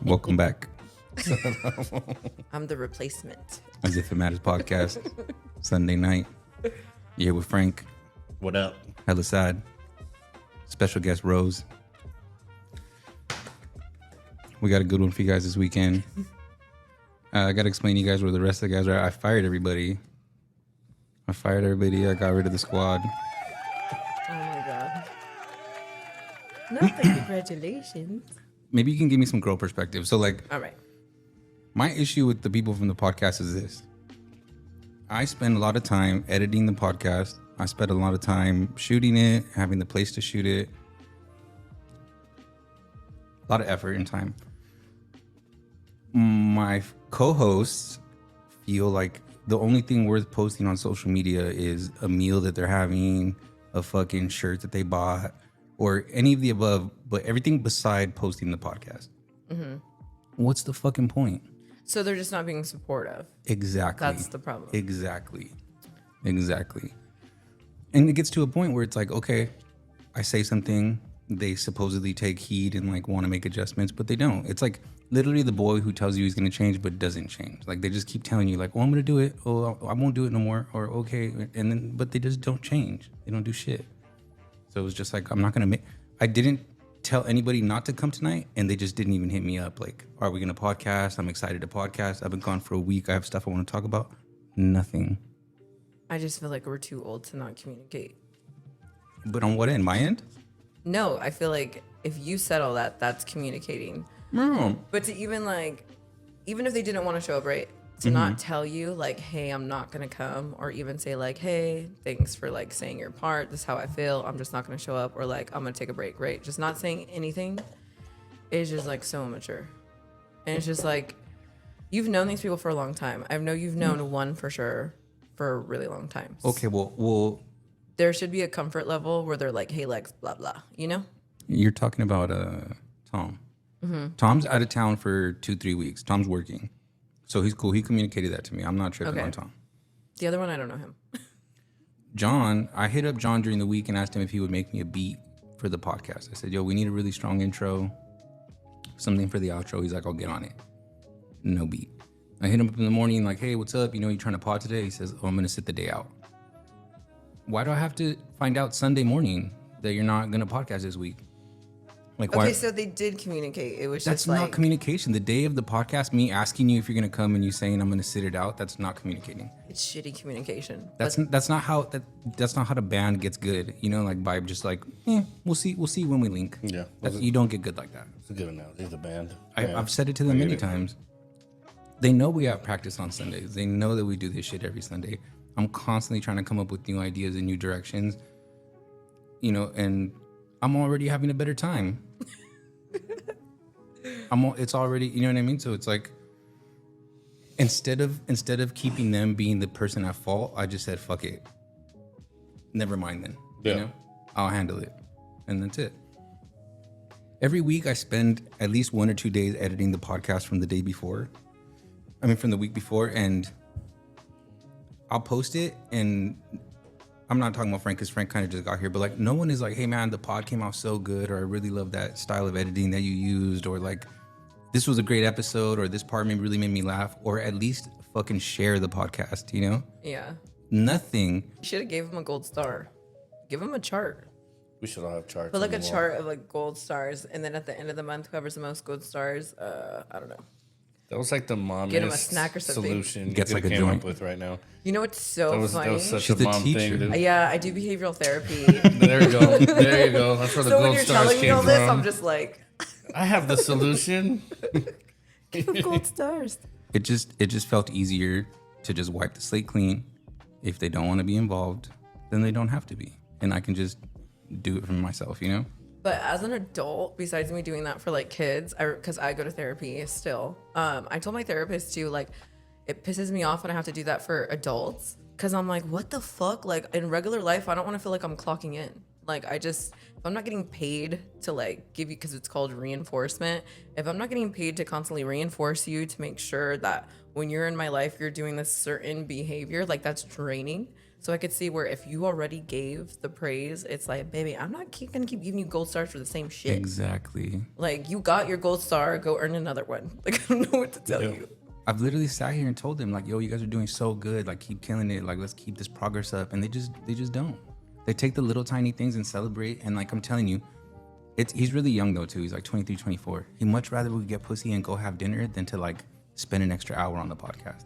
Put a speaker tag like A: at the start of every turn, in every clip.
A: Welcome back.
B: I'm the replacement.
A: Asifitmatters podcast. Sunday night. You're here with Frank.
C: What up?
A: Hella sad. Special guest Rose. We got a good one for you guys this weekend. I got to explain to you guys where the rest of the guys are. I fired everybody. I got rid of the squad.
B: Oh my god. Nothing. Congratulations.
A: Maybe you can give me some girl perspective. So like,
B: All right.
A: my issue with the people from the podcast is this. I spend a lot of time editing the podcast. I spend a lot of time shooting it, having the place to shoot it. A lot of effort and time. My co-hosts feel like the only thing worth posting on social media is a meal that they're having, a fucking shirt that they bought, or any of the above, but everything beside posting the podcast. Mm-hmm. What's the fucking point?
B: So they're just not being supportive.
A: Exactly.
B: That's the problem.
A: Exactly. And it gets to a point where it's like, okay, I say something, they supposedly take heed and like want to make adjustments, but they don't. It's like literally the boy who tells you he's going to change but doesn't change. Like they just keep telling you like, oh, I'm going to do it. Oh, I won't do it no more. Or okay. And then, but they just don't change. They don't do shit. So it was just like, I'm not going to make, I didn't tell anybody not to come tonight and they just didn't even hit me up. Like, are we going to podcast? I'm excited to podcast. I've been gone for a week. I have stuff I want to talk about. Nothing.
B: I just feel like we're too old to not communicate.
A: But on what end? My end?
B: No, I feel like if you said all that, that's communicating.
A: No.
B: But to even like, even if they didn't want to show up, right? To not tell you like, hey, I'm not going to come, or even say like, hey, thanks for like saying your part. This is how I feel. I'm just not going to show up, or like, I'm going to take a break, right? Just not saying anything is just like so immature. And it's just like, you've known these people for a long time. I know you've known one for sure for a really long time.
A: Okay, well,
B: There should be a comfort level where they're like, hey, Lex, blah, blah, you know?
A: you're talking about Tom. Mm-hmm. Tom's out of town for 2-3 weeks. Tom's working. So he's cool. He communicated that to me. I'm not tripping on Tom.
B: The other one, I don't know him.
A: John, I hit up John during the week and asked him if he would make me a beat for the podcast. I said, yo, we need a really strong intro, something for the outro. He's like, I'll get on it. No beat. I hit him up in the morning like, hey, what's up? You know, you trying to pod today? He says, oh, I'm going to sit the day out. Why do I have to find out Sunday morning that you're not going to podcast this week? Like, why?
B: Okay, so they did communicate. It was
A: That's
B: just
A: not
B: like,
A: communication. The day of the podcast, me asking you if you're going to come and you saying I'm going to sit it out, that's not communicating.
B: it's shitty communication.
A: That's not how the band gets good. You know, like by just like, we'll see when we link.
C: Yeah.
A: You don't get good like that.
C: It's a good analogy. The band.
A: I've said it to them many times. They know we have practice on Sundays. They know that we do this shit every Sunday. I'm constantly trying to come up with new ideas and new directions. You know, and I'm already having a better time. It's already, you know what I mean? So it's like, instead of keeping them being the person at fault, I just said, fuck it. Never mind then.
C: Yeah.
A: You know? I'll handle it. And that's it. Every week I spend at least 1 or 2 days editing the podcast from the day before. From the week before, and I'll post it, and I'm not talking about Frank because Frank kind of just got here, but like no one is like, hey man, the pod came out so good, or I really love that style of editing that you used, or like this was a great episode, or this part really made me laugh, or at least fucking share the podcast, you know?
B: Yeah.
A: Nothing.
B: You should have gave him a gold star. Give him a chart.
C: We should all have charts.
B: Put like
C: on
B: a
C: the wall.
B: chart of like gold stars, and then at the end of the month, whoever's the most gold stars, I don't know.
C: That was like the mommiest
B: Get him a snack or something.
C: solution
A: Gets
C: you
A: like a
C: came
A: joint.
C: up with right now.
B: You know what's so
C: That was
B: funny?
C: such
A: She's
C: a
A: a
C: mom
A: teacher.
C: thing. Dude.
B: Yeah, I do behavioral therapy.
C: There you go. There you go. That's where the
B: So when
C: gold
B: you're
C: stars
B: telling me
C: came
B: all this,
C: from.
B: I'm just like,
C: I have the solution.
B: give him gold stars.
A: It just felt easier to just wipe the slate clean. If they don't want to be involved, then they don't have to be. And I can just do it for myself, you know?
B: But as an adult, besides me doing that for like kids, because I go to therapy still, I told my therapist too, like, it pisses me off when I have to do that for adults. Because I'm like, what the fuck? Like, in regular life, I don't want to feel like I'm clocking in. Like, if I'm not getting paid to like give you, because it's called reinforcement, if I'm not getting paid to constantly reinforce you to make sure that when you're in my life, you're doing this certain behavior, like that's draining. So I could see where if you already gave the praise, it's like, baby, I'm not gonna keep giving you gold stars for the same shit.
A: Exactly.
B: Like, you got your gold star, go earn another one. Like, I don't know what to tell you.
A: I've literally sat here and told them like, yo, you guys are doing so good. Like, keep killing it. Like, let's keep this progress up. And they just don't. They take the little tiny things and celebrate. And like, I'm telling you, he's really young though too. He's like 23, 24. He'd much rather we get pussy and go have dinner than to like spend an extra hour on the podcast.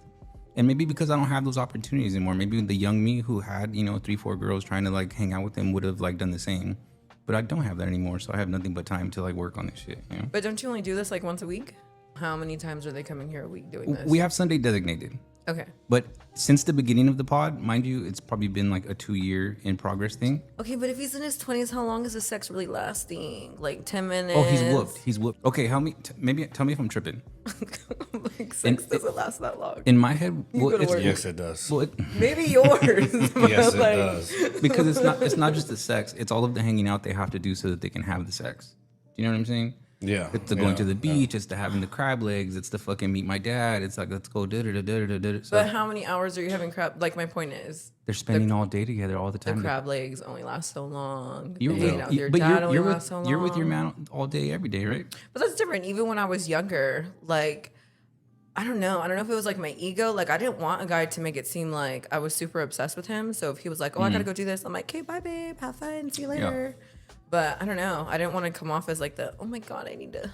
A: And maybe because I don't have those opportunities anymore, maybe the young me who had, 3-4 girls trying to like hang out with him would have like done the same. But I don't have that anymore, so I have nothing but time to like work on this shit.
B: But don't you only do this like once a week? How many times are they coming here a week doing this?
A: We have Sunday designated.
B: Okay.
A: But since the beginning of the pod, mind you, it's probably been like a 2-year in progress thing.
B: Okay, but if he's in his 20s, how long is the sex really lasting? Like 10 minutes?
A: Oh, he's whooped. Okay, help me. Maybe tell me if I'm tripping.
B: Like, sex doesn't last that long.
A: In my head,
C: Yes, it does.
B: Maybe yours.
C: Yes, it does.
A: Because it's not just the sex. It's all of the hanging out they have to do so that they can have the sex. Do you know what I'm saying?
C: Yeah.
A: It's the going to the beach. It's the having the crab legs. It's the fucking meet my dad. It's like, let's go. So
B: But how many hours are you having crab? Like, my point is,
A: they're spending all day together all the time.
B: the crab legs only last so long.
A: You're
B: Hanging out with your dad only lasts so long.
A: You're with your man all day, every day, right?
B: But that's different. Even when I was younger, like, I don't know if it was like my ego. Like, I didn't want a guy to make it seem like I was super obsessed with him. So if he was like, oh, I gotta go do this, I'm like, okay, bye, babe. Have fun. See you later. Yeah. But I don't know. I didn't want to come off as like oh my God, I need to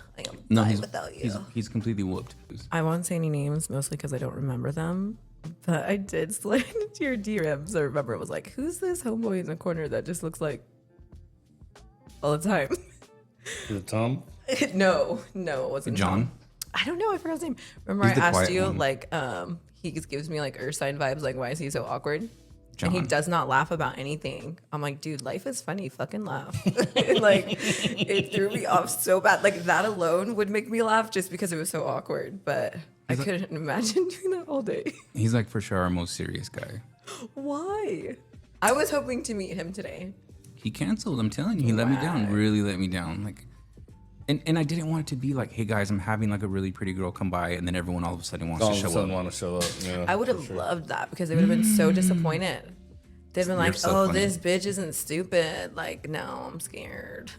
B: die without you.
A: He's completely whooped.
B: I won't say any names, mostly because I don't remember them. But I did slide into your DMs. I remember it was like, who's this homeboy in the corner that just looks like all the time?
C: Is it Tom?
B: No, it wasn't
A: John.
B: Tom. I don't know. I forgot his name. Remember I asked you, like, he just gives me like Ursine vibes. Like, why is he so awkward? John. And he does not laugh about anything. I'm like, dude, life is funny. Fucking laugh. Like, it threw me off so bad. Like, that alone would make me laugh just because it was so awkward. But I couldn't imagine doing that all day.
A: He's like for sure our most serious guy.
B: Why? I was hoping to meet him today.
A: He canceled. I'm telling you, he let me down. Really let me down. Like, and I didn't want it to be like, hey guys, I'm having like a really pretty girl come by, and then everyone all of a sudden wants to show up.
C: Yeah,
B: I would have loved that because they would have been so disappointed. They'd been like, so funny. This bitch isn't stupid. Like, no, I'm scared.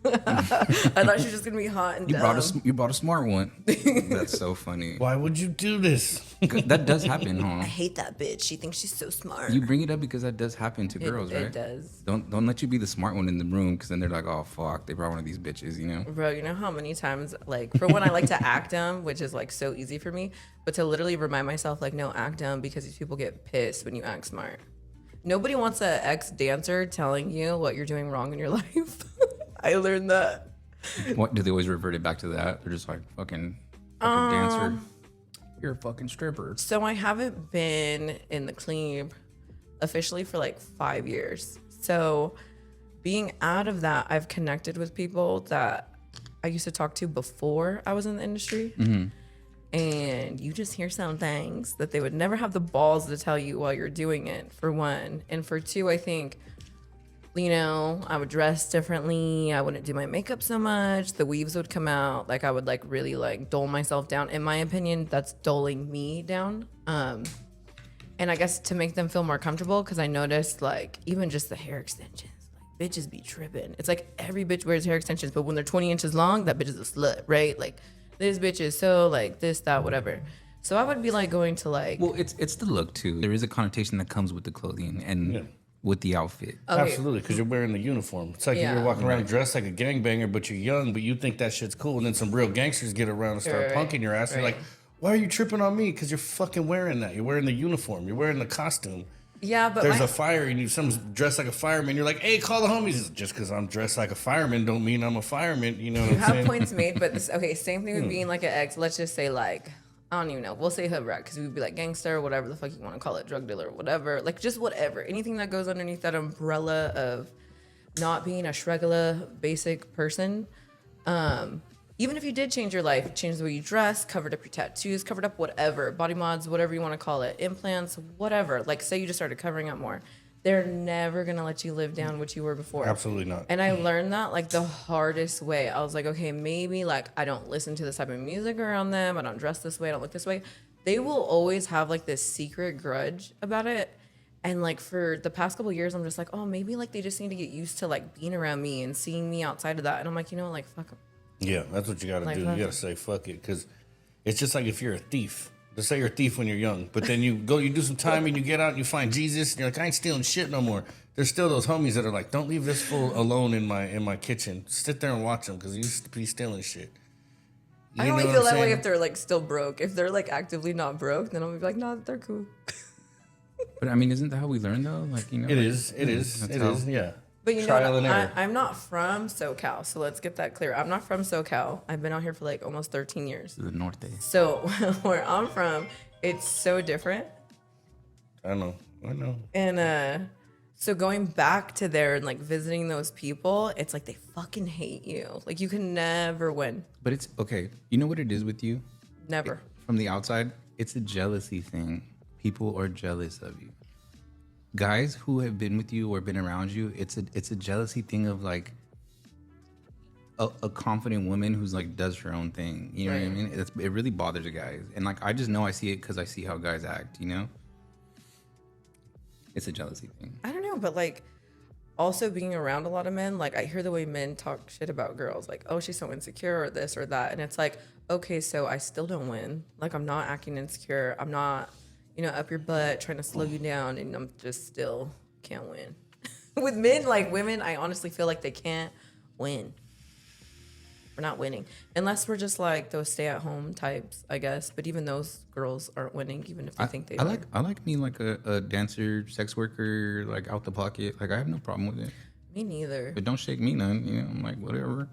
B: I thought she was just gonna be hot and dumb.
A: You brought a smart one. That's so funny.
C: Why would you do this?
A: That does happen, huh?
B: I hate that bitch. She thinks she's so smart.
A: You bring it up because that does happen to girls, right?
B: It does.
A: Don't let you be the smart one in the room, because then they're like, oh fuck, they brought one of these bitches, you know?
B: Bro, you know how many times, like, for when I like to act dumb, which is like so easy for me, but to literally remind myself, like, no, act dumb, because these people get pissed when you act smart. Nobody wants an ex-dancer telling you what you're doing wrong in your life. I learned that.
A: What, do they always revert it back to that? They're just like, fucking dancer. You're a fucking stripper.
B: So I haven't been in the clean officially for like 5 years. So being out of that, I've connected with people that I used to talk to before I was in the industry. Mm-hmm. And you just hear some things that they would never have the balls to tell you while you're doing it, for one. And for two, I think, you know, I would dress differently. I wouldn't do my makeup so much. The weaves would come out. Like, I would like really like dull myself down. In my opinion, that's dulling me down. And I guess to make them feel more comfortable, because I noticed like even just the hair extensions, like bitches be tripping. It's like every bitch wears hair extensions, but when they're 20 inches long, that bitch is a slut, right? Like, this bitch is so like this, that, whatever. So I would be like going to like...
A: Well, it's the look too. There is a connotation that comes with the clothing and with the outfit.
C: Okay. Absolutely, because you're wearing the uniform. It's like you're walking around dressed like a gangbanger, but you're young, but you think that shit's cool. And then some real gangsters get around and start punking your ass. You're like, why are you tripping on me? Because you're fucking wearing that. You're wearing the uniform. You're wearing the costume.
B: Yeah, but
C: there's a fire and someone's dressed like a fireman. You're like, hey, call the homies. Just because I'm dressed like a fireman don't mean I'm a fireman. You know what I'm saying?
B: You have points made, but same thing with being like an ex. Let's just say like, I don't even know. We'll say hood rat, because we'd be like gangster, whatever the fuck you want to call it, drug dealer, whatever. Like, just whatever. Anything that goes underneath that umbrella of not being a shregula basic person. Even if you did change your life, change the way you dress, covered up your tattoos, covered up whatever, body mods, whatever you want to call it, implants, whatever. Like, say you just started covering up more. They're never going to let you live down what you were before.
C: Absolutely not.
B: And I learned that like the hardest way. I was like, okay, maybe like I don't listen to this type of music around them. I don't dress this way. I don't look this way. They will always have like this secret grudge about it. And like for the past couple of years, I'm just like, oh, maybe like they just need to get used to like being around me and seeing me outside of that. And I'm like, you know, like fuck them.
C: Yeah, that's what you got to
B: Like,
C: do. You got to say fuck it, because it's just like if you're a thief. Let's say you're a thief when you're young, but then you do some time and you get out and you find Jesus and you're like, I ain't stealing shit no more. There's still those homies that are like, don't leave this fool alone in my kitchen. Sit there and watch him because he's stealing shit. You
B: I only
C: know
B: feel
C: what I'm
B: that way
C: saying?
B: if they're like still broke. If they're like actively not broke, then I'll be like, nah, they're cool.
A: But I mean, isn't that how we learn though? Like, you know,
C: It
A: like,
C: is, yeah.
B: But you
C: Trial
B: know,
C: and error.
B: I'm not from SoCal, so let's get that clear. I'm not from SoCal. I've been out here for like almost 13 years.
A: the norte.
B: So where I'm from, it's so different.
C: I know.
B: And so going back to there and like visiting those people, it's like they fucking hate you. Like you can never win.
A: But it's okay. You know what it is with you?
B: Never.
A: From the outside, it's a jealousy thing. People are jealous of you. Guys who have been with you or been around you, it's a jealousy thing of like a confident woman who's like does her own thing. You know what I mean? It really bothers the guys, and like I just know I see it because I see how guys act. You know, it's a jealousy thing.
B: I don't know, but like also being around a lot of men, like I hear the way men talk shit about girls, like, oh, she's so insecure or this or that. And it's like, okay, so I still don't win. Like I'm not acting insecure. I'm not, you know, up your butt trying to slow you down, and I'm just still can't win. With men, like women, I honestly feel like they can't win. We're not winning unless we're just like those stay-at-home types, I guess. But even those girls aren't winning, even if they think they are.
A: I like me like a dancer, sex worker, like out the pocket. Like I have no problem with it.
B: Me neither.
A: But don't shake me none. You know, I'm like whatever.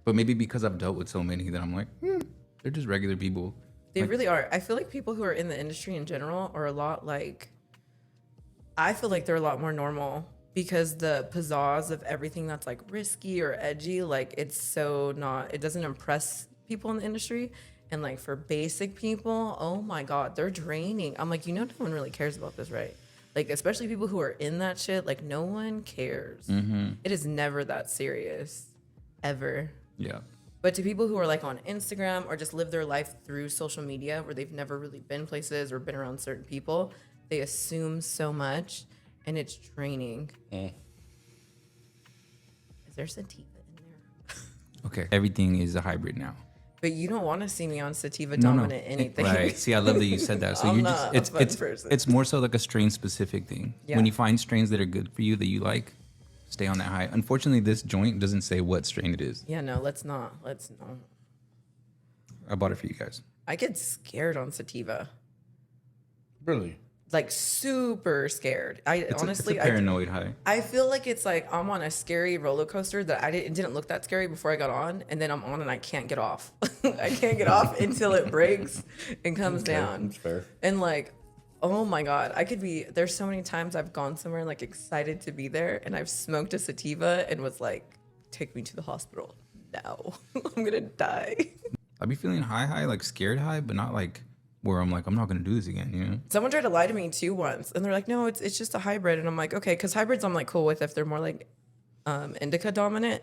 A: But maybe because I've dealt with so many that I'm like, they're just regular people.
B: They really are. I feel like people who are in the industry in general are a lot like, I feel like they're a lot more normal because the pizzazz of everything that's like risky or edgy, like it's so not, it doesn't impress people in the industry. And like for basic people, oh my God, they're draining. I'm like, you know, no one really cares about this, right? Like, especially people who are in that shit, like no one cares. It is never that serious, ever.
A: Yeah.
B: But to people who are like on Instagram or just live their life through social media where they've never really been places or been around certain people, they assume so much and it's draining. Is there sativa in there?
A: Okay. Everything is a hybrid now.
B: But you don't want to see me on sativa dominant anything.
A: Right. See, I love that you said that. So
B: I'm
A: you
B: not
A: just
B: a fun person.
A: it's more so like a strain specific thing.
B: Yeah.
A: When you find strains that are good for you that you like, stay on that high. Unfortunately, this joint doesn't say what strain it is.
B: Yeah, no, let's not.
A: I bought it for you guys.
B: I get scared on sativa.
C: Really?
B: Like super scared. Honestly,
A: it's a paranoid high.
B: I feel like it's like I'm on a scary roller coaster that it didn't look that scary before I got on, and then I'm on and I can't get off. I can't get off until it breaks and comes down.
C: That's fair.
B: And like, oh my God, there's so many times I've gone somewhere like excited to be there, and I've smoked a sativa and was like, take me to the hospital now. I'm gonna die.
A: I'd be feeling high, like scared high, but not like where I'm like, I'm not gonna do this again, you know?
B: Someone tried to lie to me too once, and they're like, no, it's just a hybrid. And I'm like, okay, because hybrids I'm like cool with if they're more like indica dominant.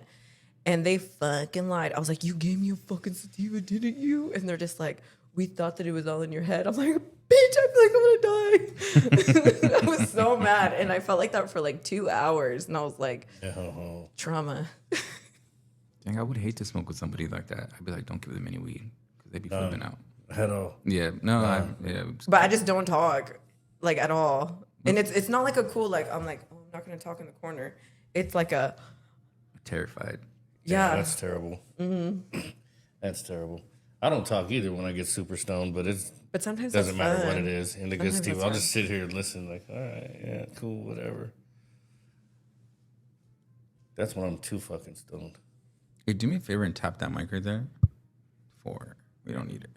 B: And they fucking lied. I was like, you gave me a fucking sativa, didn't you? And they're just like, we thought that it was all in your head. I'm like, bitch, I feel like I'm gonna die. I was so mad. And I felt like that for like 2 hours. And I was like, trauma.
A: Dang, I would hate to smoke with somebody like that. I'd be like, don't give them any weed because they'd be flipping out.
C: At all.
A: Yeah, no, yeah.
B: But I just don't talk like at all. And it's not like a cool, like, I'm like, oh, I'm not gonna talk in the corner. It's like a
A: Terrified.
B: yeah.
C: That's terrible. That's terrible. I don't talk either when I get super stoned, but
B: But sometimes
C: doesn't matter
B: fun.
C: what it is. And the good
B: Sometimes
C: Steve,
B: it's
C: I'll
B: fun.
C: just sit here and listen, like, all right, yeah, cool, whatever. That's when I'm too fucking stoned.
A: Hey, do me a favor and tap that mic right there. We don't need it.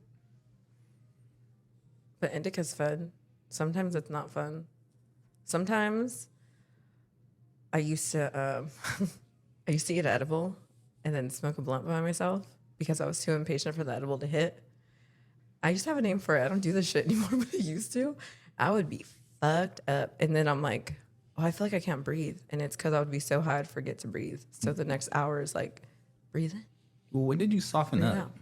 B: But indica's fun. Sometimes it's not fun. Sometimes I used to eat edible and then smoke a blunt by myself because I was too impatient for the edible to hit. I used to have a name for it. I don't do this shit anymore, but I used to. I would be fucked up. And then I'm like, oh, I feel like I can't breathe. And it's because I would be so high I'd forget to breathe. So the next hour is like, breathing.
A: Well, when did you soften
B: Yeah.
A: up?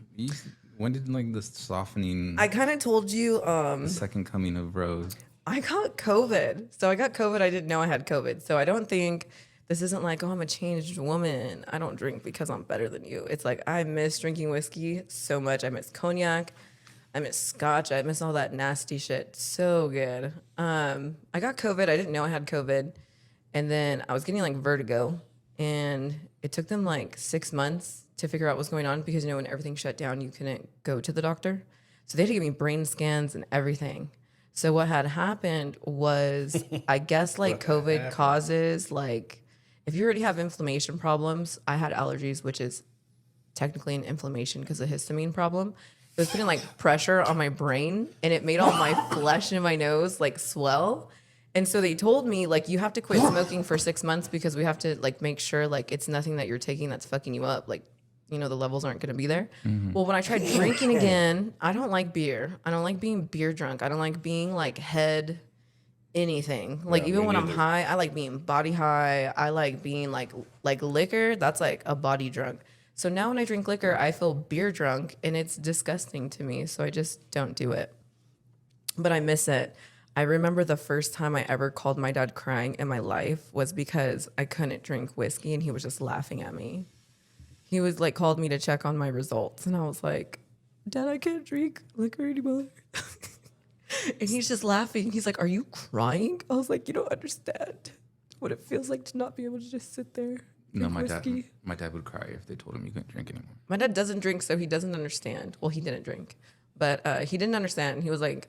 A: When did like the softening,
B: I kind of told you,
A: the second coming of Rose?
B: I got COVID. So I got COVID. I didn't know I had COVID. So I don't think this isn't like, oh, I'm a changed woman. I don't drink because I'm better than you. It's like I miss drinking whiskey so much. I miss cognac. I miss scotch. I miss all that nasty shit. So good. I got COVID. I didn't know I had COVID. And then I was getting like vertigo. And it took them like 6 months to figure out what's going on because, you know, when everything shut down, you couldn't go to the doctor. So they had to give me brain scans and everything. So what had happened was, I guess like COVID causes like, if you already have inflammation problems, I had allergies, which is technically an inflammation because of histamine problem. It was putting like pressure on my brain and it made all my flesh in my nose like swell. And so they told me like, you have to quit smoking for 6 months because we have to like make sure like it's nothing that you're taking that's fucking you up. Like, you know, the levels aren't going to be there. Mm-hmm. Well, when I tried drinking again, I don't like beer. I don't like being beer drunk. I don't like being like head anything. Like even when I'm high, I like being body high. I like being like liquor. That's like a body drunk. So now when I drink liquor, I feel beer drunk and it's disgusting to me. So I just don't do it. But I miss it. I remember the first time I ever called my dad crying in my life was because I couldn't drink whiskey and he was just laughing at me. He was like, called me to check on my results. And I was like, Dad, I can't drink liquor anymore. And he's just laughing. He's like, are you crying? I was like, you don't understand what it feels like to not be able to just sit there.
A: No, my dad would cry if they told him you couldn't drink anymore.
B: My dad doesn't drink, so he doesn't understand. Well, he didn't drink, but he didn't understand. He was like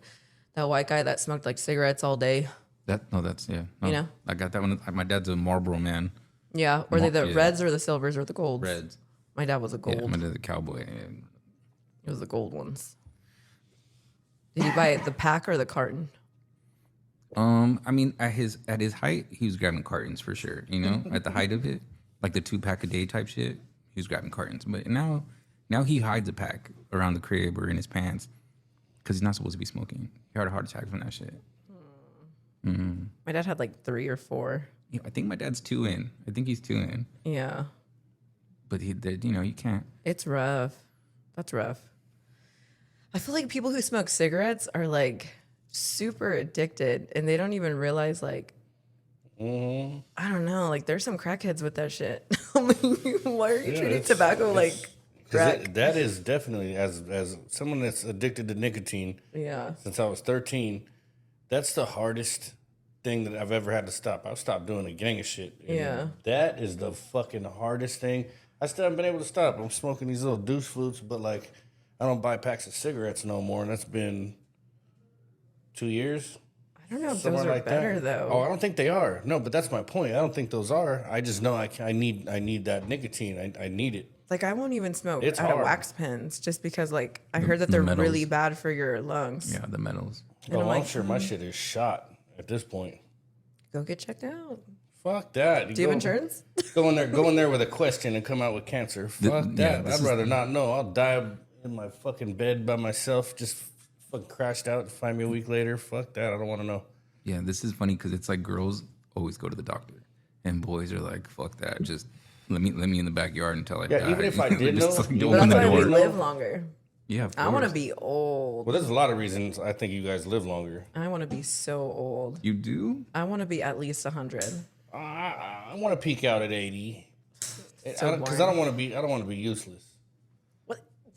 B: that white guy that smoked like cigarettes all day.
A: Yeah. No,
B: you know,
A: I got that one. My dad's a Marlboro man.
B: Yeah, or they the reds or the silvers or the golds.
A: Reds.
B: My dad was a gold.
A: Yeah, my dad's a cowboy.
B: It was the gold ones. Did you buy the pack or the carton?
A: I mean, at his height, he was grabbing cartons for sure. You know, at the height of it, like the 2-pack a day type shit, he was grabbing cartons. But now he hides a pack around the crib or in his pants because he's not supposed to be smoking. He had a heart attack from that shit. Mm-hmm.
B: My dad had like 3 or 4.
A: Yeah, I think my dad's 2 in. I think he's 2 in.
B: Yeah.
A: But you can't.
B: It's rough. That's rough. I feel like people who smoke cigarettes are like super addicted and they don't even realize like, I don't know, like there's some crackheads with that shit. I'm like, why are you treating tobacco like crack?
C: That is definitely, as someone that's addicted to nicotine since I was 13, that's the hardest thing that I've ever had to stop. I've stopped doing a gang of shit.
B: Yeah.
C: That is the fucking hardest thing. I still haven't been able to stop. I'm smoking these little douche flutes, but like I don't buy packs of cigarettes no more, and that's been 2 years.
B: I don't know if those are better though.
C: Oh, I don't think they are. No, but that's my point. I don't think those are. I just know I need that nicotine. I need it.
B: Like I won't even smoke out of wax pens just because like I heard that they're really bad for your lungs.
A: Yeah, the metals.
B: And
C: I'm sure my shit is shot at this point.
B: Go get checked out.
C: Fuck that.
B: Do you have insurance?
C: Go in there with a question and come out with cancer. Fuck that. I'd rather not know. I'll die in my fucking bed by myself, just fucking crashed out, find me a week later. Fuck that. I don't want to know.
A: Yeah, this is funny because it's like girls always go to the doctor, and boys are like, "Fuck that, just let me in the backyard until I die."
C: Yeah, even if I did know,
A: like,
B: but that's why we live longer.
A: Yeah,
B: I want to be old.
C: Well, there's a lot of reasons I think you guys live longer.
B: I want to be so old.
A: You do?
B: I want to be at least 100.
C: I want to peak out at 80 because
B: So
C: I don't want to be useless.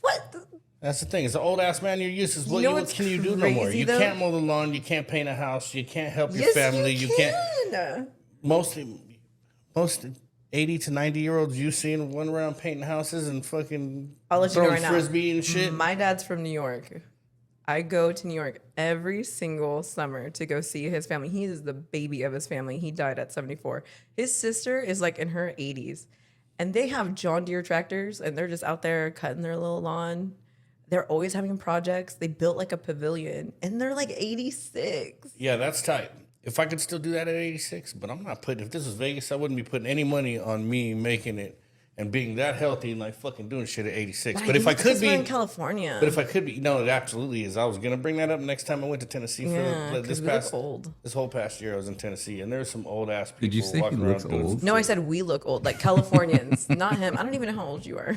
B: What?
C: That's the thing. As an old ass man, you're useless. What can you do no
B: crazy,
C: more? You
B: though?
C: can't mow the lawn. You can't paint a house. You can't help your
B: Yes,
C: family.
B: you
C: can't. Most 80 to 90-year-olds you seen run around painting houses and fucking
B: I'll let you know
C: throwing
B: right
C: frisbee
B: now.
C: and shit.
B: My dad's from New York. I go to New York every single summer to go see his family. He is the baby of his family. He died at 74. His sister is like in her 80s. And they have John Deere tractors and they're just out there cutting their little lawn. They're always having projects. They built like a pavilion and they're like 86.
C: Yeah, that's tight. If I could still do that at 86, but I'm not putting, if this was Vegas, I wouldn't be putting any money on me making it and being that healthy and like fucking doing shit at 86.
B: But
C: But if I could
B: we're in
C: be,
B: California.
C: but if I could be, no, it absolutely is. I was gonna bring that up next time I went to Tennessee for this whole past year. I was in Tennessee, and there's some old ass people.
A: Did you say he looks old?
B: No, I said we look old, like Californians, not him. I don't even know how old you are.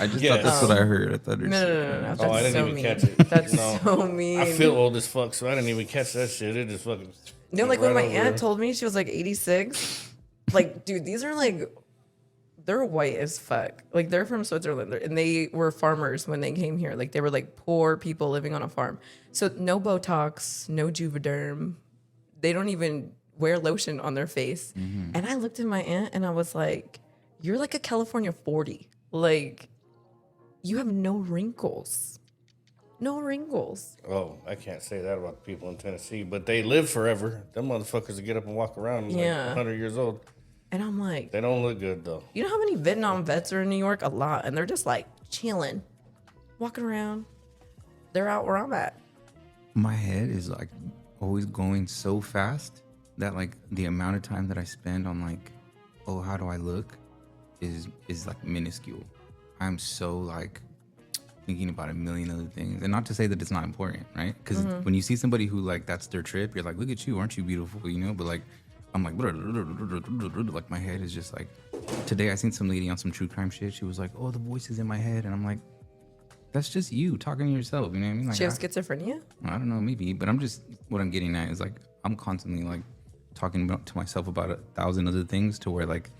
A: I just thought that's what I heard. I thought
B: No. That's
C: I didn't
B: so
C: even
B: mean.
C: catch it.
B: That's so mean.
C: I feel old as fuck, so I didn't even catch that shit. It just fucking.
B: No, like
C: right
B: when my
C: over
B: aunt
C: there.
B: told me she was like 86. Like, dude, these are like, they're white as fuck. Like, they're from Switzerland, and they were farmers when they came here. Like, they were like poor people living on a farm. So no Botox, no Juvederm. They don't even wear lotion on their face.
A: Mm-hmm.
B: And I looked at my aunt and I was like, you're like a California 40. Like, you have no wrinkles. No wrinkles.
C: Oh, I can't say that about the people in Tennessee, but they live forever. Them motherfuckers that get up and walk around like 100 years old.
B: And I'm like,
C: They don't look good though.
B: you know how many Vietnam vets are in New York? A lot. And they're just like chilling, walking around. They're out where I'm at.
A: My head is like always going so fast that like the amount of time that I spend on like, oh, how do I look is like minuscule. I'm so like thinking about a million other things. And not to say that it's not important, right? Because when you see somebody who like that's their trip, you're like, look at you, aren't you beautiful? You know, but like I'm like, like my head is just like, today I seen some lady on some true crime shit. She was like, oh, the voice is in my head. And I'm like, that's just you talking to yourself. You know what I mean? Like,
B: She has schizophrenia?
A: I don't know, maybe, but what I'm getting at is like, I'm constantly like talking to myself about 1,000 other things to where like,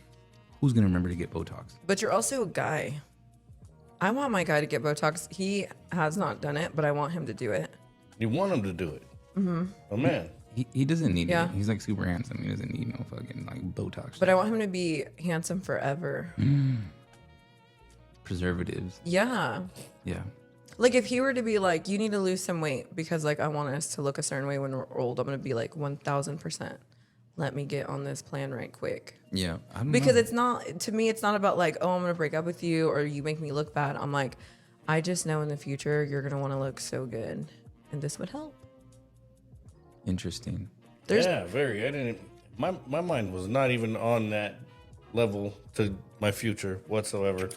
A: who's going to remember to get Botox?
B: But you're also a guy. I want my guy to get Botox. He has not done it, but I want him to do it.
C: You want him to do it. Mm-hmm. Oh man.
A: He doesn't need
B: Yeah.
A: it. He's like super handsome. He doesn't need no fucking like Botox.
B: But I want him to be handsome forever.
A: Preservatives.
B: Yeah.
A: Yeah.
B: Like if he were to be like, you need to lose some weight because like I want us to look a certain way when we're old, I'm gonna be like 1,000%. Let me get on this plan right quick.
A: Yeah. I don't
B: Because
A: know.
B: it's not, to me, it's not about like, oh, I'm gonna break up with you or you make me look bad. I'm like, I just know in the future you're gonna want to look so good, and this would help.
A: Interesting.
C: Yeah, very. I didn't. My mind was not even on that level to my future whatsoever.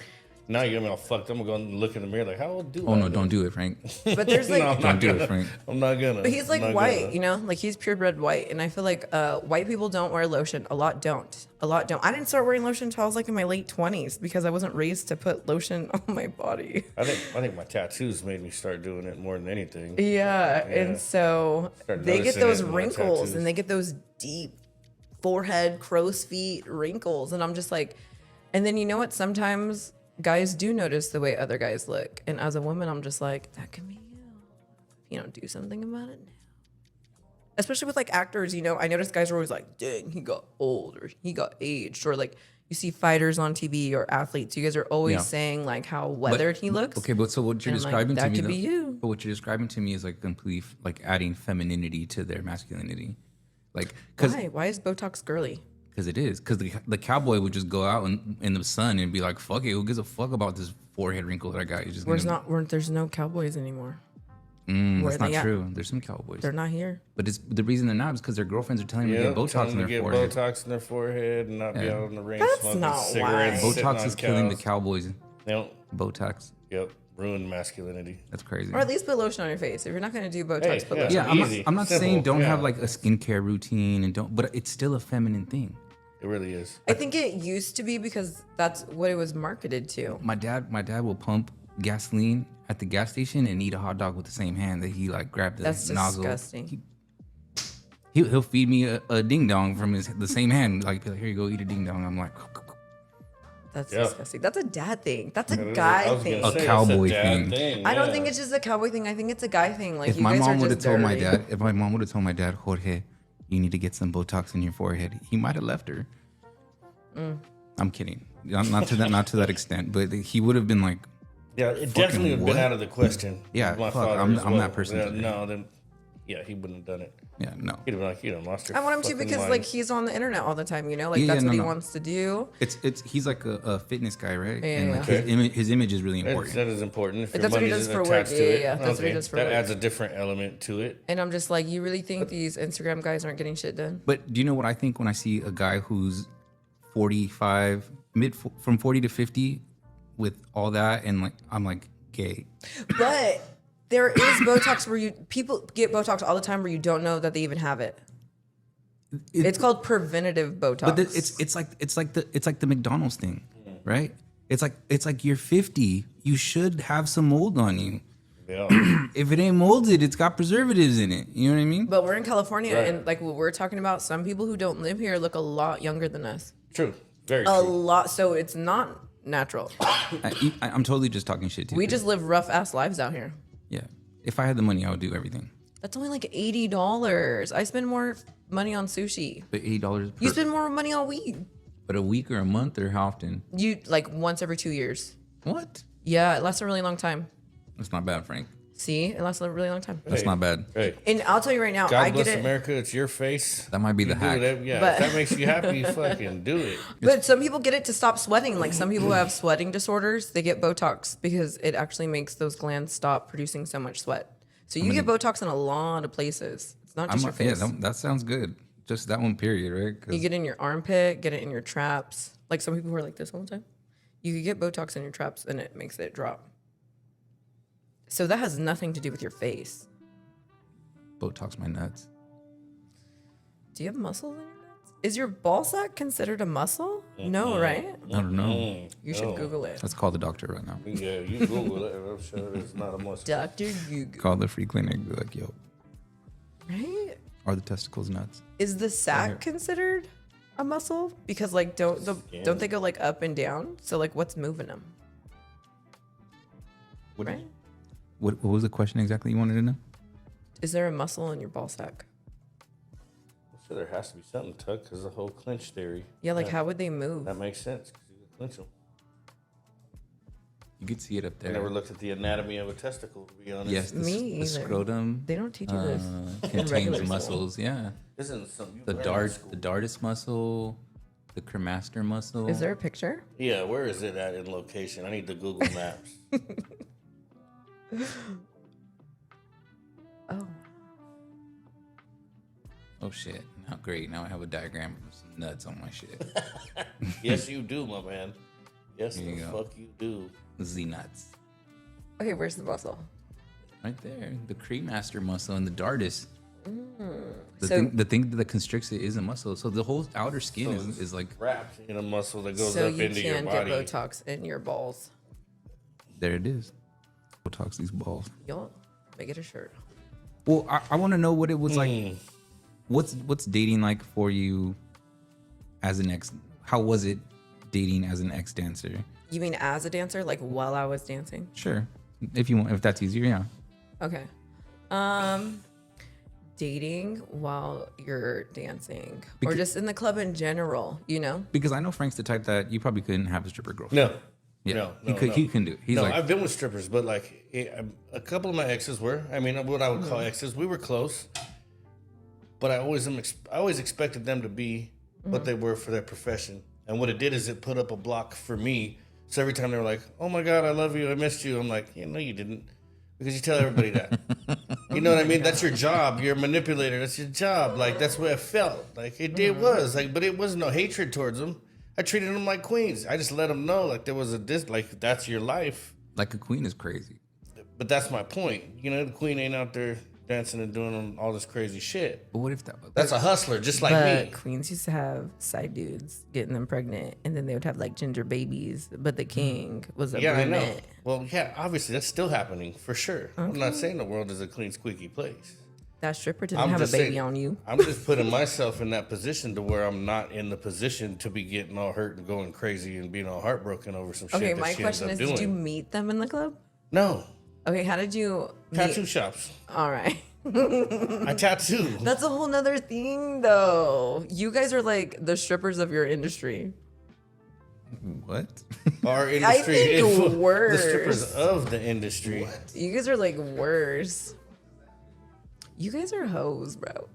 C: Now you're gonna be all fucked. I'm gonna go and look in the mirror like, how old do I
A: Oh no,
C: look?
A: don't do it, Frank.
B: But there's like,
C: No, I'm
A: Don't
C: not
A: do
C: gonna.
A: it, Frank.
C: I'm not gonna.
B: but he's like
C: I'm not
B: white,
C: gonna.
B: you know, like he's purebred white, and I feel like white people don't wear lotion. A lot don't. I didn't start wearing lotion until I was like in my late 20s because I wasn't raised to put lotion on my body.
C: I think my tattoos made me start doing it more than anything.
B: Yeah, and so
C: Start
B: they get
C: noticing
B: those
C: it in my
B: wrinkles
C: tattoos.
B: and they get those deep forehead, crow's feet wrinkles, and I'm just like, and then you know what? Sometimes guys do notice the way other guys look, and as a woman, I'm just like, that could be you. You know, do something about it now. Especially with like actors, you know, I notice guys are always like, dang, he got old or he got aged, or like you see fighters on TV or athletes, you guys are always
A: Yeah.
B: saying like how weathered he looks.
A: Okay, but so what you're
B: And, like,
A: describing
B: that
A: to me,
B: could be you.
A: But what you're describing to me is like complete, like adding femininity to their masculinity, like because
B: Why is Botox girly?
A: it is because the cowboy would just go out in the sun and be like, fuck it, who gives a fuck about this forehead wrinkle that I got? He's just
B: There's no cowboys anymore.
A: that's
B: they
A: not
B: at?
A: true. There's some cowboys,
B: They're not here.
A: but it's the reason they're not is because their girlfriends are telling them
C: Yeah,
A: to get Botox in their forehead.
C: Botox in their forehead and not be
A: Yeah.
C: out in the rain
B: That's
C: smoking
B: not
C: cigarettes.
B: why.
C: sitting
A: Botox
C: on
A: is killing the
C: cows.
A: cowboys.
C: Yep.
A: Botox,
C: Yep. Ruined masculinity.
A: that's crazy.
B: Or at least put lotion on your face. If you're not going to do Botox,
C: Hey,
B: put
C: yeah.
B: lotion.
A: Yeah,
C: Easy,
A: I'm not
C: simple,
A: saying don't
C: yeah.
A: have like a skincare routine and don't, but it's still a feminine thing.
C: It really is.
B: I think it used to be because that's what it was marketed to.
A: My dad will pump gasoline at the gas station and eat a hot dog with the same hand that he like grabbed the
B: That's
A: nozzle.
B: disgusting.
A: He'll feed me a ding dong from the same hand. Like, be like, here you go, eat a ding dong. I'm like,
B: That's
C: Yeah.
B: disgusting. That's a dad thing. That's a
C: I
B: guy
C: was gonna
B: thing.
A: A
C: say,
A: cowboy
C: it's a dad
A: thing.
B: I don't
C: yeah.
B: think it's just a cowboy thing. I think it's a guy thing. Like
A: if
B: you
A: my
B: guys
A: mom
B: are
A: would have
B: just
A: told my
B: dirty.
A: dad, if my mom would have told my dad, Jorge, you need to get some Botox in your forehead, he might have left her. I'm kidding. Not to that extent, but he would have been like,
C: Yeah, it definitely would have
A: what?
C: been out of the question.
A: Yeah,
C: My
A: fuck,
C: father
A: I'm
C: as
A: that
C: well.
A: person
C: Yeah,
A: today.
C: no, then, yeah, he wouldn't have done it.
A: yeah, no.
C: He'd have been like, you done lost your
B: I want him to
C: fucking
B: because
C: mind.
B: like he's on the internet all the time. You know, like
A: Yeah,
B: that's
A: yeah,
B: what he
A: no.
B: wants to do.
A: He's like a fitness guy, right?
B: Yeah,
A: and like
B: yeah.
A: his image is really important.
C: That is important. If your
B: That's what he
C: money
B: does
C: is
B: for work.
C: attached to
B: Yeah,
C: it,
B: yeah, that's what he does for
C: that
B: work.
C: adds a different element to it.
B: And I'm just like, you really think these Instagram guys aren't getting shit done?
A: But do you know what I think when I see a guy who's 45 from 40 to 50 with all that, and like I'm like gay.
B: But there is Botox where people get Botox all the time where you don't know that they even have it. It's called preventative Botox.
A: But it's like the McDonald's thing, right? It's like you're 50, you should have some mold on you.
C: Yeah.
A: If it ain't molded, it's got preservatives in it. You know what I mean?
B: But we're in California,
C: Right.
B: and like what we're talking about, some people who don't live here look a lot younger than us.
C: True. Very
B: A
C: true.
B: lot. So it's not natural.
A: I'm totally just talking shit to you.
B: We just live rough ass lives out here.
A: Yeah. If I had the money, I would do everything.
B: That's only like $80. I spend more money on sushi.
A: But $80
B: You spend more money on weed.
A: but a week or a month or how often?
B: You like once every 2 years.
A: What?
B: Yeah, it lasts a really long time.
A: That's not bad, Frank.
B: See, it lasts a really long time.
A: That's not bad.
C: Hey,
B: And I'll tell you right now,
C: God
B: I
C: bless
B: get it.
C: America. It's your face.
A: That might be the
C: Do
A: hack.
C: whatever- Yeah,
B: But-
C: if that makes you happy, fucking do it.
B: But some people get it to stop sweating. Like some people who have sweating disorders, they get Botox because it actually makes those glands stop producing so much sweat. So you get Botox in a lot of places. It's not just your face.
A: Yeah, that sounds good. Just that one period, right? 'Cause
B: You get it in your armpit, get it in your traps. Like some people who are like this all the time. You could get Botox in your traps and it makes it drop. So that has nothing to do with your face.
A: Botox my nuts.
B: Do you have muscles in your nuts? Is your ball sack considered a muscle? No, right?
A: I don't know.
B: You should Google it.
A: Let's call the doctor right now.
C: Yeah, you Google it. I'm sure it's not a must.
B: Dr. Google.
A: Call the free clinic. Be like, yo,
B: Right?
A: are the testicles nuts?
B: Is the sack considered a muscle? Because like don't they go like up and down? So like what's moving them?
A: What,
B: Right?
A: what was the question exactly you wanted to know?
B: Is there a muscle in your ball sack?
C: So there has to be something tucked because the whole clinch theory.
B: Yeah, like how would they move?
C: That makes sense because you can clinch them.
A: You could see it up
C: I
A: there.
C: never looked at the anatomy of a testicle, to be honest.
A: Yes, the,
B: Me
A: the
B: either.
A: scrotum
B: They don't teach you this.
A: contains
B: regular school.
A: muscles. Yeah,
C: Isn't something you
A: the
C: learn in school.
A: dartus muscle, the cremaster muscle.
B: Is there a picture?
C: Yeah, where is it at in location? I need the Google Maps.
B: Oh.
A: Oh shit! Now great. Now I have a diagram of some nuts on my shit.
C: Yes, you do, my man. Yes,
A: There
C: the
A: you go.
C: fuck you do.
A: Z nuts.
B: Okay, where's the muscle?
A: Right there, the cremaster muscle and the dartus. The,
B: So-
A: thing that constricts it is a muscle. So the whole outer skin is like
C: Wrapped in a muscle that goes
B: So
C: up
B: you
C: into your
B: can get
C: body.
B: Botox in your balls.
A: there. It is. Botox these balls.
B: Y'all make it a shirt.
A: Well, I want to know what it was like.
C: Mm.
A: What's dating like for you as an ex? How was it dating as an ex dancer?
B: You mean as a dancer, like while I was dancing?
A: Sure, if you want, if that's easier, yeah.
B: Okay. Dating while you're dancing, or just in the club in general, you know?
A: Because I know Frank's the type that you probably couldn't have a stripper girlfriend.
C: No.
A: Yeah,
C: No,
A: he
C: no,
A: could.
C: no.
A: He can do it. He's
C: No,
A: like,
C: I've been with strippers, but like a couple of my exes were. I mean, what I would call exes. We were close, but I always expected them to be what they were for their profession. And what it did is it put up a block for me. So every time they were like, "Oh my God, I love you, I missed you," I'm like, "Yeah, no, you didn't," because you tell everybody that. You know what I mean? That's your job. You're a manipulator. That's your job. Like that's what it felt like. It was like, but it was no hatred towards them. I treated them like queens. I just let them know like there was like that's your life.
A: like a queen is crazy.
C: But that's my point. You know, the queen ain't out there dancing and doing all this crazy shit.
A: But what if that?
C: That's a hustler, just like
B: But
C: me.
B: queens used to have side dudes getting them pregnant, and then they would have like ginger babies. But the king was a
C: Yeah, I know.
B: brunette.
C: Well, yeah, obviously that's still happening for sure. I'm not saying the world is a clean, squeaky place.
B: That stripper didn't
C: I'm
B: have a
C: just
B: baby
C: saying-
B: on you.
C: I'm just putting myself in that position to where I'm not in the position to be getting all hurt and going crazy and being all heartbroken over some shit
B: Okay,
C: that
B: my
C: she
B: question
C: ends
B: is,
C: up
B: did you
C: doing.
B: meet them in the club?
C: No.
B: Okay, how did you meet?
C: Tattoo shops.
B: All right.
C: I tattoo.
B: That's a whole nother thing, though. You guys are like the strippers of your industry.
A: What?
C: Our industry.
B: think worse.
C: The strippers of the industry.
B: You guys are like worse. You guys are hoes, bro.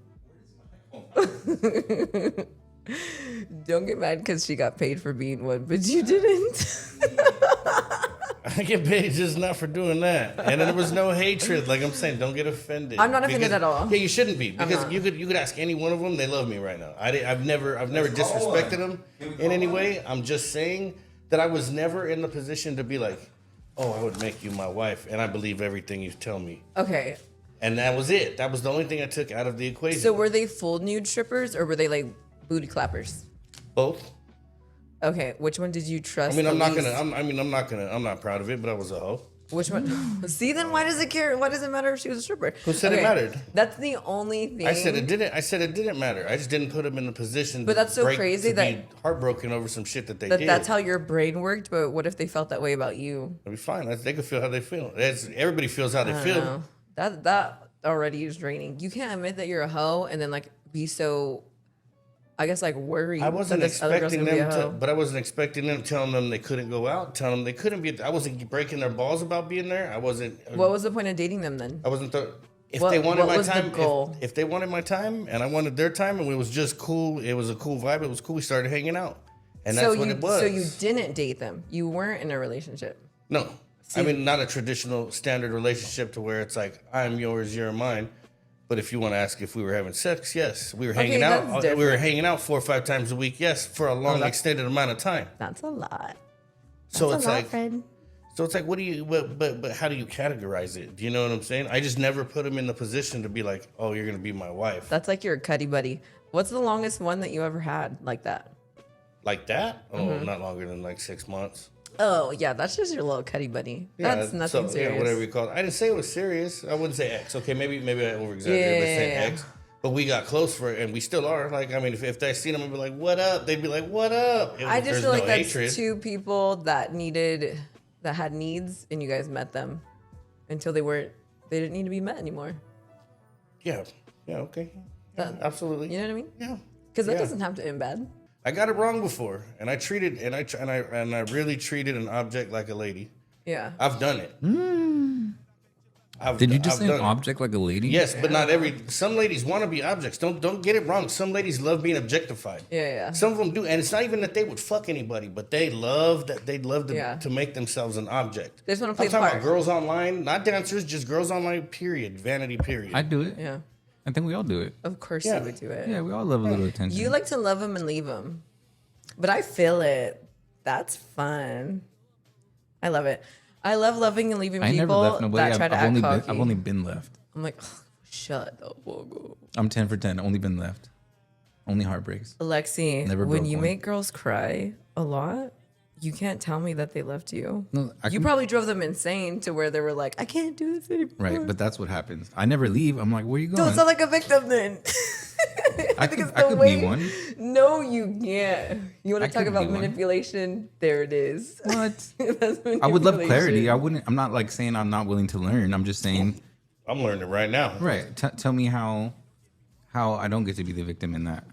B: Don't get mad because she got paid for being one, but you didn't.
C: I get paid just not for doing that. And there was no hatred. Like I'm saying, don't get offended.
B: I'm not offended at all.
C: Yeah, you shouldn't be. Because you could ask any one of them, they love me right now. I've never disrespected them in any way. I'm just saying that I was never in the position to be like, oh, I would make you my wife, and I believe everything you tell me.
B: Okay.
C: And that was it. That was the only thing I took out of the equation.
B: So were they full nude strippers or were they like booty clappers?
C: Both.
B: Okay, which one did you trust?
C: I'm not proud of it, but I was a hoe.
B: Which one? See, then why does it care? Why does it matter if she was a stripper?
C: Who said it mattered?
B: That's the only thing.
C: I said it didn't matter. I just didn't put them in the position.
B: But that's so crazy that
C: be heartbroken over some shit that they did.
B: That's how your brain worked. But what if they felt that way about you?
C: It'd be fine. They could feel how they feel. Everybody feels how they feel.
B: Know. That already is draining. You can't admit that you're a hoe and then like be so, I guess, like worried.
C: I wasn't expecting them to, but I wasn't expecting them telling them they couldn't go out, telling them they couldn't be. I wasn't breaking their balls about being there. I wasn't.
B: What was the point of dating them then?
C: I wasn't. If they wanted my time,
B: the
C: if they wanted my time and I wanted their time, and it was just cool, it was a cool vibe. It was cool. We started hanging out, and that's what it was.
B: So you didn't date them. You weren't in a relationship.
C: No, I mean not a traditional standard relationship to where it's like I'm yours, you're mine. But if you want to ask if we were having sex, yes, we were hanging out. We were hanging out 4 or 5 times a week, yes, for a long extended amount of time.
B: That's a lot.
C: So it's like, what do you? But how do you categorize it? Do you know what I'm saying? I just never put him in the position to be like, oh, you're gonna be my wife.
B: That's like your cuddy buddy. What's the longest one that you ever had like that?
C: Like that? Oh, not longer than like 6 months.
B: Oh, yeah, that's just your little cuddy buddy. That's nothing serious.
C: Yeah, whatever you call it. I didn't say it was serious. I wouldn't say X. Okay, maybe I over-exaggerated by saying X. But we got close for it, and we still are. Like, I mean, if they seen them and be like, what up? They'd be like, what up?
B: I just feel like that's two people that had needs, and you guys met them until they didn't need to be met anymore.
C: Yeah, okay. Yeah, absolutely.
B: You know what I mean?
C: Yeah.
B: Because that doesn't have to end bad.
C: I got it wrong before, and I really treated an object like a lady.
B: Yeah,
C: I've done it.
A: Did you just say an object like a lady?
C: Yes, but not every. Some ladies want to be objects. Don't get it wrong. Some ladies love being objectified.
B: Yeah.
C: Some of them do, and it's not even that they would fuck anybody, but they love that. They'd love to make themselves an object.
B: They just want to play.
C: I'm talking about girls online, not dancers, just girls online. Period. Vanity. Period.
A: I do it.
B: Yeah.
A: I think we all do it.
B: Of course you would do it.
A: Yeah, we all love a little attention.
B: You like to love them and leave them. But I feel it. That's fun. I love it. I love loving and leaving people that try to act cocky.
A: I've only been left.
B: I'm like, shut the fuck up.
A: I'm 10 for 10. Only been left. Only heartbreaks.
B: Alexi,
A: Never
B: when
A: broke
B: you
A: one.
B: make girls cry a lot, you can't tell me that they left you.
A: No,
B: you probably drove them insane to where they were like, I can't do this anymore.
A: Right, but that's what happens. I never leave. I'm like, where you going?
B: Don't sound like a victim then.
A: I could be one.
B: No, you can't. You want to talk about
A: be one.
B: manipulation? There it is.
A: What? I would love clarity. I'm not like saying I'm not willing to learn. I'm just saying.
C: I'm learning right now.
A: Right. Tell me how I don't get to be the victim in that.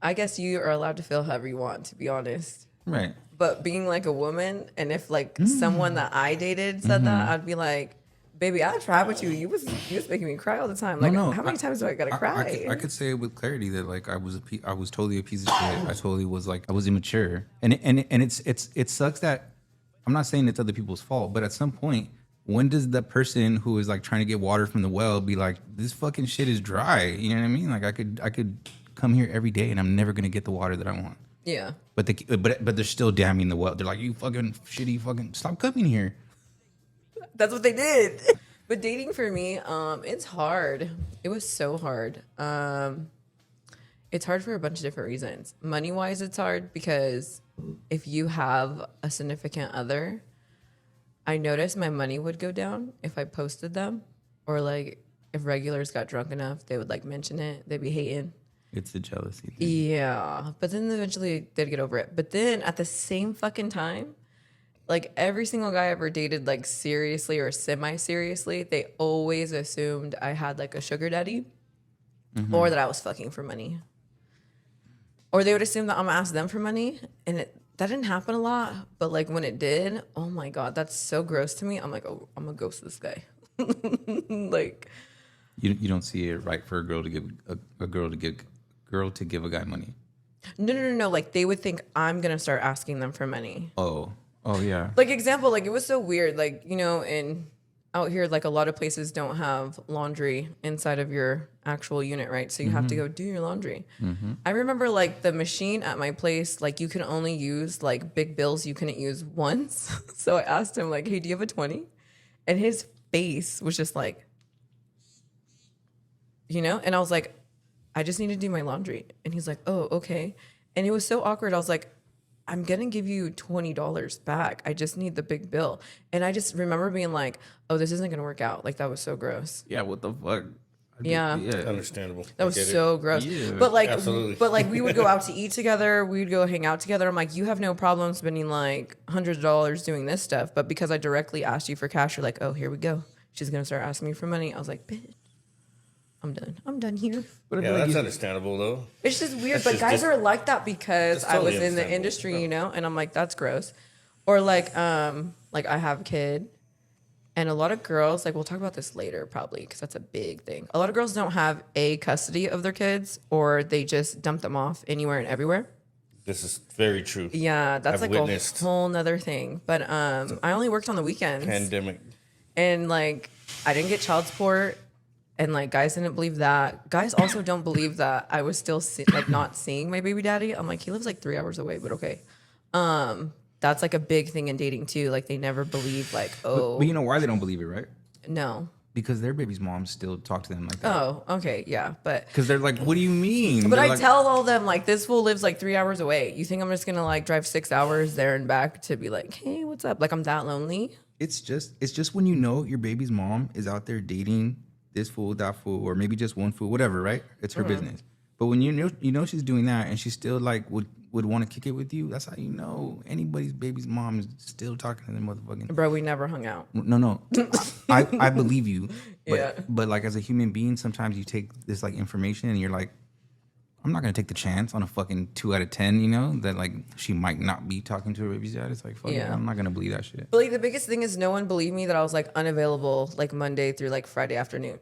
B: I guess you are allowed to feel however you want, to be honest.
A: Right.
B: But being like a woman, and if like someone that I dated said that, I'd be like, baby, I tried with you. You was making me cry all the time. Like, how many times do I gotta cry?
A: I could say it with clarity that like I was totally a piece of shit. I totally was like I was immature, and it sucks that I'm not saying it's other people's fault, but at some point, when does the person who is like trying to get water from the well be like, this fucking shit is dry? You know what I mean? Like I could come here every day and I'm never gonna get the water that I want.
B: Yeah.
A: But they're still damming the well. They're like, you fucking shitty fucking stop coming here.
B: That's what they did. But dating for me, it's hard. It was so hard. It's hard for a bunch of different reasons. Money-wise, it's hard because if you have a significant other, I noticed my money would go down if I posted them, or like if regulars got drunk enough, they would like mention it. They'd be hating.
A: It's the jealousy thing.
B: Yeah, but then eventually they'd get over it. But then at the same fucking time, like every single guy I ever dated, like seriously or semi-seriously, they always assumed I had like a sugar daddy or that I was fucking for money. Or they would assume that I'm gonna ask them for money. And that didn't happen a lot. But like when it did, oh my God, that's so gross to me. I'm like, oh, I'm gonna ghost this guy. Like,
A: you don't see it right for a girl to give a girl to give a guy money.
B: No. Like they would think I'm gonna start asking them for money.
A: Oh. Oh yeah.
B: Like example, like it was so weird. Like, you know, in out here, like a lot of places don't have laundry inside of your actual unit, right? So you have to go do your laundry. I remember like the machine at my place, like you can only use like big bills you couldn't use once. So I asked him like, hey, do you have a 20? And his face was just like, you know? And I was like, I just need to do my laundry. And he's like, oh, okay. And it was so awkward. I was like, I'm going to give you $20 back. I just need the big bill. And I just remember being like, oh, this isn't going to work out. Like, that was so gross.
A: Yeah, what the fuck?
B: Yeah.
C: Understandable.
B: That was so gross.
A: Yeah,
B: but like,
C: absolutely.
B: but like we would go out to eat together. We would go hang out together. I'm like, you have no problem spending like hundreds of dollars doing this stuff. But because I directly asked you for cash, you're like, oh, here we go. She's going to start asking me for money. I was like, bitch, I'm done. I'm done here.
C: But yeah, that's understandable though.
B: It's just weird,
C: That's
B: but
C: just
B: guys are like that because I
C: totally
B: was in the
C: understandable.
B: industry, you know, and I'm like, that's gross. Or like I have a kid, and a lot of girls, like we'll talk about this later probably because that's a big thing. A lot of girls don't have custody of their kids, or they just dump them off anywhere and everywhere.
C: This is very true.
B: Yeah, that's
C: I've
B: like
C: witnessed
B: a whole nother thing. But I only worked on the weekends,
C: pandemic.
B: and like I didn't get child support. And like guys didn't believe that. Guys also don't believe that I was still like not seeing my baby daddy. I'm like, he lives like 3 hours away, but okay. That's like a big thing in dating too. Like they never believe like, oh,
A: But you know why they don't believe it, right?
B: no.
A: Because their baby's moms still talk to them like that.
B: Oh, okay, yeah, but
A: Because they're like, what do you mean?
B: but
A: They're
B: I
A: like,
B: tell all them like this fool lives like 3 hours away. You think I'm just gonna like drive 6 hours there and back to be like, hey, what's up? Like I'm that lonely?
A: it's just when you know your baby's mom is out there dating this fool, that fool, or maybe just one fool, whatever, right? It's her business. But when you know she's doing that and she still like would want to kick it with you, that's how you know anybody's baby's mom is still talking to them motherfucking.
B: Bro, we never hung out.
A: No. I believe you. But,
B: Yeah.
A: But like as a human being, sometimes you take this like information and you're like, I'm not gonna take the chance on a fucking 2 out of 10, you know, that like she might not be talking to her baby's dad. It's like, fuck it,
B: Yeah.
A: I'm not gonna believe that shit.
B: But like the biggest thing is no one believed me that I was like unavailable like Monday through like Friday afternoon.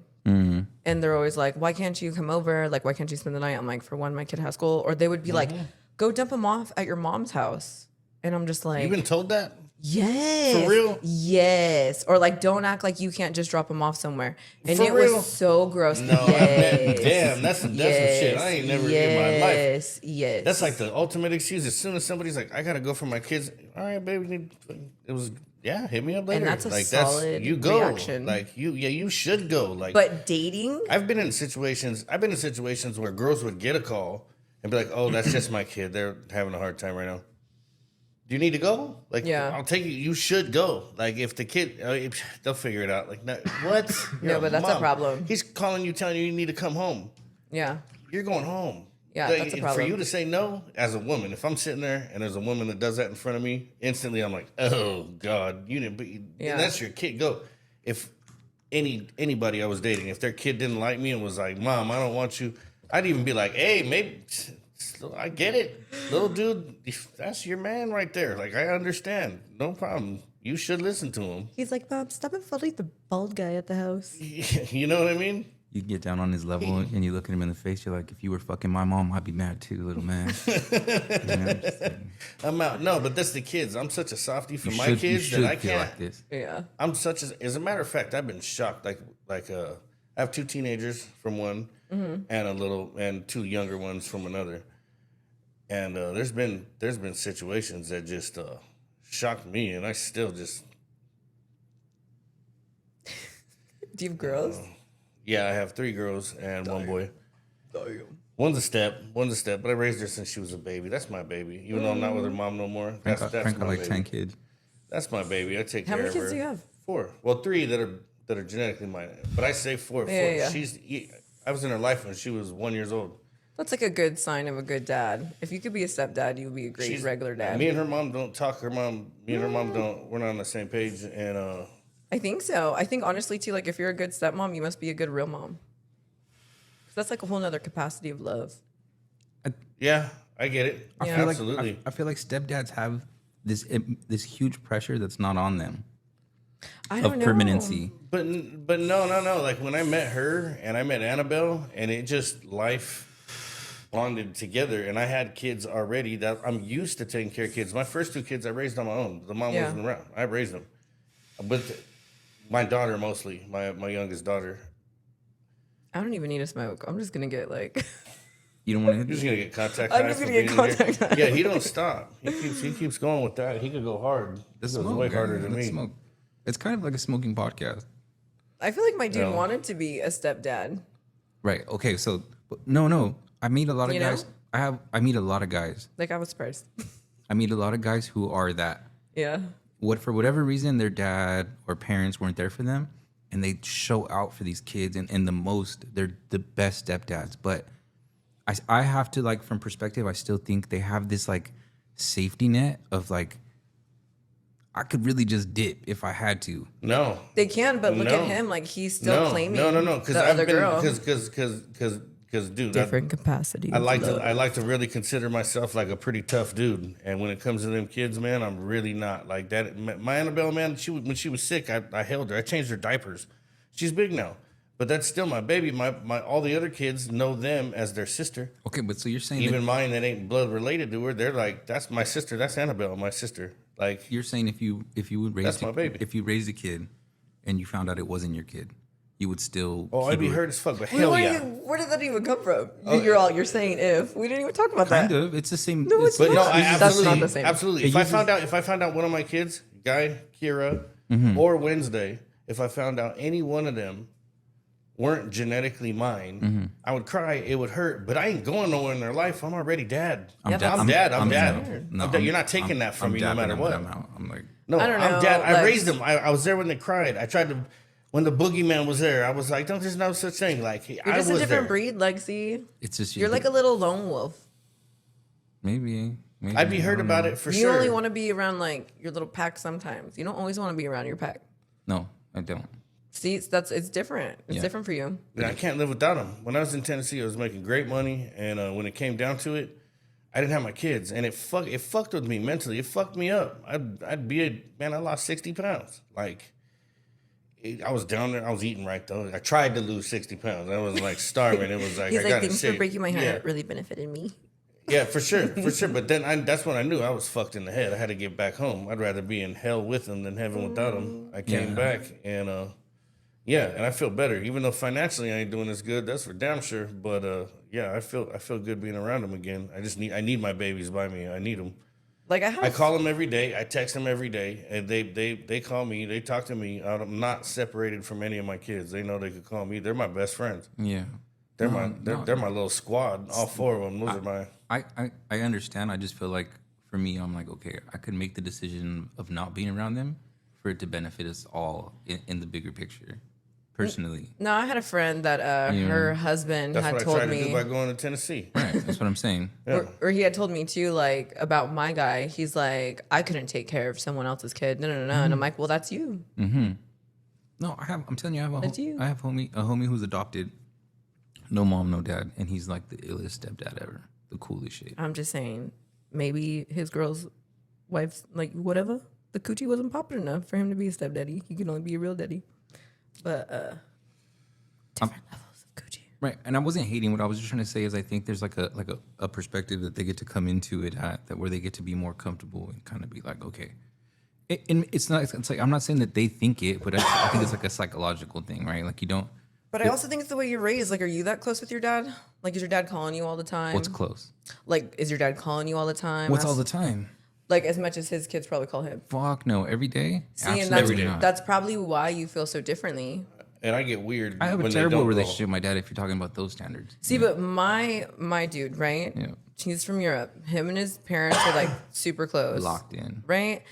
B: And they're always like, why can't you come over? Like, why can't you spend the night? I'm like, for one, my kid has school. Or they would be like, go dump him off at your mom's house. And I'm just like,
C: You been told that?
B: yes.
C: For real?
B: Yes. Or like, don't act like you can't just drop him off somewhere. And
C: For
B: it
C: real?
B: was so gross.
C: No,
B: yes.
C: damn, that's some shit. I ain't never in my life.
B: Yes.
C: That's like the ultimate excuse. As soon as somebody's like, I gotta go for my kids. All right, baby. It was hit me up later.
B: And that's a
C: like
B: solid
C: you go.
B: reaction.
C: Like you should go. Like,
B: But dating?
C: I've been in situations where girls would get a call and be like, "Oh, that's just my kid. They're having a hard time right now. Do you need to go? Like,
B: Yeah.
C: I'll take you. You should go. Like, if the kid, they'll figure it out. Like, no, what?
B: No, but that's a problem.
C: He's calling you, telling you need to come home.
B: Yeah.
C: You're going home.
B: Yeah,
C: Like,
B: that's a
C: For
B: problem.
C: you to say no as a woman, if I'm sitting there and there's a woman that does that in front of me, instantly I'm like, oh God, you didn't.
B: Yeah.
C: And that's your kid. Go. If anybody I was dating, if their kid didn't like me and was like, Mom, I don't want you, I'd even be like, hey, maybe I get it, little dude. That's your man right there. Like, I understand. No problem. You should listen to him.
B: He's like, Mom, stop insulting the bald guy at the house.
C: You know what I mean?
A: You get down on his level and you look at him in the face. You're like, if you were fucking my mom, I'd be mad too, little man. You know, just like,
C: I'm out. No, but that's the kids. I'm such a softie for my kids
A: you
C: that I
A: should feel
C: can't.
A: like this.
B: Yeah.
C: I'm such as a matter of fact, I've been shocked. I have 2 teenagers from one and 2 younger ones from another. And there's been situations that just shocked me, and I still just.
B: Do you have girls?
C: Yeah, I have 3 girls and 1 boy. One's a step, but I raised her since she was a baby. That's my baby. Even though I'm not with her mom no more. That's
A: Frank got
C: my
A: like
C: baby.
A: 10 kids.
C: That's my baby. I take
B: How
C: care
B: many
C: of her.
B: kids do you have?
C: 4. Well, 3 that are genetically mine. But I say 4.
B: Yeah.
C: I was in her life when she was 1 year old.
B: That's like a good sign of a good dad. If you could be a stepdad, you would be a great regular dad.
C: Me and her mom don't talk. Me and her mom don't. We're not on the same page. And
B: I think so. I think honestly too, like if you're a good stepmom, you must be a good real mom. 'Cause that's like a whole nother capacity of love.
C: yeah, I get it.
B: Yeah.
C: Absolutely.
A: I feel like stepdads have this huge pressure that's not on them
B: I
A: of
B: don't know.
A: permanency.
C: But no. Like when I met her and I met Annabelle, and it just life bonded together, and I had kids already that I'm used to taking care of kids. My first 2 kids I raised on my own. The mom wasn't around. I raised them. But my daughter mostly, my youngest daughter.
B: I don't even need to smoke. I'm just gonna get like.
A: You don't want
C: You're just gonna get contact.
B: I'm just gonna get contact.
C: Yeah, he don't stop. He keeps going with that. He could go hard. He goes way harder than me.
A: Smoke. It's kind of like a smoking podcast.
B: I feel like my dude wanted to be a stepdad.
A: Right. Okay. So no. I meet a lot of guys.
B: Know?
A: I meet a lot of guys.
B: Like I was surprised.
A: I meet a lot of guys who are that.
B: Yeah.
A: For whatever reason, their dad or parents weren't there for them, and they show out for these kids, and they're the best stepdads. But I have to, like, from perspective, I still think they have this like safety net of like, I could really just dip if I had to.
C: No,
B: they can, but look at him, like he's still claiming.
C: No, because
B: the other girl.
C: Because dude,
B: different capacity.
C: I like to really consider myself like a pretty tough dude, and when it comes to them kids, man, I'm really not like that. My Annabelle, man, when she was sick, I held her. I changed her diapers. She's big now, but that's still my baby. My all the other kids know them as their sister.
A: Okay, but so you're saying
C: even mine that ain't blood related to her, they're like, that's my sister. That's Annabelle, my sister. Like
A: you're saying if you would raise
C: that's my baby.
A: If you raised a kid, and you found out it wasn't your kid, you would still.
C: Oh, I'd be hurt as fuck, but hell yeah.
B: Where did that even come from? You're saying if we didn't even talk about that.
A: Kind of. It's the same.
B: No, it's not.
C: No, I absolutely,
B: that's not the same.
C: Absolutely. If I found out one of my kids, Guy, Kira, or Wednesday, if I found out any one of them weren't genetically mine, I would cry. It would hurt, but I ain't going nowhere in their life. I'm already dad. I'm dad. No, you're not taking that from me no matter what.
A: I'm like,
C: no,
B: I don't know,
C: I'm dad. I raised them. I was there when they cried. I tried to. When the boogeyman was there, I was like, "Don't, there's no such thing." Like,
B: you're just a different breed, Lexi.
A: It's just
B: you're like a little lone wolf.
A: Maybe.
C: I'd be hurt about it for sure.
B: You only want to be around like your little pack sometimes. You don't always want to be around your pack.
A: No, I don't.
B: See, it's different. It's different for you.
C: And I can't live without them. When I was in Tennessee, I was making great money, and when it came down to it, I didn't have my kids, and it fucked with me mentally. It fucked me up. I lost 60 pounds. Like. I was down there. I was eating right though. I tried to lose 60 pounds. I was like starving. It was like
B: he's
C: I
B: like,
C: got
B: thanks for breaking my heart. It really benefited me.
C: Yeah, for sure. But then that's when I knew I was fucked in the head. I had to get back home. I'd rather be in hell with them than heaven without them. I came back and and I feel better. Even though financially I ain't doing as good, that's for damn sure. But I feel good being around them again. I need my babies by me. I need them.
B: Like
C: I call them every day. I text them every day, and they call me. They talk to me. I'm not separated from any of my kids. They know they could call me. They're my best friends.
A: Yeah,
C: they're my little squad. All 4 of them. Those are my.
A: I understand. I just feel like for me, I'm like, okay, I could make the decision of not being around them for it to benefit us all in the bigger picture. Personally,
B: no, I had a friend that her husband had told me. That's what I tried to
C: do by going to Tennessee.
A: Right, that's what I'm saying.
C: Yeah.
B: Or he had told me too, like about my guy. He's like, I couldn't take care of someone else's kid. No. And I'm like, well, that's you.
A: Mm-hmm. No, I'm telling you, I have a homie who's adopted, no mom, no dad, and he's like the illest stepdad ever, the coolest shit.
B: I'm just saying, maybe his girl's wife's like whatever. The coochie wasn't popping enough for him to be a stepdaddy. He can only be a real daddy. But different levels of coochie.
A: Right, and I wasn't hating. What I was just trying to say is I think there's like a perspective that they get to come into it at, that where they get to be more comfortable and kind of be like, okay. And it's like I'm not saying that they think it, but I think it's like a psychological thing, right? Like you don't.
B: But I also think it's the way you're raised. Like, are you that close with your dad? Like, is your dad calling you all the time?
A: What's close?
B: Like, is your dad calling you all the time?
A: What's all the time?
B: Like, as much as his kids probably call him.
A: Fuck no, every day.
B: See, and that's probably why you feel so differently.
C: And I get weird.
A: I have a terrible relationship with my dad if you're talking about those standards.
B: See, but my dude, right?
A: Yeah.
B: He's from Europe. Him and his parents are like super close.
A: Locked in.
B: Right?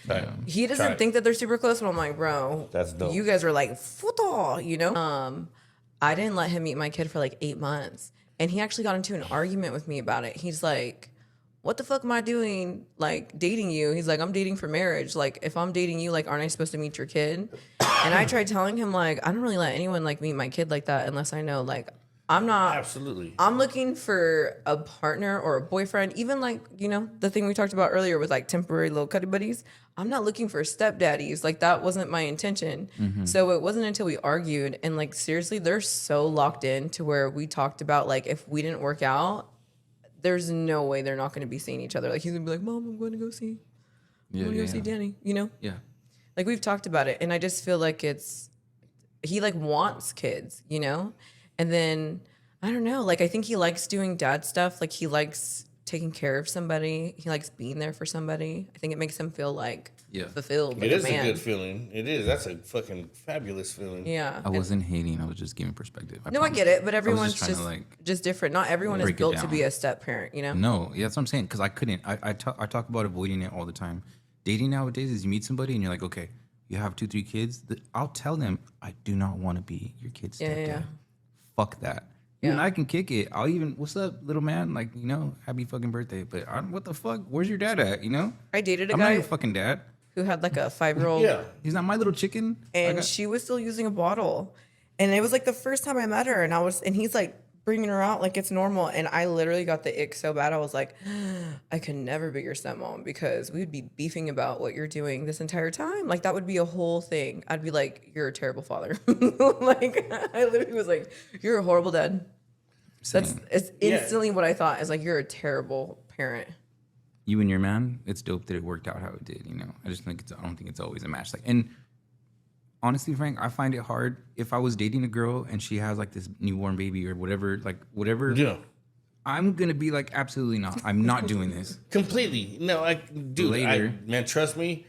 B: He doesn't think that they're super close, but I'm like, bro,
C: that's dope.
B: You guys are like, futo, you know? I didn't let him meet my kid for like 8 months. And he actually got into an argument with me about it. He's like, what the fuck am I doing, like, dating you? He's like, I'm dating for marriage. Like, if I'm dating you, like, aren't I supposed to meet your kid? And I tried telling him, like, I don't really let anyone, like, meet my kid like that unless I know, like, I'm not.
C: Absolutely.
B: I'm looking for a partner or a boyfriend, even, like, you know, the thing we talked about earlier with, like, temporary little cuddy buddies. I'm not looking for stepdaddies. Like, that wasn't my intention. Mm-hmm. So it wasn't until we argued. And, like, seriously, they're so locked in to where we talked about, like, if we didn't work out, there's no way they're not going to be seeing each other. Like he's gonna be like, Mom, I'm going to go see see Danny, you know?
A: Yeah.
B: Like we've talked about it, and I just feel like he like wants kids, you know? And then I don't know, like I think he likes doing dad stuff. Like he likes taking care of somebody. He likes being there for somebody. I think it makes him feel like fulfilled.
C: It
B: like
C: is a good feeling. It is. That's a fucking fabulous feeling.
B: Yeah.
A: I wasn't hating. I was just giving perspective.
B: No, I get it, but everyone's
A: just
B: just different. Not everyone is built to be a step parent, you know?
A: No, yeah, that's what I'm saying. Because I couldn't. I talk about avoiding it all the time. Dating nowadays is you meet somebody and you're like, okay, you have 2-3 kids. I'll tell them I do not want to be your kid's stepdad. Yeah. Fuck that. Yeah. And I can kick it. I'll even, what's up, little man? Like, you know, happy fucking birthday. But what the fuck? Where's your dad at? You know?
B: I dated a
A: I'm
B: guy.
A: not your fucking dad.
B: Who had like a 5-year-old.
C: Yeah.
A: He's not my little chicken.
B: And she was still using a bottle. And it was like the first time I met her. And he's like bringing her out like it's normal. And I literally got the ick so bad. I was like, I could never be your stepmom because we would be beefing about what you're doing this entire time. Like that would be a whole thing. I'd be like, you're a terrible father. Like I literally was like, you're a horrible dad. It's instantly what I thought is like, you're a terrible parent.
A: You and your man, it's dope that it worked out how it did, you know? I just think I don't think it's always a match. Like, and honestly, Frank, I find it hard if I was dating a girl and she has like this newborn baby or whatever.
C: Yeah.
A: I'm going to be like, absolutely not. I'm not doing this.
C: Completely. No, man, trust me.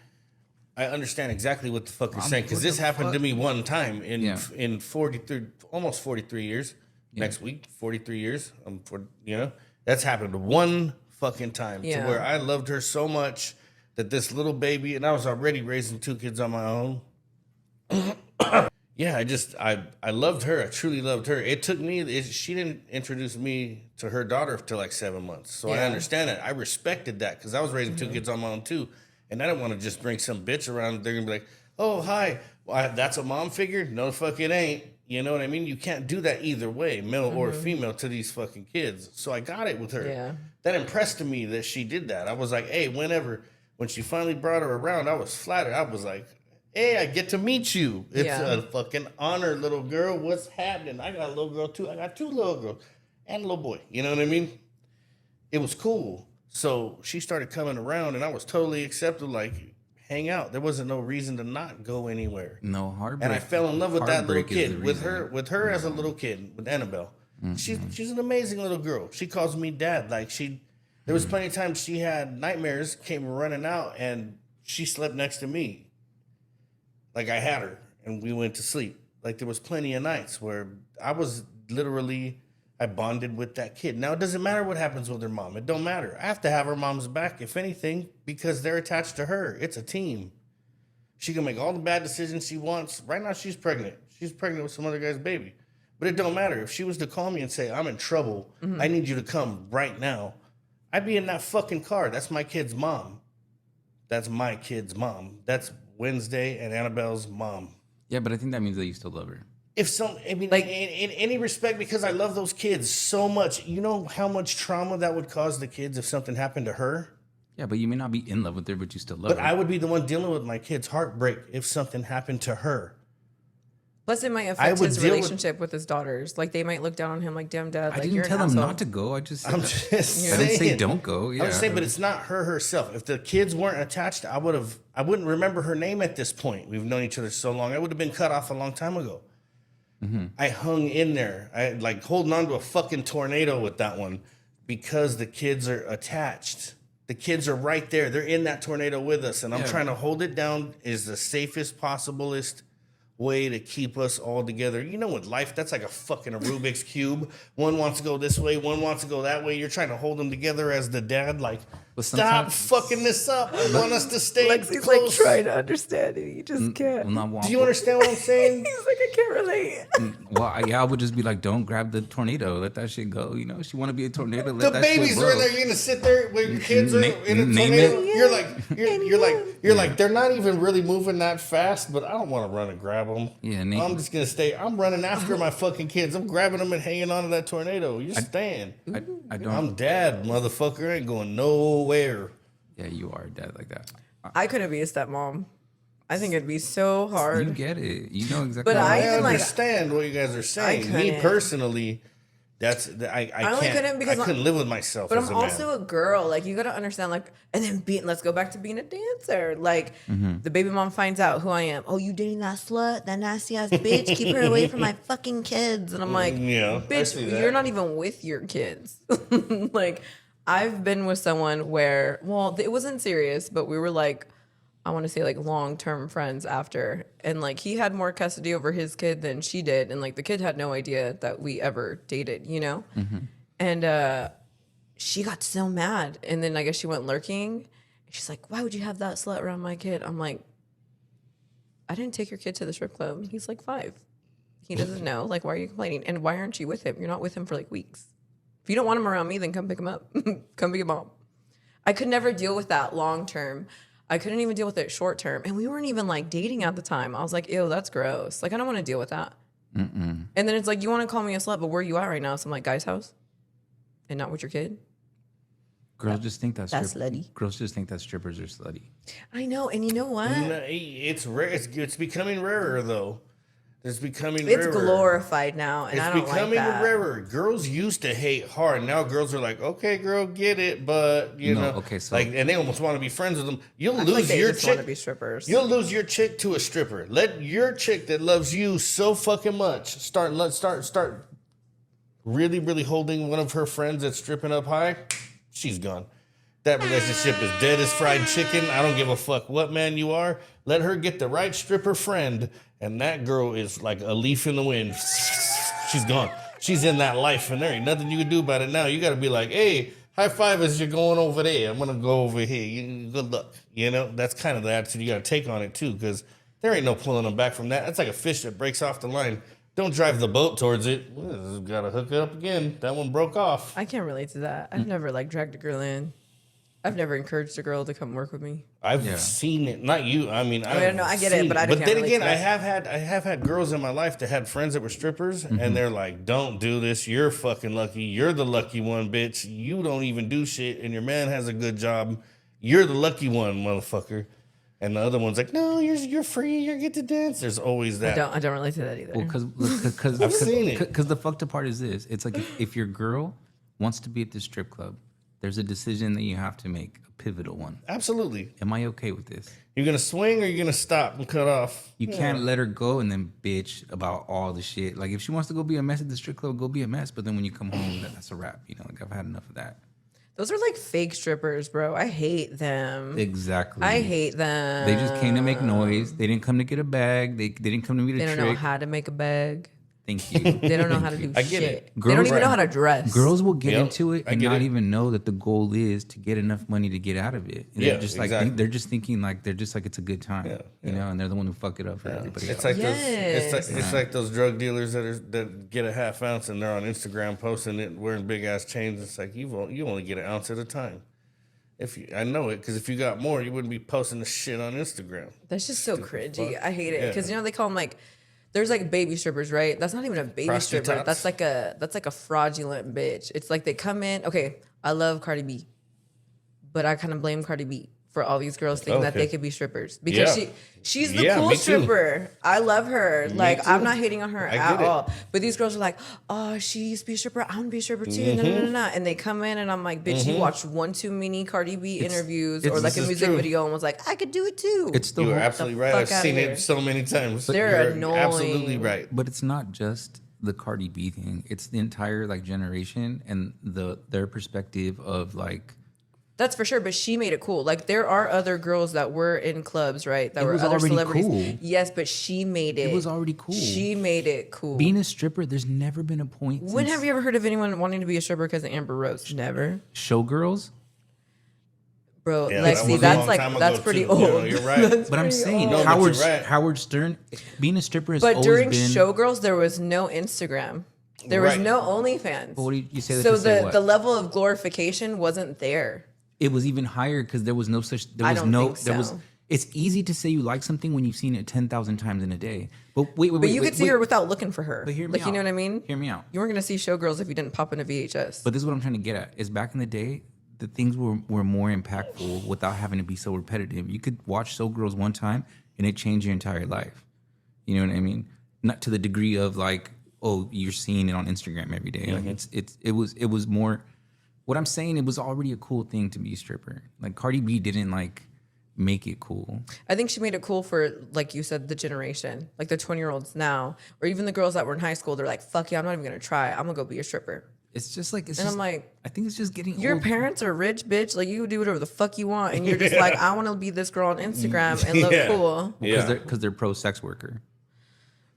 C: I understand exactly what the fuck you're saying because this happened to me one time in 43, almost 43 years. Yeah. Next week, 43 years. That's happened one fucking time to where I loved her so much that this little baby, and I was already raising 2 kids on my own. I loved her. I truly loved her. It took me, she didn't introduce me to her daughter till like 7 months. So I understand it. I respected that because I was raising 2 kids on my own too. And I didn't want to just bring some bitch around. They're going to be like, oh, hi. Well, that's a mom figure? No, the fuck it ain't. You know what I mean? You can't do that either way, male or female, to these fucking kids. So I got it with her. Yeah. That impressed me that she did that. I was like, hey, when she finally brought her around, I was flattered. I was like, hey, I get to meet you. It's a fucking honor, little girl. What's happening? I got a little girl too. I got 2 little girls and a little boy. You know what I mean? It was cool. So she started coming around and I was totally accepted, like, hang out. There wasn't no reason to not go anywhere.
A: No heartbreak.
C: And I fell in love with that little kid, with her as a little kid, with Annabelle. Mm-hmm. She's an amazing little girl. She calls me dad. Like there was plenty of times she had nightmares, came running out, and she slept next to me. Like I had her, and we went to sleep. Like there was plenty of nights where I bonded with that kid. Now, it doesn't matter what happens with her mom. It don't matter. I have to have her mom's back, if anything, because they're attached to her. It's a team. She can make all the bad decisions she wants. Right now, she's pregnant. She's pregnant with some other guy's baby. But it don't matter. If she was to call me and say, I'm in trouble, I need you to come right now, I'd be in that fucking car. That's my kid's mom. That's my kid's mom. That's Wednesday and Annabelle's mom.
A: Yeah, but I think that means that you still love her.
C: Like in any respect, because I love those kids so much. You know how much trauma that would cause the kids if something happened to her?
A: Yeah, but you may not be in love with her, but you still love her.
C: But I would be the one dealing with my kid's heartbreak if something happened to her.
B: Plus, it might affect his relationship with his daughters. Like, they might look down on him like, damn, dad, like, you're an asshole.
A: I didn't tell him not to go. I'm just saying. I didn't say don't go. Yeah.
C: I'm saying, but it's not her herself. If the kids weren't attached, I wouldn't remember her name at this point. We've known each other so long. I would have been cut off a long time ago. Mm-hmm. I hung in there. I like holding on to a fucking tornado with that one because the kids are attached. The kids are right there. They're in that tornado with us. And I'm trying to hold it down is the safest, possiblest way to keep us all together. You know, with life, that's like a fucking Rubik's Cube. One wants to go this way, one wants to go that way. You're trying to hold them together as the dad, like, stop fucking this up. I want us to stay
B: Lexi's
C: close.
B: Like trying to understand it. He just can't.
C: Do you understand what I'm saying?
B: He's like, I can't relate.
A: Well, I would just be like, don't grab the tornado. Let that shit go. You know, she want to be a tornado. Let that shit blow. The babies
C: are in there. You're gonna sit there where your kids are in a tornado. You're like, they're not even really moving that fast, but I don't want to run and grab them.
A: Yeah,
C: I'm just gonna stay. I'm running after my fucking kids. I'm grabbing them and hanging onto that tornado. You're staying.
A: I don't.
C: I'm dad, motherfucker. I ain't going nowhere.
A: Yeah, you are a dad like that.
B: I couldn't be a stepmom. I think it'd be so hard.
A: You get it. You know exactly.
C: But I understand what you guys are saying. Me personally, I
B: only
C: can't.
B: couldn't because
C: I couldn't live with myself.
B: But
C: as
B: I'm
C: a man.
B: also a girl. Like, you gotta understand. Like, and then let's go back to being a dancer. Like, the baby mom finds out who I am. Oh, you dating that slut, that nasty ass bitch? Keep her away from my fucking kids. And I'm like,
C: Yeah, I
B: bitch,
C: see that.
B: you're not even with your kids. Like, I've been with someone where, well, it wasn't serious, but we were like, I want to say like long-term friends after, and like he had more custody over his kid than she did, and like the kid had no idea that we ever dated, you know. And she got so mad, and then I guess she went lurking. She's like, "Why would you have that slut around my kid?" I'm like, "I didn't take your kid to the strip club. He's like 5. He doesn't know. Like, why are you complaining? And why aren't you with him? You're not with him for like weeks. If you don't want him around me, then come pick him up. Come be a mom." I could never deal with that long term. I couldn't even deal with it short term. And we weren't even like dating at the time. I was like, ew, that's gross. Like, I don't want to deal with that. And then it's like, you want to call me a slut, but where are you at right now? So I'm like, guy's house? And not with your kid?
A: Girls just think that's
B: slutty.
A: Girls just think that strippers are slutty.
B: I know. And you know what?
C: It's rare. It's becoming rarer though. It's becoming
B: It's
C: rarer.
B: glorified now, and I don't like that.
C: It's becoming rarer. Girls used to hate hard. Now girls are like, okay, girl, get it, but you know,
A: okay, so
C: like, and they almost want to be friends with them. You'll
B: I feel
C: lose
B: like they
C: your
B: just want to
C: chick.
B: be strippers.
C: You'll lose your chick to a stripper. Let your chick that loves you so fucking much start really, really holding one of her friends that's stripping up high. She's gone. That relationship is dead as fried chicken. I don't give a fuck what man you are. Let her get the right stripper friend, and that girl is like a leaf in the wind. She's gone. She's in that life, and there ain't nothing you can do about it now. You got to be like, hey, high five as you're going over there. I'm going to go over here. Good luck. You know, that's kind of the attitude you got to take on it, too, because there ain't no pulling them back from that. That's like a fish that breaks off the line. Don't drive the boat towards it. Got to hook it up again. That one broke off.
B: I can't relate to that. I've never like dragged a girl in. I've never encouraged a girl to come work with me.
C: I've seen it, not you. I mean,
B: I get it, but I can't
C: But then
B: relate
C: again,
B: to that.
C: I have had girls in my life that had friends that were strippers, and they're like, "Don't do this. You're fucking lucky. You're the lucky one, bitch. You don't even do shit, and your man has a good job. You're the lucky one, motherfucker." And the other one's like, "No, you're free. You get to dance." There's always that.
B: I don't relate to that either.
A: Well, because
C: I've seen it.
A: Because the fucked up part is this: it's like if your girl wants to be at the strip club, there's a decision that you have to make, a pivotal one.
C: Absolutely.
A: Am I okay with this?
C: You're gonna swing or you're gonna stop and cut off.
A: You can't let her go and then bitch about all the shit. Like if she wants to go be a mess at the strip club, go be a mess. But then when you come home, that's a wrap. You know, like I've had enough of that.
B: Those are like fake strippers, bro. I hate them.
A: Exactly.
B: I hate them.
A: They just came to make noise. They didn't come to get a bag. They didn't come to meet a
B: They
A: trick.
B: don't know how to make a bag.
A: Thank you.
B: They don't know how to do
C: I
B: shit.
C: get it.
B: They don't even know how to dress.
A: Girls will get
C: Yep,
A: into it
C: I
A: and
C: get
A: not
C: it.
A: even know that the goal is to get enough money to get out of it. And
C: Yeah,
A: they're just like
C: exactly.
A: they're just thinking like it's a good time,
C: Yeah,
A: you know, and they're the one who fuck it up for everybody
C: It's
A: else.
C: like
B: Yes.
C: it's like those drug dealers that get a half ounce and they're on Instagram posting it wearing big ass chains. It's like you only get an ounce at a time. I know it because if you got more, you wouldn't be posting the shit on Instagram.
B: That's just so cringy.
C: fuck.
B: I hate it
C: Yeah.
B: because you know they call them like. There's like baby strippers, right? That's not even a baby stripper.
C: Prostitutes?
B: That's like a fraudulent bitch. It's like they come in. Okay, I love Cardi B, but I kind of blame Cardi B for all these girls thinking that
C: Okay.
B: they could be strippers because
C: Yeah.
B: she's the
C: Yeah,
B: cool
C: me too.
B: stripper. I love her. Like
C: too.
B: I'm not hating on her
C: I
B: at
C: get it.
B: all. But these girls are like, oh, she used to be a stripper. I want to be a stripper too. No. And they come in and I'm like, bitch, you watched one too many Cardi B interviews or like
C: this
B: a
C: is
B: music
C: true.
B: video and was like, I could do it too.
A: It's the
C: You are
A: whole,
C: absolutely
B: the
C: right.
B: fuck
C: I've
B: outta
C: seen
B: here.
C: it so many times.
B: They're
C: You're
B: annoying.
C: absolutely right.
A: but it's not just the Cardi B thing. It's the entire like generation and their perspective of like.
B: That's for sure, but she made it cool. Like there are other girls that were in clubs, right? That
A: It
B: were
A: was
B: other
A: already
B: celebrities.
A: cool.
B: Yes, but she made it.
A: It was already cool.
B: She made it cool.
A: Being a stripper, there's never been a point.
B: When
A: since
B: have you ever heard of anyone wanting to be a stripper because of Amber Rose? Never,
A: Showgirls?
B: bro.
C: Yeah, that
B: Lexi,
C: was a
B: that's
C: long
B: like
C: time ago,
B: that's pretty
C: too.
B: old.
C: Yeah, you're right.
B: That's
A: But I'm
B: pretty
A: saying
B: old.
C: No, but you're right.
A: Howard Stern, being a stripper has
B: But
A: always
B: during
A: been.
B: Showgirls, there was no Instagram. There was
C: Right.
B: no OnlyFans.
A: But what do you say that
B: so
A: to say
B: the
A: what?
B: level of glorification wasn't there.
A: It was even higher because there was no such. There
B: I
A: was
B: don't
A: no.
B: think
A: There was.
B: so.
A: It's easy to say you like something when you've seen it 10,000 times in a day. But wait.
B: But you could see her without looking for her.
A: But hear me
B: like
A: out.
B: you know what I mean?
A: Hear me out.
B: You weren't gonna see Showgirls if you didn't pop in a VHS.
A: But this is what I'm trying to get at. Is back in the day, the things were more impactful without having to be so repetitive. You could watch Showgirls one time and it changed your entire life. You know what I mean? Not to the degree of like oh, you're seeing it on Instagram every day. Like it was more. What I'm saying, it was already a cool thing to be a stripper. Like Cardi B didn't like make it cool.
B: I think she made it cool for, like you said, the generation, like the 20-year-olds now, or even the girls that were in high school. They're like, fuck yeah, I'm not even gonna try. I'm gonna go be a stripper.
A: It's just like,
B: I'm like,
A: I think it's just getting
B: your
A: old.
B: parents are rich, bitch. Like you do whatever the fuck you want, and you're just like, I want to be this girl on Instagram and look cool.
A: Because they're pro sex worker.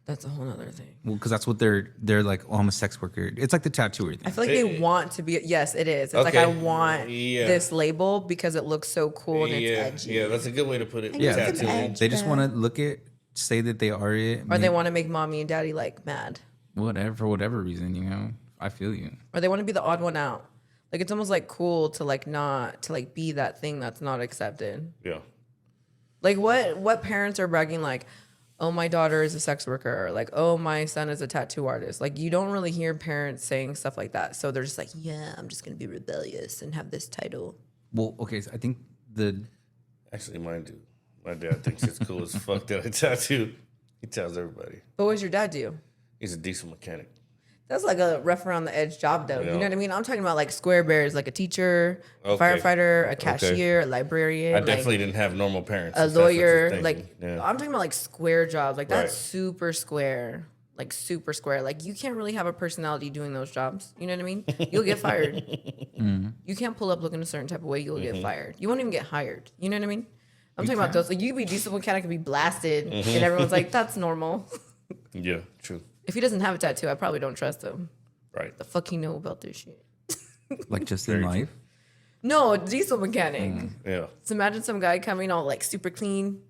B: That's a whole other thing.
A: Well, because that's what they're like. Oh, I'm a sex worker. It's like the tattooer thing.
B: I feel like they want to be. Yes, it is. It's like I want this label because it looks so cool and it's edgy.
C: Yeah, that's a good way to put it.
A: Yeah,
C: Tattooing.
A: they just want to say that they are it,
B: or they want to make mommy and daddy like mad.
A: Whatever, for whatever reason, you know. I feel you.
B: Or they want to be the odd one out. Like it's almost like cool to like not to like be that thing that's not accepted.
C: Yeah.
B: Like what parents are bragging like, oh, my daughter is a sex worker, or like, oh, my son is a tattoo artist. Like you don't really hear parents saying stuff like that. So they're just like, yeah, I'm just gonna be rebellious and have this title.
A: Well, okay, so I think
C: actually mine do. My dad thinks it's cool as fuck that I tattoo. He tells everybody.
B: But what does your dad do?
C: He's a diesel mechanic.
B: That's like a rough around the edge job, though.
C: Yeah.
B: You know what I mean? I'm talking about like square bears, like a teacher, a firefighter, a cashier, a librarian.
C: I definitely didn't have normal parents.
B: A lawyer. Like I'm talking about like square jobs. Like that's super square. Like super square. Like you can't really have a personality doing those jobs. You know what I mean? You'll get fired. You can't pull up looking a certain type of way. You'll get fired. You won't even get hired. You know what I mean? I'm talking about those. Like you could be diesel mechanic and be blasted, and everyone's like, that's normal.
C: Yeah, true.
B: If he doesn't have a tattoo, I probably don't trust him.
C: Right.
B: The fuck he know about this shit?
A: like just in life.
B: No, diesel mechanic.
C: Yeah.
B: So imagine some guy coming all like super clean,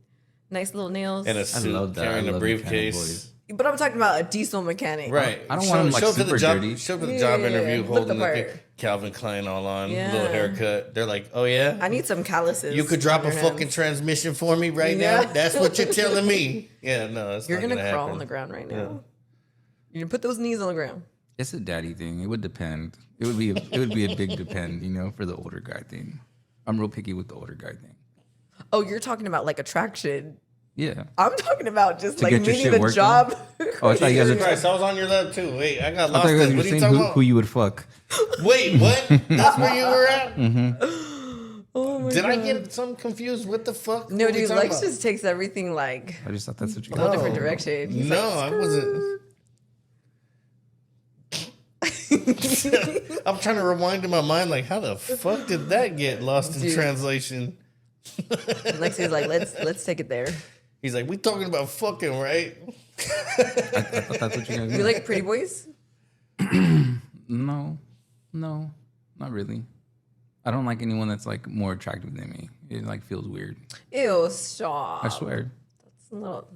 B: nice little nails,
C: and a suit, carrying a briefcase.
B: But I'm talking about a diesel mechanic.
C: Right.
A: I don't want him like super dirty.
C: Show up to the job interview holding
B: the
C: Calvin Klein all on, little haircut. They're like, oh yeah?
B: I need some calluses.
C: You could drop a fucking transmission for me right now? That's what you're telling me. Yeah, no, it's
B: You're
C: not
B: gonna crawl
C: happen.
B: on the ground right now. Yeah. You're gonna put those knees on the ground.
A: It's a daddy thing. It would depend. It would be a big depend, you know, for the older guy thing. I'm real picky with the older guy thing.
B: Oh, you're talking about like attraction.
A: Yeah.
B: I'm talking about just
A: to
B: like meeting the job.
A: Oh, I thought you guys were
C: Christ, I was on your lap too. Wait, I got lost.
A: I thought you
C: What
A: were
C: are you
A: saying
C: talking about?
A: who you would fuck.
C: Wait, what? That's where you were at?
B: Oh my
C: Did
B: God.
C: I get something confused? What the fuck?
B: No,
C: What are you
B: dude,
C: talking
B: Lex
C: about?
B: just takes everything like
A: I just thought that's what you
B: a whole
A: got.
B: different direction. He's
C: No,
B: like,
C: I wasn't. I'm trying to rewind in my mind, like, how the fuck did that get lost in translation?
B: Lexi's like, let's take it there.
C: He's like, we talking about fucking, right?
A: I thought that's what you guys
B: You like pretty boys?
A: No, not really. I don't like anyone that's like more attractive than me. It like feels weird.
B: Ew, stop.
A: I swear.
B: That's a little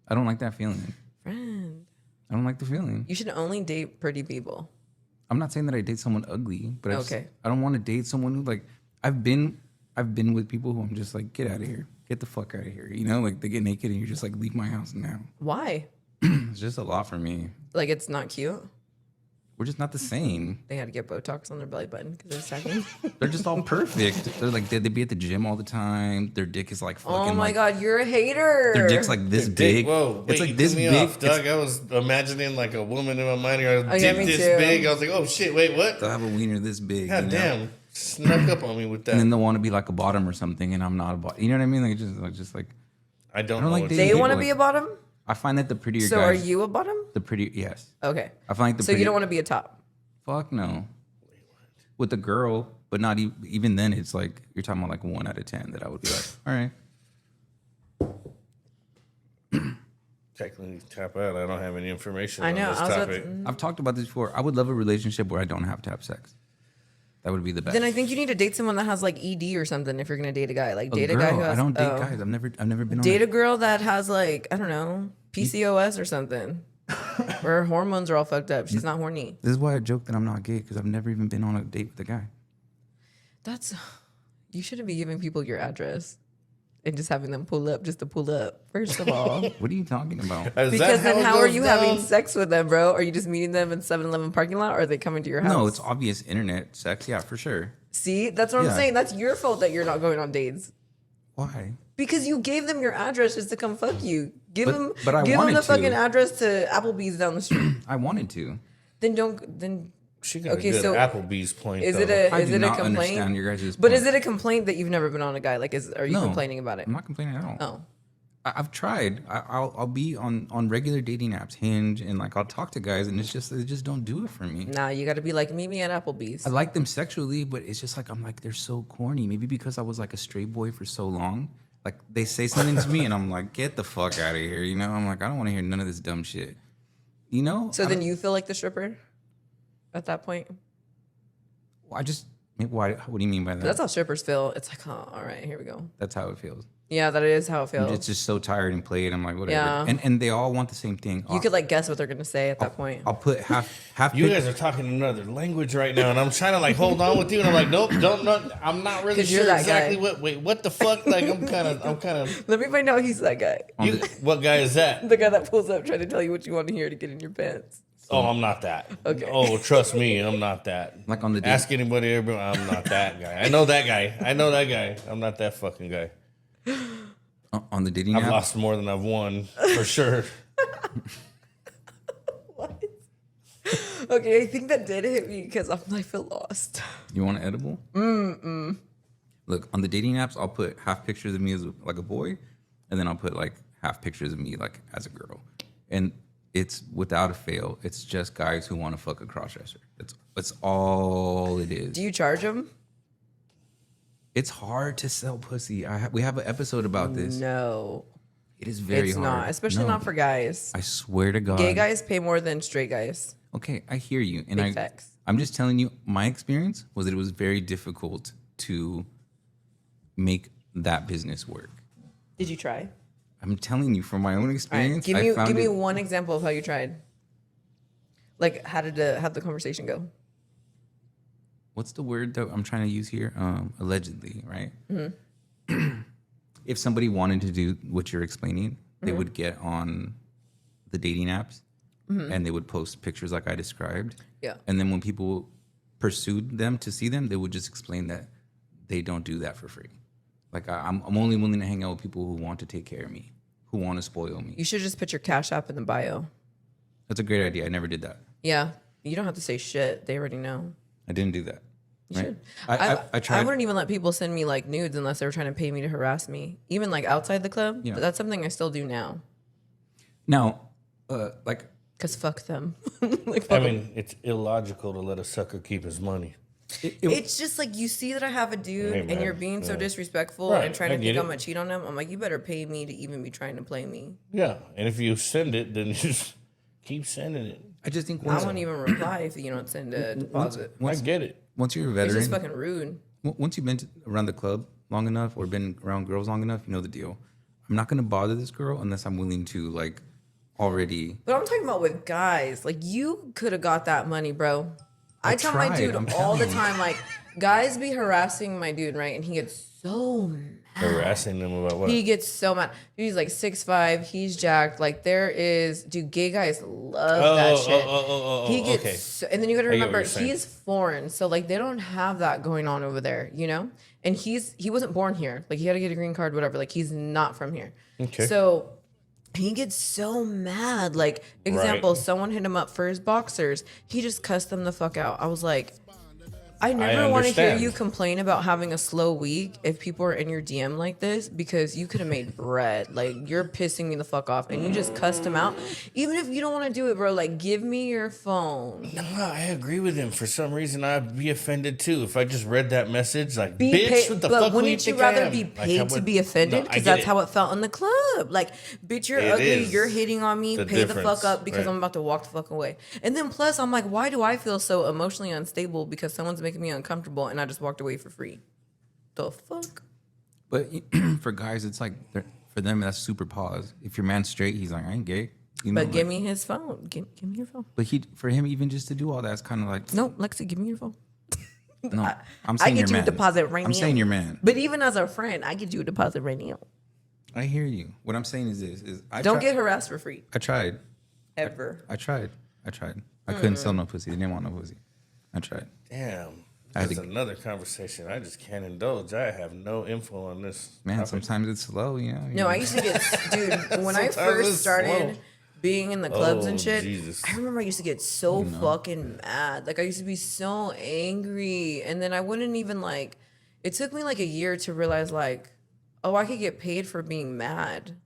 A: I don't like that feeling.
B: friend.
A: I don't like the feeling.
B: You should only date pretty people.
A: I'm not saying that I date someone ugly, but
B: Okay.
A: I don't want to date someone who like I've been with people who I'm just like, get out of here. Get the fuck out of here. You know, like they get naked and you're just like, leave my house now.
B: Why?
A: It's just a lot for me.
B: Like it's not cute.
A: We're just not the same.
B: They had to get Botox on their belly button because they're sagging.
A: They're just all perfect. They're like they be at the gym all the time. Their dick is like fucking.
B: Oh my
A: like,
B: God, you're a hater.
A: Their dick's like this big.
C: Whoa,
A: it's
C: wait,
A: like this
C: you threw
A: big.
C: me off, Doug. I was imagining like a woman in my mind. Or a dick
B: me
C: this
B: too.
C: big. I was like, oh shit, wait, what?
A: They'll have a wiener this big.
C: God
A: you know?
C: damn, snuck up on me with that.
A: And then they'll want to be like a bottom or something, and I'm not a bottom. You know what I mean? Like just like
C: I don't
A: know
C: like
A: what
B: They
A: people
B: want to
A: like-
B: be a bottom?
A: I find that the prettier
B: So
A: guys.
B: are you a bottom?
A: The pretty yes.
B: Okay.
A: I find like the
B: So
A: pretty,
B: you don't want to be a top?
A: Fuck no. With a girl, but not even then. It's like you're talking about like 1 out of 10 that I would be like, all right.
C: Technically tap out. I don't have any information
B: I know.
C: on this
B: I was about
C: topic.
B: to,
A: I've talked about this before. I would love a relationship where I don't have to have sex. That would be the best.
B: then I think you need to date someone that has like ED or something if you're gonna date a guy. Like date a
A: girl.
B: guy who has.
A: I don't date
B: oh.
A: guys. I've never been on.
B: Date a girl that has like I don't know PCOS or something, where her hormones are all fucked up. She's not horny.
A: This is why I joke that I'm not gay because I've never even been on a date with a guy.
B: That's you shouldn't be giving people your address and just having them pull up just to pull up. First of all,
A: What are you talking about?
C: Is that
B: because then
C: it
B: how are
C: goes
B: you
C: down?
B: having sex with them, bro? Are you just meeting them in 7-Eleven parking lot, or are they coming to your house?
A: No, it's obvious internet sex. Yeah, for sure.
B: See, that's what
A: Yeah.
B: I'm saying. That's your fault that you're not going on dates
A: Why?
B: because you gave them your address just to come fuck you. Give him the fucking address to Applebee's down the street.
A: I wanted to.
B: Then
C: She got a good Applebee's point.
B: Is it a complaint?
A: Understand your guys'
B: But
A: point.
B: is it a complaint that you've never been on a guy? Like, are you complaining about it?
A: I'm not complaining at all.
B: Oh.
A: I've tried. I'll be on regular dating apps, Hinge, and like I'll talk to guys, and they just don't do it for me.
B: Nah, you got to be like, meet me at Applebee's.
A: I like them sexually, but it's just like I'm like they're so corny. Maybe because I was like a straight boy for so long. Like they say something to me, and I'm like, get the fuck out of here. You know, I'm like, I don't want to hear none of this dumb shit. You know.
B: So then you feel like the stripper at that point.
A: Well, why? What do you mean by that?
B: That's how strippers feel. It's like, oh, all right, here we go.
A: That's how it feels.
B: Yeah, that is how it feels.
A: It's just so tired and played. I'm like, whatever.
B: Yeah.
A: And they all want the same thing.
B: You could like guess what they're gonna say at that point.
A: I'll put half.
C: You guys are talking another language right now, and I'm trying to like hold on with you, and I'm like, nope, don't. I'm not really sure exactly what. Wait, what the fuck? Like, I'm kind of.
B: Let me find out he's that guy.
C: What guy is that?
B: The guy that pulls up trying to tell you what you want to hear to get in your pants.
C: Oh, I'm not that.
B: Okay.
C: Oh, trust me, I'm not that.
A: Like on the date.
C: Ask anybody, everybody, I'm not that guy. I know that guy. I'm not that fucking guy.
A: On the dating
C: I've
A: app?
C: lost more than I've won, for sure.
B: What? Okay, I think that did hit me because I feel lost.
A: You want an edible? Look, on the dating apps, I'll put half pictures of me as like a boy, and then I'll put like half pictures of me like as a girl. And it's without a fail, it's just guys who want to fuck a crossdresser. That's all it is.
B: Do you charge them?
A: It's hard to sell pussy. We have an episode about this.
B: No.
A: It is very hard.
B: It's not, especially not for guys.
A: I swear to God.
B: Gay guys pay more than straight guys.
A: Okay, I hear you. And
B: Big facts.
A: I'm just telling you, my experience was that it was very difficult to make that business work.
B: Did you try?
A: I'm telling you from my own experience.
B: Give me one example of how you tried. Like, how did the conversation go?
A: What's the word that I'm trying to use here? Allegedly, right? Mm-hmm. If somebody wanted to do what you're explaining, they would get on the dating apps and they would post pictures like I described.
B: Yeah.
A: And then when people pursued them to see them, they would just explain that they don't do that for free. Like I'm only willing to hang out with people who want to take care of me, who want to spoil me.
B: You should just put your Cash App in the bio.
A: That's a great idea. I never did that.
B: Yeah. You don't have to say shit. They already know.
A: I didn't do that.
B: You should.
A: I tried.
B: I wouldn't even let people send me like nudes unless they were trying to pay me to harass me. Even like outside the club.
A: Yeah.
B: But that's something I still do now.
A: Now,
B: Cause fuck them.
C: I mean, it's illogical to let a sucker keep his money.
B: It's just like you see that I have a dude and you're being so disrespectful and trying to think I'm gonna cheat on him. I'm like, you better pay me to even be trying to play me.
C: Yeah, and if you send it, then just keep sending it.
A: I just think
B: I won't even reply if you don't send a deposit.
C: I get it.
A: Once you're a
B: It's
A: veteran,
B: just fucking rude.
A: once you've been around the club long enough or been around girls long enough, you know the deal. I'm not gonna bother this girl unless I'm willing to like already.
B: But I'm talking about with guys. Like you could have got that money, bro. I tell my dude all the time, like guys be harassing my dude, right? And he gets so mad.
C: Harassing them about what?
B: He gets so mad. He's like 6'5", he's jacked. Like dude, gay guys love that shit. He gets
C: okay.
B: so, and then you gotta remember he's foreign, so like they don't have that going on over there, you know? And he wasn't born here. Like he had to get a green card, whatever. Like he's not from here.
C: Okay.
B: So he gets so mad. Like, example, someone hit him up for his boxers. He just cussed them the fuck out. I was like, I never want to hear you complain about having a slow week if people are in your DM like this because you could have made bread. Like, you're pissing me the fuck off and you just cussed him out. Even if you don't want to do it, bro, like, give me your phone.
C: No, I agree with him. For some reason, I'd be offended too if I just read that message. Like, bitch, what the fuck?
B: But wouldn't you rather be paid to be offended? Because that's how it felt in the club. Like, bitch, you're ugly. You're hitting on me. Pay the fuck up because I'm about to walk the fuck away. And then plus, I'm like, why do I feel so emotionally unstable because someone's making me uncomfortable and I just walked away for free? The fuck?
A: But for guys, it's like for them that's super pause. If your man's straight, he's like, I ain't gay. You know,
B: but give me his phone. Give me your phone.
A: But for him even just to do all that, it's kind of like
B: no, Lexi, give me your phone.
A: No, I'm saying
B: I get
A: your
B: you a deposit right now.
A: I'm saying your man.
B: But even as a friend, I get you a deposit right now.
A: I hear you. What I'm saying is this:
B: don't get harassed for free.
A: I tried.
B: Ever.
A: I tried. I couldn't sell no pussy. They didn't want no pussy. I tried.
C: Damn. That's another conversation I just can't indulge. I have no info on this.
A: Man,
C: topic.
A: sometimes it's slow, you know.
B: No, I used to get, dude, when I first started being in the clubs and shit,
C: Jesus.
B: I remember I used to get so fucking mad. Like, I used to be so angry. And then I wouldn't even, like, it took me like a year to realize, like, oh, I could get paid for being mad.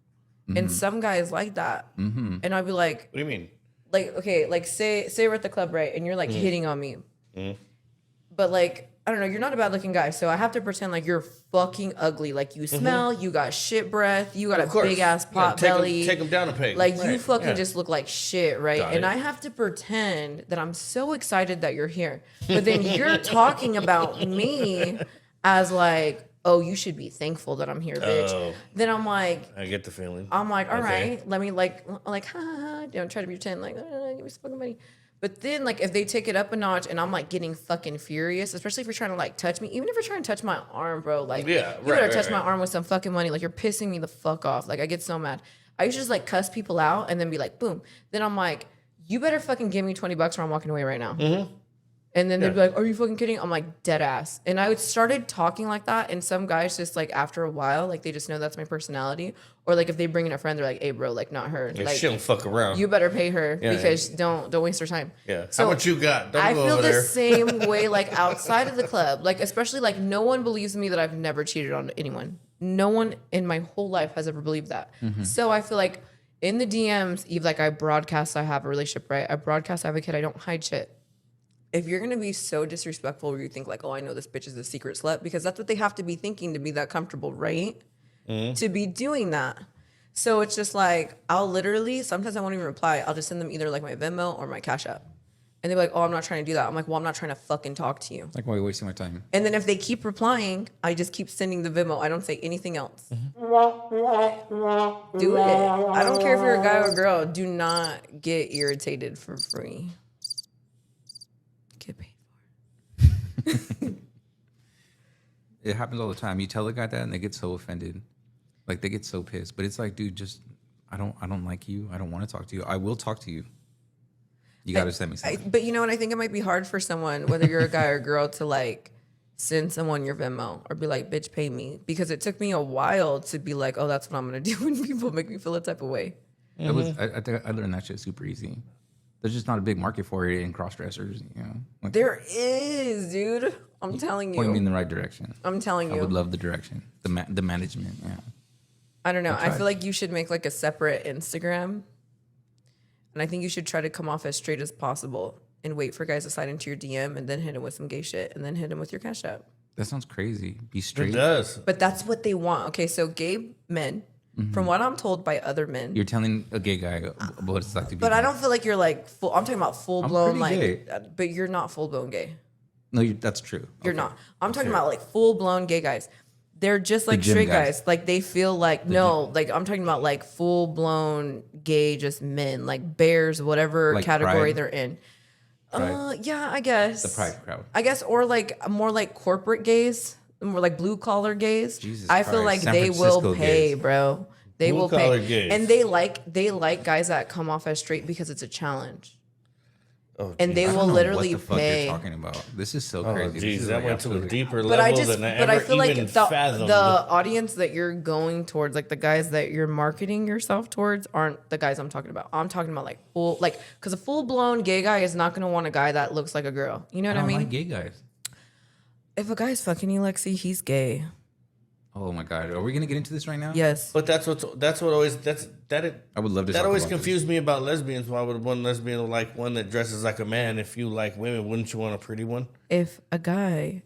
B: And some guys like that. And I'd be like,
C: what do you mean?
B: Like, okay, like say we're at the club, right? And you're like hitting on me. But like, I don't know, you're not a bad looking guy. So I have to pretend like you're fucking ugly. Like you smell, you got shit breath, you got a big ass pot belly.
C: Take them down a peg.
B: Like you fucking just look like shit, right?
C: Got
B: and
C: it.
B: I have to pretend that I'm so excited that you're here. But then you're talking about me as like, oh, you should be thankful that I'm here, bitch.
C: Oh.
B: Then I'm like,
C: I get the feeling.
B: I'm like, all
C: Okay.
B: right, let me like, ha ha ha, don't try to pretend like, give me some fucking money. But then like if they take it up a notch and I'm like getting fucking furious, especially if you're trying to like touch me, even if you're trying to touch my arm, bro, like you better touch my arm with some fucking money. Like you're pissing me the fuck off. Like I get so mad. I used to just like cuss people out and then be like, boom. Then I'm like, you better fucking give me $20 or I'm walking away right now. And then they'd be like, are you fucking kidding? I'm like, dead ass. And I started talking like that. And some guys just like after a while, like they just know that's my personality. Or like if they bring in a friend, they're like, hey bro, like not her.
C: Yeah,
B: Like
C: she don't fuck around.
B: you better pay her
C: Yeah,
B: because don't waste her time.
C: Yeah.
B: So
C: how much you got? Don't
B: I
C: go
B: feel
C: over
B: the
C: there.
B: same way like outside of the club. Like especially like no one believes me that I've never cheated on anyone. No one in my whole life has ever believed that. So I feel like in the DMs, Eve, like I broadcast I have a relationship, right? I broadcast I have a kid. I don't hide shit. If you're gonna be so disrespectful where you think like, oh, I know this bitch is a secret slut, because that's what they have to be thinking to be that comfortable, right? To be doing that. So it's just like, I'll literally, sometimes I won't even reply. I'll just send them either like my Venmo or my Cash App. And they're like, oh, I'm not trying to do that. I'm like, well, I'm not trying to fucking talk to you.
A: Like, why are you wasting my time?
B: And then if they keep replying, I just keep sending the Venmo. I don't say anything else. Do it. I don't care if you're a guy or a girl. Do not get irritated for free. Get paid for it.
A: It happens all the time. You tell a guy that and they get so offended. Like they get so pissed. But it's like, dude, just I don't like you. I don't want to talk to you. I will talk to you. You gotta send me something.
B: But you know what? I think it might be hard for someone, whether you're a guy or a girl, to like send someone your Venmo or be like, bitch, pay me. Because it took me a while to be like, oh, that's what I'm gonna do when people make me feel a type of way.
A: It was I think I learned that shit super easy. There's just not a big market for it in cross dressers, you know. Like,
B: There is, dude. I'm telling
A: point me in
B: you.
A: the right direction.
B: I'm telling
A: I would
B: you.
A: love the direction, the management. Yeah.
B: I don't know. I
A: tried.
B: feel like you should make like a separate Instagram. And I think you should try to come off as straight as possible and wait for guys to slide into your DM and then hit them with some gay shit and then hit them with your Cash App.
A: That sounds crazy. Be
C: It
A: straight.
C: does.
B: But that's what they want. Okay, so gay men, from what I'm told by other men,
A: You're telling a gay guy what it's like to be.
B: but I
A: gay.
B: don't feel like you're like full. I'm talking about full blown, like,
A: pretty gay.
B: but you're not full blown gay.
A: No, that's true.
B: You're
A: Okay.
B: not. I'm talking about like full blown gay guys. They're just like
A: gym
B: straight
A: guys.
B: guys. Like they feel like like I'm talking about like full blown gay, just men, like bears, whatever
A: Like
B: category
A: Pride?
B: they're in.
A: Pride.
B: Yeah, I guess
A: The Pride crowd.
B: I guess, or like more like corporate gays, more like blue collar gays.
A: Jesus
B: I feel like
A: Christ. San
B: they will
A: Francisco
B: pay,
A: gays.
B: bro. They will
C: Blue-collar
B: pay,
C: gays.
B: and they like guys that come off as straight because it's a challenge,
C: Oh,
B: and they
A: I don't
B: will
A: know
B: literally
A: what the fuck
B: pay.
A: you're talking about. This is so
C: Oh,
A: crazy. This
C: geez,
A: is
C: that
A: like
C: went to a
A: absolutely-
C: deeper
B: But I
C: level
B: just,
C: than I
B: but I
C: ever
B: feel like
C: even
B: the
C: fathomed.
B: audience that you're going towards, like the guys that you're marketing yourself towards, aren't the guys I'm talking about. I'm talking about like full, like, because a full blown gay guy is not going to want a guy that looks like a girl. You know
A: I
B: what I
A: don't
B: mean?
A: like gay guys.
B: If a guy's fucking you, Lexi, he's gay.
A: Oh my god, are we gonna get into this right now?
B: Yes.
C: But that's what always
A: I would love to.
C: that
A: talk
C: always
A: about this.
C: confused me about lesbians. Why would one lesbian like one that dresses like a man? If you like women, wouldn't you want a pretty one?
B: If a guy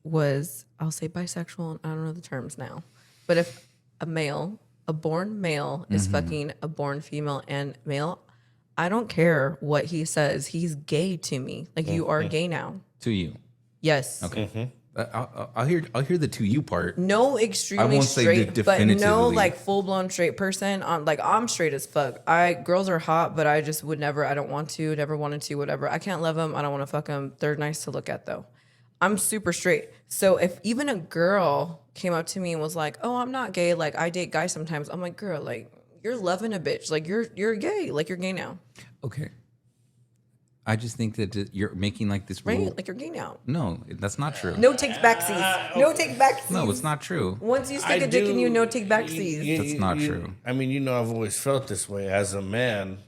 B: was, I'll say bisexual, I don't know the terms now, but if a male, a born male is fucking a born female and male, I don't care what he says. He's gay to me. Like you are gay now.
A: To you.
B: Yes.
A: Okay. I'll hear the to you part.
B: No extremely
A: won't say
B: straight, but no
A: definitively.
B: like full blown straight person. On like I'm straight as fuck. Girls are hot, but I just would never. I don't want to. Never wanted to. Whatever. I can't love them. I don't want to fuck them. They're nice to look at though. I'm super straight. So if even a girl came up to me and was like, "Oh, I'm not gay. Like I date guys sometimes," I'm like, "Girl, like you're loving a bitch. Like you're gay. Like you're gay now."
A: Okay. I just think that you're making like this rule.
B: Right? Like you're gay now.
A: No, that's not true.
B: No take backsies. No take backsies.
A: No, it's not true.
B: Once you stick a dick in you, no take backsies.
A: That's not true.
C: I mean, I've always felt this way. As a man,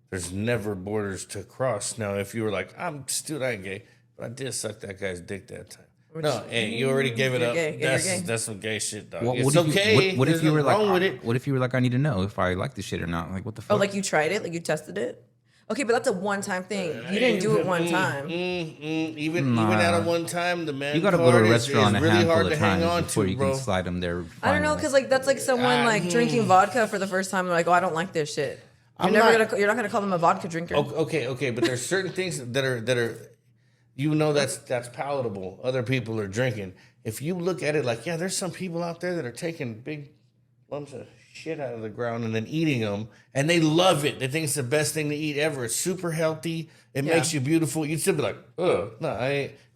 C: there's never borders to cross. Now, if you were like, I'm still not gay, but I did suck that guy's dick that time. No, hey, you already gave it up.
B: Gay.
C: That's some gay shit, dog.
A: What
C: It's
A: if
C: okay.
A: What if you were
C: wrong
A: like,
C: with it.
A: what if you were like, I need to know if I like this shit or not? Like, what the fuck?
B: Oh, like you tried it? Like you tested it? Okay, but that's a one-time thing. You didn't do it one time.
C: Even at a one time, the man
A: you gotta go to a
C: card
A: restaurant
C: is
A: a
C: really
A: handful
C: hard
A: of
C: to hang
A: times
C: on
A: before
C: to,
A: you
C: bro.
A: can slide them there.
B: I don't know, because like that's like someone like drinking vodka for the first time. They're like, oh, I don't like this shit. You're not gonna call them a vodka drinker.
C: Okay, but there's certain things that are that's palatable. Other people are drinking. If you look at it like, yeah, there's some people out there that are taking big lumps of shit out of the ground and then eating them, and they love it. They think it's the best thing to eat ever. It's super healthy. It makes you beautiful. You'd still be like, no,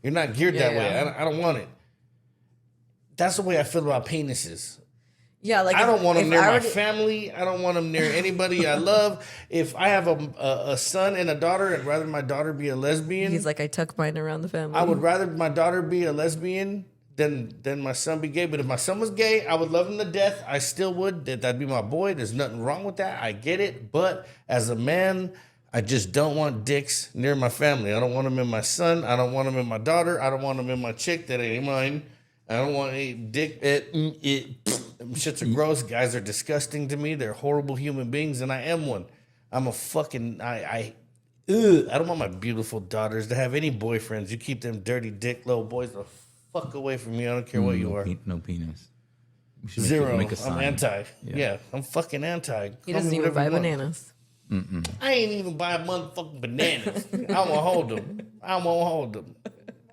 C: you're not geared that way. I don't want it. That's the way I feel about penises.
B: Yeah, like
C: I don't want them near my family. I don't want them near anybody I love. If I have a son and a daughter, I'd rather my daughter be a lesbian.
B: He's like, I tuck mine around the family.
C: I would rather my daughter be a lesbian than my son be gay. But if my son was gay, I would love him to death. I still would. That'd be my boy. There's nothing wrong with that. I get it. But as a man, I just don't want dicks near my family. I don't want them in my son. I don't want them in my daughter. I don't want them in my chick that ain't mine. I don't want a dick. Shits are gross. Guys are disgusting to me. They're horrible human beings, and I am one. I'm a fucking... I don't want my beautiful daughters to have any boyfriends. You keep them dirty dick little boys the fuck away from me. I don't care what you are.
A: No penis.
C: Zero. I'm anti. Yeah, I'm fucking anti.
B: He doesn't even buy bananas.
C: I ain't even buy motherfucking bananas. I won't hold them.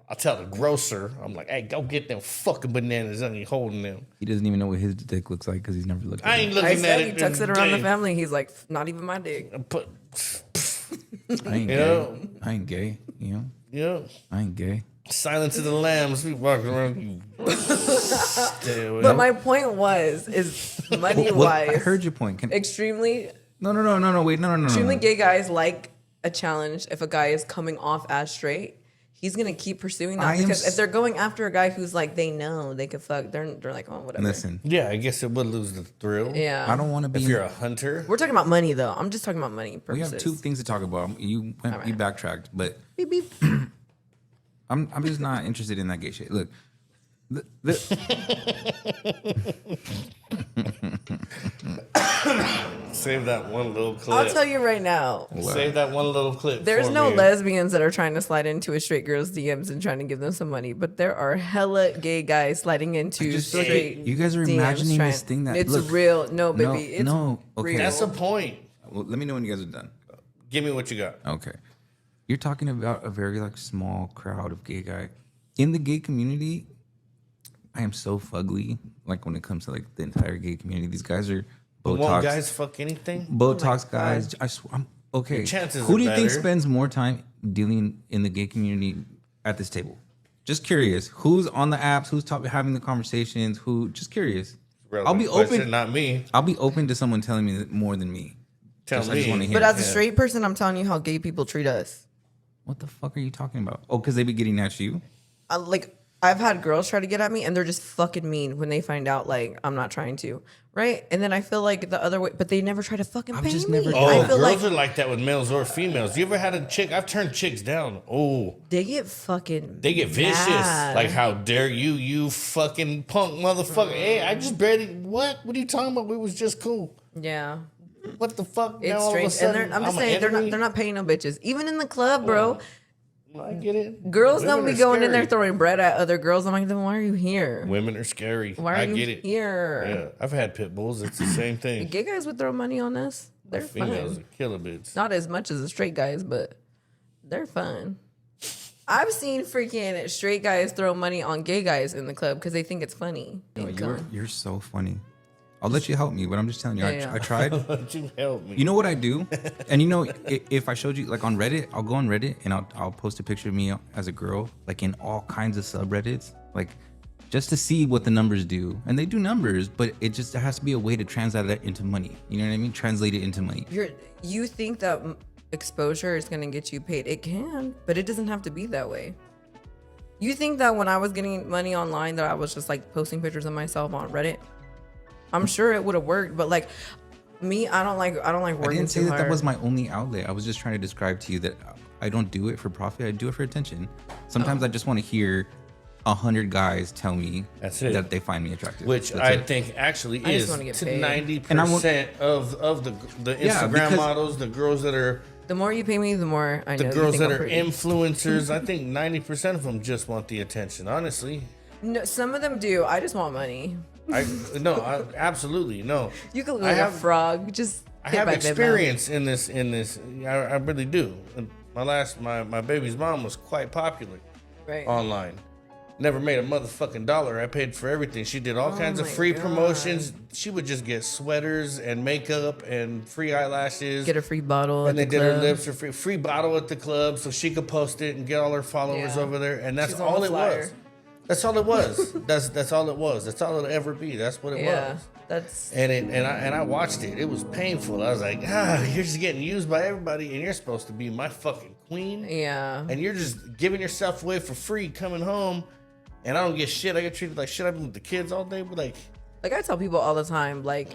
C: I'll tell the grocer, I'm like, hey, go get them fucking bananas. I ain't holding them.
A: He doesn't even know what his dick looks like because he's never looked at it.
C: I ain't looking at it.
B: He tucks it around the family. He's like, not even my dick.
A: I ain't gay. I ain't gay. You know?
C: Yeah.
A: I ain't gay.
C: Silence of the Lambs. We walking around.
B: But my point is money-wise.
A: I heard your point.
B: Extremely.
A: No. Wait, no.
B: Extremely gay guys like a challenge. If a guy is coming off as straight, he's gonna keep pursuing that because if they're going after a guy who's like they know they could fuck, they're like, oh, whatever.
A: Listen.
C: Yeah, I guess it would lose the thrill.
B: Yeah.
A: I don't want to be.
C: If you're a hunter.
B: We're talking about money though. I'm just talking about money purposes.
A: We have two things to talk about. You backtracked, but
B: beep, beep.
A: I'm just not interested in that gay shit. Look.
C: Save that one little clip.
B: I'll tell you right now.
C: Save that one little clip.
B: There's no lesbians that are trying to slide into a straight girl's DMs and trying to give them some money, but there are hella gay guys sliding into straight.
A: You guys are imagining this thing that
B: it's real. No, baby.
A: No. Okay.
B: Real.
C: That's the point.
A: Well, let me know when you guys are done.
C: Give me what you got.
A: Okay. You're talking about a very small crowd of gay guy. In the gay community, I am so fugly. Like when it comes to the entire gay community, these guys are Botox.
C: Won't guys fuck anything?
A: Botox guys. I swear. Okay.
C: Your chances
A: Who
C: are
A: do you think
C: better.
A: spends more time dealing in the gay community at this table? Just curious. Who's on the apps? Who's having the conversations? Just curious.
C: I'll be open. Not me.
A: I'll be open to someone telling me more than me.
C: Tell
A: I just wanna
C: me.
A: hear
B: But
A: it.
B: as a straight person, I'm telling you how gay people treat us.
A: What the fuck are you talking about? Oh, because they be getting at you?
B: I've had girls try to get at me and they're just fucking mean when they find out I'm not trying to, right? And then I feel like the other way, but they never try to fucking pay
A: just
B: me.
A: never-
C: Oh,
B: I feel
C: girls are like that with males or females. You ever had a chick? I've turned chicks down. Oh,
B: they get fucking
C: they get vicious.
B: mad.
C: Like, how dare you, you fucking punk motherfucker. Hey, I just barely, what? What are you talking about? We was just cool.
B: Yeah.
C: What the fuck?
B: It's
C: Now all of a
B: strange.
C: sudden,
B: And I'm just
C: an
B: saying
C: enemy?
B: they're not paying no bitches. Even in the club, bro.
C: I get it.
B: Girls
C: Women
B: don't be
C: are
B: going in there
C: scary.
B: throwing bread at other girls. I'm like, then why are you here?
C: Women are scary.
B: Why are
C: I
B: you
C: get it.
B: here?
C: Yeah, I've had pit bulls. It's the same thing.
B: Gay guys would throw money on us. They're
C: Females
B: fun.
C: are killer bits.
B: Not as much as the straight guys, but they're fun. I've seen freaking straight guys throw money on gay guys in the club because they think it's funny.
A: No, you're so funny. I'll let you help me, but I'm just telling you,
B: Yeah.
A: I tried.
C: But you help me.
A: You know what I do? And if I showed you, on Reddit, I'll go on Reddit and I'll post a picture of me as a girl, in all kinds of subreddits, just to see what the numbers do. And they do numbers, but there has to be a way to translate that into money. You know what I mean? Translate it into money.
B: You think that exposure is going to get you paid. It can, but it doesn't have to be that way. You think that when I was getting money online that I was just like posting pictures of myself on Reddit? I'm sure it would have worked, but like me, I don't like working
A: I didn't say
B: too
A: that
B: hard.
A: that was my only outlet. I was just trying to describe to you that I don't do it for profit. I do it for attention. Sometimes I just want to hear 100 guys tell me
C: That's it.
A: that they find me attractive.
C: Which
A: That's
C: I
A: it.
C: think actually
B: I just
C: is
B: wanna get
C: to
B: paid.
C: 90% of the
A: Yeah,
C: Instagram
A: because-
C: models, the girls that are
B: The more you pay me, the more I know.
C: the
B: you
C: girls
B: think
C: that
B: I'm
C: are
B: pretty.
C: influencers. I think 90% of them just want the attention. Honestly,
B: No, some of them do. I just want money.
C: Absolutely no.
B: You could look
C: I
B: like a
C: have-
B: frog. Just
C: I
B: hit
C: have
B: by Big Mouth.
C: experience in this. I really do. My baby's mom was quite popular
B: Right.
C: online. Never made a motherfucking dollar. I paid for everything. She did all kinds of
B: my
C: free
B: God.
C: promotions. She would just get sweaters and makeup and free eyelashes.
B: Get a free bottle.
C: and
B: at
C: they
B: the
C: did her
B: club.
C: lips for free bottle at the club so she could post it and get all her followers
B: Yeah.
C: over there. And that's
B: She's on
C: all
B: the
C: it
B: flyer.
C: was. That's all it was. That's all it was. That's all it'll ever be. That's what it
B: Yeah,
C: was.
B: that's
C: And I watched it. It was painful. I was like, you're just getting used by everybody, and you're supposed to be my fucking queen.
B: yeah.
C: And you're just giving yourself away for free, coming home, and I don't get shit. I get treated like shit. I've been with the kids all day, but like,
B: Like I tell people all the time, like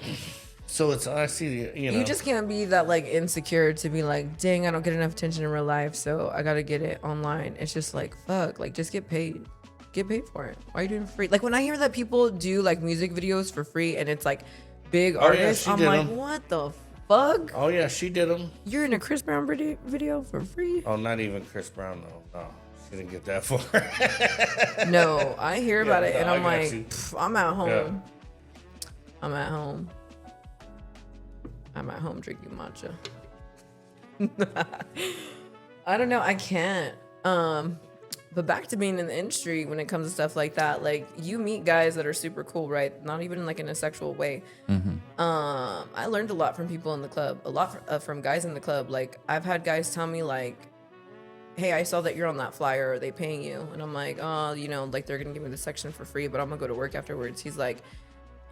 C: so it's I see the
B: you just can't be that like insecure to be like, dang, I don't get enough attention in real life, so I gotta get it online. It's just like fuck, like just get paid. Get paid for it. Why are you doing it for free? Like when I hear that people do like music videos for free and it's like big
C: yeah,
B: artists,
C: she
B: I'm
C: did
B: like,
C: 'em.
B: what the fuck?
C: Oh yeah, she did them.
B: You're in a Chris Brown video for free?
C: Oh, not even Chris Brown though. No, she didn't get that far.
B: No, I hear about it
C: no,
B: and
C: I
B: I'm
C: got
B: like,
C: you.
B: I'm at home.
C: Yeah.
B: I'm at home. I'm at home drinking matcha. I don't know. I can't. But back to being in the industry when it comes to stuff like that, like you meet guys that are super cool, right? Not even like in a sexual way. I learned a lot from people in the club, a lot from guys in the club. Like I've had guys tell me like, hey, I saw that you're on that flyer. Are they paying you? And I'm like, oh, you know, like they're going to give me the section for free, but I'm going to go to work afterwards. He's like,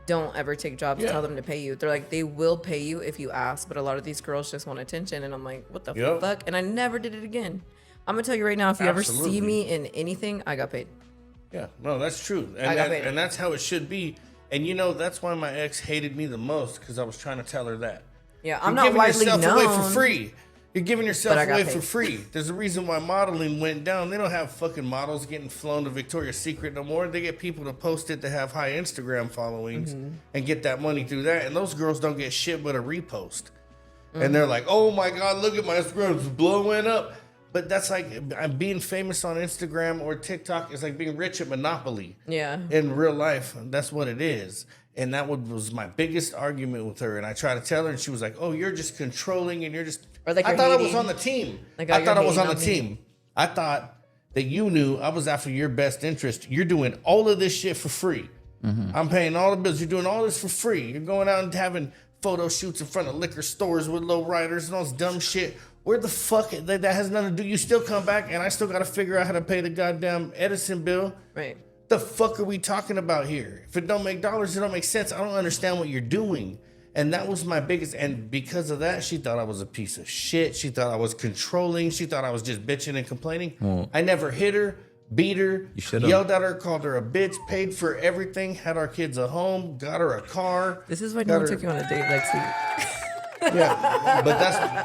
B: don't ever take jobs,
C: Yeah.
B: tell them to pay you. They're like, they will pay you if you ask, but a lot of these girls just want attention. And I'm like, what the
C: Yep.
B: fuck? And I never did it again. I'm going to tell you right now, if you ever
C: Absolutely.
B: see me in anything, I got paid.
C: Yeah, no, that's true,
B: I got paid.
C: and that's how it should be. And you know, that's why my ex hated me the most because I was trying to tell her that.
B: Yeah, I'm
C: You're
B: not
C: giving
B: widely
C: yourself
B: known.
C: away for free. You're giving yourself
B: But I got
C: away
B: paid.
C: for free. There's a reason why modeling went down. They don't have fucking models getting flown to Victoria's Secret no more. They get people to post it to have high Instagram followings
B: Mm-hmm.
C: and get that money through that. And those girls don't get shit but a repost.
B: Mm-hmm.
C: And they're like, oh my God, look at my Instagram, it's blowing up. But that's like being famous on Instagram or TikTok is like being rich at Monopoly.
B: Yeah.
C: In real life, that's what it is. And that was my biggest argument with her. And I tried to tell her, and she was like, oh, you're just controlling and you're just...
B: Or like
C: I
B: you're
C: thought I was
B: hating.
C: on the team.
B: Like,
C: I
B: oh,
C: thought
B: you're
C: I was on the
B: hating on me.
C: team. I thought that you knew I was after your best interest. You're doing all of this shit for free. I'm paying all the bills. You're doing all this for free. You're going out and having photo shoots in front of liquor stores with low riders and all this dumb shit. Where the fuck that has nothing to do? You still come back and I still got to figure out how to pay the goddamn Edison bill.
B: Right.
C: The fuck are we talking about here? If it don't make dollars, it don't make sense. I don't understand what you're doing. And that was my biggest, and because of that, she thought I was a piece of shit. She thought I was controlling. She thought I was just bitching and complaining.
A: Well,
C: I never hit her, beat her,
A: should've.
C: yelled at her, called her a bitch, paid for everything, had our kids a home, got her a car.
B: This is why
C: got
B: no one
C: her-
B: took you on a date, Lexi.
C: Yeah,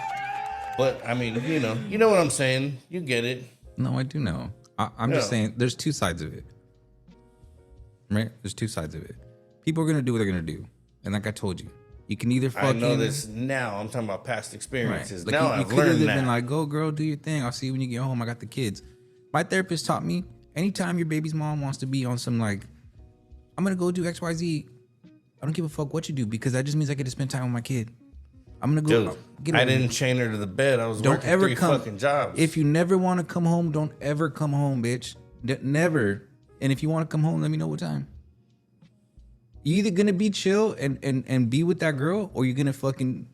C: but I mean, you know what I'm saying. You get it.
A: No, I do know. I'm just
C: Yeah.
A: saying there's two sides of it. Right? There's two sides of it. People are going to do what they're going to do. And like I told you, you can either
C: I
A: fucking...
C: know this now. I'm talking about past
A: Right.
C: experiences.
A: Like
C: Now
A: you
C: I've
A: could have
C: learned
A: been
C: that.
A: like, go girl, do your thing. I'll see you when you get home. I got the kids. My therapist taught me, anytime your baby's mom wants to be on some like, I'm going to go do XYZ, I don't give a fuck what you do because that just means I get to spend time with my kid. I'm going to go
C: Dude, I didn't chain her to the bed. I was
A: Don't
C: working
A: ever
C: 3
A: come.
C: fucking jobs.
A: If you never want to come home, don't ever come home, bitch. Never. And if you want to come home, let me know what time. You either gonna be chill and be with that girl, or you're gonna fucking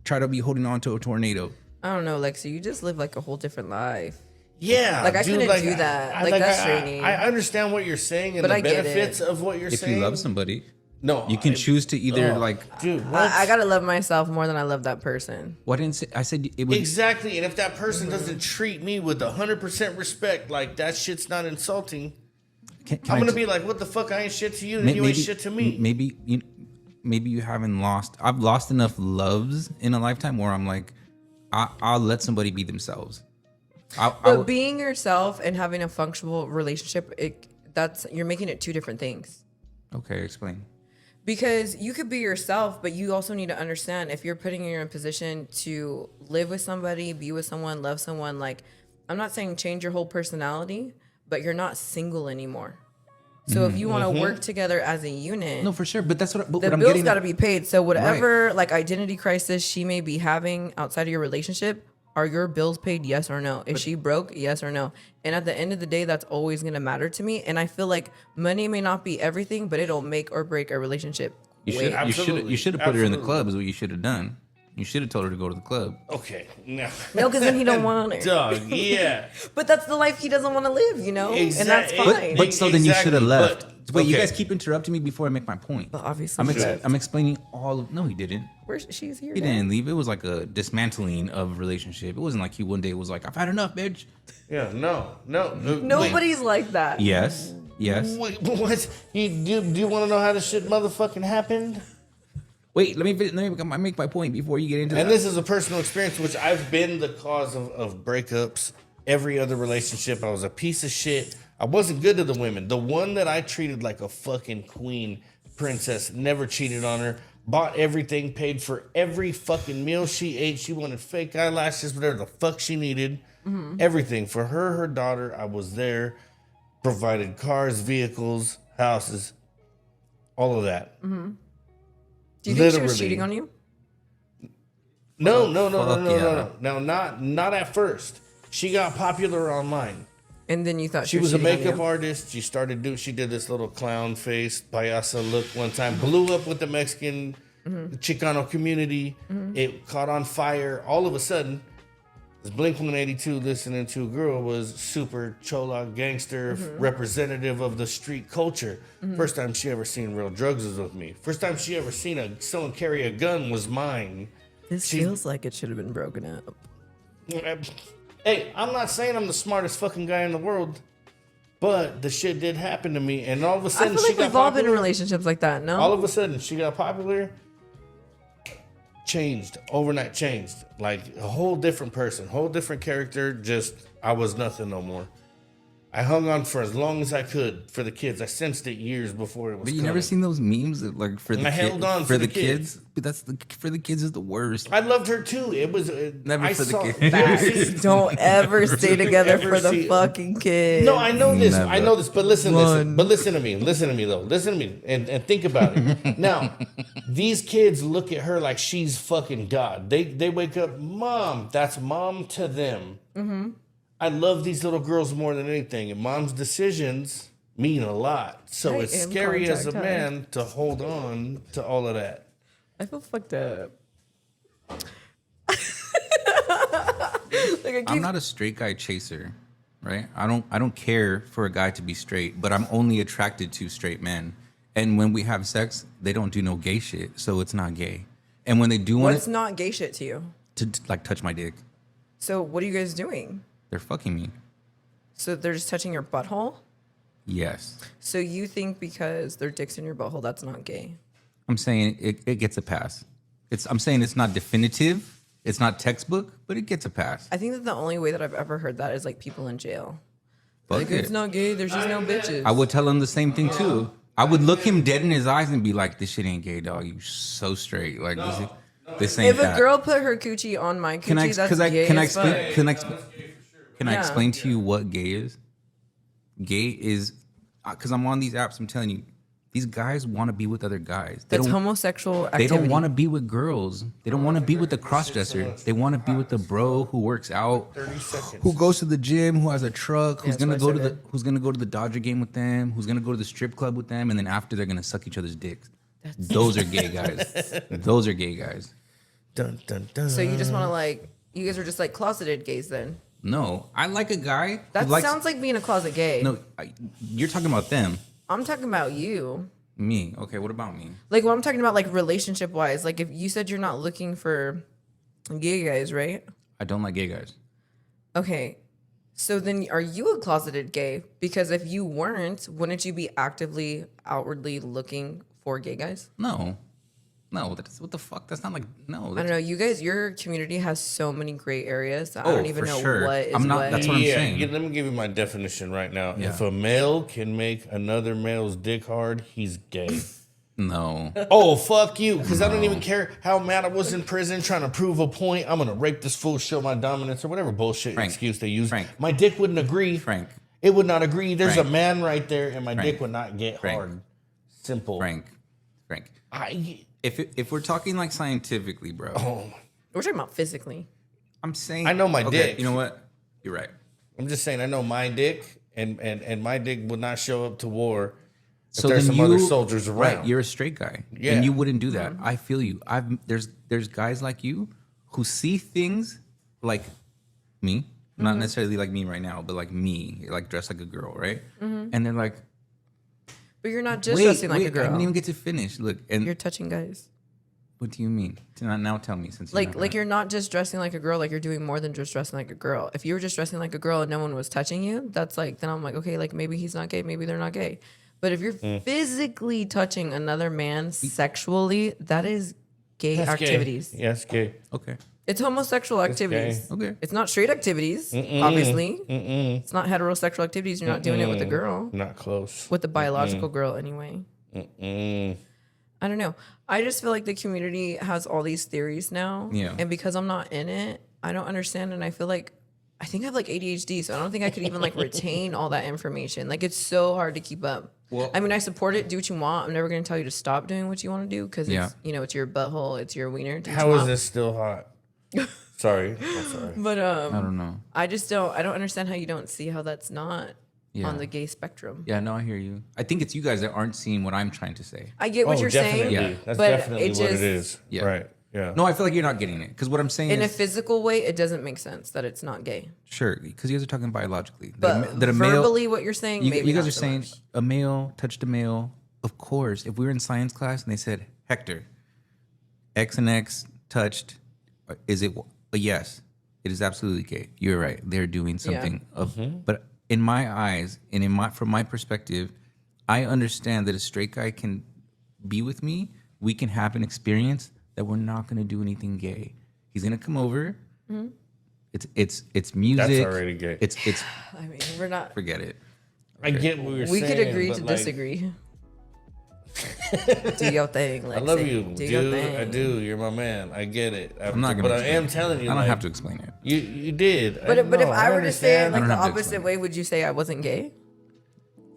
A: try to be holding on to a tornado.
B: I don't know, Lexi. You just live like a whole different life.
C: yeah,
B: Like, I
C: dude,
B: couldn't do that. Like, that's draining.
C: I understand what you're saying and
B: But
C: the
B: I get it.
C: benefits of what you're
A: If
C: saying.
A: you love somebody,
C: No,
A: You can choose to either like.
C: dude. What?
B: I gotta love myself more than I love that person.
A: What didn't say? I said it was
C: Exactly, and if that person doesn't treat me with 100% respect, like that shit's not insulting.
A: Can
C: I'm
A: I
C: gonna
A: t-
C: be like, what the fuck? I ain't shit to you, and you ain't shit to me.
A: Maybe you haven't lost. I've lost enough loves in a lifetime where I'm like, I'll let somebody be themselves.
B: But being yourself and having a functional relationship, you're making it two different things.
A: Okay, explain.
B: Because you could be yourself, but you also need to understand if you're putting you in a position to live with somebody, be with someone, love someone. Like, I'm not saying change your whole personality, but you're not single anymore. So if you want to work together as a unit,
A: No, for sure. But that's what. But
B: the
A: what I'm
B: bills
A: getting.
B: got to be paid. So whatever like identity crisis she may be having outside of your relationship, are your bills paid? Yes or no? Is she broke? Yes or no? And at the end of the day, that's always going to matter to me. And I feel like money may not be everything, but it'll make or break a relationship.
A: You should have put her in the club. Is what you should have done. You should have told her to go to the club.
C: Okay, no,
B: because then he don't want her.
C: dog. Yeah,
B: But that's the life he doesn't want to live, you know? And that's fine.
A: But so then you should have left. Wait, you
C: okay.
A: guys keep interrupting me before I make my point.
B: But obviously
A: I'm explaining all of. No, he didn't.
B: she's here.
A: He
B: now.
A: didn't leave. It was like a dismantling of relationship. It wasn't like he one day was like, "I've had enough, bitch."
C: Yeah, no.
B: Nobody's like that.
A: Yes.
C: Wait, what? Do you want to know how this shit motherfucking happened?
A: Wait, let me make my point before you get into that.
C: And this is a personal experience, which I've been the cause of breakups. Every other relationship, I was a piece of shit. I wasn't good to the women. The one that I treated like a fucking queen, princess, never cheated on her, bought everything, paid for every fucking meal she ate. She wanted fake eyelashes, whatever the fuck she needed. Everything. For her daughter, I was there, provided cars, vehicles, houses, all of that.
B: Do you think she was cheating on you?
C: No. No, not at first. She got popular online.
B: And then you thought
C: She was a makeup artist. She did this little clown face, payasa look one time. Blew up with the Mexican Chicano community. It caught on fire. All of a sudden, this Blink-182 listening to a girl was super chola gangster, representative of the street culture. First time she ever seen real drugs was with me. First time she ever seen someone carry a gun was mine.
B: This feels like it should have been broken up.
C: Hey, I'm not saying I'm the smartest fucking guy in the world, but the shit did happen to me, and all of a
B: I
C: sudden
B: feel like we've all been in relationships like that, no?
C: All of a sudden she got popular, changed, overnight changed. Like a whole different person, whole different character, just I was nothing no more. I hung on for as long as I could for the kids. I sensed it years before it was
A: But you
C: coming.
A: never seen those memes that, like for the
C: I held on
A: for
C: for
A: the
C: the
A: kids. But for the kids is the worst.
C: I loved her too. It was
A: Never
C: I
A: for the
C: saw
A: kids.
C: that.
B: Don't ever stay together
C: Ever
B: for the
C: see-
B: fucking kids.
C: No, I know this.
A: Never.
C: I know this. But listen to me. Listen to me though. Listen to me and think about it. Now, these kids look at her like she's fucking God. They wake up, mom. That's mom to them. I love these little girls more than anything, and mom's decisions mean a lot. So
B: I
C: it's
B: am
C: scary as a
B: contact
C: man to hold on to all of that.
B: I feel fucked up.
A: I'm not a straight guy chaser, right? I don't care for a guy to be straight, but I'm only attracted to straight men. And when we have sex, they don't do no gay shit, so it's not gay. And when they do want
B: What's not gay shit to you?
A: to like touch my dick,
B: So what are you guys doing?
A: they're fucking me.
B: So they're just touching your butthole?
A: Yes.
B: So you think because their dick's in your butthole, that's not gay?
A: I'm saying it gets a pass. I'm saying it's not definitive. It's not textbook, but it gets a pass.
B: I think that the only way that I've ever heard that is like people in jail.
A: Fuck
B: Like,
A: it.
B: it's not gay. There's just no bitches.
A: I would tell him the same thing too. I would look him dead in his eyes and be like, "This shit ain't gay, dog. You so straight. Like this ain't
B: If a
A: that."
B: girl put her coochie on my coochie, that's gay as fuck.
A: Can I explain to you what gay is? Gay is because I'm on these apps. I'm telling you, these guys want to be with other guys.
B: That's homosexual activity.
A: They don't want to be with girls. They don't want to be with the crossdresser. They want to be with the bro who works out,
C: 30 seconds.
A: who goes to the gym, who has a truck, who's
B: that's
A: gonna
B: what I
A: go to
B: said.
A: who's gonna go to the Dodger game with them, who's gonna go to the strip club with them, and then after they're gonna suck each other's dicks. Those are gay guys. Those are gay guys.
C: Dun, dun, dun.
B: So you just want to like, you guys are just like closeted gays then?
A: No, I like a guy. Who
B: That
A: likes,
B: sounds like being a closet gay.
A: No, you're talking about them.
B: I'm talking about you.
A: Me. Okay, what about me?
B: Like, what I'm talking about, like, relationship wise. Like, if you said you're not looking for gay guys, right?
A: I don't like gay guys.
B: Okay. So then are you a closeted gay? Because if you weren't, wouldn't you be actively, outwardly looking for gay guys?
A: No. No, that's what the fuck? That's not like, no.
B: I don't know. You guys, your community has so many gray areas that I
A: Oh,
B: don't even
A: for
B: know
A: sure.
B: what is
A: I'm not-
B: what.
A: that's what I'm saying.
C: Yeah, let me give you my definition right now.
A: Yeah.
C: If a male can make another male's dick hard, he's gay.
A: No.
C: Oh, fuck you. Because I don't even care how mad I was in prison trying to prove a point. I'm going to rape this fool, show my dominance, or whatever bullshit
A: Frank.
C: excuse they use.
A: Frank.
C: My dick wouldn't agree.
A: Frank.
C: It would not agree. There's
A: Frank.
C: a man right there, and my
A: Frank.
C: dick would not get
A: Frank.
C: hard. Simple.
A: Frank. If we're talking like scientifically, bro,
B: We're talking about physically.
A: I'm saying
C: I know my
A: okay,
C: dick.
A: You know what? You're right.
C: I'm just saying I know my dick, and my dick would not show up to war if
A: So
C: there's
A: then
C: some other soldiers around.
A: Right, you're a straight guy,
C: Yeah.
A: and you wouldn't do that. I feel you. There's guys like you who see things like me, not necessarily like me right now, but like me, like dressed like a girl, right? And they're like,
B: But you're not just dressing like a
A: I
B: girl.
A: didn't even get to finish. Look, and
B: You're touching guys.
A: what do you mean? Now tell me, since
B: Like you're not just dressing like a girl, like you're doing more than just dressing like a girl. If you were just dressing like a girl and no one was touching you, that's like, then I'm like, okay, like maybe he's not gay, maybe they're not gay. But if you're physically touching another man sexually, that is gay
C: That's
B: activities.
C: Gay. Yes, gay.
A: okay,
B: It's homosexual activities.
C: gay.
A: okay.
B: It's not straight activities, obviously. It's not heterosexual activities. You're not doing it with a girl,
C: Not close.
B: with a biological girl anyway. I don't know. I just feel like the community has all these theories now.
A: Yeah.
B: And because I'm not in it, I don't understand. And I feel like, I think I have like ADHD. So I don't think I could even like retain all that information. Like it's so hard to keep up.
A: Well-
B: I mean, I support it. Do what you want. I'm never going to tell you to stop doing what you want to do. Cause it's, you know, it's your butthole. It's your wiener. Do what
C: How
B: you
C: is
B: want.
C: this still hot? Sorry. I'm sorry.
B: But
A: I don't know.
B: I don't understand how you don't see how that's not on the gay spectrum.
A: Yeah, no, I hear you. I think it's you guys that aren't seeing what I'm trying to say.
B: I get what you're saying.
C: Definitely.
A: Yeah.
C: That's
B: but
C: definitely
B: it
C: what
B: just-
C: it is.
A: Yeah.
C: Right. Yeah.
A: No, I feel like you're not getting it because what I'm saying
B: In a
A: is
B: physical way, it doesn't make sense that it's not gay.
A: sure because you guys are talking biologically.
B: But
A: that a male,
B: verbally, what you're saying,
A: you
B: maybe
A: guys
B: not
A: are
B: so
A: saying
B: much.
A: a male touched a male. Of course, if we were in science class and they said Hector, X and X touched, is it a yes? It is absolutely gay. You're right. They're doing something but in my eyes and from my perspective, I understand that a straight guy can be with me. We can have an experience that we're not going to do anything gay. He's going to come over. It's music.
C: That's already gay.
A: It's
B: I mean, we're not.
A: forget it.
C: I get what you're saying.
B: We could agree
C: but
B: to
C: like,
B: disagree. Do your thing.
C: I love
B: Lexi.
C: you,
B: Do your
C: dude.
B: thing.
C: I do. You're my man. I get it.
A: I'm not going
C: But
A: to.
C: I am telling you.
A: I don't
C: like,
A: have to explain it.
C: You did.
B: But if I were to say it like
A: I don't
B: the
A: have to
B: opposite
A: explain.
B: way, would you say I wasn't gay?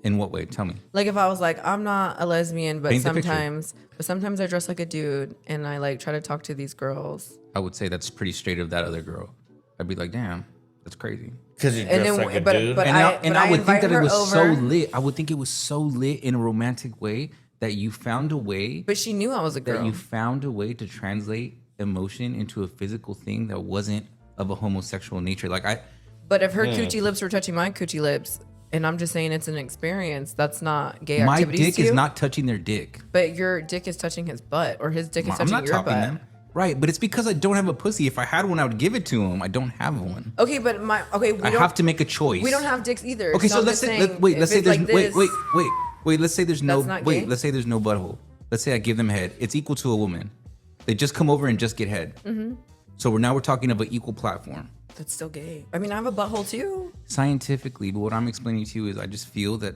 A: In what way? Tell me.
B: Like if I was like, I'm not a lesbian, but
A: Paint the picture.
B: sometimes I dress like a dude and I like try to talk to these girls.
A: I would say that's pretty straight of that other girl. I'd be like, damn, that's crazy.
C: Because you
B: And
C: dress
B: then,
C: like a
B: but
C: dude.
B: but
A: And
B: I
A: I would think
B: invite
A: that it
B: her
A: was so
B: over,
A: lit. I would think it was so lit in a romantic way that you found a way
B: But she knew I was a
A: that
B: girl.
A: you found a way to translate emotion into a physical thing that wasn't of a homosexual nature.
B: But if her coochie lips were touching my coochie lips, and I'm just saying it's an experience, that's not gay
A: my
B: activities
A: dick
B: to
A: is
B: you.
A: not touching their dick.
B: But your dick is touching his butt, or his dick is
A: I'm
B: touching
A: not
B: your
A: talking
B: butt.
A: them. Right, but it's because I don't have a pussy. If I had one, I would give it to him. I don't have one.
B: Okay, but we
A: I
B: don't
A: have to make a choice.
B: We don't have dicks either.
A: Okay, so
B: I'm
A: let's
B: just
A: say
B: saying,
A: let's say
B: if
A: there's
B: it's like this-
A: wait. Let's say there's no
B: That's not gay?
A: Let's say there's no butthole. Let's say I give them head. It's equal to a woman. They just come over and just get head. Mm-hmm. So we're talking of an equal platform.
B: That's still gay. I mean, I have a butthole too.
A: Scientifically, but what I'm explaining to you is I just feel that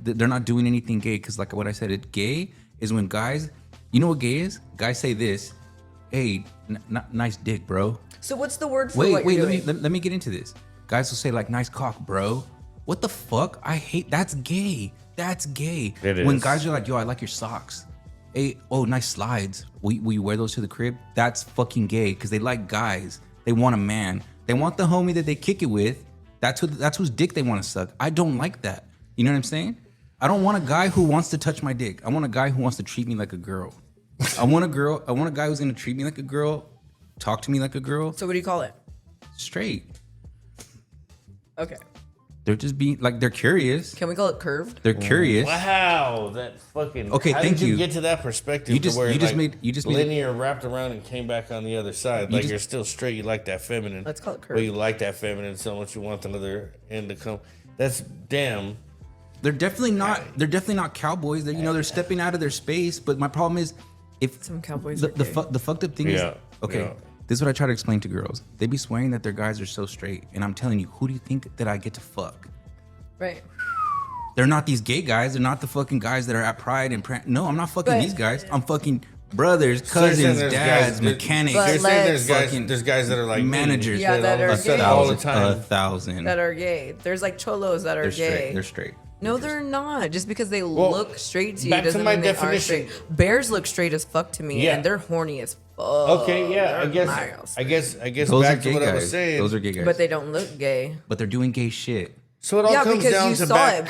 A: they're not doing anything gay because, like what I said, gay is when guys, you know what gay is? Guys say this, hey, nice dick, bro.
B: So what's the word for
A: Wait,
B: what you're doing?
A: let me get into this. Guys will say like, nice cock, bro. What the fuck? I hate, that's gay. That's gay.
C: It
A: When
C: is.
A: guys are like, yo, I like your socks. Hey, oh, nice slides. Will you wear those to the crib? That's fucking gay because they like guys. They want a man. They want the homie that they kick it with. That's whose dick they want to suck. I don't like that. You know what I'm saying? I don't want a guy who wants to touch my dick. I want a guy who wants to treat me like a girl. I want a guy who's gonna treat me like a girl, talk to me like a girl,
B: So what do you call it?
A: straight.
B: Okay.
A: They're just being like they're curious.
B: Can we call it curved?
A: They're curious.
C: Wow, that fucking.
A: Okay,
C: how
A: thank
C: did you
A: you.
C: get to that perspective?
A: You just made
C: linear wrapped around and came back on the other side. Like you're still straight. You like that feminine.
B: Let's call it curved.
C: But you like that feminine so much you want the other end to come. That's damn.
A: They're definitely not. They're definitely not cowboys. They're they're stepping out of their space. But my problem is, if
B: some cowboys
A: the fucked up thing is okay.
C: Yeah.
A: This is what I try to explain to girls. They be swearing that their guys are so straight, and I'm telling you, who do you think that I get to fuck?
B: Right.
A: They're not these gay guys. They're not the fucking guys that are at Pride and no, I'm not fucking these guys. I'm fucking brothers, cousins, dads, mechanics.
C: You're saying
A: fucking
C: there's guys that are like
A: managers.
B: Yeah, that are gay.
C: all the time.
A: 1,000
B: that are gay. There's like cholos that are
A: they're
B: gay.
A: straight. They're straight.
B: No, they're not. Just because they look straight to you
C: back to
B: doesn't
C: my
B: mean they are
C: definition.
B: straight. Bears look straight as fuck to me, and they're horny as fuck.
C: Okay, yeah,
B: They're
C: I guess
A: Those
C: back
A: are
C: to
A: gay
C: what I was
A: guys.
C: saying.
A: Those are gay guys.
B: But they don't look gay.
A: But they're doing gay shit.
C: So it all comes
B: because
C: down
B: you
C: to
B: saw
C: back.
B: it.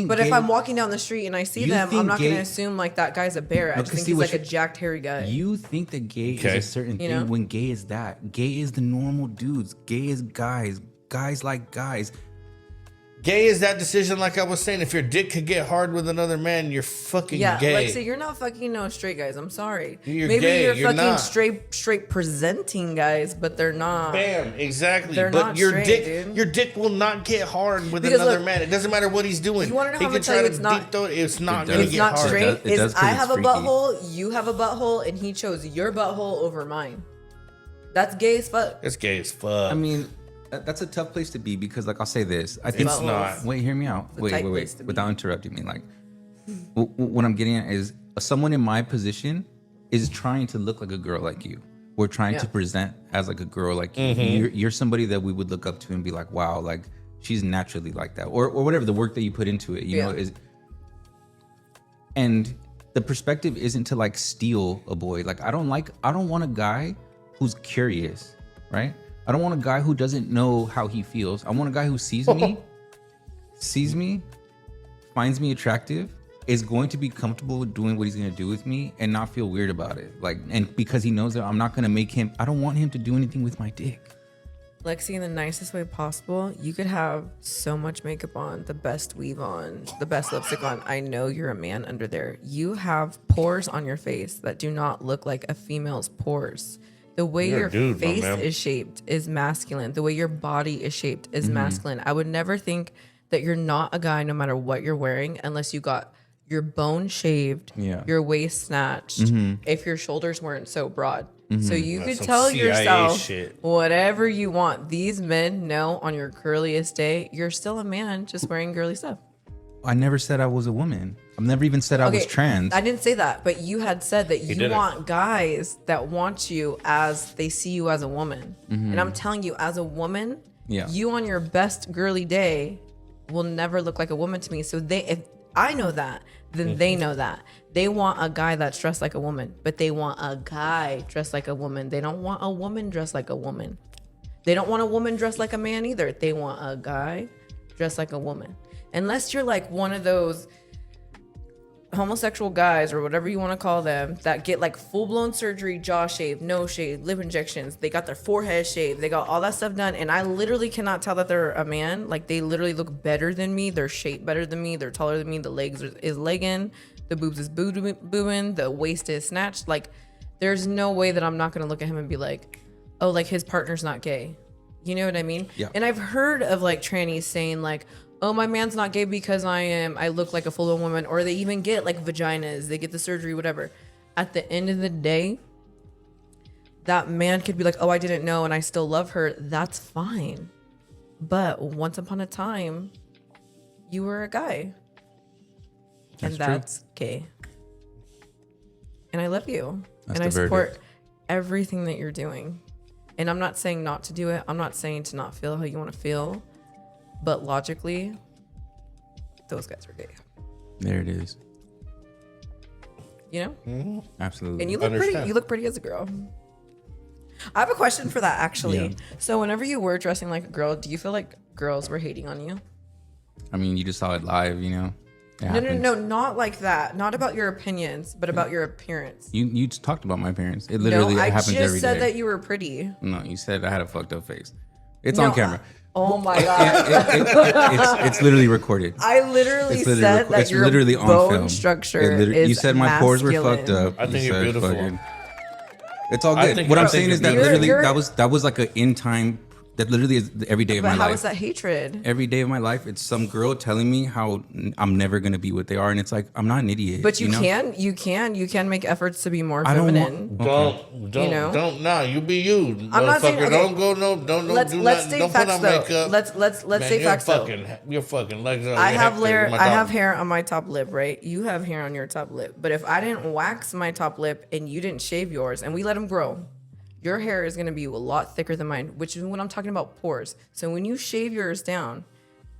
B: But if
A: gay-
B: I'm walking down the street and I see
A: You
B: them, I'm
A: think
B: not going to
A: gay-
B: assume like that guy's a bear. I just think
A: see,
B: he's
A: what
B: like a jacked, hairy guy.
A: You think that gay is a certain
B: You
A: thing
B: know?
A: when gay is that. Gay is the normal dudes. Gay is guys. Guys like guys.
C: Gay is that decision, like I was saying. If your dick could get hard with another man, you're fucking gay.
B: Like, so you're not fucking no straight guys. I'm sorry.
C: You're
B: Maybe
C: gay.
B: you're
C: You're
B: fucking
C: not.
B: straight presenting guys, but they're not.
C: Bam, exactly.
B: They're
C: but
B: not
C: your
B: straight,
C: dick,
B: dude.
C: your dick will not get hard with
B: Because
C: another
B: look,
C: man. It doesn't matter what he's doing.
B: You wanna know
C: he
B: how
C: can
B: I'm gonna tell
C: try
B: you
C: to
B: it's not-
C: deep throat. It's not
A: It
C: gonna
A: does.
B: It's
C: get
B: not
C: hard.
B: straight.
A: It does
B: Is
A: 'cause
B: I
A: it's
B: have a
A: freaky.
B: butthole, you have a butthole, and he chose your butthole over mine. That's gay as fuck.
C: It's gay as fuck.
A: I mean, that's a tough place to be because, like, I'll say this. I think
C: It's not.
A: Wait, hear me out.
B: a
A: Wait,
B: tight place to be.
A: without interrupting me. Like, what I'm getting at is someone in my position is trying to look like a girl like you. We're trying to present as like a girl like you. You're somebody that we would look up to and be like, wow, like she's naturally like that, or whatever the work that you put into it. You know is. And the perspective isn't to like steal a boy. Like I don't want a guy who's curious, right? I don't want a guy who doesn't know how he feels. I want a guy who sees me, finds me attractive, is going to be comfortable with doing what he's going to do with me and not feel weird about it. Like, and because he knows that I'm not going to make him, I don't want him to do anything with my dick.
B: Lexi, in the nicest way possible, you could have so much makeup on, the best weave on, the best lipstick on. I know you're a man under there. You have pores on your face that do not look like a female's pores. The way
C: You're
B: your
C: a dude, my
B: face
C: man.
B: is shaped is masculine. The way your body is shaped is masculine. I would never think that you're not a guy no matter what you're wearing unless you got your bone shaved, your waist snatched, if your shoulders weren't so broad. So you could
C: some
B: tell
C: CIA
B: yourself
C: shit.
B: whatever you want. These men know on your curliest day, you're still a man just wearing girly stuff.
A: I never said I was a woman. I've never even said I was trans.
B: I didn't say that, but you had said that you
C: didn't.
B: want guys that want you as they see you as a woman. And I'm telling you, as a woman, you on your best girly day will never look like a woman to me. So if I know that, then they know that. They want a guy that's dressed like a woman, but they want a guy dressed like a woman. They don't want a woman dressed like a woman. They don't want a woman dressed like a man either. They want a guy dressed like a woman. Unless you're like one of those homosexual guys or whatever you want to call them that get like full-blown surgery, jaw shaved, nose shaved, lip injections, they got their forehead shaved, they got all that stuff done, and I literally cannot tell that they're a man. Like they literally look better than me, they're shaped better than me, they're taller than me, the legs is legging, the boobs is booing, the waist is snatched. Like there's no way that I'm not going to look at him and be like, oh, like his partner's not gay. You know what I mean?
A: Yeah.
B: And I've heard of like trannies saying like, oh, my man's not gay because I look like a full-on woman, or they even get like vaginas, they get the surgery, whatever. At the end of the day, that man could be like, oh, I didn't know and I still love her. That's fine. But once upon a time, you were a guy. That's gay. And I love you.
A: That's
B: and I
A: the
B: support
A: verdict.
B: everything that you're doing. And I'm not saying not to do it. I'm not saying to not feel how you want to feel. But logically, those guys are gay.
A: There it is.
B: You know?
A: Absolutely.
B: And you look pretty. You look pretty as a girl. I have a question for that, actually.
A: Yeah.
B: So whenever you were dressing like a girl, do you feel like girls were hating on you?
A: I mean, you just saw it live, you know?
B: No, not like that. Not about your opinions, but about your appearance.
A: You just talked about my appearance. It literally
B: I
A: happens
B: just
A: every day.
B: said that you were pretty.
A: No, you said I had a fucked up face. It's on camera.
B: Oh my god!
A: It's literally recorded.
B: I literally said that your
A: literally on
B: bone
A: film.
B: structure is
A: You said my pores were
B: masculine.
A: fucked up.
C: I think you're beautiful.
A: It's all
C: I
A: good.
C: think
A: What I'm
C: you're-
A: saying is that
B: you're-
A: literally
B: you're-
A: that was like an in time. That literally is every day of
B: But
A: my
B: how
A: life.
B: is that hatred?
A: Every day of my life, it's some girl telling me how I'm never gonna be what they are, and it's like I'm not an idiot.
B: But you
A: know?
B: can make efforts to be more
A: I don't
B: feminine.
A: want-
C: Don't nah, you be you.
B: I'm not saying-
C: Motherfucker,
B: okay.
C: don't go don't
B: Let's
C: do
B: let's
C: nothing.
B: state
C: Don't put
B: facts
C: on
B: though.
C: makeup.
B: Let's
C: Man,
B: say facts though.
C: You're fucking legs up.
B: I
C: You're
B: have
C: Hector, my
B: I have
C: dog.
B: hair on my top lip, right? You have hair on your top lip. But if I didn't wax my top lip and you didn't shave yours and we let them grow, your hair is going to be a lot thicker than mine, which is when I'm talking about pores. So when you shave yours down,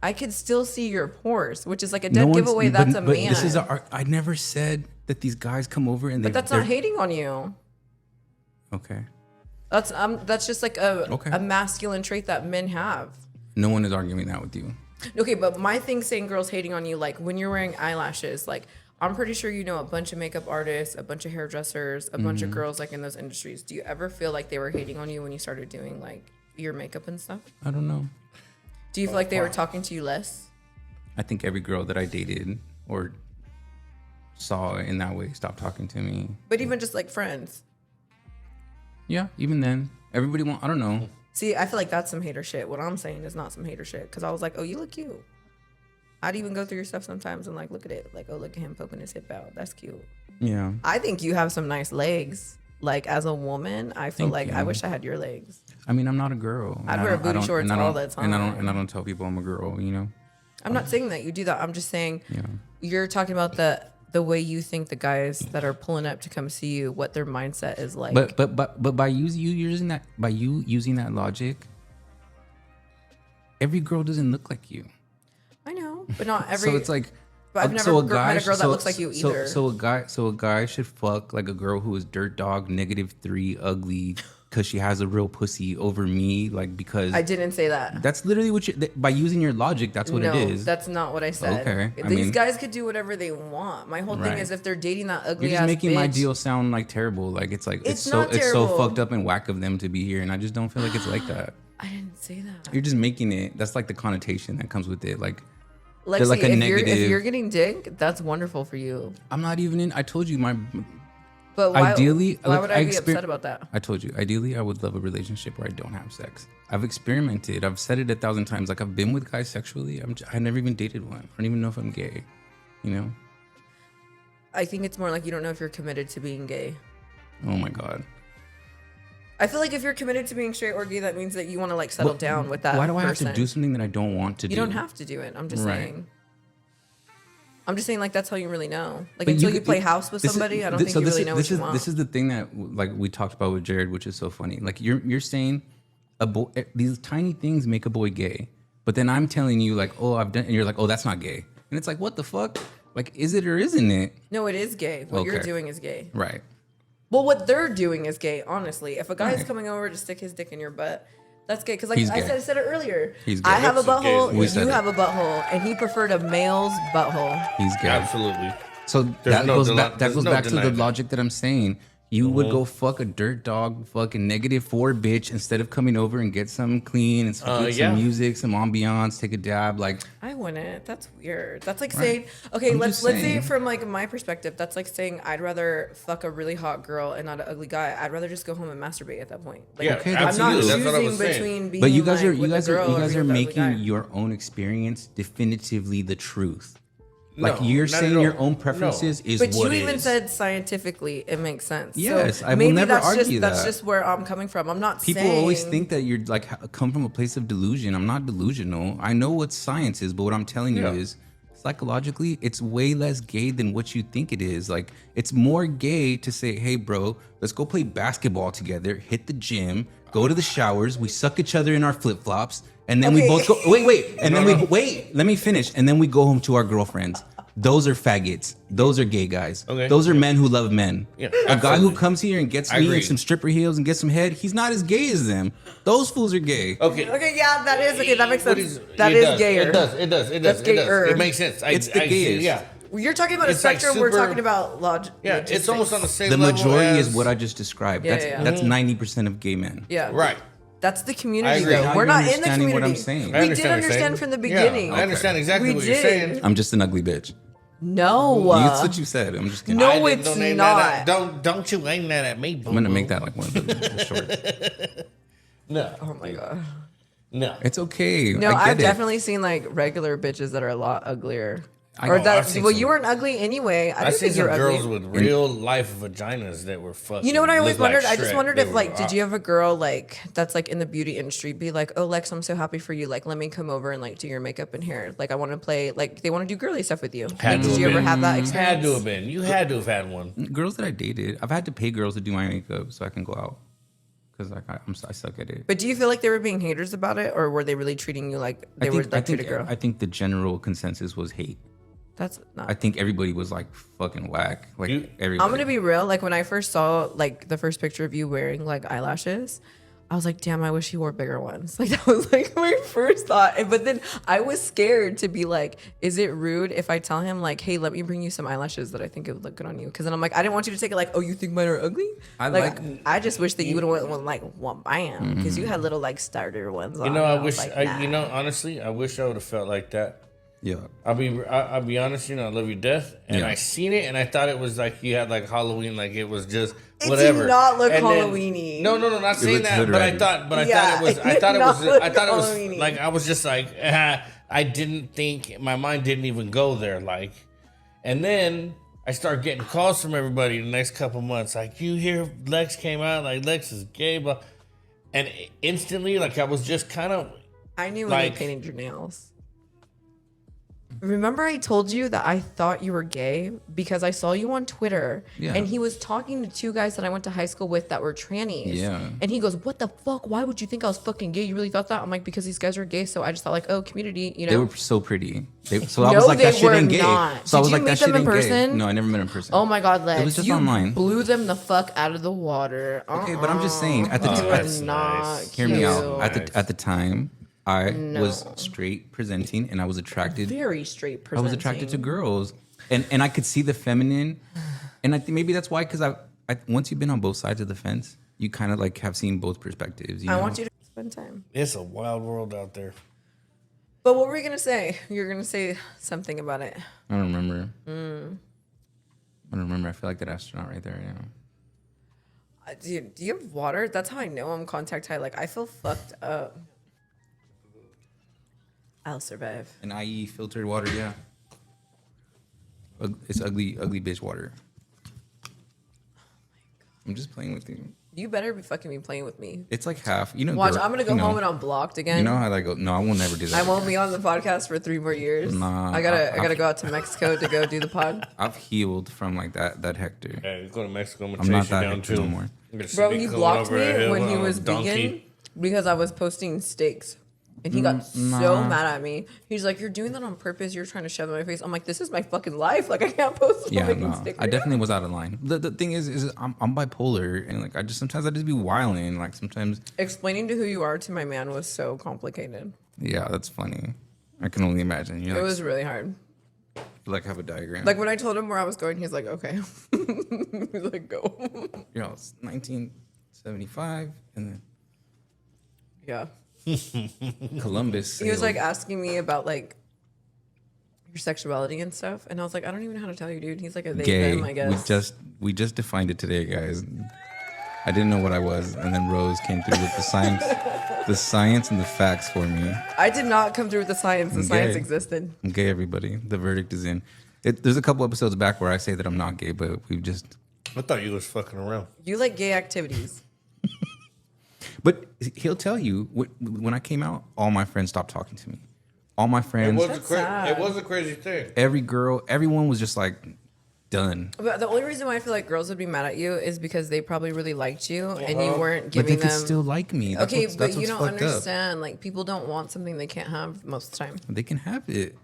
B: I could still see your pores, which is like a dead giveaway. That's a man.
A: This is I never said that these guys come over and
B: But that's not hating on you.
A: Okay.
B: That's just like
A: Okay.
B: a masculine trait that men have.
A: No one is arguing that with you.
B: Okay, but my thing saying girls hating on you, like when you're wearing eyelashes, like I'm pretty sure you know a bunch of makeup artists, a bunch of hairdressers, a bunch of girls like in those industries. Do you ever feel like they were hating on you when you started doing like your makeup and stuff?
A: I don't know.
B: Do you feel like they were talking to you less?
A: I think every girl that I dated or saw in that way stopped talking to me.
B: But even just like friends.
A: Yeah, even then, everybody I don't know.
B: See, I feel like that's some hater shit. What I'm saying is not some hater shit. Because I was like, oh, you look cute. I'd even go through your stuff sometimes and like look at it. Like, oh, look at him poking his hip out. That's cute.
A: Yeah.
B: I think you have some nice legs. Like as a woman, I feel
A: Thank
B: like
A: you.
B: I wish I had your legs.
A: I mean, I'm not a girl.
B: I'd
A: and
B: wear
A: I don't-
B: booty
A: I don't-
B: shorts
A: and I
B: all
A: don't-
B: the
A: And I
B: time.
A: don't tell people I'm a girl, you know?
B: I'm not saying that you do that. I'm just saying
A: Yeah.
B: you're talking about the way you think the guys that are pulling up to come see you, what their mindset is like.
A: But by you using that logic, every girl doesn't look like you.
B: I know, but not every.
A: So it's like,
B: But I've never met a girl that looks like you either.
A: So a guy should fuck like a girl who is dirt dog, -3, ugly, because she has a real pussy over me, like because
B: I didn't say that.
A: that's literally what you by using your logic. That's what
B: No,
A: it is.
B: that's not what I said.
A: Okay, I
B: These
A: mean-
B: guys could do whatever they want. My whole thing
A: Right.
B: is if they're dating that ugly
A: You're
B: ass
A: just making
B: bitch,
A: my deal sound like terrible. Like it's like
B: It's
A: it's
B: not
A: so
B: terrible.
A: fucked up and whack of them to be here, and I just don't feel like it's like that.
B: I didn't say that.
A: You're just making it. That's like the connotation that comes with it. Like
B: Lexi,
A: like a
B: if
A: negative-
B: you're getting dick, that's wonderful for you.
A: I'm not even in. I told you my.
B: But why,
A: Ideally,
B: why
A: look,
B: would I be upset about that?
A: I told you. Ideally, I would love a relationship where I don't have sex. I've experimented. I've said it 1,000 times. Like I've been with guys sexually. I never even dated one. I don't even know if I'm gay. You know.
B: I think it's more like you don't know if you're committed to being gay.
A: Oh my god.
B: I feel like if you're committed to being straight or gay, that means that you want to like settle down with that.
A: Why do I
B: person.
A: have to do something that I don't want to do?
B: You don't have to do it. I'm just
A: Right.
B: saying. I'm just saying, like that's how you really know. Like
A: But
B: until you
A: could-
B: play house with
A: this is-
B: somebody, I don't
A: this-
B: think
A: so
B: you
A: this
B: really
A: is-
B: know
A: this
B: what you
A: is,
B: want.
A: This is the thing that like we talked about with Jared, which is so funny. Like you're saying a boy, these tiny things make a boy gay, but then I'm telling you like, oh, I've done, and you're like, oh, that's not gay, and it's like, what the fuck? Like, is it or isn't it?
B: No, it is gay. What you're
A: Okay.
B: doing is gay.
A: Right.
B: Well, what they're doing is gay. Honestly, if a guy's
A: Right.
B: coming over to stick his dick in your butt, that's gay. Because like
A: He's
B: I
A: gay.
B: said it earlier,
A: He's gay.
B: I have a
C: That's gay.
B: butthole,
A: We said
B: you
A: it.
B: have a butthole, and he preferred a male's butthole.
A: He's gay.
C: Absolutely.
A: So that
C: no
A: goes
C: deni-
A: back. That
C: there's
A: goes
C: no
A: back to the
C: denying that.
A: logic that I'm saying. You would go fuck a dirt dog, fucking -4 bitch instead of coming over and get something clean and get
C: yeah.
A: some music, some ambiance, take a dab. Like,
B: I wouldn't. That's weird. That's like saying, okay,
A: I'm
B: let's
A: just
B: say
A: saying.
B: from like my perspective, that's like saying I'd rather fuck a really hot girl and not an ugly guy. I'd rather just go home and masterbate at that point. Like,
C: Yeah,
A: Okay,
B: I'm not
C: absolutely. That's
B: choosing
C: what I was saying.
B: between being
A: but you guys
B: like,
A: are you
B: with
A: guys
B: a
A: are
B: girl
A: you
B: or
A: guys
B: being
A: are
B: with the ugly guy.
A: making your own experience definitively the truth. Like
C: No,
A: you're
C: not
A: saying
C: at
A: your
C: all.
A: own preferences is
B: But
A: what
B: you even
A: is.
B: said scientifically it makes sense.
A: Yes,
B: so
A: I will
B: maybe
A: never
B: that's
A: argue
B: That's
A: that.
B: just where I'm coming from. I'm not
A: People
B: saying
A: always think that you're like come from a place of delusion. I'm not delusional. I know what science is, but what I'm telling you
C: Yeah.
A: is psychologically, it's way less gay than what you think it is. Like it's more gay to say, "Hey, bro, let's go play basketball together. Hit the gym, go to the showers. We suck each other in our flip flops, and then we
B: Okay.
A: both go. Wait, and then we wait. Let me finish, and then we go home to our girlfriends." Those are faggots. Those are gay guys.
C: Okay.
A: Those are men who love men.
C: Yeah,
A: a guy who
C: absolutely.
A: comes here and gets
C: I
A: me
C: agree.
A: in some stripper heels and gets some head, he's not as gay as them. Those fools are gay.
C: Okay.
B: Okay, yeah, that is okay. That makes
C: What
B: sense.
C: is-
B: That
C: it
B: is
C: does,
B: gayer.
C: It does. It does. It
B: That's
C: does. It does.
B: gayer.
C: It makes sense.
A: It's the gayest.
C: Yeah.
B: You're talking about
C: It's
B: a
C: like
B: spectrum. We're
C: super-
B: talking about logic.
C: Yeah. It's almost on the same
A: The
C: level
A: majority
C: as,
A: is what I just described.
B: Yeah,
A: That's
B: yeah.
A: that's 90% of gay men.
B: Yeah.
C: Right.
B: That's the community,
C: agree.
B: though.
A: Now
B: We're
A: you're
B: not in the
A: understanding
B: community.
A: what I'm saying.
C: I
B: We
C: understand
B: did
C: what you're
B: understand
C: saying.
B: from the beginning.
C: Yeah, I understand exactly
B: We
C: what you're
B: did.
C: saying.
A: I'm just an ugly bitch.
B: No.
A: That's what you said. I'm just kidding.
B: No,
C: I didn't-
B: it's
C: don't aim
B: not.
C: that at- don't you aim that at me, boo.
A: I'm gonna make that like one of the shorts.
C: No.
B: Oh my god.
C: No.
A: It's okay.
B: No,
A: I get
B: I've
A: it.
B: definitely seen like regular bitches that are a lot uglier.
A: I-
B: Or
A: Oh,
B: that
C: I've seen
B: well,
C: some-
B: you weren't ugly anyway. I
C: I
B: didn't
C: seen
B: think you
C: some
B: were
C: girls
B: ugly.
C: with real life vaginas that were fucking.
B: You know what I always
C: looked like
B: wondered? I just
C: Shrek.
B: wondered
C: They
B: if
C: were
B: like, did
C: hot.
B: you have a girl like that's like in the beauty industry be like, oh Lex, I'm so happy for you. Like, let me come over and like do your makeup and hair. Like, I want to play. Like, they want to do girly stuff with you.
C: Had
B: Like,
C: to
B: did you
C: have
B: ever
C: been.
B: have that
C: Had
B: experience?
C: to have been. You had to have had one.
A: Girls that I dated, I've had to pay girls to do my makeup so I can go out because like I suck at it.
B: But do you feel like they were being haters about it, or were they really treating you like they were like treat a girl?
A: I think the general consensus was hate.
B: That's not.
A: I think everybody was like fucking whack. Like everybody.
B: I'm gonna be real. Like when I first saw like the first picture of you wearing like eyelashes, I was like, damn, I wish he wore bigger ones. Like that was like my first thought. But then I was scared to be like, is it rude if I tell him like, hey, let me bring you some eyelashes that I think it would look good on you? Because then I'm like, I didn't want you to take it like, oh, you think mine are ugly? I just wish that you would have went with like one bam, because you had little like starter ones.
C: You know, I wish.
B: Like,
C: You know, honestly, I wish I would have felt like that.
A: Yeah.
C: I'll be honest. You know, I love you to death, and
A: Yeah.
C: I seen it, and I thought it was like you had like Halloween, like it was just
B: It
C: whatever.
B: did not look
C: And then-
B: Halloween-y.
C: No, not saying
A: looked
C: that.
A: hood
C: But I
A: ragged.
C: thought, but
B: Yeah,
C: I thought it was.
B: it
C: I
B: did
C: thought it
B: not
C: was.
B: look
C: I thought it was
B: Halloween-y.
C: like I was just like I didn't think my mind didn't even go there. Like, and then I started getting calls from everybody the next couple months. Like, you hear Lex came out, like Lex is gay, but and instantly, like I was just kind of.
B: I knew when you
C: like-
B: painted your nails. Remember I told you that I thought you were gay because I saw you on Twitter
A: Yeah.
B: and he was talking to two guys that I went to high school with that were trannies.
A: Yeah.
B: And he goes, what the fuck? Why would you think I was fucking gay? You really thought that? I'm like, because these guys are gay. So I just thought like, oh, community, you know?
A: They were so pretty. So I
B: No,
A: was like, that
B: they
A: shit
B: were
A: ain't gay.
B: not.
A: So I
B: Did
A: was
B: you
A: like,
B: meet
A: that shit
B: them in
A: ain't gay.
B: person?
A: No, I never met in person.
B: Oh my God, Lex.
A: It was just
B: you
A: online.
B: blew them the fuck out of the water.
A: Okay, but I'm just saying, at the
B: You
A: time,
B: were
C: that's
B: not
C: nice.
A: hear me out.
B: cute.
A: At the time, I was straight presenting, and I was attracted.
B: Very straight
A: I
B: presenting.
A: was attracted to girls, and I could see the feminine, and I think maybe that's why, because I once you've been on both sides of the fence, you kind of like have seen both perspectives. You know?
B: I want you to spend time.
C: It's a wild world out there.
B: But what were you gonna say? You're gonna say something about it.
A: I don't remember. I don't remember. I feel like that astronaut right there. Yeah.
B: Do you have water? That's how I know I'm contact high. Like I feel fucked up. I'll survive.
A: An IE filtered water. Yeah. It's ugly bitch water. I'm just playing with you.
B: You better be fucking be playing with me.
A: It's like half. You know.
B: Watch,
A: girl-
B: I'm gonna go
A: you know,
B: home and I'm blocked again.
A: You know how I go? No, I will never do that.
B: I won't be on the podcast for 3 more years.
A: Nah,
B: I gotta go out to Mexico to go do the pod.
A: I've healed from like that Hector.
C: Hey, you go to Mexico, I'm
A: I'm
C: gonna
A: not
C: chase you
A: that
C: down
A: Hector
C: too.
A: no more.
C: I'm gonna
B: Bro,
C: be
B: he
C: coming
B: blocked
C: over
B: me
C: a hill
B: when he
C: on a
B: was
C: donkey.
B: vegan because I was posting steaks. And he got so mad at me. He's like, "You're doing that on purpose. You're trying to shove it in my face." I'm like, "This is my fucking life. Like, I can't post
A: Yeah,
B: making
A: no,
B: steak
A: I
B: right
A: definitely was out of line. The thing is I'm bipolar, and like sometimes I just be wilding. Like sometimes,
B: now." Explaining to who you are to my man was so complicated.
A: yeah, that's funny. I can only imagine. You
B: It
A: like,
B: was really hard.
A: like have a diagram.
B: Like when I told him where I was going, he's like, "Okay." He's like, "Go."
A: you know, it's 1975, and then
B: Yeah.
A: Columbus.
B: He was like
A: sailed.
B: asking me about like your sexuality and stuff, and I was like, I don't even know how to tell you, dude. He's like a they
A: gay.
B: them, I guess.
A: We just defined it today, guys. I didn't know what I was, and then Rose came through with the science and the facts for me.
B: I did not come through with the science. The
A: I'm
B: science
A: gay.
B: existed.
A: I'm gay, everybody. The verdict is in. There's a couple episodes back where I say that I'm not gay, but we've just.
C: I thought you was fucking around.
B: You like gay activities.
A: But he'll tell you when I came out, all my friends stopped talking to me. All my friends,
B: sad.
C: It was a crazy thing.
A: every girl, everyone was just like done.
B: But the only reason why I feel like girls would be mad at you is because they probably really liked you and you weren't
A: But
B: giving
A: they could
B: them.
A: still like me. That's
B: Okay,
A: what's,
B: but
A: that's
B: you
A: what's
B: don't
A: fucked up.
B: understand. Like people don't want something they can't have most of the time.
A: They can have it.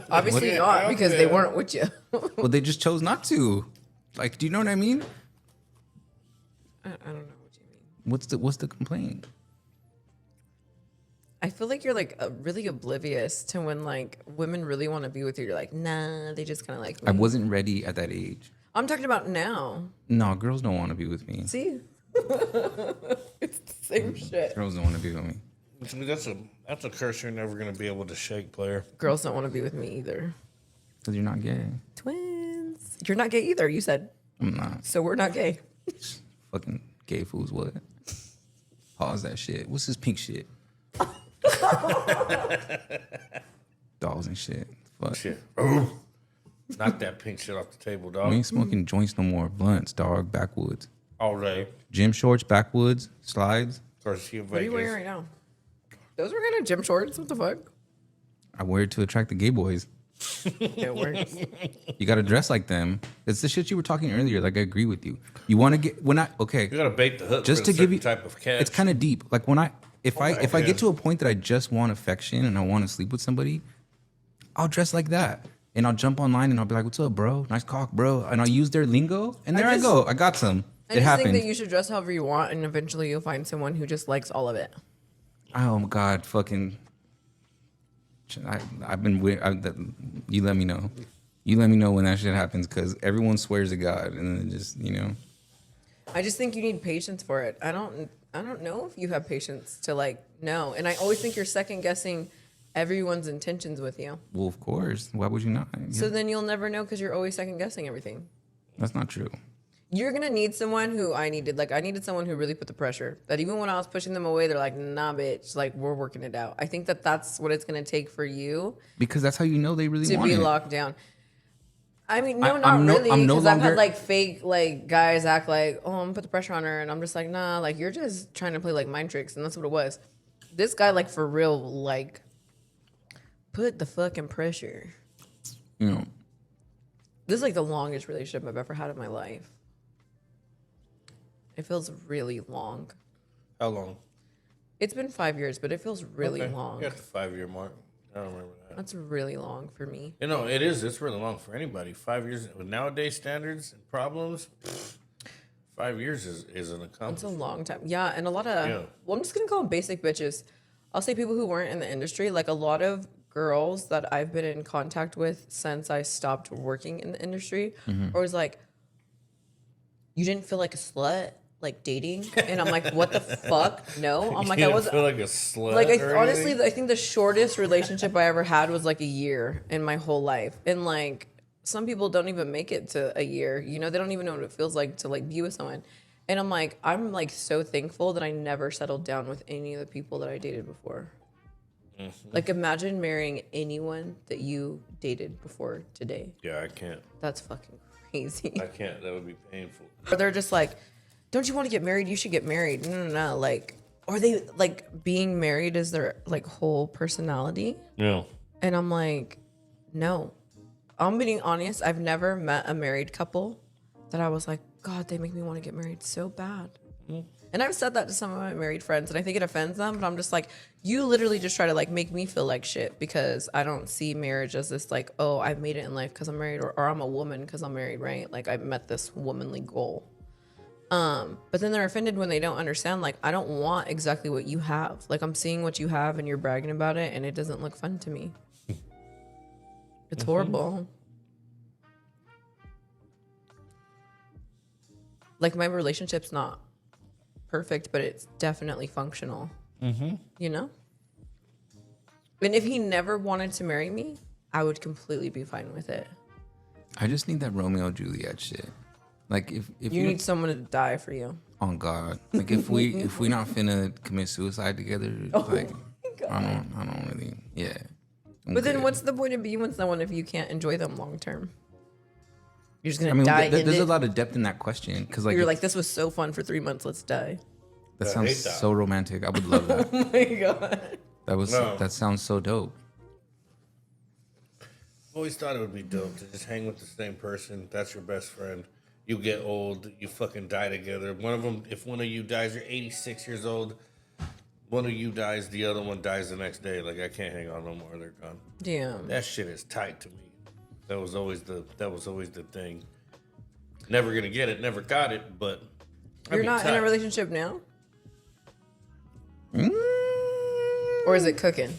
B: Obviously
C: What-
B: not because they weren't with you.
A: Well, they just chose not to. Like, do you know what I mean?
B: I don't know what you mean.
A: What's the complaint?
B: I feel like you're like really oblivious to when like women really want to be with you. You're like, nah, they just kind of like me.
A: I wasn't ready at that age.
B: I'm talking about now.
A: No, girls don't want to be with me.
B: See, it's the Same shit.
A: Girls don't want to be with me.
C: That's a curse you're never gonna be able to shake, player.
B: Girls don't want to be with me either.
A: Because you're not gay.
B: Twins. You're not gay either, you said.
A: I'm not.
B: So we're not gay.
A: Fucking gay fools, what? Pause that shit. What's this pink shit? Dolls and shit. Fuck.
C: Shit. Oh. Knock that pink shit off the table, dog.
A: We ain't smoking joints no more. Blunts, dog. Backwoods.
C: All day.
A: Gym shorts, backwoods, slides.
C: Of course, you in
B: What are you wearing right now? Those were kind of gym shorts. What the fuck?
A: I wear it to attract the gay boys.
B: It works.
A: You got to dress like them. It's the shit you were talking earlier. Like, I agree with you. You want to get, okay.
C: You gotta bait the hook
A: Just
C: for
A: to give you,
C: type of catch.
A: it's kind of deep. Like if I get to a point that I just want affection and I want to sleep with somebody, I'll dress like that. And I'll jump online and I'll be like, what's up, bro? Nice cock, bro. And I'll use their lingo. And there I go. I got some.
B: I
A: It
B: just
A: happened.
B: think that you should dress however you want, and eventually you'll find someone who just likes all of it.
A: Oh, my God. Fucking. I've been weird. You let me know. You let me know when that shit happens because everyone swears to God. And then just,
B: I just think you need patience for it. I don't know if you have patience to like know. And I always think you're second guessing everyone's intentions with you.
A: Well, of course. Why would you not?
B: So then you'll never know because you're always second guessing everything.
A: That's not true.
B: You're going to need someone who I needed someone who really put the pressure. That even when I was pushing them away, they're like, nah, bitch. Like, we're working it out. I think that that's what it's going to take for you.
A: Because that's how you know they really
B: to
A: want
B: be
A: it.
B: locked down. I mean, no,
A: I'm
B: not
A: no-
B: really.
A: I'm no
B: Because I've had
A: longer-
B: like fake like guys act like, oh, I'm gonna put the pressure on her, and I'm just like, nah, like you're just trying to play like mind tricks, and that's what it was. This guy, like for real, like put the fucking pressure.
A: This
B: is like the longest relationship I've ever had in my life. It feels really long.
C: How long?
B: It's been 5 years, but it feels really long.
C: You got the 5-year mark. I don't remember that.
B: That's really long for me.
C: It is. It's really long for anybody. 5 years with nowadays standards and problems. 5 years is an accomplishment.
B: It's a long time. Yeah, and a lot of well, I'm just gonna call them basic bitches. I'll say people who weren't in the industry, like a lot of girls that I've been in contact with since I stopped working in the industry, or was like, you didn't feel like a slut, like dating, and I'm like, what the fuck? No, I'm like, I was
C: feel like a slut.
B: like,
C: or
B: honestly,
C: anything?
B: I think the shortest relationship I ever had was like a year in my whole life, and like some people don't even make it to a year. You know, they don't even know what it feels like to like be with someone. And I'm like so thankful that I never settled down with any of the people that I dated before. Mm-hmm. Like, imagine marrying anyone that you dated before today.
C: Yeah, I can't.
B: That's fucking crazy.
C: I can't. That would be painful.
B: Or they're just like, don't you want to get married? You should get married. No. Like, or they like being married is their like whole personality.
C: Yeah.
B: And I'm like, no. I'm being honest. I've never met a married couple that I was like, God, they make me want to get married so bad. And I've said that to some of my married friends, and I think it offends them, but I'm just like, you literally just try to like make me feel like shit because I don't see marriage as this like, oh, I've made it in life because I'm married, or I'm a woman because I'm married, right? Like, I've met this womanly goal. But then they're offended when they don't understand, like, I don't want exactly what you have. Like, I'm seeing what you have and you're bragging about it, and it doesn't look fun to me. It's horrible. Like, my relationship's not perfect, but it's definitely functional. You know? And if he never wanted to marry me, I would completely be fine with it.
A: I just need that Romeo Juliet shit. Like if
B: You need someone to die for you.
A: oh God, like if we not finna commit suicide together, like I don't really, yeah.
B: But then what's the point of being with someone if you can't enjoy them long term? You're just gonna
A: I mean,
B: die in
A: there's
B: it.
A: a lot of depth in that question because like
B: You're like, this was so fun for 3 months. Let's die.
A: that
C: I
A: sounds
C: hate that.
A: so romantic. I would love that.
B: Oh my god.
A: That sounds so dope.
C: I've always thought it would be dope to just hang with the same person. That's your best friend. You get old, you fucking die together. One of them, if one of you dies, you're 86 years old. One of you dies, the other one dies the next day. Like, I can't hang on no more. They're gone.
B: Damn.
C: That shit is tight to me. That was always the thing. Never gonna get it, never got it, but
B: You're not in a relationship now?
A: Mm.
B: Or is it cooking?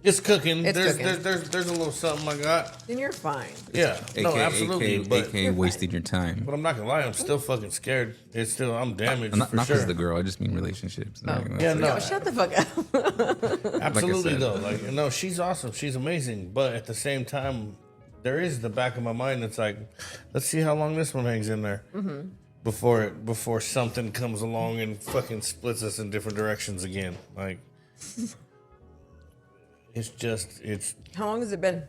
C: It's cooking.
B: It's
C: There's
B: cooking.
C: there's a little something I got.
B: Then you're fine.
C: Yeah, no, absolutely. But
A: AKA wasting your time.
C: I'm not gonna lie, I'm still fucking scared. I'm damaged
A: Not
C: for
A: because
C: sure.
A: of the girl. I just mean relationships.
C: Yeah, no,
B: Yo, shut the fuck up.
C: absolutely
A: said.
C: though. Like, no, she's awesome. She's amazing. But at the same time, there is the back of my mind that's like, let's see how long this one hangs in there before something comes along and fucking splits us in different directions again. Like, it's
B: How long has it been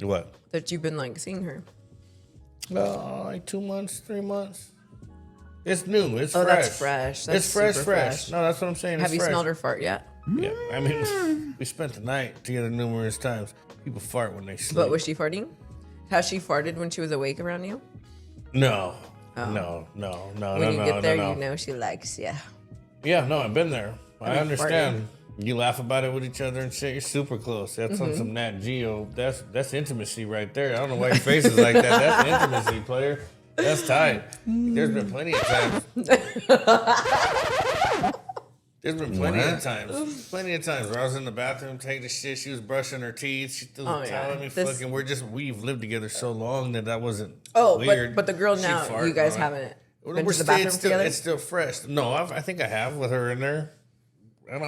C: what?
B: that you've been like seeing her?
C: Like 2 months, 3 months. It's new. It's
B: Oh,
C: fresh.
B: that's fresh. That's
C: it's fresh,
B: super
C: fresh. No, that's what I'm saying.
B: Have
C: it's
B: you
C: fresh.
B: smelled her fart yet?
C: Yeah, I mean, we spent the night together numerous times. People fart when they sleep.
B: But was she farting? Has she farted when she was awake around you?
C: No.
B: Oh.
C: No.
B: When you get there, you know she likes you.
C: Yeah, no, I've been there. I
B: been
C: understand. You laugh about it with each other and shit. You're super close. That's on some Nat Geo. That's intimacy right there. I don't know why your face is like that. That's intimacy, player. That's tight. There's been plenty of times. There's been plenty of times. Plenty of times where I was in the bathroom taking a shit. She was brushing her teeth. She threw the towel at me. Fucking, we've lived together so long that wasn't weird.
B: but the girl
C: She
B: now,
C: farted
B: you guys
C: on it.
B: haven't been
C: We're
B: to the
C: still,
B: bathroom
C: it's still,
B: together?
C: it's still fresh. No, I think I have with her in there.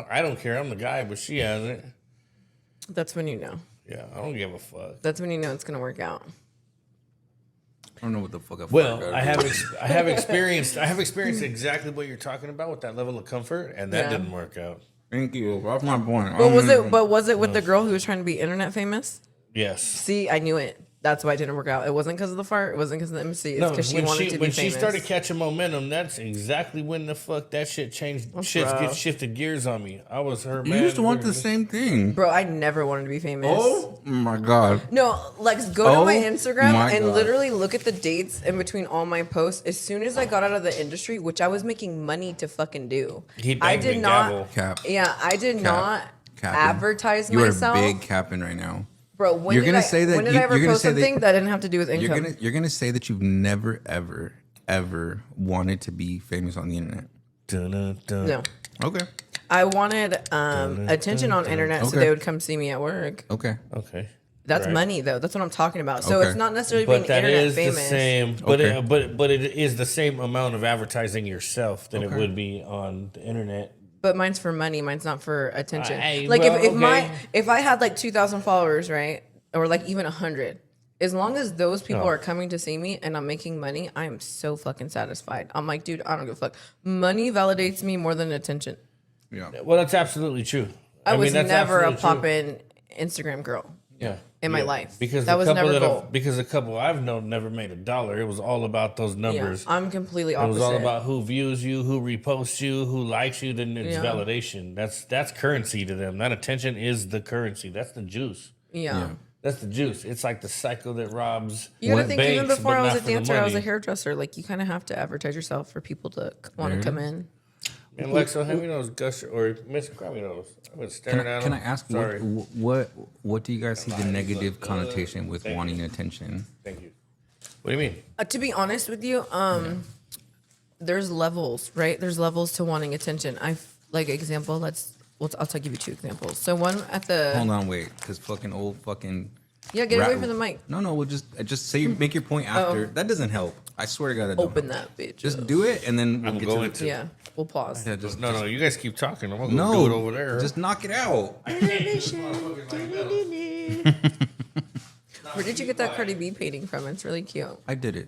C: I don't care. I'm the guy, but she hasn't.
B: That's when you know.
C: Yeah, I don't give a fuck.
B: That's when you know it's going to work out.
A: I don't know what the fuck.
C: I have experienced exactly what you're talking about with that level of comfort, and that didn't work out.
A: Thank you. That's my point.
B: But was it with the girl who was trying to be internet famous?
C: Yes.
B: See, I knew it. That's why it didn't work out. It wasn't because of the fart. It wasn't because of the MC. It's because she wanted to be
C: when
B: famous.
C: she started catching momentum, that's exactly when the fuck that shit changed. Shifted gears on me. I was her man.
A: You used to want the same thing.
B: Bro, I never wanted to be famous.
A: Oh my god.
B: No, like go to my Instagram and
A: God.
B: literally look at the dates in between all my posts. As soon as I got out of the industry, which I was making money to fucking do, I did not.
A: Cap.
B: Yeah, I did not
A: Capping.
B: advertise
A: You are
B: myself.
A: big capping right now.
B: Bro, when
A: You're
B: did
A: gonna
B: I,
A: say that
B: when did
A: you-
B: I ever
A: you're gonna
B: post
A: say that-
B: something that didn't have to do with income?
A: You're gonna say that you've never ever wanted to be famous on the internet.
B: No.
A: Okay.
B: I wanted attention on internet so
A: Okay.
B: they would come see me at work.
A: Okay.
C: Okay.
B: That's
C: Right.
B: money though. That's what I'm talking about. So
A: Okay.
B: it's not necessarily being
C: But that
B: internet
C: is
B: famous.
C: the same.
A: Okay.
C: But it is the same amount of advertising yourself than it would be on the internet.
B: But mine's for money. Mine's not for attention.
C: Hey,
B: Like
C: well,
B: if
C: okay.
B: if I had like 2,000 followers, right, or like even 100, as long as those people are coming to see me and I'm making money, I am so fucking satisfied. I'm like, dude, I don't give a fuck. Money validates me more than attention.
A: Yeah.
C: Well, that's absolutely true.
B: I was
C: that's
B: never a
C: absolutely true.
B: poppin' Instagram girl.
C: Yeah.
B: in my life.
C: Because
B: that
C: the
B: was
C: couple
B: never
C: that
B: goal.
C: because a couple I've known never made $1. It was all about those numbers.
B: Yeah, I'm completely
C: It
B: opposite.
C: was all about who views you, who reposts you, who likes you. Then it's validation. That's currency to them. That attention is the currency. That's the juice.
B: yeah.
C: That's the juice. It's like the cycle that robs.
B: You gotta think, even
C: banks,
B: before
C: but
B: I was
C: not
B: a
C: for the
B: dancer, I was a
C: money.
B: hairdresser. Like, you kind of have to advertise yourself for people to want to come in.
C: And like, so hand me those gusher or Miss grab me those. I've been staring at
A: Can
C: them.
A: I ask
C: Sorry.
A: what do you guys see the negative connotation with wanting attention?
C: Thank you. What do you mean?
B: To be honest with you, there's levels, right? There's levels to wanting attention. Example. I'll give you 2 examples. So one at the
A: Hold on, wait, because
B: get away from the mic.
A: No, we'll just say make your point after. That doesn't help. I swear to God, that don't
B: Open
A: help.
B: that bitch.
A: Just
B: up.
A: do it, and then we'll
C: I'm
A: get
C: going
A: to
C: to.
B: Yeah, we'll pause.
A: Yeah, just
C: No, you guys keep talking. I'm gonna
A: no,
C: go do it over there.
A: Just knock it out.
B: Where did you get that Cardi B painting from? It's really cute.
A: I did it.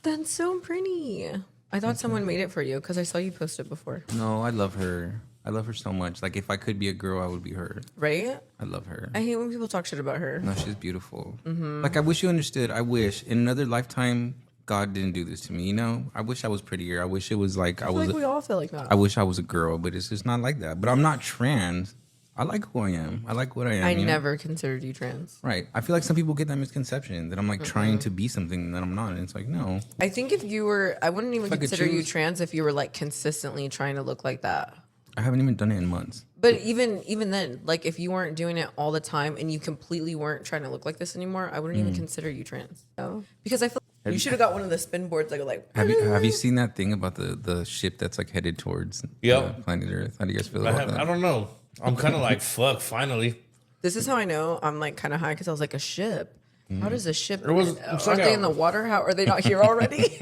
B: That's so pretty. I thought someone made it for you because I saw you post it before.
A: No, I love her. I love her so much. Like, if I could be a girl, I would be her.
B: Right?
A: I love her.
B: I hate when people talk shit about her.
A: No, she's beautiful. Like, I wish you understood. I wish in another lifetime, God didn't do this to me. You know, I wish I was prettier. I wish it was like I
B: I feel
A: was.
B: like we all feel like that.
A: I wish I was a girl, but it's just not like that. But I'm not trans. I like who I am. I like what I am.
B: I
A: you know?
B: never considered you trans.
A: Right. I feel like some people get that misconception that I'm like trying to be something that I'm not. And it's like, no.
B: I think if you were, I wouldn't even
A: If I could
B: consider you
A: choose-
B: trans if you were like consistently trying to look like that.
A: I haven't even done it in months.
B: But even then, like if you weren't doing it all the time and you completely weren't trying to look like this anymore, I wouldn't even consider you trans. No, because I feel you should have got one of the spin boards that go like.
A: Have you seen that thing about the ship that's like headed towards
C: Yep.
A: planet Earth? How do you guys feel about that?
C: I don't know. I'm kind of like, fuck, finally.
B: This is how I know I'm like kind of high because I was like, a ship. How does a ship?
C: It's
B: Are
C: like
B: they in the water? How are they not here already?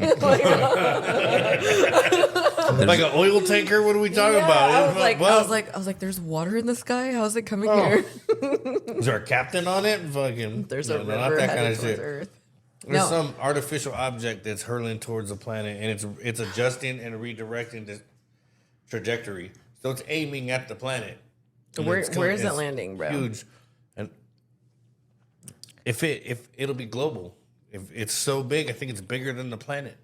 B: Like
C: an oil tanker? What are we talking about?
B: I was like, there's water in the sky. How's it coming here?
C: Is there a captain on it? Fucking,
B: There's a river
C: not that kind
B: headed
C: of
B: towards
C: shit.
B: Earth.
C: There's some artificial object that's hurling towards the planet, and it's adjusting and redirecting the trajectory. So it's aiming at the planet.
B: Where is it landing, bro?
C: Huge. And if it'll be global. If it's so big, I think it's bigger than the planet.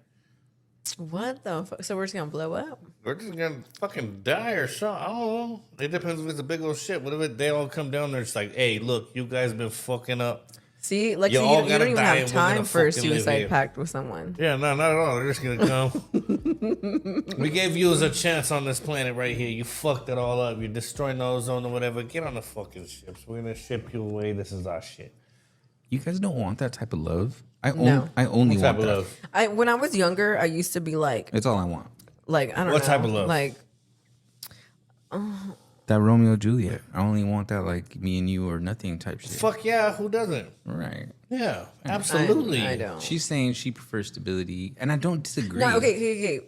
B: What the fuck? So we're just gonna blow up?
C: We're just gonna fucking die or something. I don't know. It depends if it's a big old shit. What if they all come down there? It's like, hey, look, you guys been fucking up.
B: See, like
C: You
B: so
C: all
B: you
C: gotta
B: don't even
C: die
B: have
C: and we're gonna
B: time for a
C: fucking live
B: suicide
C: here.
B: pact with someone.
C: Yeah, no, not at all. They're just gonna come. We gave you a chance on this planet right here. You fucked it all up. You're destroying the ozone or whatever. Get on the fucking ships. We're gonna ship you away. This is our shit.
A: You guys don't want that type of love. I
B: No.
A: only
C: What type
A: want
C: of
A: that.
C: love?
B: When I was younger, I used to be like
A: It's all I want.
B: I don't know.
C: What type of love?
B: Like
A: That Romeo Juliet. I only want that like me and you or nothing type shit.
C: Fuck yeah, who doesn't?
A: Right.
C: Yeah, absolutely.
B: I don't.
A: She's saying she prefers stability, and I don't disagree.
B: No, okay.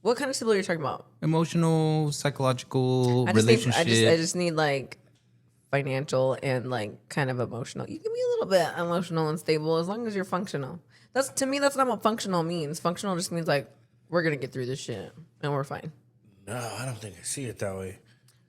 B: What kind of stability are you talking about?
A: Emotional, psychological,
B: I just think,
A: relationship.
B: I just need like financial and like kind of emotional. You can be a little bit emotional and stable as long as you're functional. That's to me. That's not what functional means. Functional just means like we're gonna get through this shit and we're fine.
C: No, I don't think I see it that way.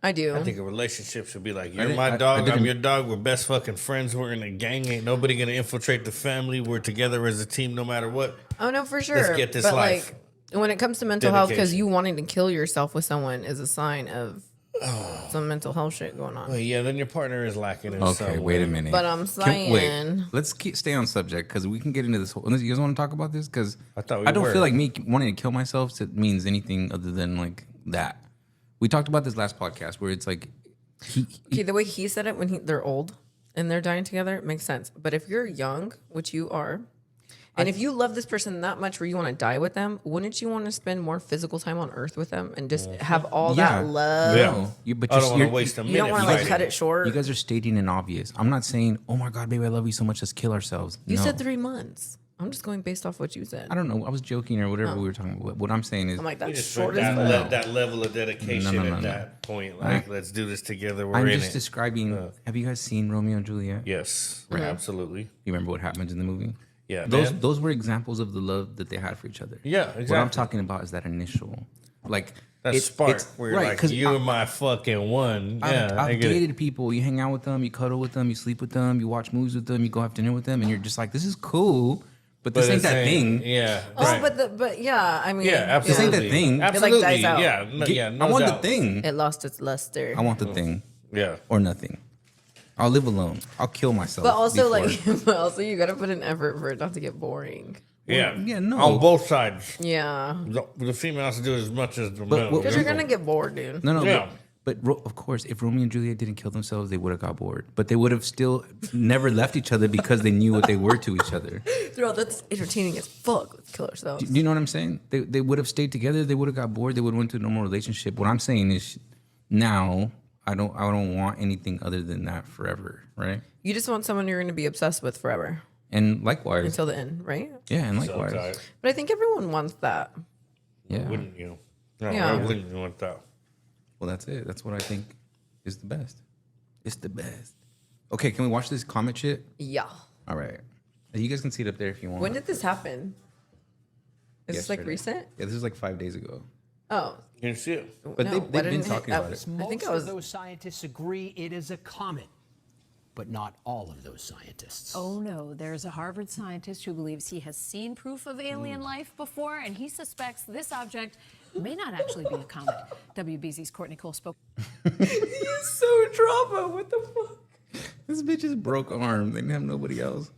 B: I do.
C: I think a relationship should be like, you're
A: didn't-
C: my
A: I
C: dog, I'm
A: didn't-
C: your dog, we're best fucking friends, we're in a gang, ain't nobody gonna infiltrate the family, we're together as a team no matter what.
B: Oh no, for sure.
C: Let's get this
B: but
C: life.
B: like when it comes to mental health, because
C: Dedication.
B: you wanting to kill yourself with someone is a sign of some mental health shit going on.
C: Well, yeah, then your partner is lacking in some
A: Okay,
C: way.
A: wait a minute.
B: But I'm saying,
A: Let's stay on subject because we can get into this whole. Unless you guys want to talk about this, because
C: I thought we
A: I don't
C: were.
A: feel like me wanting to kill myself means anything other than like that. We talked about this last podcast where it's like,
B: okay, the way he said it when they're old and they're dying together makes sense. But if you're young, which you are, and if you love this person that much where you want to die with them, wouldn't you want to spend more physical time on Earth with them and just have all
A: Yeah.
B: that love?
C: Yeah.
A: but
C: I don't want to
A: you're,
C: waste a minute.
B: You don't want to like
C: fighting.
B: cut it short.
A: you guys are stating an obvious. I'm not saying, oh my God, baby, I love you so much, let's kill ourselves.
B: You
A: No.
B: said 3 months. I'm just going based off what you said.
A: I don't know. I was joking or whatever we were talking about. What I'm saying is,
B: I'm like,
C: We
B: that's
C: just
B: short
C: that,
B: as fuck.
C: that level of dedication
A: No.
C: at that point. Like, let's do this together. We're
A: I'm
C: in
A: just
C: it.
A: describing. Have you guys seen Romeo and Juliet?
C: Yes,
B: Mm-hmm.
C: absolutely.
A: You remember what happens in the movie?
C: Yeah,
A: Those
C: man.
A: those were examples of the love that they had for each other.
C: Yeah,
A: What I'm
C: exactly.
A: talking about is that initial, like
C: That
A: it's-
C: spark
A: it's-
C: where you're
A: right,
C: like,
A: 'cause
C: you're my fucking one. Yeah, I
A: I've
C: get it.
A: dated people. You hang out with them, you cuddle with them, you sleep with them, you watch movies with them, you go have dinner with them, and you're just like, this is cool, but this ain't
C: it's
A: that
C: saying-
A: thing.
C: Yeah.
B: Oh,
C: right.
B: but yeah, I mean,
C: Yeah,
A: This ain't
C: absolutely.
A: that thing.
C: Absolutely.
B: dies out.
C: Yeah, no,
A: Get-
C: yeah, no
A: I want
C: doubt.
A: the thing.
B: it lost its luster.
A: I want the thing
C: Yeah.
A: or nothing. I'll live alone. I'll kill myself.
B: But also,
A: before-
B: but also, you gotta put an effort for it not to get boring.
C: Yeah.
A: yeah, no.
C: On both sides.
B: Yeah,
C: The female has to do as much as the
A: But
C: male.
A: what-
B: because you're gonna get bored, dude.
A: No,
C: Yeah.
A: But of course, if Romeo and Juliet didn't kill themselves, they would have got bored. But they would have still never left each other because they knew what they were to each other.
B: Bro, that's entertaining as fuck. Let's kill ourselves.
A: Do you know what I'm saying? They would have stayed together. They would have got bored. They would have went to a normal relationship. What I'm saying is, now I don't want anything other than that forever, right?
B: You just want someone you're gonna be obsessed with forever
A: And likewise,
B: until the end, right?
A: yeah, and
C: So
A: likewise,
C: tight.
B: But I think everyone wants that.
A: yeah.
C: Wouldn't you? No,
B: Yeah.
C: I wouldn't want that.
A: Well, that's it. That's what I think is the best. It's the best. Okay, can we watch this comment shit?
B: Yeah.
A: All right. You guys can see it up there if you want.
B: When did this happen? Is this like
A: Yesterday.
B: recent?
A: Yeah, this is like 5 days ago.
B: Oh,
C: You can see it.
A: But
B: no,
A: they've
B: why
A: been
B: didn't
A: talking about it.
B: I think
D: Most
B: I was.
D: of those scientists agree it is a comet, but not all of those scientists.
E: Oh no, there's a Harvard scientist who believes he has seen proof of alien life before, and he suspects this object may not actually be a comet. WBZ's Courtney Cole spoke.
B: So drama. What the fuck?
A: This bitch is broke arm. They didn't have nobody else.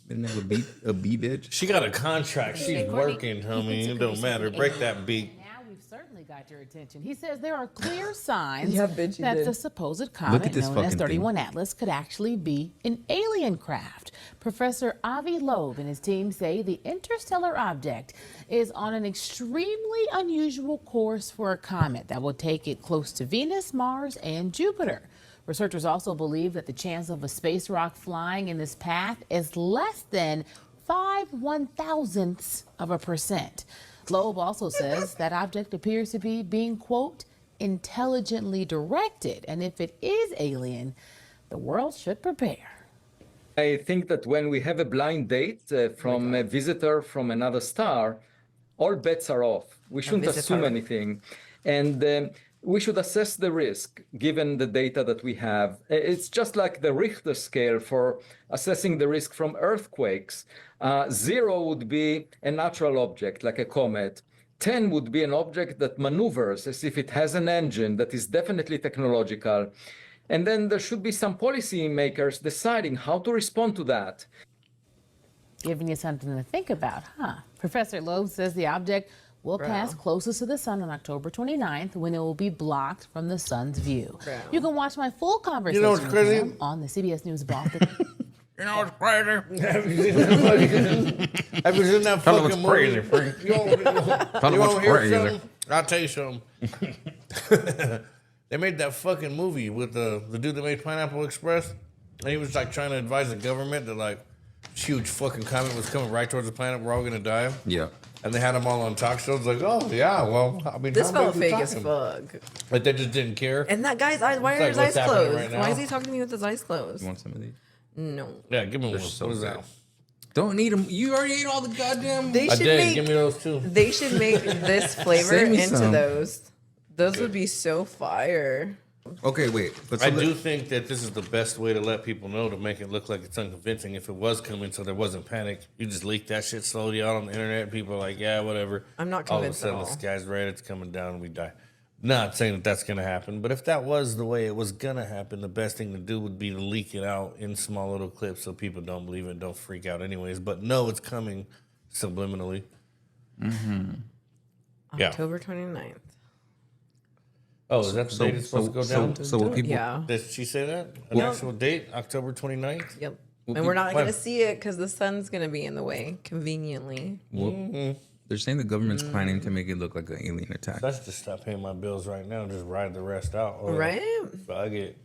A: They didn't have a B bitch.
C: She got a contract. She's
E: Hey, Courtney,
C: working,
E: he
C: homie.
E: thinks
C: It
E: could
C: don't
E: be
C: matter.
E: something
C: Break
E: alien.
C: that beat.
E: Now we've certainly
F: got your attention. He says there are clear signs
B: Yeah, bitch, he
F: that
B: did.
F: the supposed
A: Look at
F: comet
A: this
F: known as
A: fucking
F: 31 Atlas could actually be an alien craft. Professor Avi Loeb and his team say the interstellar object is on an extremely unusual course for a comet that will take it close to Venus, Mars, and Jupiter. Researchers also believe that the chance of a space rock flying in this path is less than 0.005%. Loeb also says that object appears to be being, quote, intelligently directed. And if it is alien, the world should prepare.
G: I think that when we have a blind date from a visitor from another star, all bets are off. We shouldn't assume anything. And we should assess the risk given the data that we have. It's just like the Richter scale for assessing the risk from earthquakes. 0 would be a natural object like a comet. 10 would be an object that maneuvers as if it has an engine that is definitely technological. And then there should be some policy makers deciding how to respond to that.
F: Giving you something to think about, huh? Professor Loeb says the object will pass closest to the sun on October 29th when it will be blocked from the sun's view. You can watch my full conversation
C: what's
F: with
C: crazy?
F: him on the CBS News Baltic.
A: You know what's crazy?
C: Have you seen that fucking movie? You want to hear something? I'll tell you something. They made that fucking movie with the dude that made Pineapple Express. And he was like trying to advise the government that like this huge fucking comet was coming right towards the planet. We're all going to die.
A: Yeah.
C: And they had them all on talk shows like, oh, yeah, well, I mean,
B: This
C: how
B: felt
C: big we
B: fake as
C: talking?
B: fuck.
C: Like they just didn't care.
B: And that guy's eyes, why are
C: like
B: his
C: what's
B: eyes
C: happening
B: closed?
C: right now.
B: Why is he talking to me with his eyes closed?
A: You want some of these?
B: No.
C: Yeah, give me one.
A: so
C: What is
A: good.
C: that?
A: Don't eat them. You already ate all the goddamn.
B: They
C: I
B: should
C: did.
B: make
C: Give me those too.
B: they should make this flavor
A: Save me
B: into
A: some.
B: those. Those would be so fire.
A: Okay, wait. But
C: I do think that this is the best way to let people know to make it look like it's unconvincing. If it was coming, so there wasn't panic, you just leak that shit slowly out on the internet. And people are like, yeah, whatever.
B: I'm not
C: All of a
B: convinced at
C: sudden,
B: all.
C: the sky's red, it's coming down, and we die. Not saying that that's going to happen, but if that was the way it was going to happen, the best thing to do would be to leak it out in small little clips so people don't believe it and don't freak out anyways. But no, it's coming subliminally. Yeah.
B: October 29th.
C: Oh, is that the date it's supposed to go down?
A: So what people?
B: Yeah.
C: Did she say that? An actual date? October 29th?
B: Yep. And we're not
C: Why?
B: going to see it because the sun's going to be in the way, conveniently.
A: They're saying the government's planning to make it look like an alien attack.
C: Let's just stop paying my bills right now and just ride the rest out. Or
B: Right?
C: Fuck it.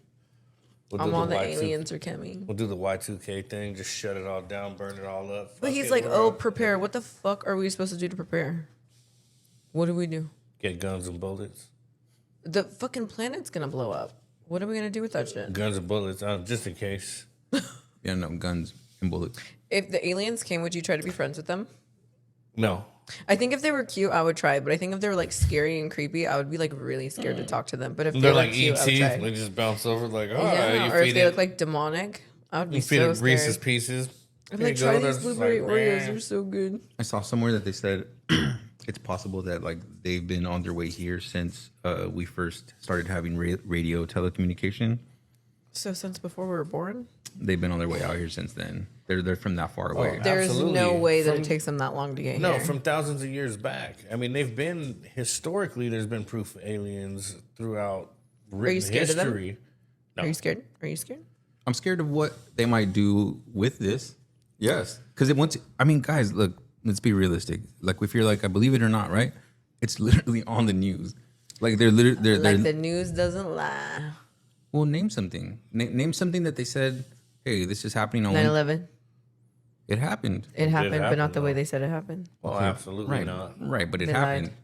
C: We'll do
B: I'm all the
C: Y2
B: aliens are coming.
C: We'll do the Y2K thing. Just shut it all down, burn it all up.
B: But
C: Fuck
B: he's
C: it,
B: like,
C: we're
B: oh,
C: out.
B: prepare. What the fuck are we supposed to do to prepare? What do we do?
C: Get guns and bullets.
B: The fucking planet's going to blow up. What are we going to do with that shit?
C: Guns and bullets, just in case.
A: Yeah, no guns and bullets.
B: If the aliens came, would you try to be friends with them?
C: No.
B: I think if they were cute, I would try. But I think if they were like scary and creepy, I would be like really scared to talk to them. But if
C: They're
B: they were
C: like
B: cute, I would
C: E.T.
B: try.
C: They just bounce over like, oh,
B: Yeah,
C: you
B: or if
C: feed
B: they
C: it.
B: look like demonic, I would be
C: You feed
B: so
C: it
B: scared.
C: Reese's Pieces.
B: I'd be like,
C: Here you
B: try
C: go.
B: these
C: That's
B: blueberry
C: like,
B: Oreos.
C: meh.
B: They're so good.
A: I saw somewhere that they said it's possible that like they've been on their way here since we first started having radio telecommunication.
B: So since before we were born?
A: They've been on their way out here since then. They're from that far away.
B: There's no
C: Absolutely.
B: way that
C: From-
B: it takes them that long to get
C: No,
B: here.
C: from thousands of years back. I mean, they've been historically. There's been proof of aliens throughout written
B: scared of them?
C: history.
B: Are you scared? Are you scared?
A: I'm scared of what they might do with this. Yes, because it wants. I mean, guys, look. Let's be realistic. Like, if you're like, I believe it or not, right? It's literally on the news. Like they're literally they're
B: Like the news doesn't lie.
A: well, name something. Name something that they said. Hey, this is happening on
B: 9/11.
A: It happened.
B: It happened, but
C: happen,
B: not the way
C: though.
B: they said it happened.
C: Well, absolutely
A: Right,
C: not.
A: right, but it
B: They
A: happened.
B: lied.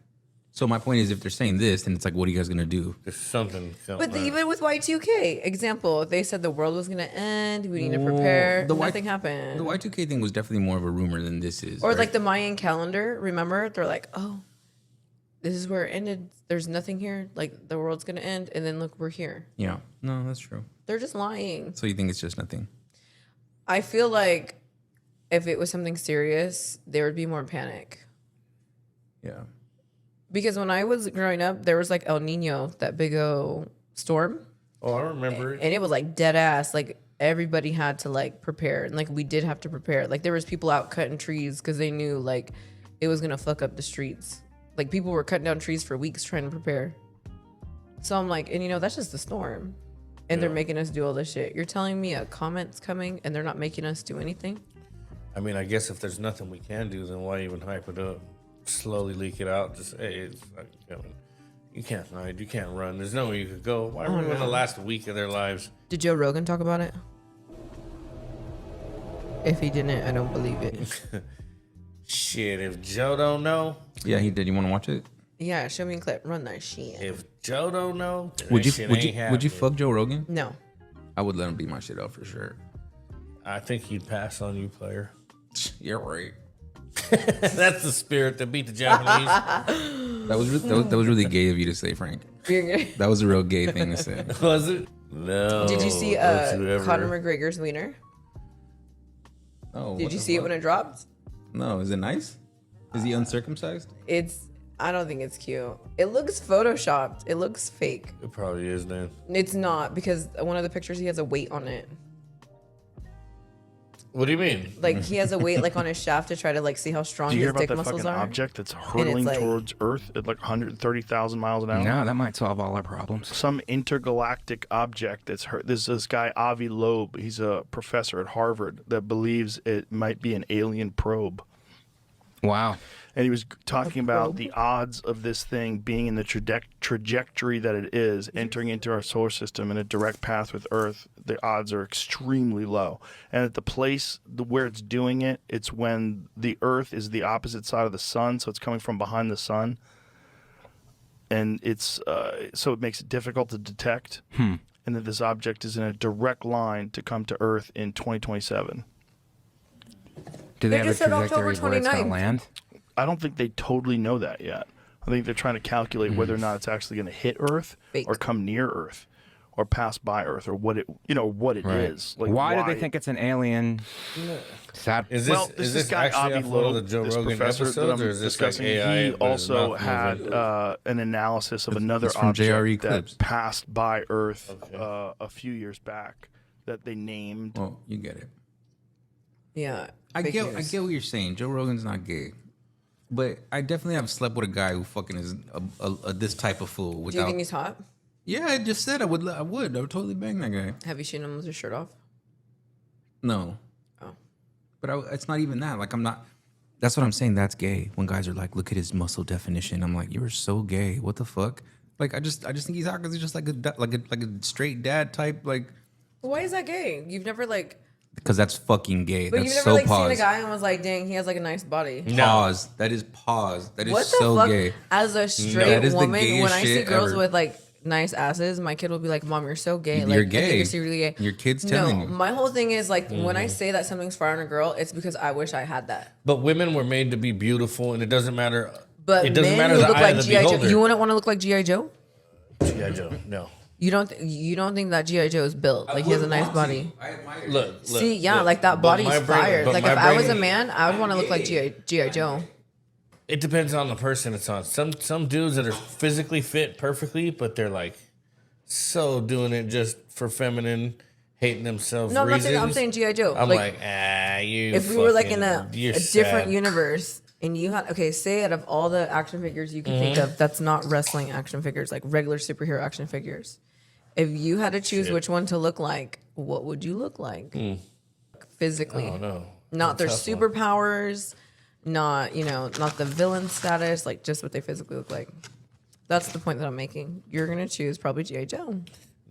A: So my point is, if they're saying this, then it's like, what are you guys gonna do?
C: There's something.
B: But even with Y2K, example, if they said the world was going to end, we need to prepare, nothing happened.
A: The Y2K thing was definitely more of a rumor than this is.
B: Or
A: right?
B: like the Mayan calendar, remember? They're like, oh, this is where it ended. There's nothing here. Like the world's going to end. And then look, we're here.
A: Yeah, no, that's true.
B: They're just lying.
A: So you think it's just nothing?
B: I feel like if it was something serious, there would be more panic.
A: Yeah.
B: Because when I was growing up, there was like El Nino, that big O storm.
C: Oh, I remember it.
B: And it was like dead ass. Like everybody had to like prepare. And like we did have to prepare. Like there was people out cutting trees because they knew like it was going to fuck up the streets. Like people were cutting down trees for weeks trying to prepare. So I'm like, and you know, that's just the storm. And they're making us do all this shit. You're telling me a comet's coming and they're not making us do anything?
C: I mean, I guess if there's nothing we can do, then why even hype it up? Slowly leak it out. Just, hey, it's fucking coming. You can't hide. You can't run. There's nowhere you could go. Why ruin the last week of their lives?
B: Did Joe Rogan talk about it? If he didn't, I don't believe it.
C: Shit, if Joe don't know.
A: Yeah, he did. You want to watch it?
B: Yeah, show me a clip. Run that shit.
C: If Joe don't know, then
A: Would
C: that shit ain't
A: you
C: happening.
A: fuck Joe Rogan?
B: No.
A: I would let him beat my shit up for sure.
C: I think he'd pass on you, player.
A: You're right.
C: That's the spirit that beat the Japanese.
A: That was really gay of you to say, Frank. That was a real gay thing to say.
C: Was it? No.
B: Did you see
C: don't you ever-
B: Conor McGregor's wiener?
A: Oh,
B: Did you see it when it dropped?
A: No, is it nice? Is he uncircumcised?
B: I don't think it's cute. It looks photoshopped. It looks fake.
C: It probably is then.
B: It's not, because one of the pictures he has a weight on it.
C: What do you mean?
B: Like he has a weight like on his shaft to try to like see how strong
H: Do you hear
B: his
H: about
B: dick
H: that
B: muscles
H: fucking
B: are.
H: object that's hurtling
B: like-
H: towards Earth at like 130,000 miles an hour?
I: No, that might solve all our problems.
H: Some intergalactic object that's hurt. There's this guy Avi Loeb. He's a professor at Harvard that believes it might be an alien probe.
I: Wow.
H: And he was talking about the odds of this thing being in the trajectory that it is, entering into our solar system in a direct path with Earth. The odds are extremely low. And at the place where it's doing it, it's when the Earth is the opposite side of the sun, so it's coming from behind the sun. And it's so it makes it difficult to detect. And that this object is in a direct line to come to Earth in 2027.
I: Do they
B: They
I: have a
B: just said October
I: trajectory of where it's going to
B: 29th.
I: land?
H: I don't think they totally know that yet. I think they're trying to calculate whether or not it's actually going to hit Earth
B: Fake.
H: or come near Earth or pass by Earth or what it is. Like
I: why do they think it's an alien? Sad.
C: Is this,
H: Well,
C: is
H: this
C: this
H: guy
C: actually
H: Avi
C: off one of
H: Loeb,
C: the Joe
H: this
C: Rogan
H: professor that
C: episodes,
H: I'm
C: or is this like
H: discussing,
C: AI?
H: he
C: but his
H: also
C: mouth
H: had
C: moving?
H: an analysis of another
A: it's from
H: object
A: JRE
H: that
A: clips.
H: passed by Earth a few years back that they named.
A: Well, you get it.
B: Yeah.
A: I
B: fake
A: get
B: news.
A: what you're saying. Joe Rogan's not gay, but I definitely have slept with a guy who fucking is a this type of fool.
B: Do you
A: Without,
B: think he's hot?
A: yeah, I just said I would totally bang that guy.
B: Have you seen him with his shirt off?
A: No,
B: Oh.
A: but it's not even that. Like I'm not. That's what I'm saying. That's gay. When guys are like, "Look at his muscle definition," I'm like, "You're so gay. What the fuck?" Like I just think he's hot because he's just like a straight dad type. Like
B: Why is that gay? You've never like,
A: because that's fucking gay.
B: but
A: That's
B: you've never
A: so
B: like
A: pause.
B: seen a guy and was like, dang, he has like a nice body.
A: Pause. That is pause. That is
B: What the
A: so
B: fuck?
A: gay.
B: As a straight
A: That is the
B: woman,
A: gayest
B: when I see
A: shit
B: girls
A: ever.
B: with like nice asses, my kid will be like, "Mom, you're so gay." Like,
A: You're
B: I think
A: gay.
B: you're secretly gay.
A: Your kid's telling
B: no,
A: you.
B: my whole thing is like when I say that something's fire on a girl, it's because I wish I had that.
C: But women were made to be beautiful, and it doesn't matter.
B: But
C: it doesn't
B: men
C: matter
B: who
C: the
B: look
C: eye
B: like
C: of the
B: GI Joe,
C: beholder.
B: you wouldn't want to look like GI Joe.
C: G.I. Joe, no.
B: You don't think that GI Joe is built like he has a nice body.
C: Look.
B: See, yeah,
C: look.
B: like that
C: But
B: body's
C: my brain-
B: fire.
C: but
B: Like
C: my
B: if I was a
C: brain-
B: man, I would want to look like GI Joe.
C: It depends on the person it's on. Some dudes that are physically fit perfectly, but they're like so doing it just for feminine, hating themselves.
B: No, I'm not
C: reasons.
B: saying. I'm saying GI Joe.
C: I'm like, you.
B: if we were like in a
C: you're
B: different
C: sad.
B: universe and you had say out of all the action figures you can think
C: Mm-hmm.
B: of that's not wrestling action figures, like regular superhero action figures, if you had to choose which one to look like, what would you look like physically?
C: Oh no,
B: Not their
C: Tough one.
B: superpowers, not not the villain status, like just what they physically look like. That's the point that I'm making. You're gonna choose probably GI Joe.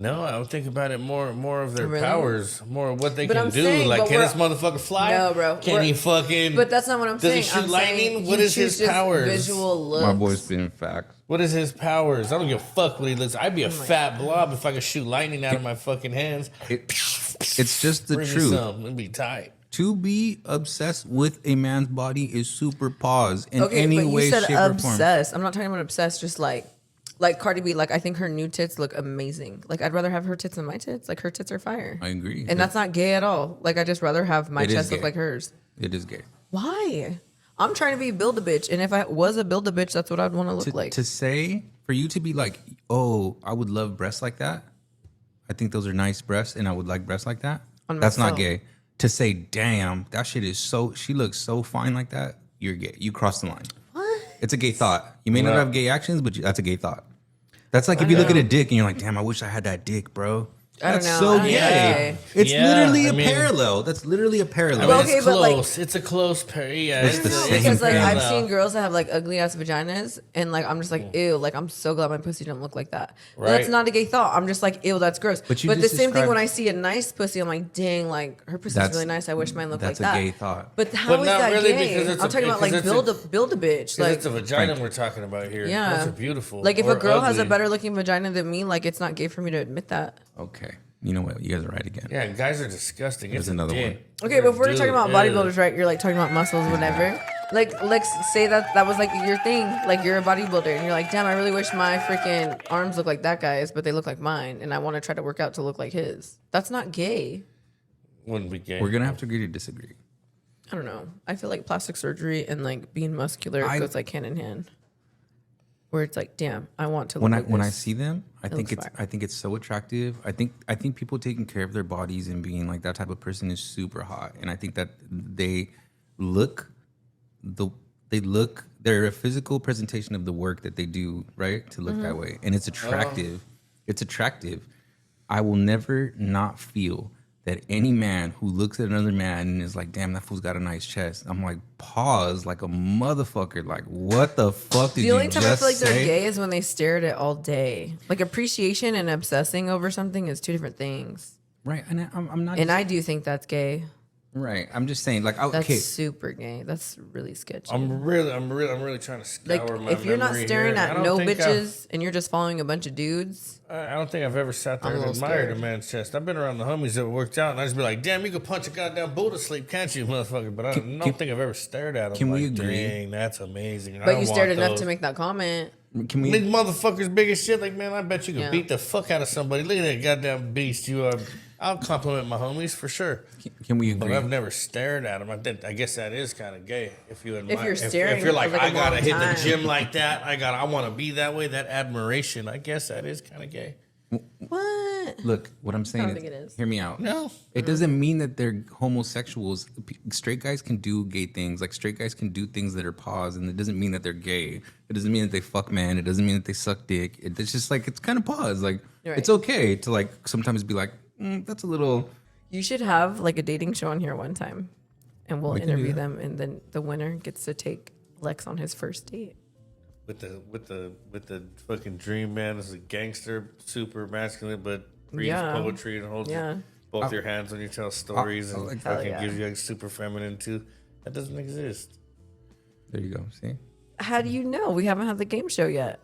C: No, I would think about it more of their
B: Really?
C: powers, more of what they
B: But
C: can
B: I'm
C: do.
B: saying,
C: Like,
B: but
C: can
B: we're-
C: this motherfucker fly?
B: No, bro.
C: Can he fucking?
B: But that's not what I'm
C: Does
B: saying.
C: he shoot
B: I'm
C: lightning?
B: saying
C: What
B: you
C: is his
B: choose just
C: powers?
B: Visual looks.
A: My boy's spinning facts.
C: What is his powers? I don't give a fuck what he looks. I'd be a fat blob if I could shoot lightning out of my fucking hands.
A: It's just the
C: Bring me
A: truth.
C: some. It'd be tight.
A: To be obsessed with a man's body is super pause in
B: Okay,
A: any
B: but
A: way,
B: you said
A: shape, or form.
B: obsessed. I'm not talking about obsessed. Just like Cardi B. Like I think her new tits look amazing. Like I'd rather have her tits than my tits. Like her tits are fire.
A: I agree.
B: And that's not gay at all. Like I just rather have my
A: It is
B: chest look
A: gay.
B: like hers.
A: It is gay.
B: Why? I'm trying to be build a bitch, and if I was a build a bitch, that's what I'd want to look like.
A: To say, for you to be like, oh, I would love breasts like that. I think those are nice breasts, and I would like breasts like that.
B: On
A: That's not
B: myself.
A: gay. To say, damn, that shit is so, she looks so fine like that, you're gay. You crossed the line.
B: What?
A: It's a gay thought. You may not have gay actions, but that's a gay thought. That's like if you look at a dick and you're like, damn, I wish I had that dick, bro. That's so gay. It's literally a parallel. That's literally a parallel.
B: Well, okay,
C: it's
B: but
C: close. It's a close pair. Yeah,
A: It's the same
B: because like
A: parallel.
B: I've seen girls that have like ugly ass vaginas, and like I'm just like, ew, like I'm so glad my pussy don't look like that. But that's not a gay thought. I'm just like, ew, that's gross. But the same thing when I see a nice pussy, I'm like, dang, like her pussy's really nice. I wish mine looked like that.
A: That's a gay thought.
B: But how is that gay? I'm talking about like build a bitch. Like
C: it's a vagina we're talking about here.
B: Yeah,
C: those are beautiful.
B: Like if a girl has a better looking vagina than me, like it's not gay for me to admit that.
A: Okay. You know what? You guys are right again.
C: Yeah, guys are disgusting.
A: There's another one.
B: Okay, but if we're talking about bodybuilders, right? You're like talking about muscles, whatever. Like, let's say that was like your thing. Like you're a bodybuilder, and you're like, damn, I really wish my freaking arms look like that guy's, but they look like mine, and I want to try to work out to look like his. That's not gay.
C: Wouldn't be gay.
A: We're gonna have to agree to disagree.
B: I don't know. I feel like plastic surgery and like being muscular goes like hand in hand. Where it's like, damn, I want to look like
A: when
B: this.
A: I see them, I think it's so attractive. I think people taking care of their bodies and being like that type of person is super hot. And I think that they're a physical presentation of the work that they do, right? To look that way. And it's attractive. It's attractive. I will never not feel that any man who looks at another man and is like, damn, that fool's got a nice chest. I'm like, pause like a motherfucker. Like, what the fuck did you just say?
B: The only time I feel like they're gay is when they stare at it all day. Like appreciation and obsessing over something is two different things.
A: Right. And I'm not.
B: And I do think that's gay.
A: Right. I'm just saying, like,
B: that's super gay. That's really sketchy.
C: I'm really trying to scour my
B: if you're not
C: memory
B: staring
C: here.
B: at no bitches and you're just following a bunch of dudes.
C: I don't think I've ever sat there and admired a man's chest. I've been around the homies that worked out, and I just be like, damn, you could punch a goddamn bull to sleep, can't you, motherfucker? But I don't think I've ever stared at him.
A: Can we
C: like,
A: agree?
C: Dang, that's amazing.
B: But you stared enough to make that comment.
A: Can we?
C: These motherfuckers big as shit. Like, man, I bet you could beat the fuck out of somebody. Look at that goddamn beast you are. I'll compliment my homies for sure.
A: Can we agree?
C: But I've never stared at them. I guess that is kind of gay. If you admire,
B: if you're staring,
C: if you're like, I gotta hit
B: time.
C: the gym like that. I want to be that way. That admiration. I guess that is kind of gay.
B: What?
A: Look, what I'm saying
B: I don't think it is.
A: Hear me out.
C: No,
A: it doesn't mean that they're homosexuals. Straight guys can do gay things. Like straight guys can do things that are pause, and it doesn't mean that they're gay. It doesn't mean that they fuck man. It doesn't mean that they suck dick. It's just like it's kind of pause. Like it's okay to like sometimes be like, that's a little.
B: You should have like a dating show on here one time, and we'll interview them, and then the winner gets to take Lex on his first date.
C: With the fucking dream man is a gangster, super masculine, but reads poetry and holds both your hands when you tell stories and
A: like
C: fucking gives you like super feminine too. That doesn't exist.
A: There you go. See,
B: how do you know? We haven't had the game show yet.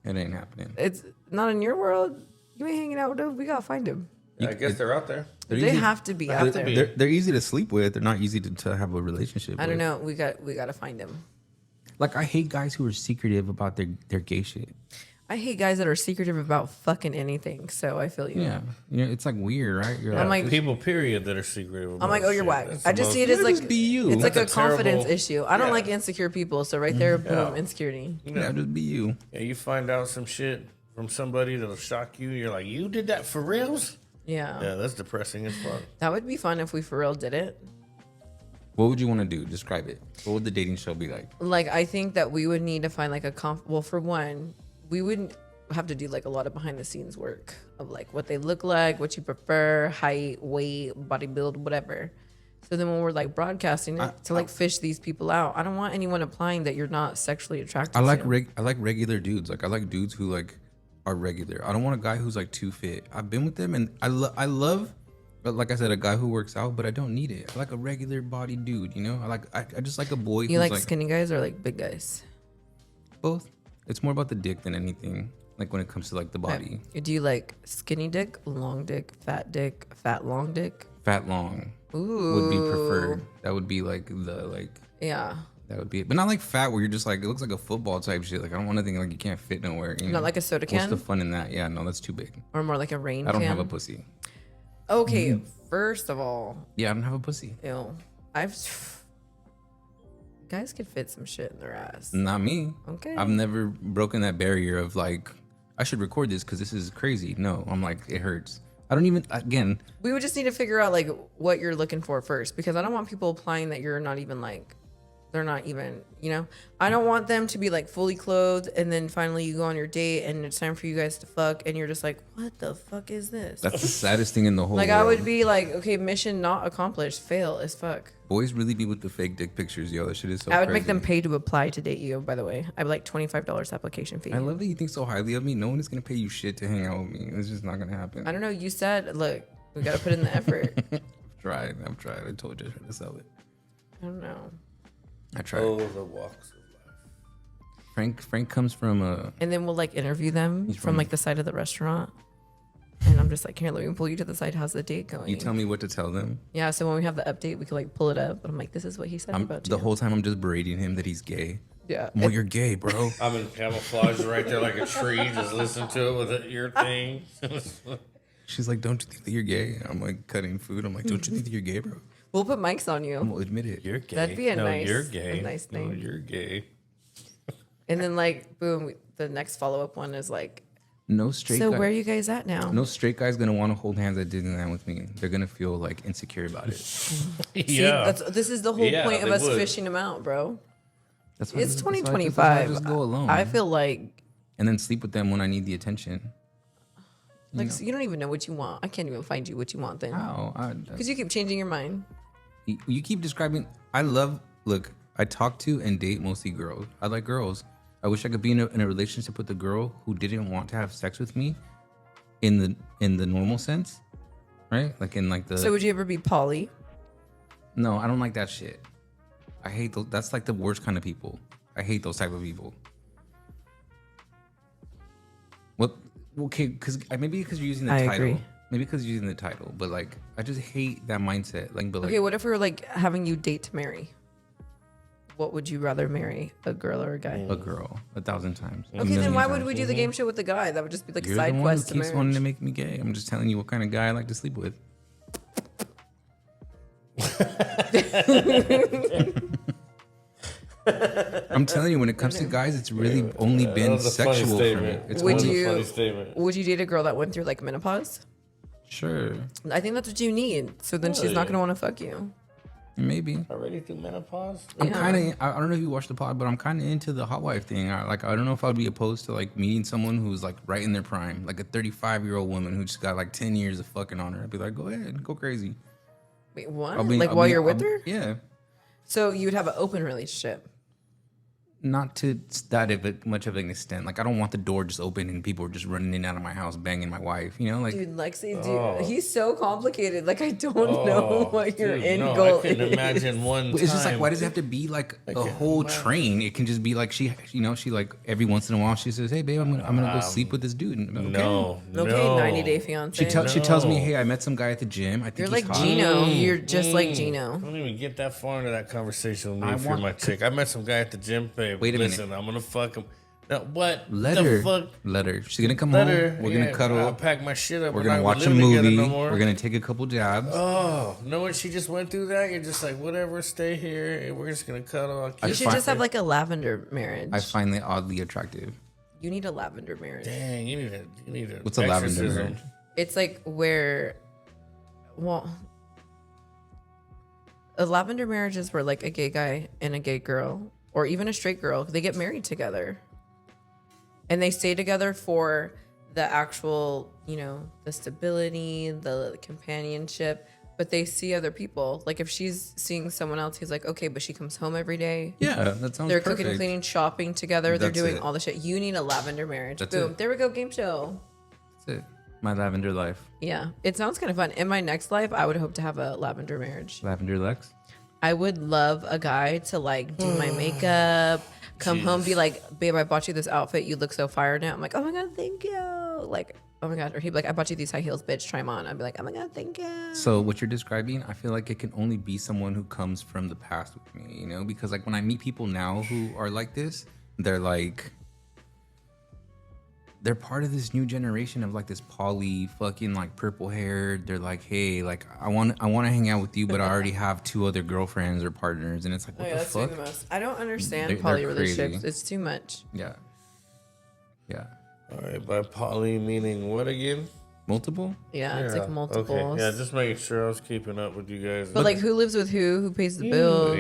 A: it ain't happening.
B: It's not in your world. You ain't hanging out with them. We gotta find them.
C: I guess they're out there.
B: They have to be out there.
A: They're easy to sleep with. They're not easy to have a relationship.
B: I don't know. We gotta find them.
A: Like I hate guys who are secretive about their gay shit.
B: I hate guys that are secretive about fucking anything. So I feel you.
A: Yeah, it's like weird, right? You're
B: I'm like
C: people, period, that are secretive. About
B: I'm like, oh, you're
C: shit.
B: whack.
C: That's
B: I just see it as like
A: be you.
B: It's like a
C: That's a terrible-
B: confidence issue. I don't like insecure people. So right there, boom, insecurity.
A: Yeah, just be you.
C: Yeah, you find out some shit from somebody that'll shock you. You're like, you did that for reals?
B: Yeah.
C: Yeah, that's depressing as fuck.
B: That would be fun if we for real did it.
A: What would you want to do? Describe it. What would the dating show be like?
B: Like, I think that we would need to find like well, for one, we wouldn't have to do like a lot of behind the scenes work of like what they look like, what you prefer, height, weight, body build, whatever. So then when we're like broadcasting it to like fish these people out, I don't want anyone applying that you're not sexually attracted
A: I like
B: to.
A: I like regular dudes. Like I like dudes who like are regular. I don't want a guy who's like too fit. I've been with them and I love, but like I said, a guy who works out, but I don't need it. I like a regular body dude, you know? I just like a boy
B: You
A: who's
B: like skinny guys or like big guys?
A: both. It's more about the dick than anything. Like when it comes to like the body.
B: Do you like skinny dick, long dick, fat long dick?
A: Fat long
B: Ooh.
A: would be preferred. That would be like
B: Yeah.
A: that would be it. But not like fat where you're just like, it looks like a football type shit. Like I don't want to think like you can't fit nowhere. You know?
B: Not like a soda can?
A: What's the fun in that? Yeah, no, that's too big.
B: Or more like a rain can?
A: I don't have a pussy.
B: Okay, first of all,
A: Yeah, I don't have a pussy.
B: ew. Guys could fit some shit in their ass.
A: Not me.
B: Okay.
A: I've never broken that barrier of like, I should record this because this is crazy. No, I'm like, it hurts. I don't even, again.
B: We would just need to figure out like what you're looking for first, because I don't want people applying that you're not even like they're not even, you know, I don't want them to be like fully clothed and then finally you go on your date and it's time for you guys to fuck and you're just like, what the fuck is this?
A: That's the saddest thing in the whole
B: like
A: world.
B: I would be like, okay, mission not accomplished, fail as fuck.
A: Boys really be with the fake dick pictures, yo. That shit is so
B: I would
A: crazy.
B: make them pay to apply to date you, by the way. I'd be like $25 application fee.
A: I love that you think so highly of me. No one is gonna pay you shit to hang out with me. It's just not gonna happen.
B: I don't know. You said, look, we got to put in the effort.
A: I've tried. I told you I tried to sell it.
B: I don't know.
A: I tried.
C: Oh, the walks of life.
A: Frank comes from a.
B: And then we'll like interview them
A: He's
B: from
A: from-
B: like the side of the restaurant. And I'm just like, here, let me pull you to the side. How's the date going?
A: You tell me what to tell them.
B: Yeah, so when we have the update, we could like pull it up. But I'm like, this is what he said about
A: The
B: you.
A: whole time I'm just berating him that he's gay.
B: Yeah.
A: Well, you're gay, bro.
C: I'm in camouflage right there like a tree, just listen to it with an ear thing.
A: She's like, don't you think that you're gay? I'm like cutting food. I'm like, don't you think that you're gay, bro?
B: We'll put mics on you.
A: I'm gonna admit it.
C: You're gay.
B: That'd be a
C: no,
B: nice,
C: you're gay.
B: a nice thing.
C: No, you're gay.
B: And then like, boom, the next follow up one is like,
A: No straight
B: so
A: guy.
B: where are you guys at now?
A: No straight guy's gonna want to hold hands at Disneyland with me. They're gonna feel like insecure about it.
B: See,
C: Yeah.
B: this is the whole
C: Yeah,
B: point of
C: they
B: us
C: would.
B: fishing them out, bro.
A: That's why
B: It's
A: that's why I
B: 2025.
A: just go alone.
B: I feel like
A: and then sleep with them when I need the attention.
B: so you don't even know what you want. I can't even find you what you want then.
A: How?
B: Because you keep changing your mind.
A: You keep describing. Look, I talk to and date mostly girls. I like girls. I wish I could be in a relationship with a girl who didn't want to have sex with me, in the normal sense, right? Like in like the.
B: So would you ever be poly?
A: No, I don't like that shit. I hate those. That's like the worst kind of people. I hate those type of people. What? Okay, because maybe because you're using the
B: I
A: title.
B: agree.
A: Maybe because you're using the title, but like I just hate that mindset. Like, but like,
B: Okay, what if we were like having you date to marry? What would you rather marry, a girl or a guy?
A: a girl 1,000 times. a
B: Okay, then
A: million
B: why would
A: times.
B: we do the game show with the guy? That would just be like a
A: You're
B: side
A: the one
B: quest
A: who
B: to
A: keeps wanting to
B: marriage.
A: make me gay. I'm just telling you what kind of guy I like to sleep with. I'm telling you, when it comes to guys, it's really only been
C: was a funny
A: sexual for me.
C: statement.
A: It's
B: Would
A: only-
B: you-
C: Funny statement.
B: Would you date a girl that went through like menopause?
A: Sure,
B: I think that's what you need. So then she's not
C: Really?
B: gonna want to fuck you.
A: maybe.
C: Already through menopause?
A: I'm
B: Yeah.
A: kind of. I don't know if you watched the pod, but I'm kind of into the hot wife thing. I don't know if I would be opposed to like meeting someone who's like right in their prime, like a 35-year-old woman who just got like 10 years of fucking on her. I'd be like, go ahead, go crazy.
B: Wait, what?
A: I'll be-
B: like
A: I'll
B: while
A: be-
B: you're with
A: I'll-
B: her?
A: Yeah.
B: So you would have an open relationship.
A: Not to that much of an extent. Like I don't want the door just open and people are just running in and out of my house banging my wife. You know, like
B: Dude, Lexi, dude, he's so complicated. Like I don't know what your
C: Dude,
B: end
C: no,
B: goal
C: I couldn't
B: is.
C: imagine one
A: it's just like
C: time.
A: why does it have to be like a whole train? It can just be like she like every once in a while she says, "Hey babe, I'm gonna go sleep with this dude." And I'm like, okay.
C: No,
B: Okay,
C: no.
B: 90 Day Fiance.
A: She tells me, "Hey, I met some guy at the gym. I think
B: You're
A: he's
B: like
A: hot."
B: Gino. You're just like Gino.
C: Don't even get that far into that conversation with me
A: I
C: if you're
A: want-
C: my chick. I met some guy at the gym, babe.
A: Wait a minute.
C: Listen, I'm gonna fuck him. No, what?
A: Let
C: the
A: her.
C: fuck?
A: Let her. She's gonna come
C: Let
A: home.
C: her.
A: We're
C: Yeah,
A: gonna cuddle.
C: I'll pack my shit up.
A: We're
C: not
A: gonna watch a
C: living together
A: movie.
C: No more.
A: We're gonna take a couple jabs.
C: Oh, no! When she just went through that, you're just like, whatever, stay here. And we're just gonna cuddle. I'll
A: I
C: kiss
B: You should
A: fi-
B: just have like a lavender marriage.
A: I find it oddly attractive.
B: You need a lavender marriage.
C: Dang, you need a.
A: What's a lavender
C: exorcism.
A: marriage?
B: It's like where, well, a lavender marriage is where like a gay guy and a gay girl, or even a straight girl, they get married together. And they stay together for the actual, you know, the stability, the companionship, but they see other people. Like if she's seeing someone else, he's like, okay, but she comes home every day.
A: Yeah, that sounds
B: They're
A: perfect.
B: cooking, cleaning, shopping together. They're
A: That's
B: doing
A: it.
B: all the shit. You need a lavender marriage.
A: That's
B: Boom.
A: it.
B: There we go. Game show.
A: That's it. My lavender life.
B: Yeah. It sounds kind of fun. In my next life, I would hope to have a lavender marriage.
A: Lavender Lex.
B: I would love a guy to like do my makeup, come home, be like, babe, I bought you this outfit. You look so fire now. I'm like, oh my God, thank you. Like, oh my God. Or he'd be like, I bought you these high heels, bitch, try them on. I'd be like, oh my God, thank you.
A: So what you're describing, I feel like it can only be someone who comes from the past with me, you know? Because like when I meet people now who are like this, they're like, they're part of this new generation of like this poly fucking like purple haired. They're like, hey, like I want to hang out with you, but I already have 2 other girlfriends or partners, and it's like, what the fuck?
B: the most. I don't understand
A: They're
B: poly relationships.
A: crazy.
B: It's too much.
A: Yeah.
C: All right, by poly meaning what again?
A: Multiple?
B: Yeah, it's like multiples.
C: Okay. Yeah, just making sure I was keeping up with you guys.
B: But like, who lives with who? Who pays the bills?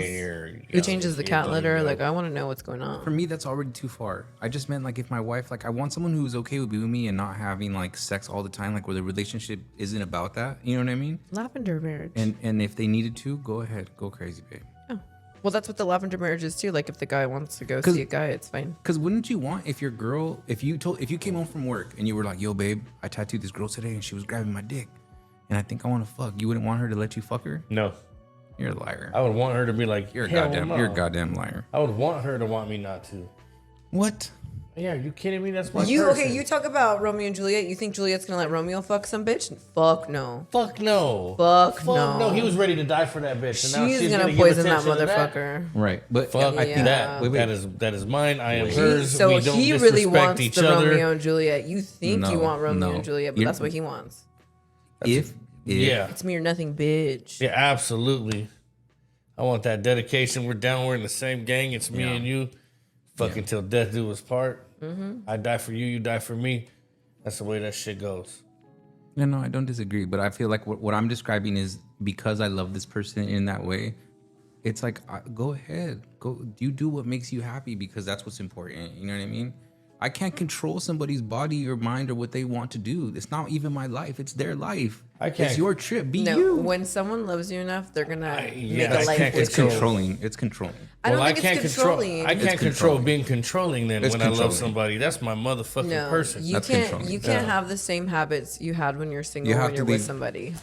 B: Who changes the cat litter?
C: Yeah.
B: Like, I want to know what's going on.
A: For me, that's already too far. I just meant like if my wife, like I want someone who's okay with being with me and not having like sex all the time, like where the relationship isn't about that. You know what I mean?
B: Lavender marriage.
A: And if they needed to, go ahead, go crazy, babe.
B: Oh. Well, that's what the lavender marriage is too. Like, if the guy wants to go see a guy, it's fine.
A: Because wouldn't you want if your girl, if you came home from work and you were like, yo, babe, I tattooed this girl today and she was grabbing my dick, and I think I want to fuck. You wouldn't want her to let you fuck her?
C: No.
A: You're a liar.
C: I would want her to be like,
A: You're a
C: hell
A: goddamn,
C: no.
A: you're a goddamn liar.
C: I would want her to want me not to.
A: What?
C: Yeah, are you kidding me? That's my
B: You
C: person.
B: okay? You talk about Romeo and Juliet. You think Juliet's gonna let Romeo fuck some bitch? Fuck no.
C: Fuck no.
B: Fuck no.
C: He was ready to die for that bitch. And now
B: She's
C: she's
B: gonna
C: give
B: poison that
C: attention to
B: motherfucker.
A: Right, but
C: Fuck
A: I think
C: that.
A: Wait.
C: That is mine. I am hers.
B: So
C: we don't
B: he really
C: disrespect
B: wants
C: each
B: the
C: other.
B: Romeo and Juliet. You think you
A: No,
B: want Romeo
A: no.
B: and Juliet, but
A: You're-
B: that's what he wants.
A: if
C: Yeah.
B: It's me or nothing, bitch.
C: Yeah, absolutely. I want that dedication. We're down. We're in the same gang. It's me and you. Fucking till death do us part. I die for you. You die for me. That's the way that shit goes.
A: No, I don't disagree, but I feel like what I'm describing is because I love this person in that way. It's like, go ahead, you do what makes you happy because that's what's important. You know what I mean? I can't control somebody's body or mind or what they want to do. It's not even my life. It's their life.
C: I can't-
A: It's your trip. Be
B: No,
A: you.
B: when someone loves you enough, they're gonna make
C: yeah,
B: a
C: I
B: life
C: can't
B: with
A: It's
B: you.
A: controlling. It's controlling.
B: I don't think
C: can't
B: it's
C: control.
B: controlling.
C: I can't control
A: controlling.
C: being controlling. Then
A: It's
C: when I love
A: controlling.
C: somebody, that's my motherfucking
B: No,
C: person.
B: you
A: That's
B: can't.
A: controlling.
B: You can't
C: Yeah.
B: have the same habits you had when you're single
A: You have
B: when
A: to
B: you're with
A: leave-
B: somebody.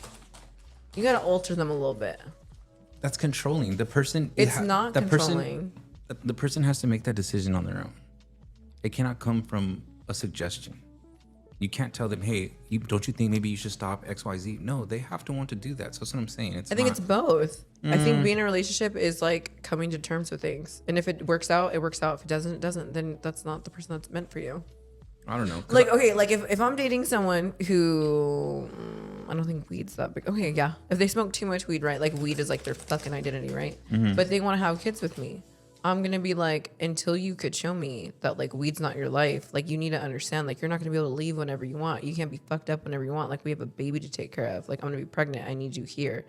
B: You gotta alter them a little bit.
A: That's controlling. The person.
B: It's not controlling.
A: The person has to make that decision on their own. It cannot come from a suggestion. You can't tell them, hey, don't you think maybe you should stop X, Y, Z? No, they have to want to do that. So that's what I'm saying.
B: I think it's both. I think being in a relationship is like coming to terms with things. And if it works out, it works out. If it doesn't, it doesn't. Then that's not the person that's meant for you.
A: I don't know.
B: Like, okay, like if I'm dating someone who, I don't think weed's that big. Okay, yeah. If they smoke too much weed, right? Like weed is like their fucking identity, right? But they want to have kids with me. I'm going to be like, until you could show me that like weed's not your life, like you need to understand, like you're not going to be able to leave whenever you want. You can't be fucked up whenever you want. Like we have a baby to take care of. Like I'm going to be pregnant. I need you here.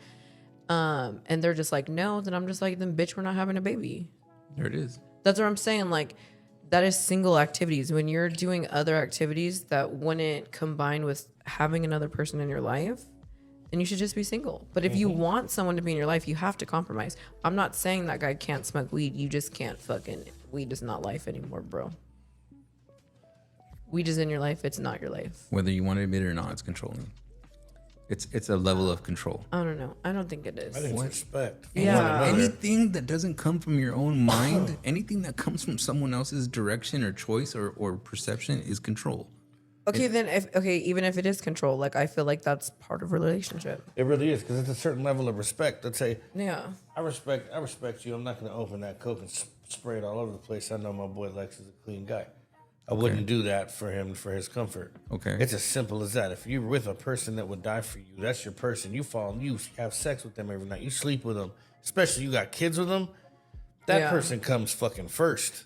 B: And they're just like, no, then I'm just like, then bitch, we're not having a baby.
A: There it is.
B: That's what I'm saying. Like that is single activities. When you're doing other activities that wouldn't combine with having another person in your life, then you should just be single. But if you want someone to be in your life, you have to compromise. I'm not saying that guy can't smoke weed. You just can't fucking, weed is not life anymore, bro. Weed is in your life. It's not your life.
A: Whether you want to admit it or not, it's controlling. It's a level of control.
B: I don't know. I don't think it is.
C: I think it's respect.
B: Yeah.
A: Anything that doesn't come from your own mind, anything that comes from someone else's direction or choice or perception is control.
B: Okay, then even if it is control, like I feel like that's part of a relationship.
C: It really is because it's a certain level of respect. Let's say,
B: Yeah.
C: I respect you. I'm not going to open that Coke and spray it all over the place. I know my boy Lex is a clean guy. I wouldn't do that for him for his comfort.
A: Okay.
C: It's as simple as that. If you're with a person that would die for you, that's your person. You have sex with them every night. You sleep with them, especially you got kids with them. That
B: Yeah.
C: person comes fucking first.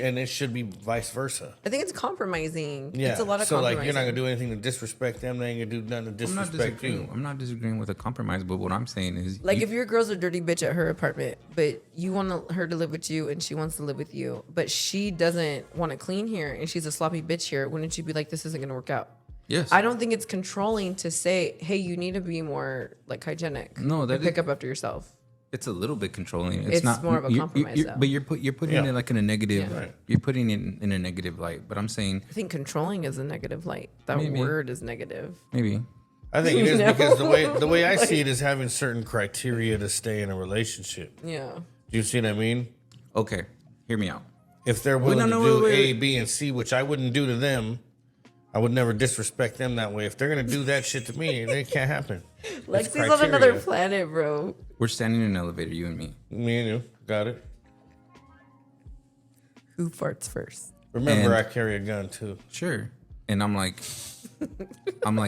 C: And it should be vice versa.
B: I think it's compromising.
C: Yeah.
B: It's a lot of
C: so
B: compromising.
C: like you're not gonna do anything to disrespect them. They ain't gonna do nothing to disrespect you.
A: I'm not disagreeing with a compromise, but what I'm saying is,
B: Like if your girl's a dirty bitch at her apartment, but you want her to live with you and she wants to live with you, but she doesn't want to clean here and she's a sloppy bitch here, wouldn't you be like, this isn't going to work out?
A: yes,
B: I don't think it's controlling to say, hey, you need to be more like hygienic.
A: No, that
B: and pick up after yourself.
A: it's a little bit controlling.
B: It's
A: not
B: more of a compromise, though.
A: But you're putting
C: Yeah.
A: it like in a negative.
B: Yeah.
C: Right.
A: You're putting it in a negative light. But I'm saying
B: I think controlling is a negative light. That
A: Maybe.
B: word is negative.
A: maybe.
C: I think it is
B: No.
C: because the way I see it is having certain criteria to stay in a relationship.
B: Yeah.
C: Do you see what I mean?
A: Okay, hear me out.
C: If they're willing
A: no,
C: to do
A: wait.
C: A, B, and C, which I wouldn't do to them, I would never disrespect them that way. If they're gonna do that shit to me, it can't happen.
B: Lexi's on
C: criteria.
B: another planet, bro.
A: We're standing in an elevator, you and me.
C: Me and you got it.
B: Who farts first?
C: Remember,
A: And-
C: I carry a gun too.
A: Sure. And I'm like,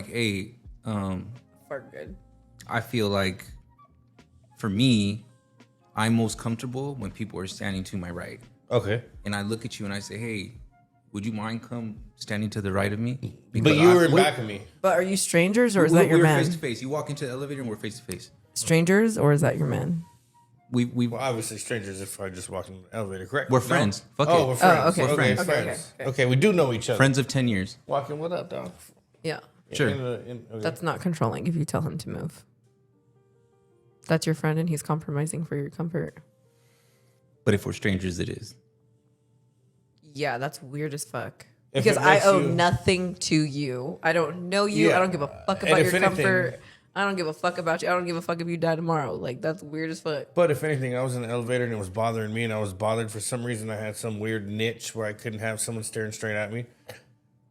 A: hey,
B: Fart good.
A: I feel like for me, I'm most comfortable when people are standing to my right.
C: Okay.
A: And I look at you and I say, hey, would you mind come standing to the right of me?
C: But
A: Because
C: you were in back of me.
B: But are you strangers or is that your
A: we're
B: man?
A: face to face. You walk into the elevator and we're face to face.
B: Strangers or is that your man?
C: Well, obviously strangers if I just walk in the elevator, correct?
A: We're friends. Fuck
C: oh,
A: it.
C: we're friends.
B: okay.
C: Okay,
A: We're friends.
C: friends.
B: Okay.
C: Okay, we do know each other.
A: Friends of 10 years.
C: Walking, what up, dog?
B: Yeah.
A: Sure.
C: Okay.
B: That's not controlling if you tell him to move. That's your friend and he's compromising for your comfort.
A: But if we're strangers, it is.
B: Yeah, that's weird as fuck.
C: If
B: Because
C: it
B: I
C: makes
B: owe
C: you-
B: nothing to you. I don't know you.
C: Yeah.
B: I don't give a fuck
C: And
B: about
C: if
B: your
C: anything-
B: comfort. I don't give a fuck about you. I don't give a fuck if you die tomorrow. Like, that's weird as fuck.
C: But if anything, I was in the elevator and it was bothering me, and I was bothered for some reason. I had some weird niche where I couldn't have someone staring straight at me.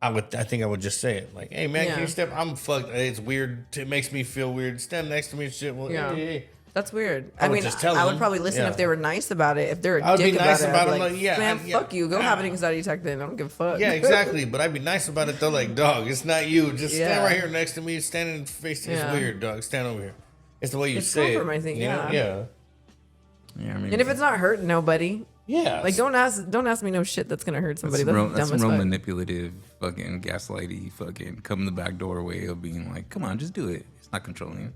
C: I think I would just say it like, "Hey man,
B: Yeah.
C: can you step? I'm fucked. It's weird. It makes me feel weird. Stand next to me and shit." Well,
B: Yeah.
C: hey.
B: That's weird.
C: I
B: I
C: would
B: mean,
C: just tell
B: I would
C: them.
B: probably listen
C: Yeah.
B: if they were nice about it. If they're a
C: I would be
B: dick
C: nice
B: about
C: about
B: it,
C: it,
B: I'd be
C: like, yeah,
B: man,
C: yeah.
B: fuck you. Go have an anxiety attack then. I don't give a fuck.
C: Yeah, exactly. But I'd be nice about it though. Like, dog, it's not you. Just stand
B: Yeah.
C: right here next to me. Standing face to
B: Yeah.
C: It's weird, dog. Stand over here. It's the way you
B: It's
C: say
B: compromising,
C: it. You know?
B: yeah.
A: Yeah, I mean,
B: And if it's not hurting nobody,
C: Yeah.
B: like don't ask me no shit that's gonna hurt somebody. That's,
A: that's
B: dumb
A: some
B: as
A: real
B: fuck.
A: manipulative, fucking gaslighty, fucking come in the back door way of being like, come on, just do it. It's not controlling.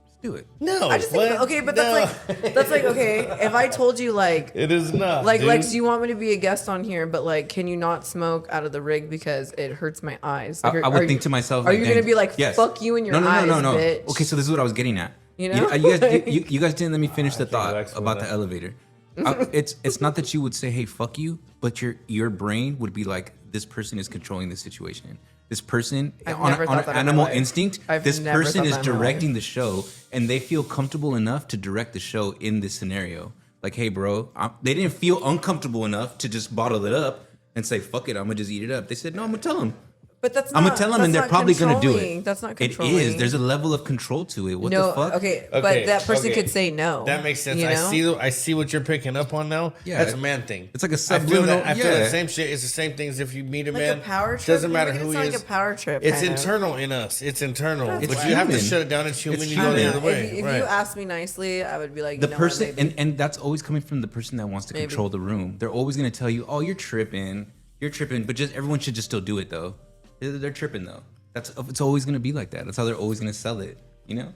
A: Just do it.
C: No.
B: I just think, okay, but that's like okay. If I told you like
C: It is not.
B: like
C: dude.
B: Lex, you want me to be a guest on here, but like, can you not smoke out of the rig because it hurts my eyes? Like,
A: I would think to myself,
B: are
A: like,
B: you gonna
A: dang,
B: be like,
A: yes.
B: fuck you and your
A: no,
B: eyes,
A: no, no, no.
B: bitch?
A: Okay, so this is what I was getting at.
B: You know?
A: you guys, you guys didn't let me finish the
C: can't
A: thought
C: relax with
A: about
C: that.
A: the elevator. It's not that you would say, hey, fuck you, but your brain would be like, this person is controlling the situation. This person,
B: I've
A: on,
B: never
A: on
B: thought
A: an
B: that in my
A: animal
B: life.
A: instinct,
B: I've
A: this
B: never
A: person
B: thought
A: is
B: that in my
A: directing
B: life.
A: the show, and they feel comfortable enough to direct the show in this scenario. Like, hey, bro, they didn't feel uncomfortable enough to just bottle it up and say, fuck it, I'm gonna just eat it up. They said, no, I'm gonna tell them.
B: But that's not,
A: I'm gonna tell them,
B: that's
A: and they're
B: not
A: probably gonna do
B: controlling.
A: it.
B: That's not
A: It
B: controlling.
A: is. There's a level of control to it. What
B: no,
A: the fuck?
B: okay,
C: Okay,
B: but that person
C: okay.
B: could say no.
C: That makes sense.
B: You know?
C: I see what you're picking up on now.
A: Yeah.
C: That's a man thing.
A: It's like a
C: I feel
A: subliminal.
C: that. I feel
A: yeah.
C: the same shit. It's the same thing as if you meet a
B: Like
C: man.
B: a power trip.
C: Doesn't matter
B: You make
C: who
B: it
C: he
B: sound
C: is.
B: like a power trip.
C: It's
B: kind of.
C: internal in us. It's internal.
B: That's
C: But
B: fine.
C: you have to
A: human.
C: shut it down. It's human.
A: It's
C: You go the
A: human.
C: other way.
B: If
C: right.
B: you asked me nicely, I would be like,
A: The
B: you know
A: person,
B: what, baby?
A: and that's always coming from the person that wants to
B: Maybe.
A: control the room. They're always gonna tell you, "Oh, you're tripping, but just everyone should just still do it though. They're tripping though. It's always gonna be like that. That's how they're always gonna sell it. You know?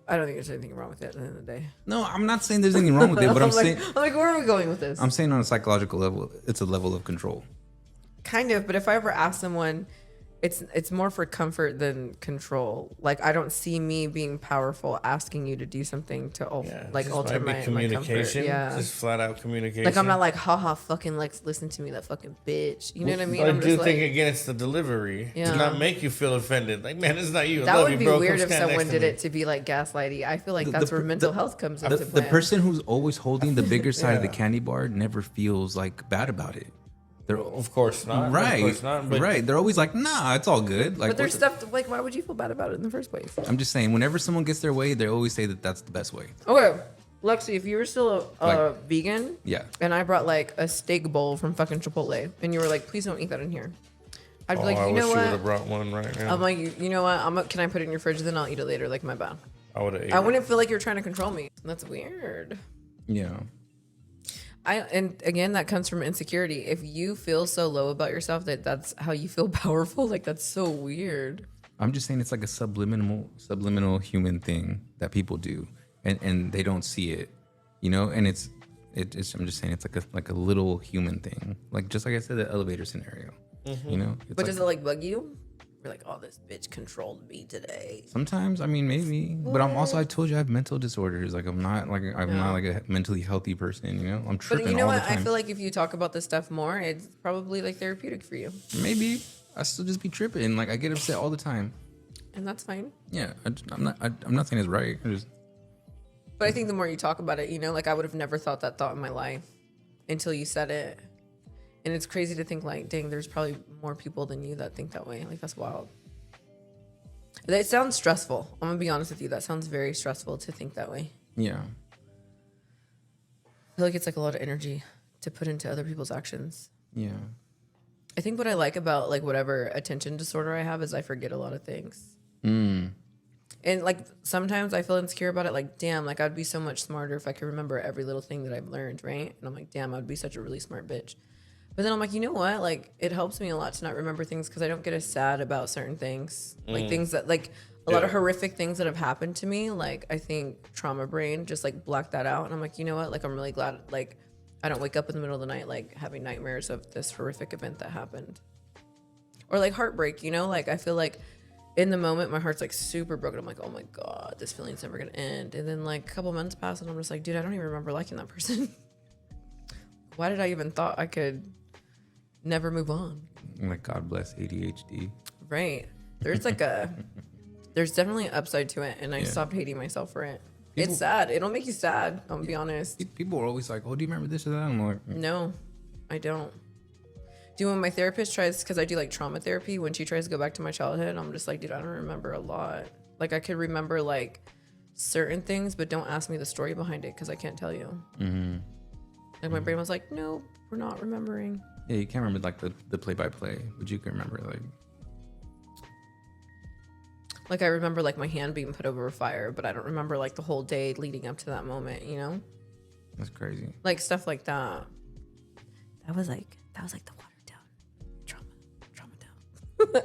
B: I don't think there's anything wrong with it at the end of the day.
A: No, I'm not saying there's anything wrong with it, but I'm saying
B: I'm like, where are we going with this?
A: I'm saying on a psychological level, it's a level of control.
B: Kind of, but if I ever ask someone, it's more for comfort than control. Like I don't see me being powerful asking you to do something to like
C: Just
B: alter
C: might be
B: my
C: communication.
B: comfort. Yeah.
C: Just flat out communication.
B: Like I'm not like, haha, fucking Lex, listen to me, that fucking bitch. You know what I mean?
C: But I
B: I'm
C: do
B: just
C: think
B: like,
C: again, it's the delivery.
B: Yeah.
C: To not make you feel offended. Like, man, it's not you. I
B: that
C: love
B: would
C: you,
B: be
C: bro.
B: weird
C: Come
B: if
C: stand
B: someone
C: next to
B: did
C: me.
B: it to be like gaslighty. I feel like that's where mental health comes into
A: The
B: play.
A: person who's always holding the bigger side of the
C: Yeah.
A: candy bar never feels like bad about it. They're
C: Of course not.
A: right,
C: Of course not. But
A: right. They're always like, nah, it's all good. Like,
B: But there's
A: what the-
B: stuff like, why would you feel bad about it in the first place?
A: I'm just saying, whenever someone gets their way, they always say that that's the best way.
B: Okay, Lexi, if you were still a vegan,
A: Yeah.
B: and I brought like a steak bowl from fucking Chipotle, and you were like, please don't eat that in here, I'd be like,
C: I
B: you
C: wish
B: know
C: you would have
B: what?
C: brought one right now.
B: I'm like, you know what? Can I put it in your fridge? Then I'll eat it later. Like my bad.
C: I would have.
B: I wouldn't feel like you're trying to control me. That's weird.
A: Yeah.
B: And again, that comes from insecurity. If you feel so low about yourself that that's how you feel powerful, like that's so weird.
A: I'm just saying it's like a subliminal human thing that people do, and they don't see it, you know. And it's I'm just saying it's like a little human thing, like just like I said, the elevator scenario, you know. It's
B: But does it like bug you? You're like, oh, this bitch controlled me today.
A: sometimes, I mean, maybe, but I told you I have mental disorders. Like I'm not like a mentally healthy person, you know. I'm tripping
B: But you know
A: all the
B: what? I
A: time.
B: feel like if you talk about this stuff more, it's probably like therapeutic for you,
A: Maybe I still just be tripping. Like I get upset all the time.
B: and that's fine.
A: Yeah, I'm not saying it's right.
B: But I think the more you talk about it, you know, like I would have never thought that thought in my life until you said it. And it's crazy to think like, dang, there's probably more people than you that think that way. Like that's wild. It sounds stressful. I'm gonna be honest with you. That sounds very stressful to think that way.
A: Yeah.
B: I feel like it's like a lot of energy to put into other people's actions.
A: Yeah.
B: I think what I like about like whatever attention disorder I have is I forget a lot of things.
A: Mm.
B: And like sometimes I feel insecure about it. Like, damn, like I'd be so much smarter if I could remember every little thing that I've learned, right? And I'm like, damn, I'd be such a really smart bitch. But then I'm like, you know what? Like, it helps me a lot to not remember things because I don't get as sad about certain things. Like, things that, like, a lot of horrific things that have happened to me. Like, I think trauma brain just, like, blocked that out. And I'm like, you know what? Like, I'm really glad, like, I don't wake up in the middle of the night, like, having nightmares of this horrific event that happened. Or, like, heartbreak, you know? Like, I feel like in the moment, my heart's, like, super broken. I'm like, oh, my God, this feeling's never going to end. And then, like, a couple months pass, and I'm just like, dude, I don't even remember liking that person. Why did I even thought I could never move on?
A: Like, God bless ADHD.
B: Right. There's like there's definitely an upside to it, and I stopped hating myself for it. It's sad. It'll make you sad, I'm gonna be honest.
A: People are always like, oh, do you remember this or that? I'm like,
B: No, I don't. When my therapist tries, because I do like trauma therapy, when she tries to go back to my childhood, I'm just like, dude, I don't remember a lot. Like, I could remember like certain things, but don't ask me the story behind it because I can't tell you.
A: mm-hmm.
B: Like, my brain was like, no, we're not remembering.
A: Yeah, you can't remember like the play-by-play, but you can remember
B: like I remember like my hand being put over a fire, but I don't remember like the whole day leading up to that moment, you know?
A: That's crazy.
B: Like stuff like that. That was like the watered down trauma down.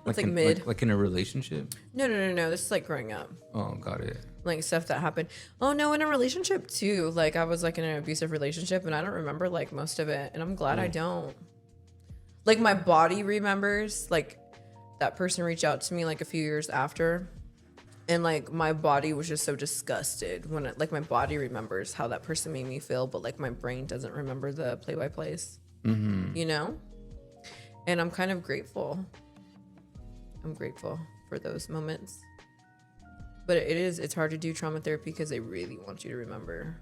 B: It's like mid.
A: Like in a relationship?
B: No. This is like growing up.
A: Oh, got it.
B: Like stuff that happened. Oh no, in a relationship too. Like I was like in an abusive relationship and I don't remember like most of it. And I'm glad I don't. Like my body remembers, like that person reached out to me like a few years after. And like my body was just so disgusted when like my body remembers how that person made me feel, but like my brain doesn't remember the play-by-plays, you know? And I'm kind of grateful. I'm grateful for those moments. But it's hard to do trauma therapy because they really want you to remember.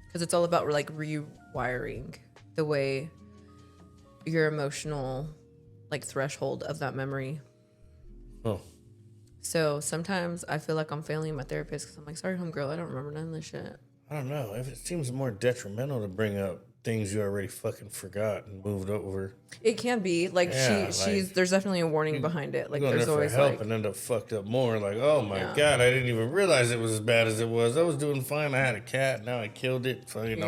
B: Because it's all about like rewiring the way your emotional like threshold of that memory.
C: Oh.
B: So sometimes I feel like I'm failing my therapist because I'm like, sorry, homegirl, I don't remember none of this shit.
C: I don't know. If it seems more detrimental to bring up things you already fucking forgot and moved over.
B: It can be like she's there's definitely a warning behind it. Like there's always
C: help
B: like,
C: and end up fucked up more. Like, oh my God, I didn't even realize it was as bad as it was. I was doing fine. I had a cat. Now I killed it. Fucking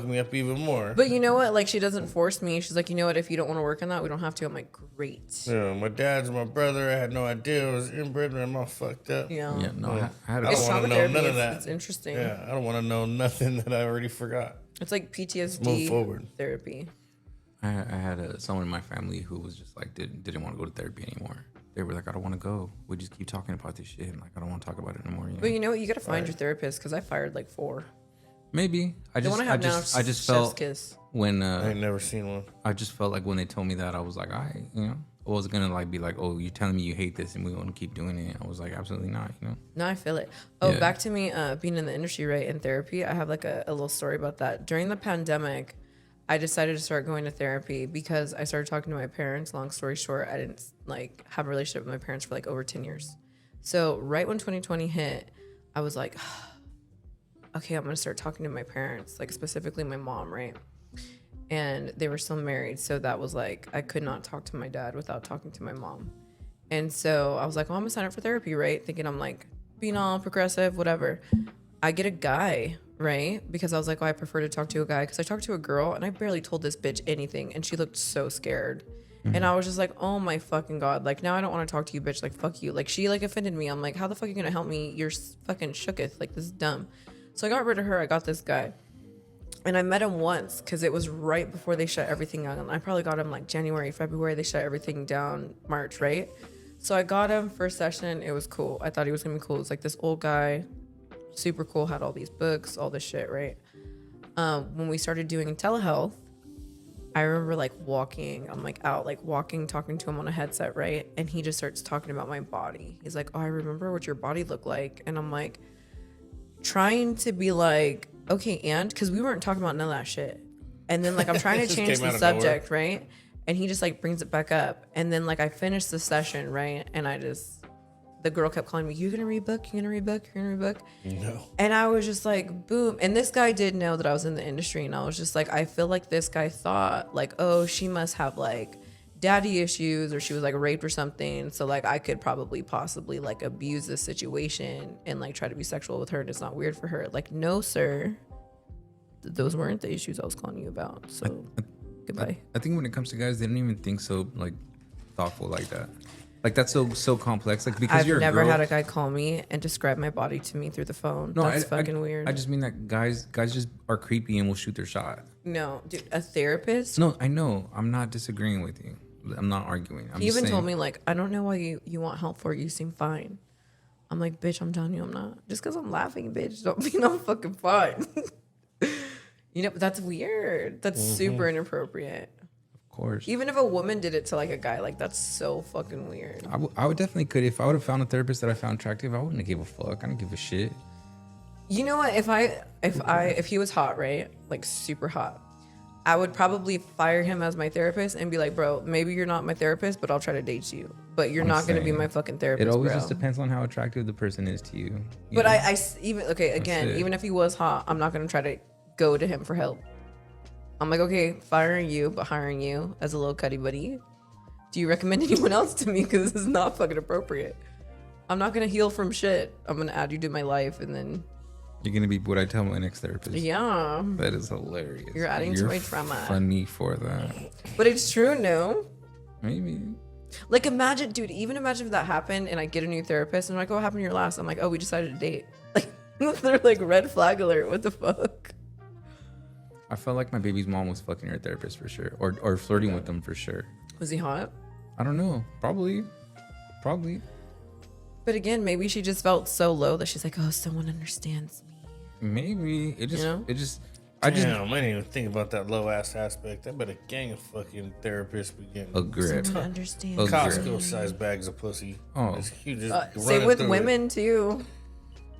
C: me up even more.
B: But you know what? Like she doesn't force me. She's like, you know what? If you don't want to work on that, we don't have to. I'm like, great.
C: Yeah, my dad's my brother. I had no idea I was inbred, and I'm all fucked up.
B: Yeah.
A: No, I
C: don't want to know none of that.
B: It's interesting.
C: Yeah, I don't want to know nothing that I already forgot.
B: It's like PTSD
C: move forward.
B: therapy.
A: I had someone in my family who was just like didn't want to go to therapy anymore. They were like, I don't want to go. We just keep talking about this shit. Like, I don't want to talk about it anymore. You know?
B: But you know what? You got to find your therapist because I fired like 4.
A: Maybe I just felt
B: kiss.
A: When
C: I ain't never seen one.
A: I just felt like when they told me that, I was like, I wasn't gonna like be like, oh, you're telling me you hate this and we want to keep doing it. I was like, absolutely not, you know.
B: No, I feel it. Oh, back to me being in the industry, right? In therapy, I have like a little story about that. During the pandemic, I decided to start going to therapy because I started talking to my parents. Long story short, I didn't like have a relationship with my parents for like over 10 years. So right when 2020 hit, I was like, okay, I'm gonna start talking to my parents, like specifically my mom, right? And they were still married, so that was like I could not talk to my dad without talking to my mom. And so I was like, well, I'm gonna sign up for therapy, right? Thinking I'm like being all progressive, whatever. I get a guy, right? Because I was like, oh, I prefer to talk to a guy because I talked to a girl and I barely told this bitch anything, and she looked so scared. And I was just like, oh my fucking God. Like, now I don't want to talk to you, bitch. Like, fuck you. Like, she like offended me. I'm like, how the fuck are you gonna help me? You're fucking shooketh. Like, this is dumb. So I got rid of her. I got this guy. And I met him once because it was right before they shut everything down. And I probably got him like January, February. They shut everything down March, right? So I got him first session. It was cool. I thought he was going to be cool. It was like this old guy, super cool, had all these books, all this shit, right? When we started doing telehealth, I remember like walking. I'm like out, like walking, talking to him on a headset, right? And he just starts talking about my body. He's like, oh, I remember what your body looked like. And I'm like, trying to be like, okay, and because we weren't talking about none of that shit. And then like I'm trying to change the subject, right? And he just like brings it back up. And then like I finished the session, right? And the girl kept calling me, you gonna read book? You gonna read book? You're gonna read book?
C: No.
B: And I was just like, boom. And this guy did know that I was in the industry. And I was just like, I feel like this guy thought like, oh, she must have like daddy issues or she was like raped or something, so like I could probably possibly like abuse this situation and like try to be sexual with her and it's not weird for her. Like, no sir, those weren't the issues I was calling you about. So goodbye.
A: I think when it comes to guys, they don't even think so like thoughtful like that. Like that's so complex. Like because
B: I've
A: you're
B: never
A: a girl,
B: had a guy call me and describe my body to me through the phone.
A: No,
B: That's fucking weird.
A: I just mean that guys just are creepy and will shoot their shot.
B: No, dude, a therapist.
A: No, I know. I'm not disagreeing with you. I'm not arguing. I'm
B: He
A: just
B: even told
A: saying-
B: me like, I don't know why you want help for. You seem fine. I'm like, bitch, I'm telling you, I'm not. Just because I'm laughing, bitch, don't mean I'm fucking fine. You know, but that's weird. That's super inappropriate.
A: Of course.
B: Even if a woman did it to like a guy, like that's so fucking weird.
A: I would definitely could. If I would have found a therapist that I found attractive, I wouldn't have give a fuck. I don't give a shit.
B: You know what? If he was hot, right? Like super hot, I would probably fire him as my therapist and be like, bro, maybe you're not my therapist, but I'll try to date you. But you're not going to be my fucking therapist.
A: It always
B: bro.
A: just depends on how attractive the person is to you.
B: But
A: know?
B: again,
A: it.
B: even if he was hot, I'm not going to try to go to him for help. I'm like, okay, firing you, but hiring you as a little cuddy buddy. Do you recommend anyone else to me? Because this is not fucking appropriate. I'm not going to heal from shit. I'm going to add you to my life and then...
A: You're gonna be what I tell my next therapist.
B: Yeah.
A: That is hilarious.
B: You're adding to my trauma.
A: Funny for that.
B: But it's true, no?
A: Maybe.
B: Like imagine, dude, even imagine if that happened and I get a new therapist and I'm like, oh, what happened to your last? I'm like, oh, we decided to date. Like, they're like red flag alert. What the fuck?
A: I felt like my baby's mom was fucking her therapist for sure. Or flirting with them for sure.
B: Was he hot?
A: I don't know. Probably.
B: But again, maybe she just felt so low that she's like, oh, someone understands me.
A: Maybe. I
C: Damn, I didn't even think about that low ass aspect. I bet a gang of fucking therapists be getting
A: a grip.
B: Someone understands.
C: Costco sized bags of pussy.
A: Oh.
C: It's huge.
B: Same with women too.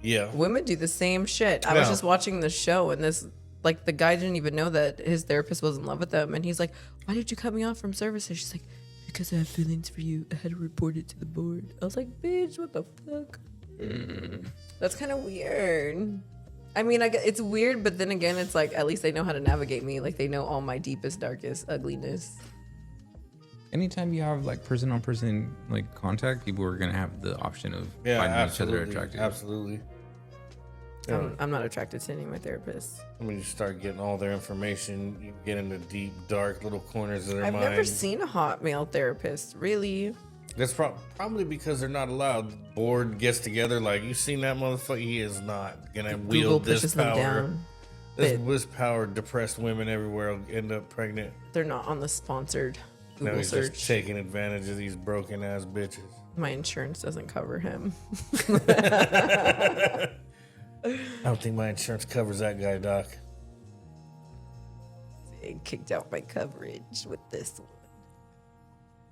C: Yeah.
B: Women do the same shit. I was just watching the show and this, like, the guy didn't even know that his therapist was in love with them. And he's like, why did you cut me off from services? She's like, because I have feelings for you. I had to report it to the board. I was like, bitch, what the fuck? That's kind of weird. I mean, it's weird, but then again, it's like, at least they know how to navigate me. Like, they know all my deepest, darkest ugliness.
A: Anytime you have like person on person like contact, people are gonna have the option of finding each other attractive.
C: Absolutely.
B: I'm not attracted to any of my therapists.
C: When you start getting all their information, you get into deep, dark little corners of their mind.
B: I've never seen a hot male therapist, really.
C: That's probably because they're not allowed. Board gets together, like, you seen that motherfucker? He is not gonna wield this power. This power, depressed women everywhere will end up pregnant.
B: They're not on the sponsored Google
C: now he's
B: search.
C: just taking advantage of these broken ass bitches.
B: My insurance doesn't cover him.
C: I don't think my insurance covers that guy, Doc.
B: They kicked out my coverage with this one.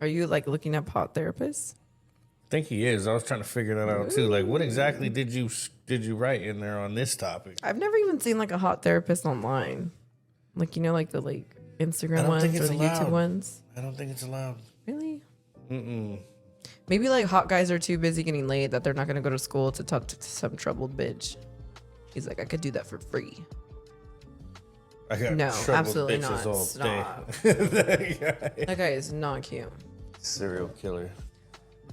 B: Are you like looking up hot therapists?
C: I think he is. I was trying to figure that out too. Like, what exactly did you write in there on this topic?
B: I've never even seen like a hot therapist online. Like, you know, like the like Instagram ones or the YouTube ones.
C: I don't think it's allowed.
B: Really?
C: Mm-mm.
B: Maybe like hot guys are too busy getting laid that they're not going to go to school to talk to some troubled bitch. He's like, I could do that for free. No, absolutely not. Stop. That guy is not cute.
C: Serial killer.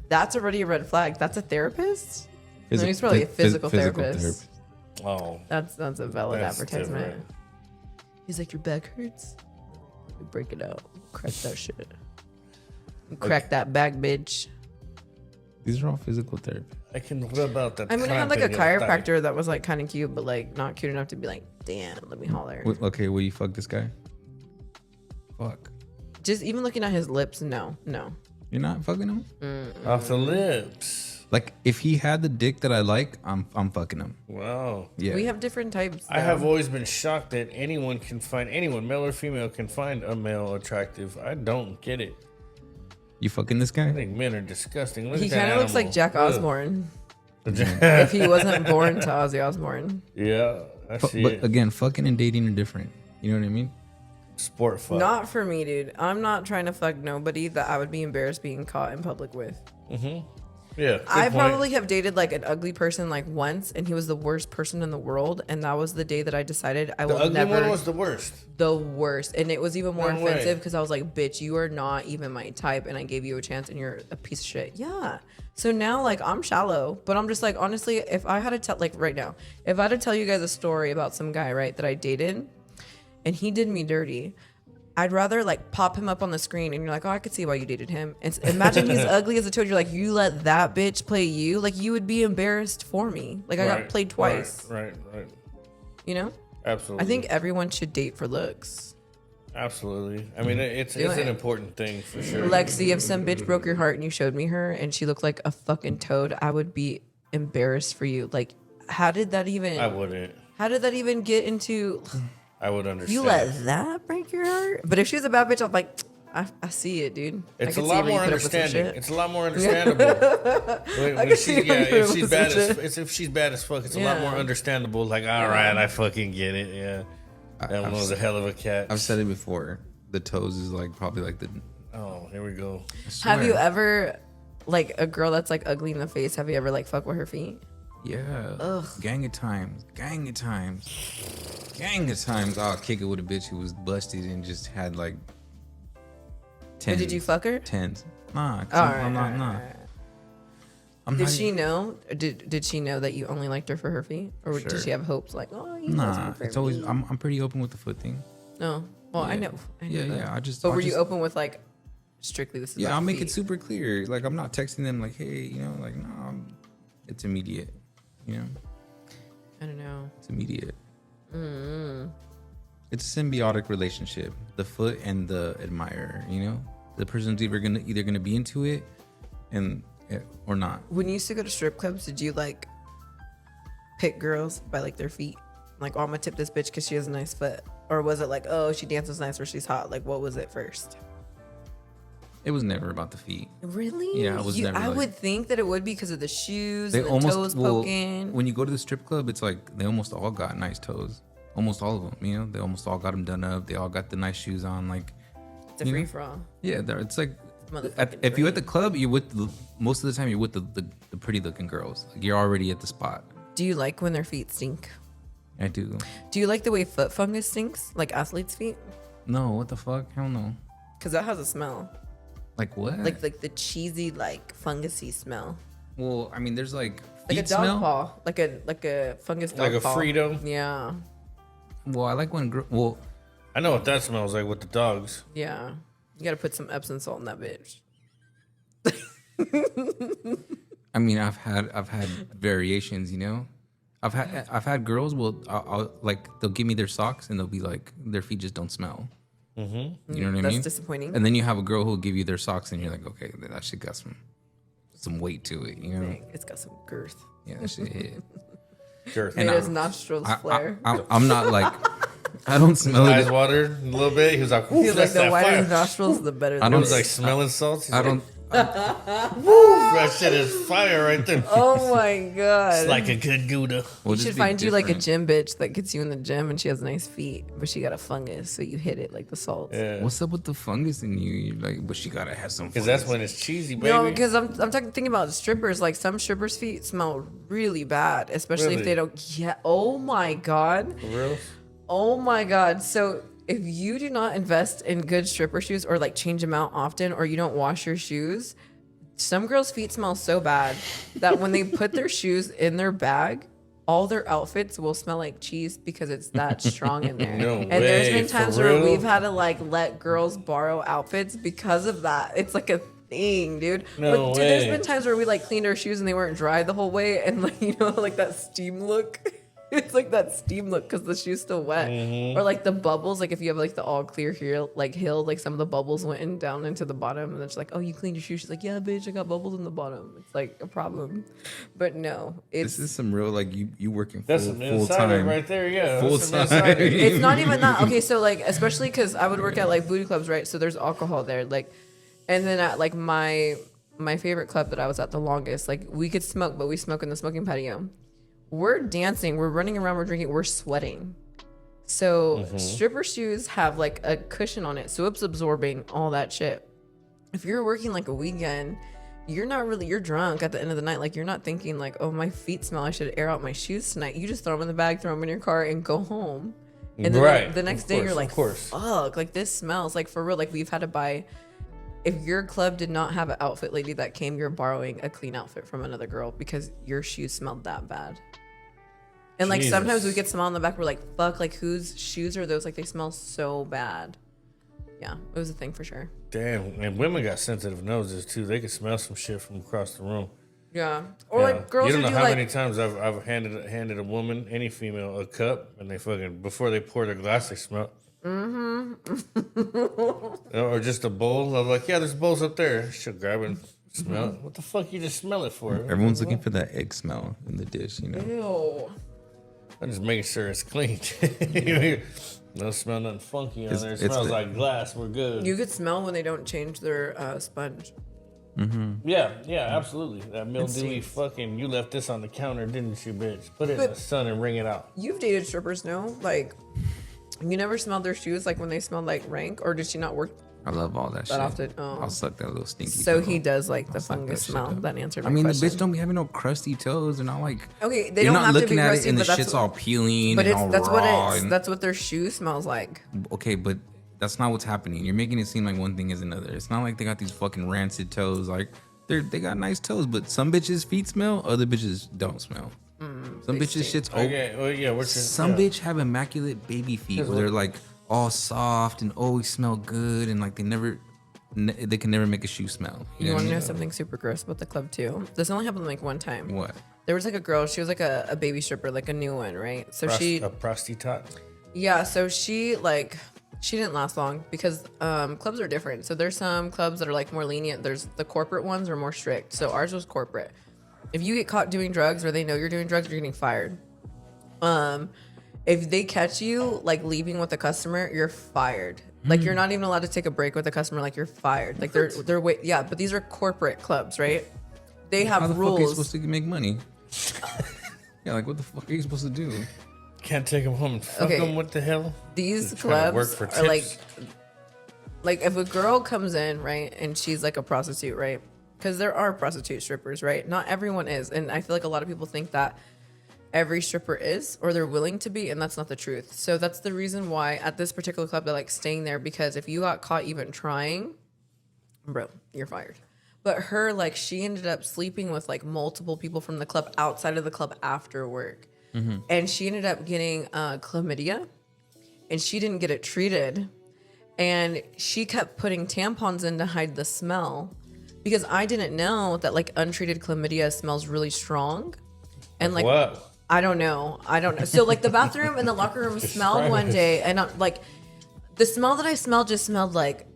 B: That's already a red flag. That's a therapist? No, he's probably a physical therapist.
C: Oh.
B: That's a valid advertisement.
C: Different.
B: He's like, your back hurts? Break it out. Crack that shit. Crack that back, bitch.
A: These are all physical therapists.
C: I can rub out that.
B: I mean, I had like a chiropractor that was like kind of cute, but like not cute enough to be like, damn, let me holler.
A: Okay, will you fuck this guy? Fuck.
B: Just even looking at his lips, no.
A: You're not fucking him?
C: Off the lips.
A: Like, if he had the dick that I like, I'm fucking him.
C: Wow.
A: Yeah.
B: We have different types.
C: I have always been shocked that anyone, male or female, can find a male attractive. I don't get it.
A: You fucking this guy?
C: I think men are disgusting.
B: He kind of looks like Jack Osborne. If he wasn't born to Ozzy Osbourne.
C: Yeah, I see
A: but
C: it.
A: Again, fucking and dating are different. You know what I mean?
C: Sport fuck.
B: Not for me, dude. I'm not trying to fuck nobody that I would be embarrassed being caught in public with.
C: Mm-hmm. Yeah.
B: I probably have dated like an ugly person like once, and he was the worst person in the world. And that was the day that I decided I will never.
C: The ugly one was the worst.
B: The worst, and it was even more
C: No
B: offensive
C: way.
B: because I was like, "Bitch, you are not even my type," and I gave you a chance, and you're a piece of shit. Yeah. So now, like, I'm shallow, but I'm just like, honestly, if I had to tell, like, right now, if I had to tell you guys a story about some guy, right, that I dated, and he did me dirty, I'd rather like pop him up on the screen and you're like, oh, I could see why you dated him. And imagine he's ugly as a toad. You're like, you let that bitch play you? Like, you would be embarrassed for me. Like, I got played twice.
C: Right.
B: You know?
C: Absolutely.
B: I think everyone should date for looks.
C: Absolutely. I mean, it's an important thing for sure.
B: Lexi, if some bitch broke your heart and you showed me her and she looked like a fucking toad, I would be embarrassed for you. Like, how did that even...
C: I wouldn't.
B: How did that even get into...
C: I would understand.
B: You let that break your heart? But if she was a bad bitch, I'm like, I see it, dude.
C: It's a lot more understanding. It's a lot more understandable. If she's bad as fuck, it's a lot more understandable. Like, all right, I fucking get it. Yeah, that one was a hell of a catch.
A: I've said it before. The toes is like probably like the.
C: Oh, here we go.
B: Have you ever, like, a girl that's like ugly in the face? Have you ever like fuck with her feet?
A: Yeah. Ugh. Gang of times. I'll kick it with a bitch who was busted and just had like 10.
B: But did you fuck her?
A: 10s. Nah.
B: Did she know? Did she know that you only liked her for her feet, or did she have hopes like, oh, you
A: nah? It's always I'm pretty open with the foot thing.
B: No. Well,
A: yeah.
B: I know.
A: Yeah.
B: But were you open with like strictly this?
A: Yeah, I'll make it super clear. Like, I'm not texting them like, hey, you know, like, no, it's immediate. You know.
B: I don't know.
A: It's immediate. It's a symbiotic relationship. The foot and the admirer. You know, the person's either gonna be into it, or not.
B: When you used to go to strip clubs, did you like pick girls by like their feet? Like, oh, I'm gonna tip this bitch because she has a nice foot, or was it like, oh, she dances nice or she's hot? Like, what was it first?
A: It was never about the feet.
B: Really?
A: Yeah, it was never.
B: I would think that it would be because of the shoes, and the toes poking.
A: When you go to the strip club, it's like they almost all got nice toes. Almost all of them, you know. They almost all got them done up. They all got the nice shoes on. Like,
B: it's a free for all.
A: Yeah, it's like if you're at the club, you're with most of the time you're with the pretty looking girls. Like, you're already at the spot.
B: Do you like when their feet stink?
A: I do.
B: Do you like the way foot fungus stinks, like athletes' feet?
A: No, what the fuck? Hell no.
B: Because that has a smell.
A: Like what?
B: Like the cheesy, like fungusy smell.
A: Well, I mean, there's like
B: a dog
A: smell?
B: paw, like a fungus dog
C: paw. Like a Frito.
B: Yeah.
A: Well, I like when
C: I know what that smells like with the dogs.
B: Yeah, you gotta put some Epsom salt in that bitch.
A: I mean, I've had variations, you know. I've had girls I'll like they'll give me their socks and they'll be like their feet just don't smell.
C: Mm-hmm.
A: You know what I mean?
B: That's disappointing.
A: And then you have a girl who'll give you their socks and you're like, okay, that shit got some weight to it, you know?
B: It's got some girth.
A: Yeah, that shit hit.
C: Girth.
B: And his nostrils flare.
A: I'm not like, I don't smell
C: his eyes
A: it.
C: watered a little bit. He was like,
B: he's like, the wider
C: fire.
B: his nostrils, the better.
C: I was like smelling salts.
A: I don't.
C: That shit is fire right there.
B: Oh my god!
C: It's like a good Gouda.
B: You should find you like a gym bitch that gets you in the gym and she has nice feet, but she got a fungus, so you hit it like the salt.
C: Yeah.
A: What's up with the fungus in you? You're like, but she gotta have some.
C: Because that's when it's cheesy, baby.
B: No, because I'm thinking about strippers. Like, some strippers' feet smell really bad, especially if they don't. Yeah. Oh my god.
C: For real?
B: Oh my god. So if you do not invest in good stripper shoes or like change them out often, or you don't wash your shoes, some girls' feet smell so bad that when they put their shoes in their bag, all their outfits will smell like cheese because it's that strong in there.
C: No
B: and
C: way,
B: there's been times
C: for
B: where
C: real?
B: we've had to like let girls borrow outfits because of that. It's like a thing, dude.
C: No
B: Dude,
C: way.
B: there's been times where we like cleaned our shoes and they weren't dry the whole way, and like, you know, like that steam look. It's like that steam look because the shoe's still wet.
C: Mm-hmm.
B: Or like the bubbles, like if you have like the all clear heel, like some of the bubbles went in down into the bottom, and it's like, oh, you cleaned your shoes. She's like, yeah, bitch, I got bubbles in the bottom. It's like a problem. But no, it's
A: this is some real like you working
C: That's
A: full
C: some insider
A: time
C: right there. Yeah,
A: full
C: that's some
A: time.
C: insider.
B: it's not even that. Okay, so like, especially because I would work at like booty clubs, right? So there's alcohol there, like, and then at like my favorite club that I was at the longest, like, we could smoke, but we smoke in the smoking patio. We're dancing, we're running around, we're drinking, we're sweating. So stripper shoes have like a cushion on it, so it's absorbing all that shit. If you're working like a weekend, you're drunk at the end of the night. Like, you're not thinking like, oh, my feet smell, I should air out my shoes tonight. You just throw them in the bag, throw them in your car, and go home. And then the next day you're like, fuck, like this smells. Like, for real, like, we've had to buy, if your club did not have an outfit lady that came, you're borrowing a clean outfit from another girl because your shoes smelled that bad. And like
C: Jesus.
B: sometimes we get smell in the back. We're like, fuck, like whose shoes are those? Like they smell so bad. Yeah, it was a thing for sure.
C: Damn, and women got sensitive noses too. They could smell some shit from across the room.
B: Yeah, or like girls
C: You don't
B: who
C: know
B: do
C: how
B: like
C: many times I've handed a woman, any female, a cup, and they fucking before they pour their glass, they smell. Or just a bowl. I'm like, yeah, there's bowls up there. She'll grab it and smell it. What the fuck you just smell it for?
A: Everyone's looking for that egg smell in the dish, you know.
B: ew.
C: I'm just making sure it's clean. Don't smell nothing funky on there. It
A: it's
C: smells
A: the-
C: like glass. We're good.
B: You could smell when they don't change their sponge.
C: Yeah, absolutely. That mildewy fucking. You left this on the counter, didn't you, bitch? Put it in the sun and wring it out.
B: You've dated strippers, no? Like, you never smelled their shoes like when they smelled like rank, or did she not work
A: I love all that shit.
B: often? Oh.
A: I'll suck that little stinky.
B: So
A: toe.
B: he does like the
A: I'll suck
B: fungus
A: that shit
B: smell.
A: up.
B: That answered
A: I
B: my
A: mean,
B: question.
A: the bitch don't be having no crusty toes. They're not like.
B: Okay, they
A: You're
B: don't
A: not
B: have to
A: looking
B: be
A: at
B: crusty,
A: it and the
B: but that's
A: shit's all peeling
B: but
A: and
B: it's
A: all
B: that's
A: raw.
B: what
A: and-
B: that's what their shoe smells like.
A: Okay, but that's not what's happening. You're making it seem like one thing is another. It's not like they got these fucking rancid toes. Like they got nice toes, but some bitches' feet smell, other bitches don't smell. Some bitches' shit's old.
C: Okay, well, yeah. What's
A: Some bitch have immaculate baby feet where they're like all soft and always smell good and like they can never make a shoe smell.
B: You
A: know
B: want
A: what
B: to
A: I
B: know something super gross about the club too? This only happened like one time.
A: mean? What?
B: There was like a girl. She was like a baby stripper, like a new one, right? So
C: a prostitute?
B: yeah. So she didn't last long because clubs are different. So there's some clubs that are like more lenient. There's the corporate ones are more strict. So ours was corporate. If you get caught doing drugs or they know you're doing drugs, you're getting fired. If they catch you like leaving with a customer, you're fired. Like you're not even allowed to take a break with a customer. Like you're fired. Like they're yeah. But these are corporate clubs, right? They have
A: How the
B: rules.
A: fuck are you supposed to make money? Yeah, like what the fuck are you supposed to do?
C: Can't take them home and fuck
B: Okay.
C: them. What the hell?
B: These
C: They're trying to work
B: clubs
C: for
B: are like
C: tips.
B: if a girl comes in, right, and she's like a prostitute, right? Because there are prostitute strippers, right? Not everyone is. And I feel like a lot of people think that every stripper is, or they're willing to be, and that's not the truth. So that's the reason why at this particular club, they're like staying there, because if you got caught even trying, bro, you're fired. But her, like, she ended up sleeping with like multiple people from the club outside of the club after work. And she ended up getting chlamydia, and she didn't get it treated. And she kept putting tampons in to hide the smell, because I didn't know that like untreated chlamydia smells really strong. And like,
C: What?
B: I don't know. So like the bathroom and the locker room smelled one day, and like the smell that I smelled just smelled like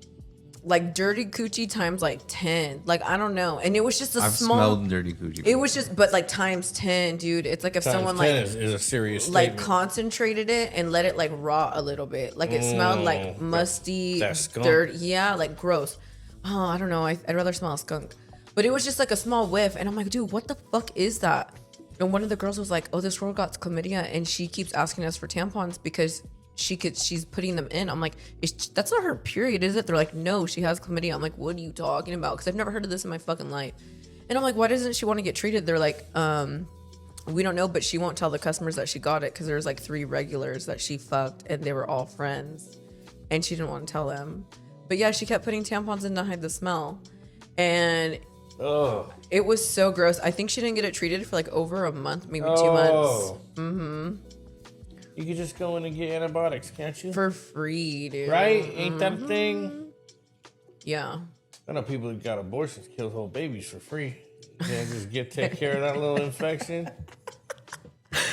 B: dirty coochie times like 10. Like I don't know. And it was just
A: I've
B: small.
A: smelled dirty coochie.
B: It was just, but like times 10, dude. It's like if someone like
C: is a serious
B: like
C: statement.
B: concentrated it and let it like rot a little bit. Like it smelled like musty,
C: that skunk.
B: dirt. Yeah, like gross. Oh, I don't know. I'd rather smell a skunk. But it was just like a small whiff, and I'm like, dude, what the fuck is that? And one of the girls was like, oh, this girl got chlamydia, and she keeps asking us for tampons because she's putting them in. I'm like, that's not her period, is it? They're like, no, she has chlamydia. I'm like, what are you talking about? Because I've never heard of this in my fucking life. And I'm like, why doesn't she want to get treated? They're like, we don't know, but she won't tell the customers that she got it because there's like 3 regulars that she fucked, and they were all friends, and she didn't want to tell them. But yeah, she kept putting tampons in to hide the smell, and it was so gross. I think she didn't get it treated for like over a month, maybe 2 months.
C: You could just go in and get antibiotics, can't you?
B: For free, dude.
C: Right? Ain't that a thing?
B: Yeah.
C: I know people who got abortions kill whole babies for free. Yeah, just take care of that little infection.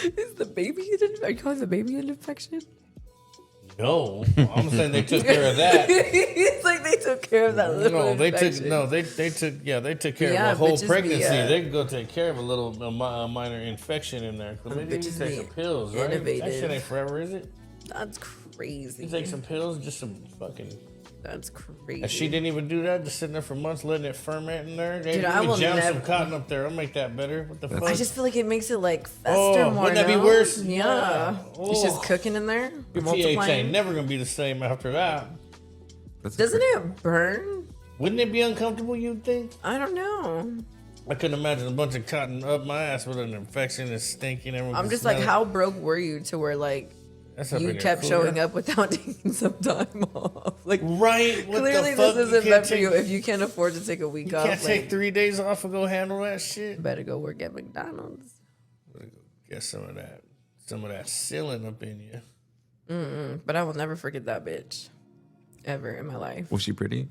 B: Is the baby are you calling the baby an infection?
C: No, I'm saying they took care of that.
B: It's like they took care of that little infection.
C: They took care
B: Yeah,
C: of a whole
B: bitches
C: pregnancy.
B: be,
C: They can go take care of a minor infection in there. Maybe you
B: bitches
C: take
B: be
C: some pills, right? That
B: innovative.
C: shit ain't forever, is it?
B: That's crazy.
C: You take some pills, just some fucking.
B: That's crazy.
C: And she didn't even do that, just sitting there for months, letting it ferment in there.
B: Dude,
C: Let
B: I
C: me
B: will
C: jam
B: never-
C: some cotton up there. I'll make that better. What the fuck?
B: I just feel like it makes it like fester more.
C: wouldn't that be
B: no?
C: worse?
B: Yeah. It's just
C: Oh.
B: cooking in there.
C: Your pH ain't never gonna be the same after that.
B: Doesn't it burn?
C: Wouldn't it be uncomfortable, you'd think?
B: I don't know.
C: I couldn't imagine a bunch of cotton up my ass with an infection and stinking. Everyone
B: I'm
C: can
B: just like,
C: smell it.
B: how broke were you to where like
C: That's up in
B: you
C: your
B: kept
C: cooler.
B: showing up without taking some time off? Like,
C: Right? What
B: clearly
C: the fuck?
B: this
C: You
B: isn't
C: can't
B: meant for
C: take-
B: you if you can't afford to take a week
C: You
B: off.
C: can't
B: like,
C: take 3 days off and go handle that shit.
B: better go work at McDonald's.
C: Get some of that Some of that ceiling up in you.
B: But I will never forget that bitch ever in my life.
A: Was she pretty?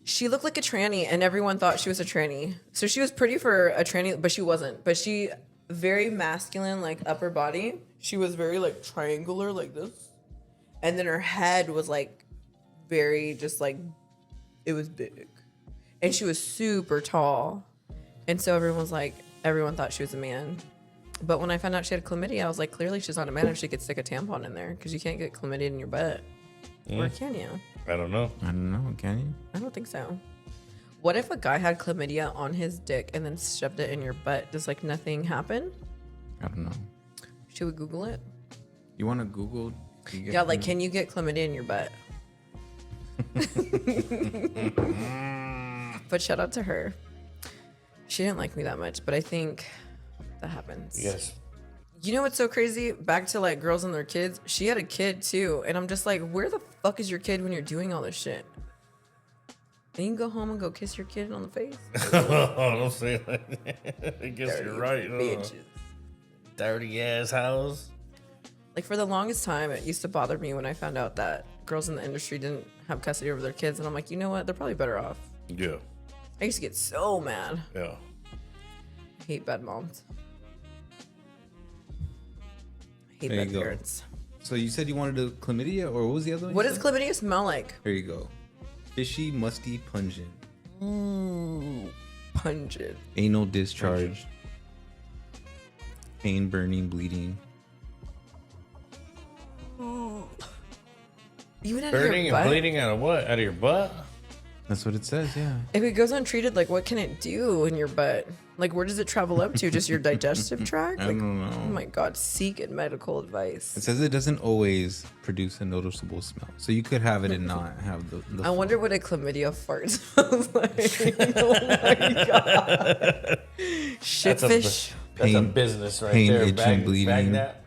B: She looked like a tranny, and everyone thought she was a tranny. So she was pretty for a tranny, but she wasn't. But she, very masculine, like upper body. She was very like triangular, like this. And then her head was like very just like, it was big. And she was super tall. And so everyone thought she was a man. But when I found out she had chlamydia, I was like, clearly she's not a man if she could stick a tampon in there, because you can't get chlamydia in your butt. Or can you?
C: I don't know.
A: I don't know. Can you?
B: I don't think so. What if a guy had chlamydia on his dick and then shoved it in your butt? Does like nothing happen?
A: I don't know.
B: Should we Google it?
A: You want to Google?
B: Yeah, like, can you get chlamydia in your butt? But shout out to her. She didn't like me that much, but I think that happens.
C: Yes.
B: You know what's so crazy? Back to like girls and their kids. She had a kid too, and I'm just like, where the fuck is your kid when you're doing all this shit? Then you can go home and go kiss your kid on the face.
C: Don't say it like that. I guess
B: Dirty
C: you're right.
B: bitches.
C: Dirty ass house.
B: Like for the longest time, it used to bother me when I found out that girls in the industry didn't have custody over their kids, and I'm like, you know what? They're probably better off.
C: Yeah.
B: I used to get so mad.
C: Yeah.
B: I hate bad moms. I hate
A: There you
B: bad
A: go.
B: parents.
A: So you said you wanted a chlamydia, or what was the other one?
B: What
A: you
B: does
A: said?
B: chlamydia smell like?
A: There you go. Fishy, musty, pungent.
B: Ooh, pungent.
A: Anal discharge. Pain, burning, bleeding.
B: Even out of
C: Burning
B: your butt?
C: and bleeding out of what? Out of your butt?
A: That's what it says, yeah.
B: If it goes untreated, like what can it do in your butt? Like where does it travel up to? Just your digestive tract?
A: I
B: Like,
A: don't know.
B: oh my god, seek medical advice.
A: It says it doesn't always produce a noticeable smell. So you could have it and not have the
B: I wonder what a chlamydia fart smells like. Oh my god. Shitfish.
C: That's a
A: Pain-
C: business right
A: pain,
C: there.
A: itching,
C: Bag
A: bleeding.
C: that.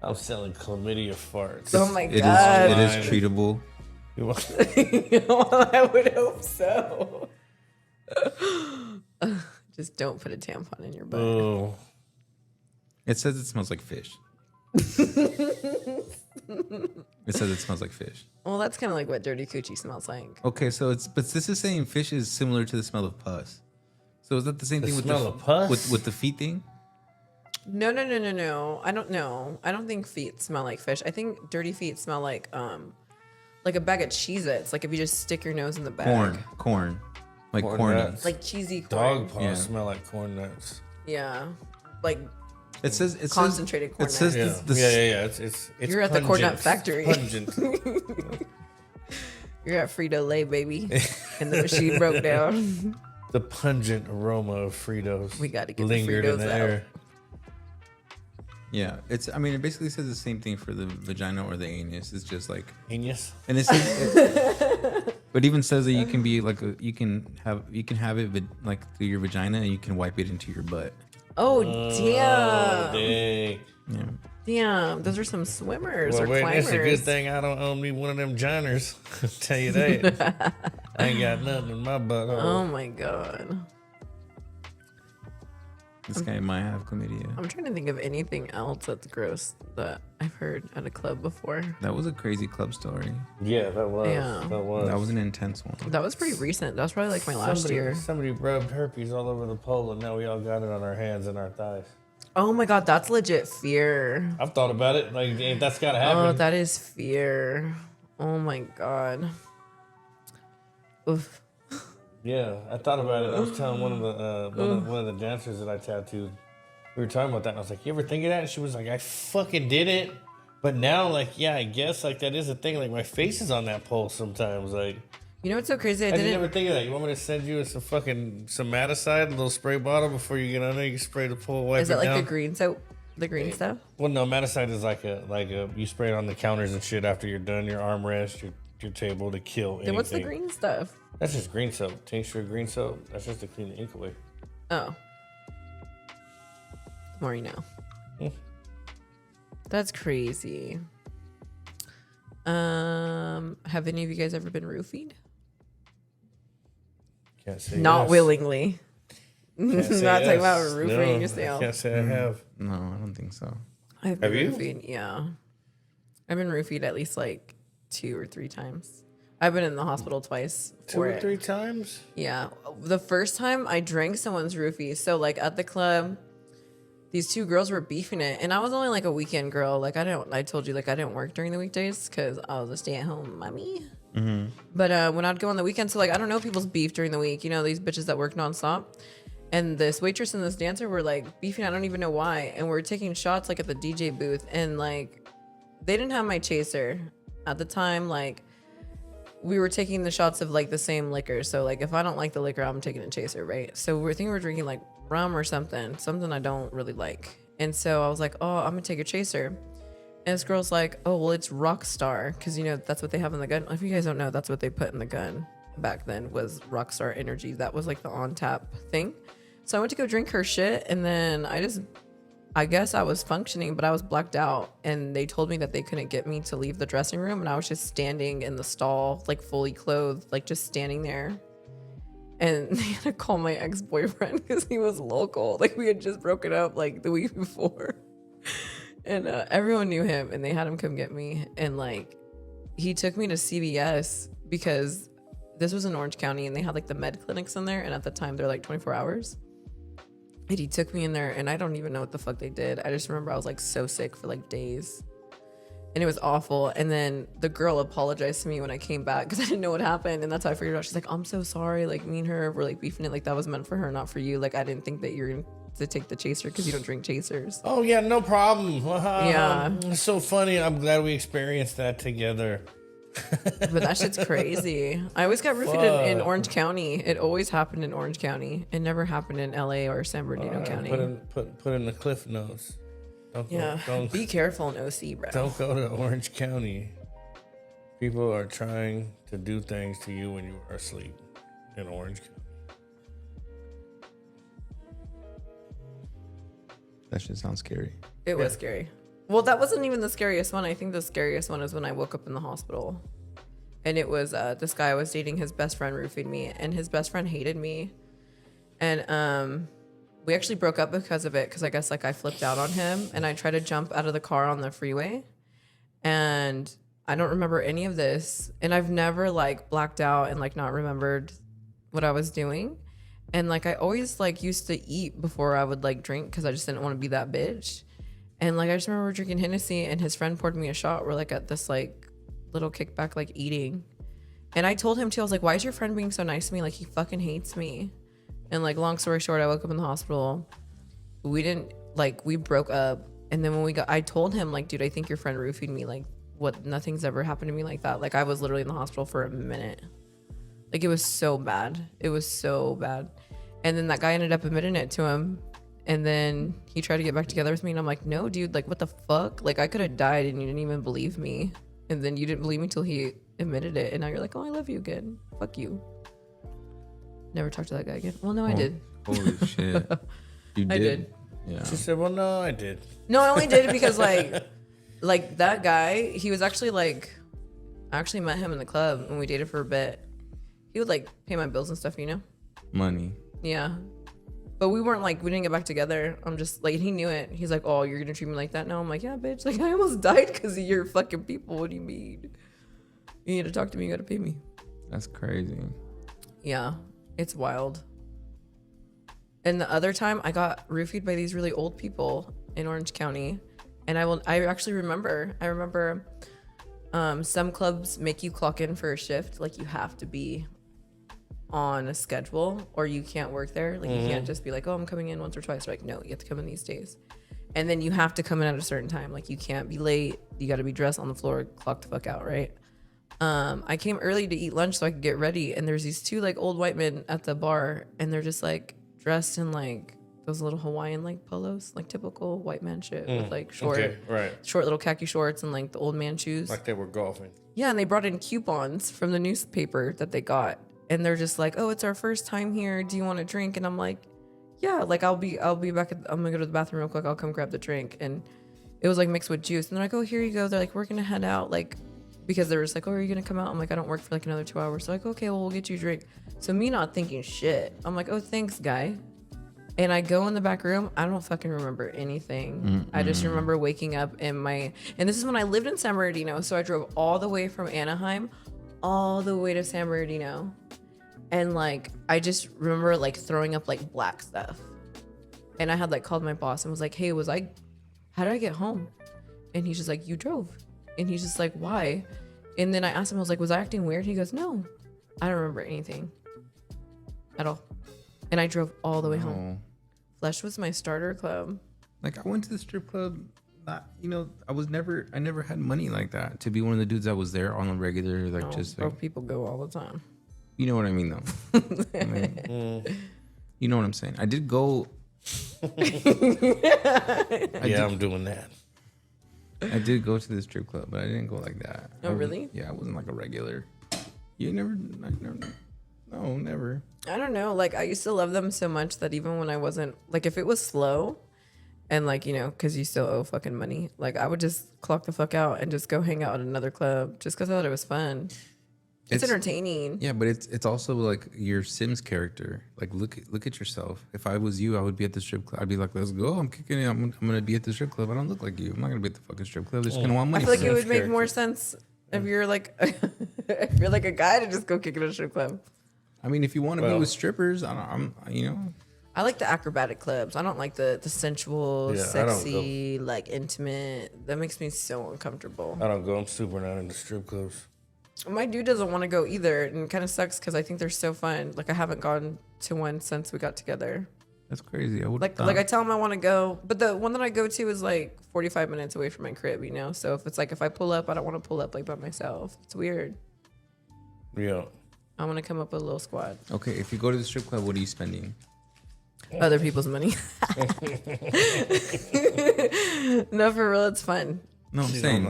C: I'm selling chlamydia farts.
B: Oh my
A: It
B: god.
A: is treatable.
C: You want-
B: Well, I would hope so. Just don't put a tampon in your butt.
C: Oh.
A: It says it smells like fish. It says it smells like fish.
B: Well, that's kind of like what dirty coochie smells like.
A: Okay, so this is saying fish is similar to the smell of pus. So is that the same
C: The
A: thing with
C: smell of pus?
A: with the feet thing?
B: No. I don't know. I don't think feet smell like fish. I think dirty feet smell like a bag of Cheez-Its. Like if you just stick your nose in the bag.
A: Corn. Like
C: Corn
A: corny.
C: nuts.
B: Like cheesy
C: Dog
B: corn.
C: paws
A: Yeah.
C: smell like corn nuts.
B: Yeah. Like
A: It says
B: concentrated corn
A: It says
B: nuts.
C: Yeah. It's
B: You're at the corn nut
C: pungent.
B: factory.
C: Pungent.
B: You're at Frito-Lay, baby. And the machine broke down.
C: The pungent aroma of Fritos.
B: We gotta get the
C: lingered in
B: Fritos
C: the
B: out.
C: air.
A: Yeah, it basically says the same thing for the vagina or the anus. It's just like,
C: Genius.
A: and it says, but even says that you can be like you can have it like through your vagina and you can wipe it into your butt.
B: Oh,
C: Oh,
B: damn.
C: dang.
A: Yeah.
B: Damn. Those are some swimmers
C: Well,
B: or
C: wait,
B: climbers.
C: it's a good thing I don't own me one of them jiners. Tell you that. I ain't got nothing in my butt.
B: Oh my god.
A: This guy might have chlamydia.
B: I'm trying to think of anything else that's gross that I've heard at a club before.
A: That was a crazy club story.
C: Yeah, that was.
B: Yeah.
C: That was.
A: That was an intense one.
B: That was pretty recent. That was probably like my last year.
C: Somebody rubbed herpes all over the pole, and now we all got it on our hands and our thighs.
B: Oh my god, that's legit fear.
C: I've thought about it. Like, that's gotta happen.
B: Oh, that is fear. Oh my god. Oof.
C: Yeah, I thought about it. I was telling one of the dancers that I tattooed. We were talking about that, and I was like, "You ever think of that?" And she was like, "I fucking did it." But now, like, yeah, I guess like that is a thing. Like, my face is on that pole sometimes. Like,
B: You know what's so crazy? I
C: I didn't
B: didn't.
C: ever think of that. You want me to send you some fucking somaticide, a little spray bottle before you get on there? You can spray the pole, wipe
B: Is
C: it
B: it like
C: down.
B: the green soap? The green stuff?
C: Well, no, maticide is like a you spray it on the counters and shit after you're done, your armrest, your table to kill anything.
B: Then what's the green stuff?
C: That's just green soap. Tincture of green soap. That's just to clean the ink away.
B: Oh. The more you know. That's crazy. Have any of you guys ever been roofied?
C: Can't say
B: Not
C: yes.
B: willingly.
C: Can't say
B: Not talking
C: yes.
B: about roofing
C: No, I
B: yourself.
C: can't say I have.
A: No, I don't think so.
B: I've been
C: Have you?
B: roofied, yeah. I've been roofied at least like 2 or 3 times. I've been in the hospital twice.
C: 2 or 3 times?
B: Yeah. The first time I drank someone's roofie. So like at the club, these 2 girls were beefing it. And I was only like a weekend girl. Like I told you like I didn't work during the weekdays because I was a stay-at-home mommy. Mm-hmm. But when I'd go on the weekend, so like I don't know people's beef during the week. You know, these bitches that work nonstop. And this waitress and this dancer were like beefing. I don't even know why. And we're taking shots like at the DJ booth. And like they didn't have my chaser at the time. Like we were taking the shots of like the same liquor. So like if I don't like the liquor, I'm taking a chaser, right? So we're thinking we're drinking like rum or something I don't really like. And so I was like, oh, I'm gonna take a chaser. And this girl's like, oh, well, it's Rockstar. Because, you know, that's what they have in the gun. If you guys don't know, that's what they put in the gun back then was Rockstar Energy. That was like the on tap thing. So I went to go drink her shit. And then I guess I was functioning, but I was blacked out. And they told me that they couldn't get me to leave the dressing room. And I was just standing in the stall, like fully clothed, like just standing there. And they had to call my ex-boyfriend because he was local. Like we had just broken up like the week before. And everyone knew him and they had him come get me. And like he took me to CVS because this was in Orange County and they had like the med clinics in there. And at the time they're like 24 hours. And he took me in there and I don't even know what the fuck they did. I just remember I was like so sick for like days. And it was awful. And then the girl apologized to me when I came back because I didn't know what happened. And that's how I figured out. She's like, I'm so sorry. Like me and her were like beefing it. Like that was meant for her, not for you. Like I didn't think that you're going to take the chaser because you don't drink chasers.
C: Oh, yeah, no problem.
B: Yeah.
C: It's so funny. I'm glad we experienced that together.
B: But that shit's crazy. I always got roofied in Orange County. It always happened in Orange County. It never happened in LA or San Bernardino County.
C: Put in the cliff notes. Don't
B: be careful in OC, bro.
C: Don't go to Orange County. People are trying to do things to you when you are asleep in Orange County.
A: That shit sounds scary.
B: It was scary. Well, that wasn't even the scariest one. I think the scariest one is when I woke up in the hospital. And it was this guy I was dating, his best friend roofied me. And his best friend hated me. And we actually broke up because of it. Because I guess like I flipped out on him. And I tried to jump out of the car on the freeway. And I don't remember any of this. And I've never like blacked out and like not remembered what I was doing. And like I always like used to eat before I would like drink because I just didn't want to be that bitch. And like I just remember drinking Hennessy and his friend poured me a shot. We're like at this like little kickback like eating. And I told him too, I was like, why is your friend being so nice to me? Like he fucking hates me. And like long story short, I woke up in the hospital. We broke up. And then when I told him like, dude, I think your friend roofied me. Like what, nothing's ever happened to me like that. Like I was literally in the hospital for a minute. Like it was so bad. It was so bad. And then that guy ended up admitting it to him. And then he tried to get back together with me. And I'm like, no, dude, like what the fuck? Like I could have died and you didn't even believe me. And then you didn't believe me till he admitted it. And now you're like, oh, I love you again. Fuck you. Never talked to that guy again. Well, no, I did.
A: Holy shit. You did?
B: I did.
A: Yeah.
C: She said, well, no, I did.
B: No, I only did it because like that guy, he was actually like, I actually met him in the club when we dated for a bit. He would like pay my bills and stuff, you know?
A: Money.
B: Yeah. But we didn't get back together. I'm just like, he knew it. He's like, oh, you're going to treat me like that now? I'm like, yeah, bitch. Like, I almost died because of your fucking people. What do you mean? You need to talk to me. You got to pay me.
A: That's crazy.
B: Yeah. It's wild. And the other time I got roofied by these really old people in Orange County. And I actually remember, some clubs make you clock in for a shift. Like you have to be on a schedule or you can't work there. Like you can't just be like, oh, I'm coming in once or twice. Like, no, you have to come in these days. And then you have to come in at a certain time. Like you can't be late. You got to be dressed on the floor, clock the fuck out, right? I came early to eat lunch so I could get ready. And there's these 2 like old white men at the bar and they're just like dressed in like those little Hawaiian like polos, like typical white man shit with like short little khaki shorts and like the old man shoes.
C: Like they were golfing.
B: Yeah, and they brought in coupons from the newspaper that they got. And they're just like, oh, it's our first time here. Do you want a drink? And I'm like, yeah, like I'll be back. I'm gonna go to the bathroom real quick. I'll come grab the drink. And it was like mixed with juice. And they're like, oh, here you go. They're like, we're gonna head out. Like, because they were just like, oh, are you gonna come out? I'm like, I don't work for like another 2 hours. So like, okay, well, we'll get you a drink. So me not thinking shit. I'm like, oh, thanks, guy. And I go in the back room. I don't fucking remember anything. I just remember waking up and this is when I lived in San Bernardino. So I drove all the way from Anaheim, all the way to San Bernardino. And like, I just remember like throwing up like black stuff. And I had like called my boss and was like, hey, how did I get home? And he's just like, you drove. And he's just like, why? And then I asked him, I was like, was I acting weird? He goes, no, I don't remember anything at all. And I drove all the way home. Flesh was my starter club.
A: Like I went to the strip club. I never had money like that to be one of the dudes that was there on a regular, like just like.
B: Broke people go all the time.
A: You know what I mean, though. You know what I'm saying. I did go.
C: I'm doing that.
A: I did go to the strip club, but I didn't go like that.
B: Oh, really?
A: Yeah, I wasn't like a regular. No, never.
B: I don't know. Like, I used to love them so much that even when I wasn't, like, if it was slow and, like, you know, because you still owe fucking money, like, I would just clock the fuck out and just go hang out at another club just because I thought it was fun. It's entertaining.
A: Yeah, but it's also like your Sims character. Like, look at yourself. If I was you, I would be at the strip club. I'd be like, let's go. I'm kicking it. I'm gonna be at the strip club. I don't look like you. I'm not gonna be at the fucking strip club. They're just gonna want money.
B: I feel like it would make more sense if you're like if you're like a guy to just go kick it at a strip club.
A: I mean, if you want to be with strippers, I'm
B: I like the acrobatic clubs. I don't like the sensual, sexy, like intimate. That makes me so uncomfortable.
C: I don't go. I'm super not into strip clubs.
B: My dude doesn't want to go either, and it kind of sucks because I think they're so fun. Like I haven't gone to one since we got together.
A: That's crazy. I would
B: like I tell him I want to go, but the one that I go to is like 45 minutes away from my crib, you know. So if it's like if I pull up, I don't want to pull up like by myself. It's weird.
C: Yeah.
B: I want to come up with a little squad.
A: Okay, if you go to the strip club, what are you spending?
B: Other people's money. No, for real, it's fun.
A: No, I'm saying,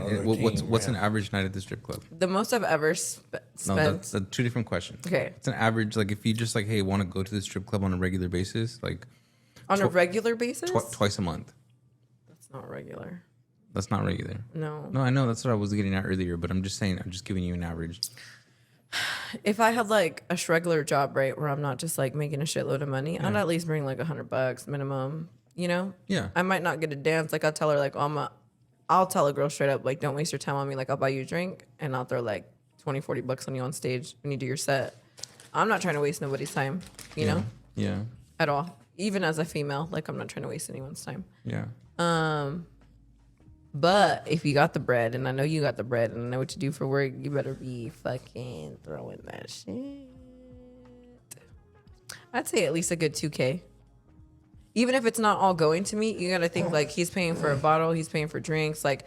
A: what's an average night at the strip club?
B: The most I've ever spent.
A: No, that's two different questions.
B: Okay.
A: It's an average, like if you just like, hey, want to go to the strip club on a regular basis, like.
B: On a regular basis?
A: Twice a month.
B: That's not regular.
A: That's not regular.
B: No.
A: No, I know. That's what I was getting at earlier, but I'm just saying, I'm just giving you an average.
B: If I had like a regular job, right, where I'm not just like making a shitload of money, I'd at least bring like $100 minimum, you know?
A: Yeah.
B: I might not get a dance. Like I'll tell her like, I'll tell a girl straight up, like, don't waste your time on me. Like, I'll buy you a drink and I'll throw like $20-$40 on you on stage when you do your set. I'm not trying to waste nobody's time, you know?
A: Yeah.
B: At all. Even as a female, like, I'm not trying to waste anyone's time.
A: Yeah.
B: But if you got the bread, and I know you got the bread, and I know what you do for work, you better be fucking throwing that shit. I'd say at least a good 2K. Even if it's not all going to me, you gotta think like he's paying for a bottle, he's paying for drinks. Like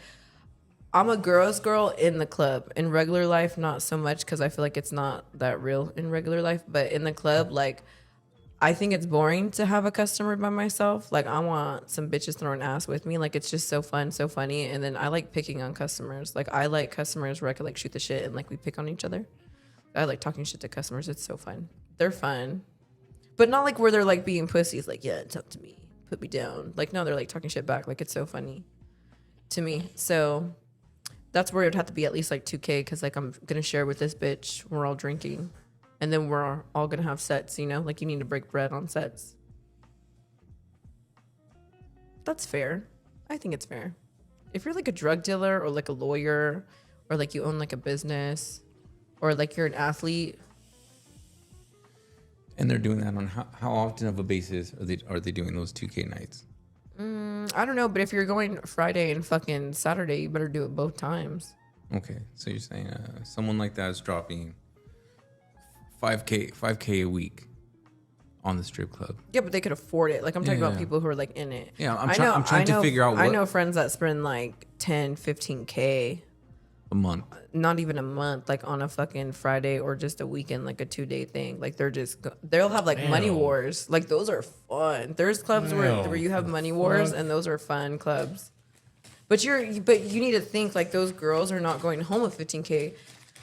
B: I'm a girl's girl in the club. In regular life, not so much because I feel like it's not that real in regular life. But in the club, like I think it's boring to have a customer by myself. Like I want some bitches throwing ass with me. Like it's just so fun, so funny. And then I like picking on customers. Like I like customers where I could like shoot the shit and like we pick on each other. I like talking shit to customers. It's so fun. They're fun. But not like where they're like being pussies, like, yeah, talk to me, put me down. Like, no, they're like talking shit back. Like, it's so funny to me. So that's where it would have to be at least like 2K because like I'm going to share with this bitch. We're all drinking. And then we're all going to have sets, you know? Like, you need to break bread on sets. That's fair. I think it's fair. If you're like a drug dealer or like a lawyer or like you own like a business or like you're an athlete.
A: And they're doing that on how often of a basis are they doing those 2K nights?
B: I don't know, but if you're going Friday and fucking Saturday, you better do it both times.
A: Okay, so you're saying someone like that is dropping 5K a week on the strip club.
B: Yeah, but they could afford it. Like I'm talking about people who are like in it.
A: Yeah, I'm trying to figure out what.
B: I know friends that spend like 10, 15K
A: a month.
B: Not even a month, like on a fucking Friday or just a weekend, like a 2-day thing. Like they'll have like money wars. Like those are fun. There's clubs where you have money wars and those are fun clubs. But you need to think like those girls are not going home with 15K.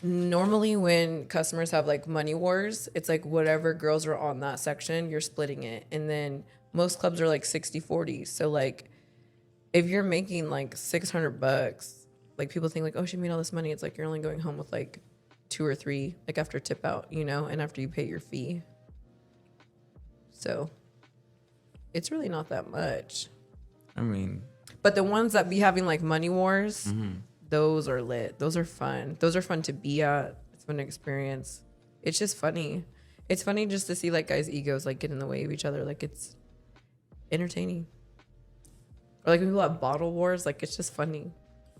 B: Normally when customers have like money wars, it's like whatever girls are on that section, you're splitting it. And then most clubs are like 60-40. So like if you're making like $600, like people think like, oh, she made all this money. It's like you're only going home with like 2 or 3, like after tip out, you know, and after you pay your fee. So It's really not that much.
A: I mean,
B: But the ones that be having like money wars, those are lit. Those are fun. Those are fun to be at. It's fun to experience. It's just funny. It's funny just to see like guys' egos like get in the way of each other. Like it's entertaining. Or like when people have bottle wars, like it's just funny.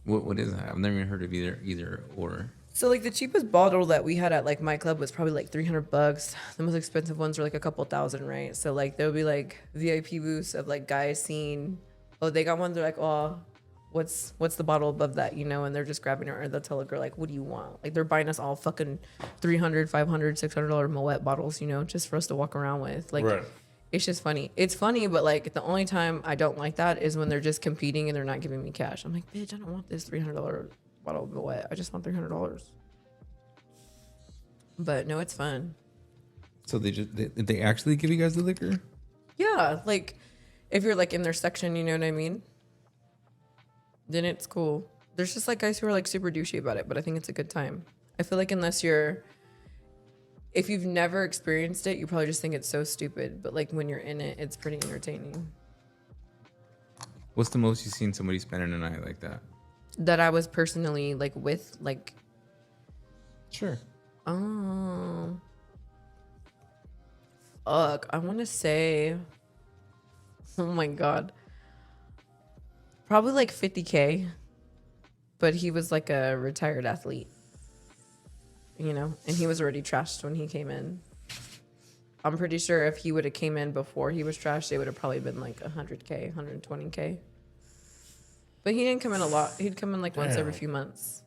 A: what is that? I've never even heard of either or.
B: So like the cheapest bottle that we had at like my club was probably like $300. The most expensive ones were like a couple thousand, right? So like there would be like VIP booths of like guys seeing, oh, they got one. They're like, oh, what's the bottle above that, you know? And they're just grabbing it, or they'll tell a girl like, what do you want? Like they're buying us all fucking $300, $500, $600 Moet bottles, you know, just for us to walk around with. Like,
C: Right.
B: It's just funny. It's funny, but like the only time I don't like that is when they're just competing and they're not giving me cash. I'm like, bitch, I don't want this $300 bottle of Moet. I just want $300. But no, it's fun.
A: So they actually give you guys the liquor?
B: Yeah, like if you're like in their section, you know what I mean? Then it's cool. There's just like guys who are like super douchey about it, but I think it's a good time. I feel like if you've never experienced it, you probably just think it's so stupid. But like when you're in it, it's pretty entertaining.
A: What's the most you've seen somebody spend in a night like that?
B: That I was personally like with, like,
A: Sure.
B: Fuck, I want to say, oh my God, probably like 50K, but he was like a retired athlete, you know, and he was already trashed when he came in. I'm pretty sure if he would have came in before he was trashed, it would have probably been like 100K, 120K. But he didn't come in a lot. He'd come in like once every few months.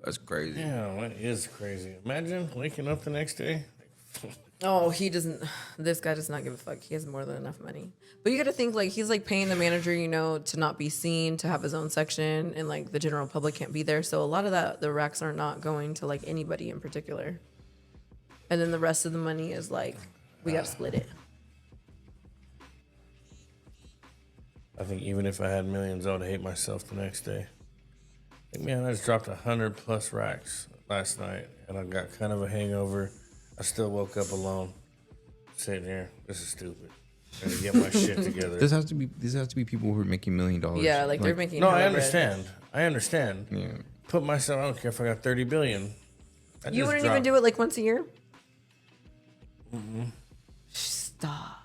A: That's crazy.
C: Yeah, that is crazy. Imagine waking up the next day.
B: Oh, he doesn't. This guy does not give a fuck. He has more than enough money. But you got to think, like, he's like paying the manager, you know, to not be seen, to have his own section, and like the general public can't be there. So a lot of that, the racks are not going to like anybody in particular. And then the rest of the money is like, we got to split it.
C: I think even if I had millions, I would hate myself the next day. Like, man, I just dropped 100+ racks last night, and I got kind of a hangover. I still woke up alone, sitting here. This is stupid. I gotta get my shit together.
A: This has to be people who are making $1 million.
B: Yeah, like they're making.
C: No, I
B: hella
C: understand.
B: bread.
C: I understand.
A: Yeah.
C: Put myself. I don't care if I got 30 billion.
B: You wouldn't even do it like once a year? Stop.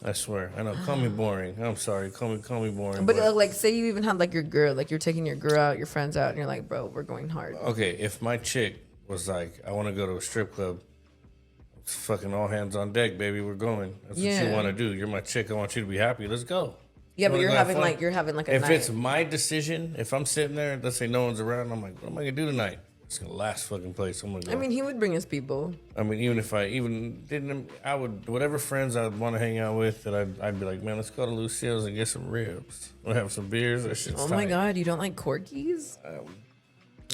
C: I swear. I know. Call me boring. I'm sorry. Call me boring.
B: But like, say you even had like your girl, like you're taking your girl out, your friends out, and you're like, bro, we're going hard.
C: okay, if my chick was like, I want to go to a strip club, it's fucking all hands on deck, baby. We're going. That's what you want to do. You're my chick. I want you to be happy. Let's go.
B: Yeah, but
C: You're having
B: like a
C: if
B: night.
C: it's my decision, if I'm sitting there, let's say no one's around, I'm like, what am I gonna do tonight? It's the last fucking place I'm gonna go.
B: I mean, he would bring his people.
C: I mean, even if I didn't, I would, whatever friends I'd want to hang out with, that I'd be like, man, let's go to Lucille's and get some ribs. We'll have some beers. That shit's
B: Oh my
C: tight.
B: God, you don't like corgis?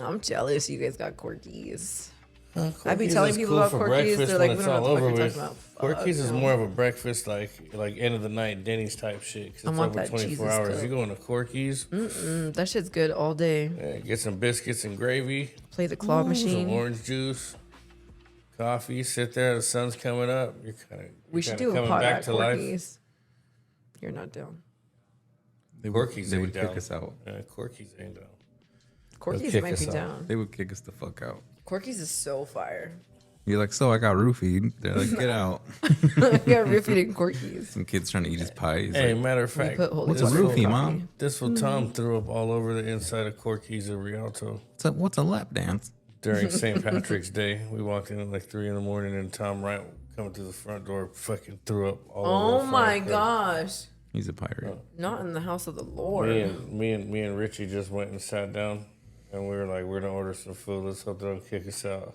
B: I'm jealous you guys got corgis. I'd be
C: Corky's
B: telling
C: is
B: people
C: cool
B: about
C: for
B: corgis.
C: breakfast
B: They're
C: when
B: like, we
C: it's
B: don't know
C: all
B: what the fuck
C: over
B: you're
C: with.
B: talking about.
C: Corky's is
B: no.
C: more of a breakfast, like end of the night Denny's type shit. 'Cause
B: I
C: it's
B: want
C: over
B: that
C: 24
B: Jesus
C: hours.
B: cup.
C: You go into Corky's,
B: That shit's good all day.
C: yeah, get some biscuits and gravy,
B: Play the claw
C: some
B: machine.
C: orange juice, coffee. Sit there. The sun's coming up. You're kind of
B: We should do a
C: coming
B: pot
C: back
B: at
C: to life.
B: Corky's. You're not down.
C: Corky's
A: They
C: ain't
A: would kick
C: down.
A: us out.
C: Corky's ain't down.
B: Corky's
C: kick
B: might be
C: us out.
B: down.
A: They would kick us the fuck out.
B: Corky's is so fire.
A: You're like, so I got roofied. They're like, get out.
B: Yeah, roofied in Corky's.
A: Some kid's trying to eat his pie. He's
C: Hey,
A: like,
C: matter of
B: We
C: fact,
B: put holy
A: what's a
B: water in
A: roofie,
B: coffee.
A: Mom?
C: this what Tom threw up all over the inside of Corky's at Rialto.
A: what's a lap dance?
C: During St. Patrick's Day, we walked in at like 3 a.m, and Tom Wright coming through the front door fucking threw up all over
B: Oh
C: the
B: my
C: front.
B: gosh.
A: He's a pirate.
B: Not in the house of the Lord.
C: Me and Richie just went and sat down, and we were like, we're gonna order some food. Let's hope they don't kick us out.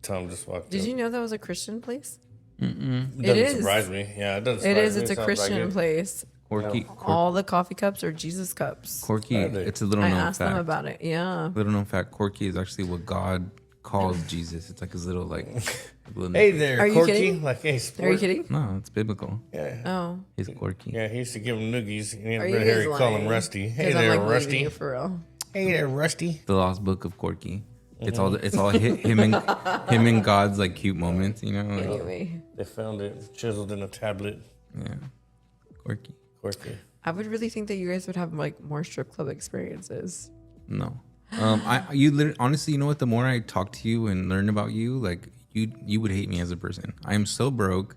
C: Tom just walked in.
B: Did you know that was a Christian place?
C: It doesn't
B: It is.
C: surprise me. Yeah, it doesn't
B: It
C: surprise
B: is.
C: me.
B: It's a
C: Sounds
B: Christian
C: like it.
B: place. All the coffee cups are Jesus cups.
A: Corky,
C: Are they?
A: it's a little
B: I
A: known
B: asked
A: fact.
B: them about it. Yeah.
A: Little known fact, Corky is actually what God calls Jesus. It's like his little
C: Hey there,
B: Are you
C: Corky.
B: kidding?
C: Like, hey, sport.
B: Are you kidding?
A: No, it's biblical.
C: Yeah.
B: Oh.
A: He's Corky.
C: Yeah, he used to give him noogies. And he had
B: Are
C: red
B: you
C: hair.
B: guys
C: He called him
B: lying?
C: Rusty. Hey
B: 'Cause
C: there,
B: I'm like
C: Rusty.
B: believing you for real.
C: Hey there, Rusty.
A: The Lost Book of Corky. It's all him and God's like cute moments, you know. Like,
B: Anyway.
C: They found it chiseled in a tablet.
A: yeah. Quirky.
B: I would really think that you guys would have like more strip club experiences.
A: No. You literally, honestly, you know what? The more I talk to you and learn about you, like you would hate me as a person. I am so broke.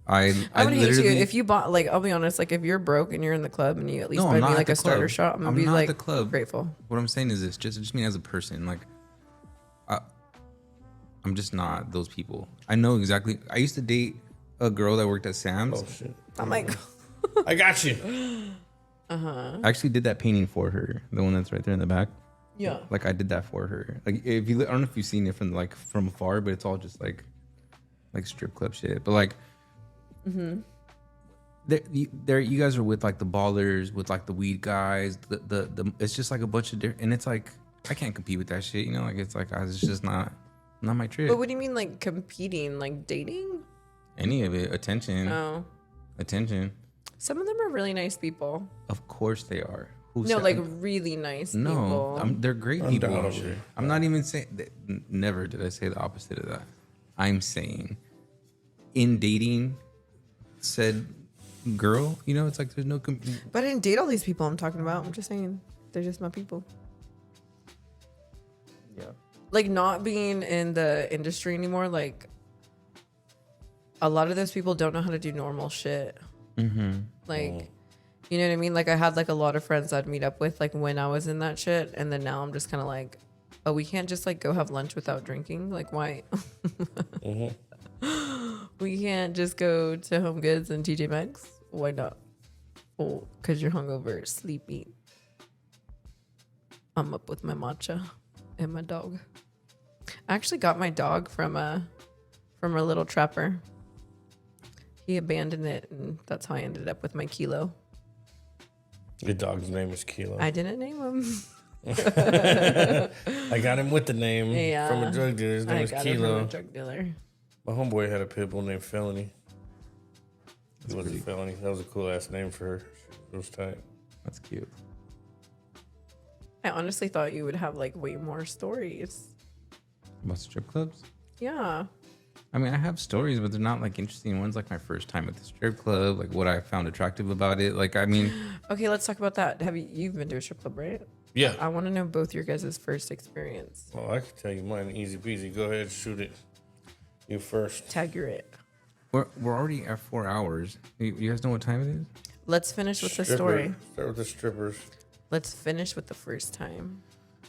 A: I
B: would hate you if you bought, like, I'll be honest, like if you're broke and you're in the club and you at least buy me like a starter shot, I'm gonna be like, the club. Grateful.
A: What I'm saying is this, just me as a person, like I'm just not those people. I know exactly. I used to date a girl that worked at Sam's.
C: Oh shit.
B: I'm like,
C: I got you.
A: I actually did that painting for her, the one that's right there in the back.
B: Yeah.
A: Like I did that for her. Like if you, I don't know if you've seen it from afar, but it's all just like strip club shit. But like, there you guys are with like the ballers, with like the weed guys. The it's just like a bunch of different, and it's like I can't compete with that shit. You know, like it's like it's just not my trip.
B: But what do you mean like competing, like dating?
A: Any of it, attention.
B: Oh.
A: Attention.
B: Some of them are really nice people.
A: Of course they are.
B: No, like really nice people.
A: No, they're great people.
C: Undoubtedly.
A: I'm not even saying that. Never did I say the opposite of that. I'm saying in dating said girl, you know, it's like there's no...
B: But I didn't date all these people I'm talking about. I'm just saying they're just my people.
C: Yeah.
B: Like not being in the industry anymore, like a lot of those people don't know how to do normal shit. Like... You know what I mean? Like I had like a lot of friends I'd meet up with like when I was in that shit. And then now I'm just kind of like, oh, we can't just like go have lunch without drinking. Like why? We can't just go to Home Goods and TJ Maxx. Why not? Oh, because you're hungover, sleepy. I'm up with my matcha and my dog. I actually got my dog from a little trapper. He abandoned it and that's how I ended up with my Kilo.
C: Your dog's name is Kilo.
B: I didn't name him.
C: I got him with the name from a drug dealer. His name was Kilo.
B: From a drug dealer.
C: My homeboy had a pit bull named Felony. It was a Felony. That was a cool ass name for her. It was tight.
A: That's cute.
B: I honestly thought you would have like way more stories.
A: About strip clubs?
B: Yeah.
A: I mean, I have stories, but they're not like interesting ones. Like my first time at the strip club, like what I found attractive about it. Like, I mean,
B: okay, let's talk about that. You've been to a strip club, right?
C: Yeah.
B: I want to know both your guys' first experience.
C: Well, I can tell you mine, easy peasy. Go ahead, shoot it. You first.
B: Tag your it.
A: we're already at 4 hours. You guys know what time it is?
B: Let's finish with the story.
C: Start with the strippers.
B: Let's finish with the first time.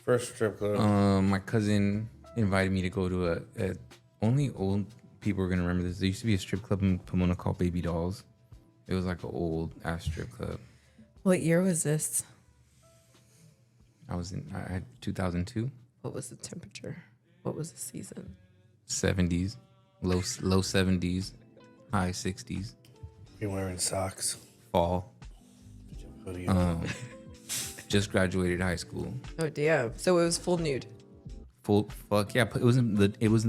C: First strip club.
A: My cousin invited me to go to a only old people are gonna remember this. There used to be a strip club in Pomona called Baby Dolls. It was like an old ass strip club.
B: What year was this?
A: I had 2002.
B: What was the temperature? What was the season?
A: 70s, low 70s, high 60s.
C: You're wearing socks.
A: Fall.
C: Hoodie.
A: Just graduated high school.
B: Oh damn! So it was full nude.
A: Full fuck yeah! It was in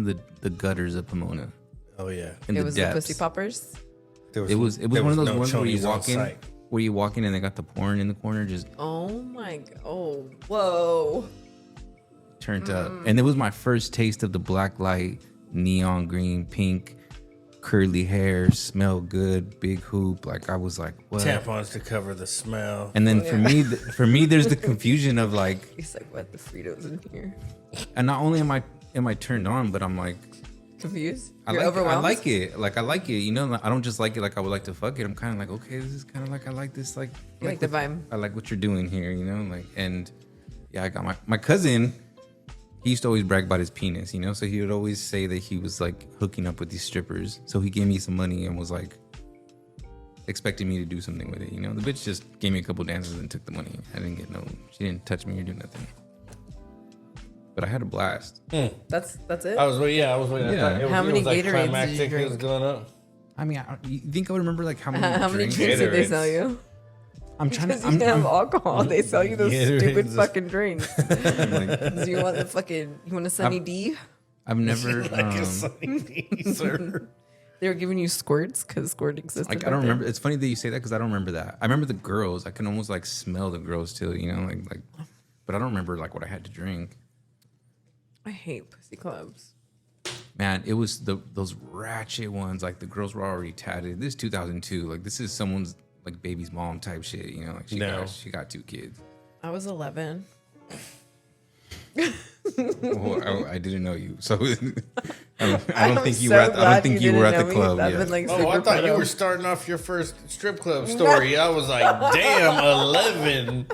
A: the gutters of Pomona.
C: Oh yeah.
B: It was the pussy poppers.
A: It was one of those ones where you walk in and they got the porn in the corner just.
B: Oh my god! Oh whoa!
A: Turned up, and it was my first taste of the black light, neon green, pink, curly hair, smell good, big hoop. Like I was like, what?
C: Tampons to cover the smell.
A: And then for me, there's the confusion of like.
B: He's like, what, the Fritos in here?
A: And not only am I turned on, but I'm like
B: confused.
A: I like it. You know, I don't just like it like I would like to fuck it. I'm kind of like, okay, this is kind of like I like this. Like,
B: you like the vibe.
A: I like what you're doing here. You know, like, and yeah, I got my cousin. He used to always brag about his penis, you know, so he would always say that he was like hooking up with these strippers. So he gave me some money and was like expecting me to do something with it, you know. The bitch just gave me a couple dances and took the money. I didn't get she didn't touch me or do nothing. But I had a blast.
B: That's it.
C: I was waiting.
A: Yeah.
B: How many Gatorades did you drink?
C: It was going up.
A: I mean, you think I would remember like how many
B: drinks did they sell you?
A: I'm trying
B: because
A: to.
B: you have alcohol. They sell you those stupid fucking drinks.
A: Like,
B: do you want the fucking? You want a Sunny D?
A: I've never.
C: Like a Sunny D, sir.
B: They were giving you squirts because squirt existed.
A: Like I don't remember. It's funny that you say that because I don't remember that. I remember the girls. I can almost like smell the girls too. You know, like. But I don't remember like what I had to drink.
B: I hate pussy clubs.
A: Man, it was those ratchet ones. Like the girls were already tatted. This is 2002. Like this is someone's like baby's mom type shit. You know, like she got 2 kids.
B: I was 11.
A: Well, I didn't know you, so I
B: I'm
A: don't think you
B: so
A: were. I don't
B: glad
A: think
B: you
A: you were
B: didn't
A: at
B: know
A: the
B: me.
A: club.
B: That'd
A: Yeah.
B: been, like,
C: Oh, I
B: super
C: thought you
B: proud.
C: were starting off your first strip club story. I was like, damn, 11.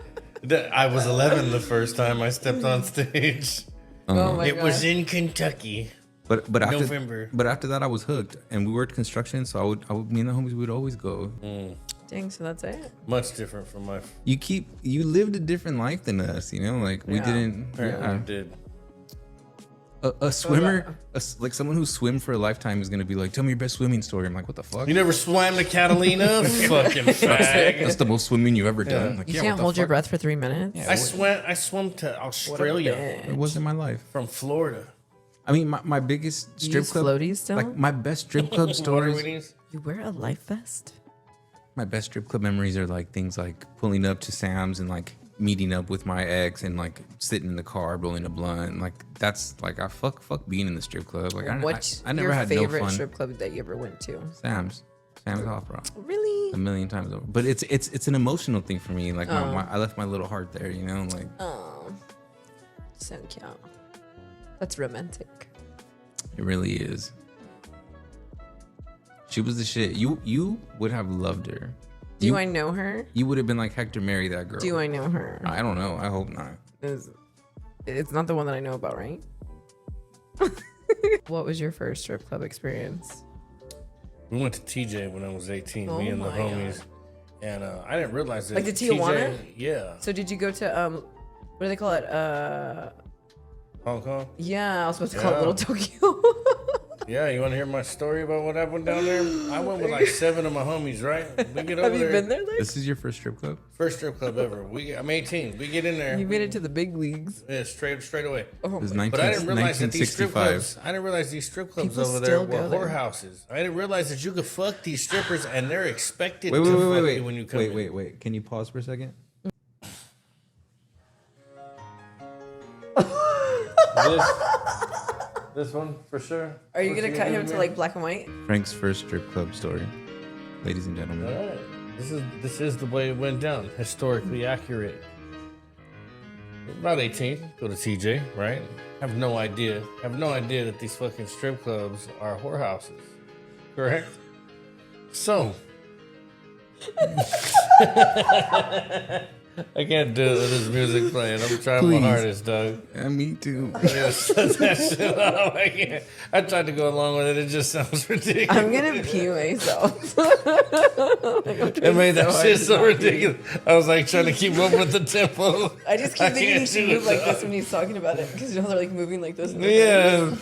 C: I was 11 the first time I stepped on stage.
B: Oh my
C: It
B: God.
C: was in Kentucky.
A: But after
C: November.
A: But after that, I was hooked, and we worked construction, so I would me and the homies would always go.
B: Dang, so that's it.
C: Much different from my.
A: You lived a different life than us, you know. Like we didn't.
C: Apparently
A: Yeah.
C: I did.
A: A swimmer, like someone who swim for a lifetime, is gonna be like, "Tell me your best swimming story." I'm like, "What the fuck?"
C: You never swam the Catalina? Fucking fag.
A: That's the most swimming you ever done. Like,
B: You
A: yeah,
B: can't
A: what the
B: hold your
A: fuck?
B: breath for 3 minutes.
C: I swam to Australia
A: It wasn't my life.
C: from Florida.
A: I mean, my biggest
B: You
A: strip
B: use
A: club,
B: floaties still?
A: like my best strip club
C: Water
A: stories.
C: weenies.
B: You wear a life vest?
A: My best strip club memories are like things like pulling up to Sam's and like meeting up with my ex and like sitting in the car rolling a blunt. Like that's like I fuck being in the strip club. Like
B: What's
A: I never
B: your
A: had
B: favorite
A: no fun.
B: strip club that you ever went to?
A: Sam's Opera.
B: Really?
A: A million times over. But it's an emotional thing for me. Like I left my little heart there, you know, like
B: Oh, so cute. That's romantic.
A: it really is. She was the shit. You would have loved her.
B: Do I know her?
A: You would have been like, Hector, marry that girl.
B: Do I know her?
A: I don't know. I hope not.
B: It's not the one that I know about, right? What was your first strip club experience?
C: We went to TJ when I was 18.
B: Oh
C: Me and the
B: my
C: homies. And I didn't realize that.
B: Like the Tijuana?
C: Yeah.
B: So did you go to what do they call it?
C: Hong Kong?
B: Yeah, I was supposed to call it
C: Yeah.
B: Little Tokyo.
C: Yeah, you want to hear my story about what happened down there? I went with like 7 of my homies, right? We get over
B: Have you
C: there.
B: been there? Like?
A: This is your first strip club?
C: First strip club ever. I'm 18. We get in there.
B: You made it to the big leagues.
C: Yeah, straight away.
B: Oh
A: It was
B: my
C: But I didn't realize that these strip
A: 1965.
C: clubs. I didn't realize these strip clubs
B: People
C: over there
B: still
C: were
B: go there.
C: whorehouses. I didn't realize that you could fuck these strippers and they're expected
A: Wait,
C: to fuck
A: wait.
C: you when you come in.
A: Wait. Can you pause for a second?
C: This one for sure.
B: Are you gonna cut him to like black and white?
A: Frank's first strip club story, ladies and gentlemen.
C: All right. This is the way it went down. Historically accurate. About 18, go to TJ, right? Have no idea that these fucking strip clubs are whorehouses. Correct? So I can't do it with this music playing. I'm trying
A: Please.
C: my hardest, Doug.
A: Yeah, me too.
C: Yeah, shut that shit off. I can't. I tried to go along with it. It just sounds ridiculous.
B: I'm gonna pee myself.
C: It made that shit so ridiculous. I was like trying to keep up with the tempo.
B: I just keep thinking you
C: can't
B: should
C: do
B: move
C: it,
B: like
C: dog.
B: this when he's talking about it because y'all are like moving like this.
C: Yeah.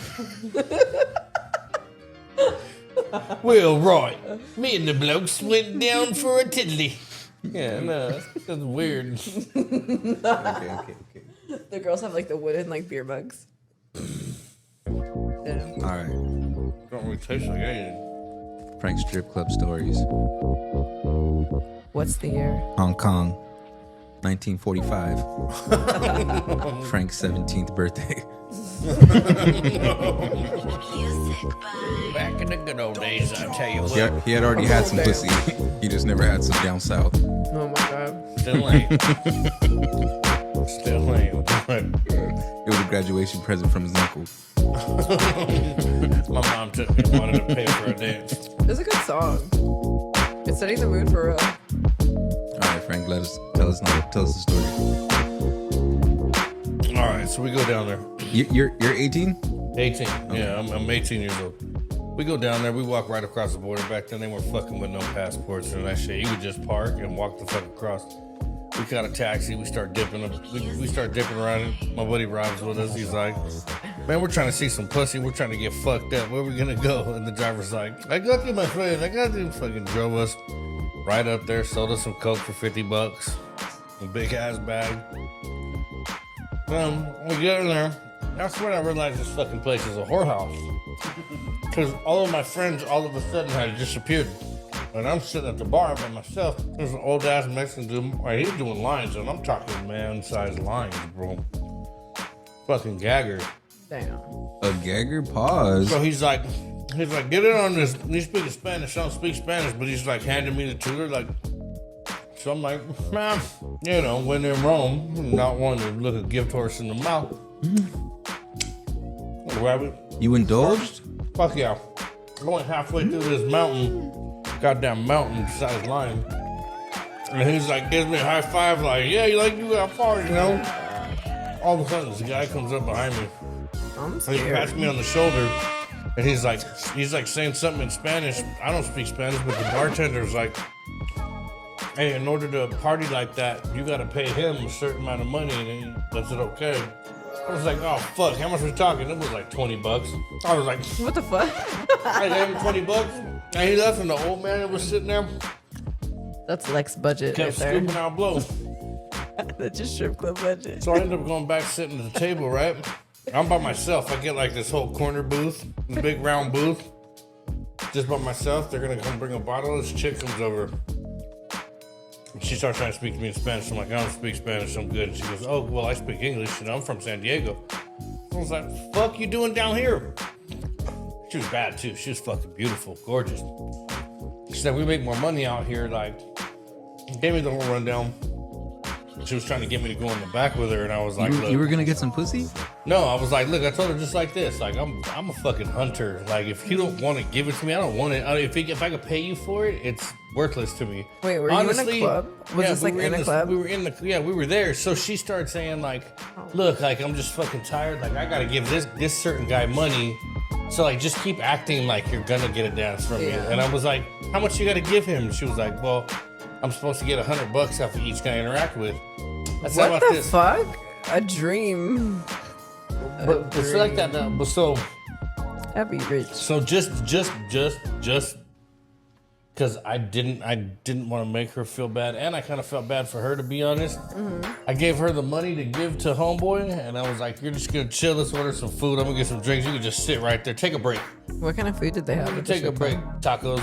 C: Well, right. Me and the blokes went down for a tiddly. Yeah, no, that's weird.
A: Okay.
B: The girls have like the wooden like beer mugs.
A: All right.
C: Don't really taste like anything.
A: Frank's strip club stories.
B: What's the year?
A: Hong Kong, 1945. Frank's 17th birthday.
C: Back in the good old days, I tell you what.
A: He had already had some pussy. He just never had some down south.
B: Oh my god.
C: Still ain't. Still ain't.
A: It was a graduation present from his uncle.
C: My mom took me and wanted to pay for a dance.
B: It's a good song. It's setting the mood for real.
A: All right, Frank, tell us the story.
C: All right, so we go down there.
A: You're 18?
C: 18. Yeah, I'm 18 years old. We go down there. We walk right across the border. Back then, they weren't fucking with no passports and that shit. You would just park and walk the fuck across. We got a taxi. We start dipping. We start dipping around. My buddy Rob's with us. He's like, man, we're trying to see some pussy. We're trying to get fucked up. Where are we gonna go? And the driver's like, I got you, my friend. I got you. Fucking drove us right up there. Sold us some coke for $50. A big ass bag. We get in there. That's when I realized this fucking place is a whorehouse. Because all of my friends all of a sudden had disappeared. And I'm sitting at the bar by myself. There's an old ass Mexican dude. He's doing lines, and I'm talking man-sized lines, bro. Fucking gagger.
B: Damn.
A: A gagger? Pause.
C: So he's like, get in on this. He's speaking Spanish. I don't speak Spanish, but he's like handing me the tutor, like, So I'm like, man, you know, when in Rome, not wanting to look a gift horse in the mouth. Grab it.
A: You indulged?
C: Fuck yeah. I went halfway through this goddamn mountain-sized line. And he's like, gives me a high five, like, yeah, you got far, you know? All of a sudden, this guy comes up behind me.
B: I'm
C: And he
B: scared.
C: pats me on the shoulder. And he's like saying something in Spanish. I don't speak Spanish, but the bartender's like, hey, in order to party like that, you got to pay him a certain amount of money. And that's it okay. I was like, oh, fuck, how much are we talking? It was like $20. I was like,
B: What the fuck?
C: I gave him $20. And he left, and the old man that was sitting there
B: That's Lex budget
C: kept
B: right there.
C: scooping out blow.
B: That's your strip club budget.
C: So I ended up going back sitting at the table, right? I'm by myself. I get like this whole corner booth, the big round booth. Just by myself. They're gonna come bring a bottle. This chick comes over. She starts trying to speak to me in Spanish. I'm like, I don't speak Spanish, I'm good. And she goes, oh, well, I speak English, and I'm from San Diego. I was like, fuck you doing down here? She was bad too. She was fucking beautiful, gorgeous. She said, we make more money out here. Like, gave me the whole rundown. She was trying to get me to go in the back with her, and I was like, look.
A: You were gonna get some pussy?
C: No, I was like, look, I told her just like this. Like, I'm a fucking hunter. Like, if you don't want to give it to me, I don't want it. If I could pay you for it, it's worthless to me.
B: Wait, were
C: Honestly,
B: you in a club? Was this like in a club?
C: We were in the, yeah, we were there. So she started saying like, look, like, I'm just fucking tired. Like, I gotta give this certain guy money. So like, just keep acting like you're gonna get a dance from me. And I was like, how much you gotta give him? She was like, well, I'm supposed to get $100 off of each guy I interact with. I said,
B: What the fuck? A dream.
C: But it's like that now. But so,
B: That'd be rich.
C: so just because I didn't want to make her feel bad, and I kind of felt bad for her, to be honest. I gave her the money to give to homeboy, and I was like, you're just gonna chill, let's order some food, I'm gonna get some drinks, you can just sit right there, take a break.
B: What kind of food did they have? at the
C: Take a
B: strip
C: break.
B: club?
C: Tacos.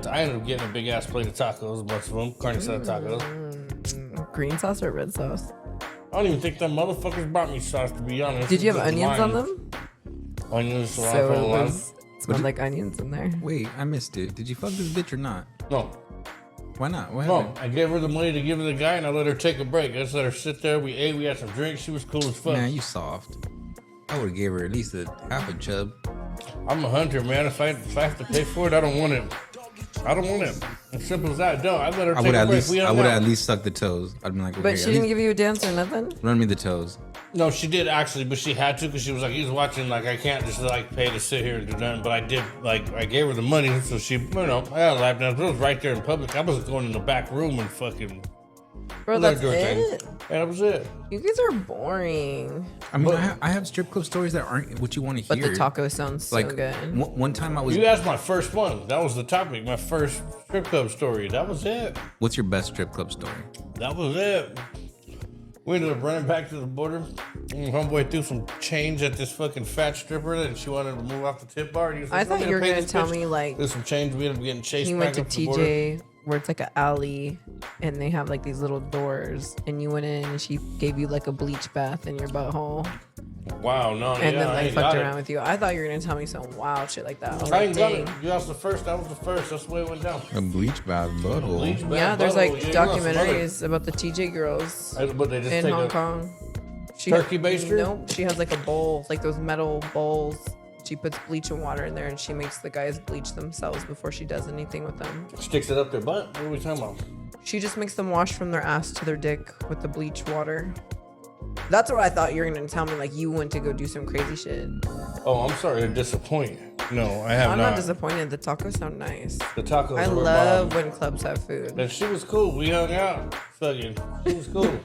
C: I ended up getting a big ass plate of tacos, a bunch of them, carne asada tacos.
B: Green sauce or red sauce?
C: I don't even think them motherfuckers brought me sauce, to be honest.
B: Did you have
C: Just
B: onions on
C: lime.
B: them?
C: Onions,
B: So
C: cilantro,
B: it smelled like onions in there.
A: Wait, I missed it. Did you fuck this bitch or not?
C: No.
A: Why not? What
C: No,
A: happened?
C: I gave her the money to give to the guy, and I let her take a break. I just let her sit there. We ate. We had some drinks. She was cool as fuck.
A: Man, you soft. I would have gave her at least half a chub.
C: I'm a hunter, man. If I have to pay for it, I don't want it. I don't want it. As simple as that. No, I let her
A: I
C: take
A: would
C: a
A: at
C: break.
A: least
C: We
A: I
C: hung
A: would
C: out.
A: at least suck the toes. I'd be like, okay,
B: But she
A: at
B: didn't
A: least
B: give you a dance or nothing?
A: run me the toes.
C: No, she did actually, but she had to because she was like, he's watching. Like, I can't just like pay to sit here and do nothing. But I did. Like, I gave her the money, so she, you know, I had a lap dance. But it was right there in public. I wasn't going in the back room and fucking.
B: Bro,
C: let her
B: that's
C: do her thing.
B: it?
C: And that was it.
B: You guys are boring.
A: I mean, I have strip club stories that aren't what you want to
B: But
A: hear.
B: the taco sounds so
A: like
B: good.
A: one time I was.
C: You asked my first one. That was the topic. My first strip club story. That was it.
A: What's your best strip club story?
C: That was it. We ended up running back to the border. And homeboy threw some change at this fucking fat stripper, and she wanted to move off the tip bar. And he was like,
B: I thought
C: "Want me
B: you were
C: pay
B: gonna
C: this
B: tell
C: bitch?"
B: me like
C: There's some change. We ended up getting chased
B: you
C: back
B: went to
C: up the border.
B: TJ where it's like an alley and they have like these little doors and you went in and she gave you like a bleach bath in your butthole
C: Wow, no,
B: and
C: yeah,
B: then
C: I
B: like
C: ain't
B: fucked
C: got
B: around
C: it.
B: with you. I thought you were gonna tell me some wild shit like that. I was
C: I
B: like,
C: ain't got it.
B: dang.
C: You asked the first. That was the first. That's the way it went down.
A: A bleach bath butthole.
C: Bleach bath,
B: Yeah, there's
C: butthole.
B: like
C: Yeah, you got some
B: documentaries about the TJ girls
C: other- But they just
B: in
C: take
B: Hong
C: a
B: Kong. She
C: turkey baster?
B: Nope. She has like a bowl, like those metal bowls. She puts bleach and water in there and she makes the guys bleach themselves before she does anything with them.
C: sticks it up their butt. What are we talking about?
B: She just makes them wash from their ass to their dick with the bleach water. That's what I thought you were gonna tell me. Like you went to go do some crazy shit.
C: Oh, I'm sorry to disappoint. No, I have
B: I'm
C: not.
B: not disappointed. The tacos sound nice.
C: The tacos.
B: I
C: were
B: love
C: bomb.
B: when clubs have food.
C: And she was cool. We hung out. Fucking, she was cool.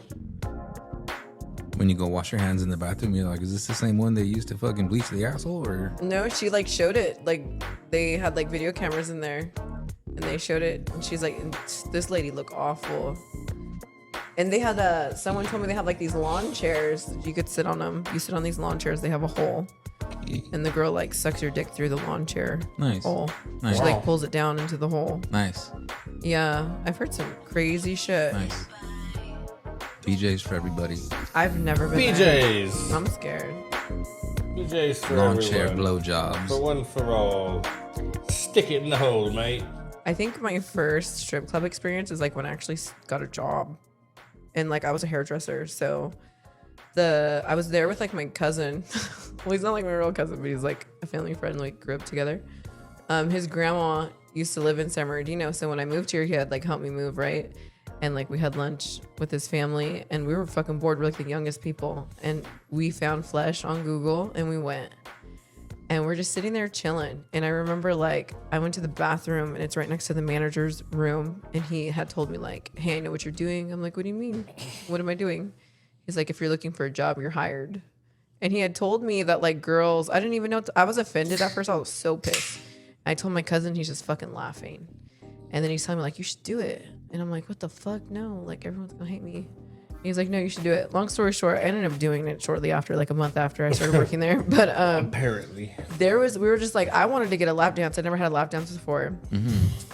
A: When you go wash your hands in the bathroom, you're like, is this the same one they used to fucking bleach the asshole? Or
B: No, she like showed it. Like they had like video cameras in there, and they showed it. And she's like, "This lady looked awful." And they had someone told me they have like these lawn chairs. You could sit on them. You sit on these lawn chairs. They have a hole, and the girl like sucks your dick through the lawn chair
A: Nice.
B: hole.
A: Nice.
B: She
C: Wow.
B: like pulls it down into the hole.
A: nice,
B: Yeah, I've heard some crazy shit.
A: nice. BJ's for everybody.
B: I've never been there.
C: BJ's.
B: I'm scared.
C: BJ's for
A: Lawn
C: everyone.
A: chair
C: For
A: blowjobs.
C: one for all. Stick it in the hole, mate.
B: I think my first strip club experience is like when I actually got a job, and like I was a hairdresser. So I was there with like my cousin. Well, he's not like my real cousin, but he's like a family friend. Like grew up together. His grandma used to live in San Bernardino, so when I moved here, he had like helped me move, right? And like we had lunch with his family, and we were fucking bored. We're like the youngest people, and we found Flesh on Google, and we went. And we're just sitting there chilling. And I remember like I went to the bathroom and it's right next to the manager's room. And he had told me like, hey, I know what you're doing. I'm like, what do you mean? What am I doing? He's like, if you're looking for a job, you're hired. And he had told me that like girls, I didn't even know. I was offended at first. I was so pissed. I told my cousin, he's just fucking laughing. And then he's telling me like, you should do it. And I'm like, what the fuck? No, like everyone's gonna hate me. He's like, no, you should do it. Long story short, I ended up doing it shortly after, like a month after I started working there. But
C: apparently,
B: we were just like, I wanted to get a lap dance. I never had a lap dance before,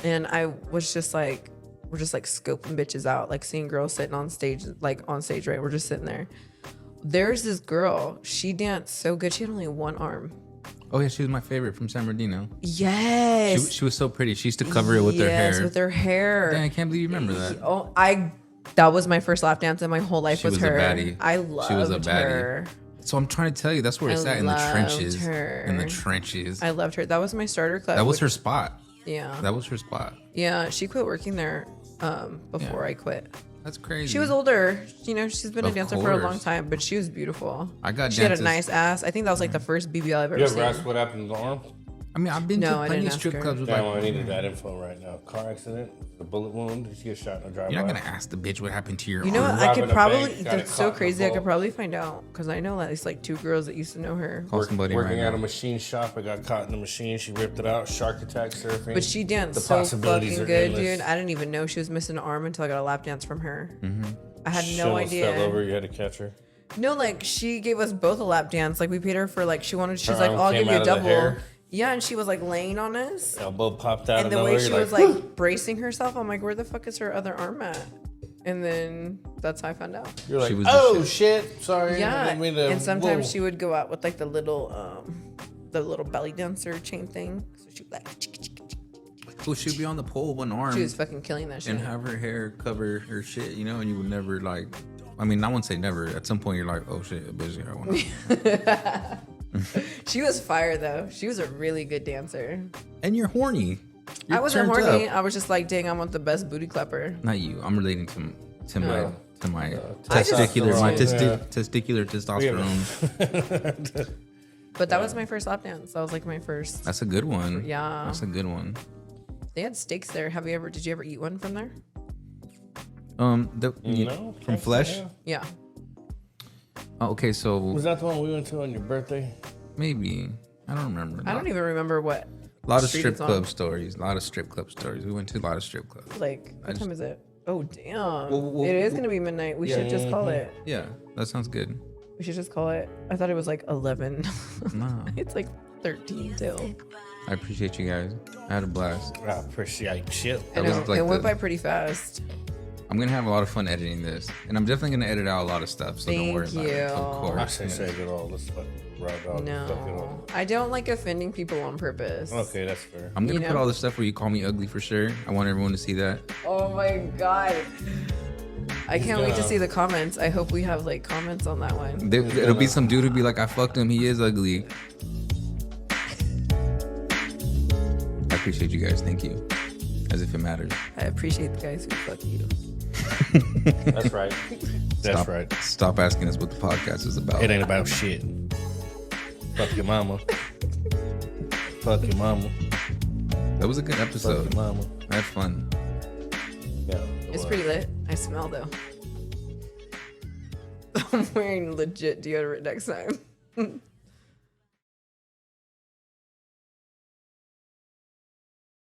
B: and I was just like, we're just like scoping bitches out, like seeing girls sitting on stage, right? We're just sitting there. There's this girl. She danced so good. She had only one arm.
A: Oh yeah, she was my favorite from San Bernardino.
B: Yes,
A: she was so pretty. She used to cover it with her hair.
B: Yes, with her hair.
A: Dang, I can't believe you remember that.
B: Oh, that was my first lap dance in my whole life.
A: She was
B: her.
A: a baddie.
B: I loved
A: She was a baddie.
B: her.
A: So I'm trying to tell you, that's where it's at, in the trenches. In the trenches.
B: I loved her. That was my starter club.
A: That was her spot.
B: Yeah.
A: That was her spot.
B: Yeah, she quit working there before I quit.
A: That's crazy.
B: She was older. You know, she's been a
A: Of
B: dancer for a long
A: course.
B: time, but she was beautiful. She had a
A: dances-
B: nice ass. I think that was like the first BBL I've ever
C: You
B: seen.
C: ever asked what happened to the arm?
A: I mean, I've been
B: No,
A: to
B: I
A: plenty
B: didn't
A: of
B: ask
A: strip
B: her.
A: clubs with
C: Damn,
A: like.
C: I needed that info right now. Car accident, the bullet wound. Did she get shot in a drive-by?
A: You're not gonna ask the bitch what happened to your
B: You know
A: arm.
B: what? I
C: robbing
B: could
C: a
B: probably.
C: bank, got
B: That's
C: caught
B: so
C: in the
B: crazy. I could
C: vault.
B: probably find out because I know at least like 2 girls that used to know her.
A: Call somebody
C: Working
A: right
C: at a
A: now.
C: machine shop, I got caught in the machine. She ripped it out. Shark attack surfing.
B: But she danced
C: The
B: so
C: possibilities
B: fucking
C: are
B: good,
C: endless.
B: dude. I didn't even know she was missing an arm until I got a lap dance from her. I had
C: She
B: no
C: almost
B: idea.
C: fell over. You had to catch her.
B: No, like she gave us both a lap dance. Like we paid her for like she's like,
C: arm
B: oh, I'll
C: came
B: give you
C: out
B: a
C: of the
B: double.
C: hair.
B: Yeah, and she was like laying on us.
C: Elbow popped out
B: And
C: of
B: the
C: nowhere.
B: way she
C: You're
B: was like bracing herself, I'm like, where the fuck is her other arm at? And then that's how I found out.
C: You're like,
A: She was the
C: oh
A: shit.
C: shit. Sorry. I
B: Yeah,
C: didn't mean to-
B: and sometimes
C: whoa.
B: she would go out with like the little belly dancer chain thing. So she would like,
A: Well, she'd be on the pole, one arm,
B: she was fucking killing that shit.
A: and have her hair cover her shit, you know, and you would never like. I mean, I wouldn't say never. At some point, you're like, oh shit, a bitch here. I want
B: She was fire though. She was a really good dancer.
A: And you're horny.
B: I
A: You're
B: wasn't
A: turned
B: horny.
A: up.
B: I was just like, dang, I want the best booty clapper.
A: Not you. I'm relating to my
C: testosterone,
A: testicular testosterone.
B: But that was my first lap dance. That was like my first.
A: That's a good one.
B: Yeah.
A: That's a good one.
B: They had steaks there. Did you ever eat one from there?
C: No,
A: from Flesh.
B: Yeah.
A: Oh, okay, so
C: Was that the one we went to on your birthday?
A: maybe I don't remember.
B: I don't even remember what.
A: A lot of
B: street
A: strip
B: it's on.
A: club stories. A lot of strip club stories. We went to a lot of strip clubs.
B: Like, what time is it? Oh, damn.
A: Well,
B: it is going to be midnight. We should just call it.
A: Yeah, that sounds good.
B: We should just call it. I thought it was like 11.
A: No,
B: It's like 13 till.
A: I appreciate you guys. I had a blast.
C: I appreciate shit.
B: I
A: That was
B: know.
A: like
B: It went
A: the-
B: by pretty fast.
A: I'm gonna have a lot of fun editing this, and I'm definitely gonna edit out a lot of stuff. So don't worry
B: Thank
A: about it. Of
B: you.
C: I
A: course.
C: say shake it all. Let's fuck right off. Fuck it
B: No.
C: all.
B: I don't like offending people on purpose.
C: Okay, that's fair.
A: I'm gonna
B: You
A: put
B: know?
A: all the stuff where you call me ugly for sure. I want everyone to see that.
B: Oh my God. I can't wait to see the comments. I hope we have like comments on that one.
A: It'll be some dude who'll be like, "I fucked him. He is ugly." I appreciate you guys. Thank you. As if it matters.
B: I appreciate the guys who fuck you.
C: That's right. That's
A: Stop,
C: right.
A: Stop asking us what the podcast is about.
C: It ain't about shit. Fuck your mama. Fuck your mama.
A: That was a good
C: Fuck
A: episode.
C: your mama.
A: I had fun.
C: Yeah.
B: It's pretty lit. I smell though. I'm wearing legit deodorant next time.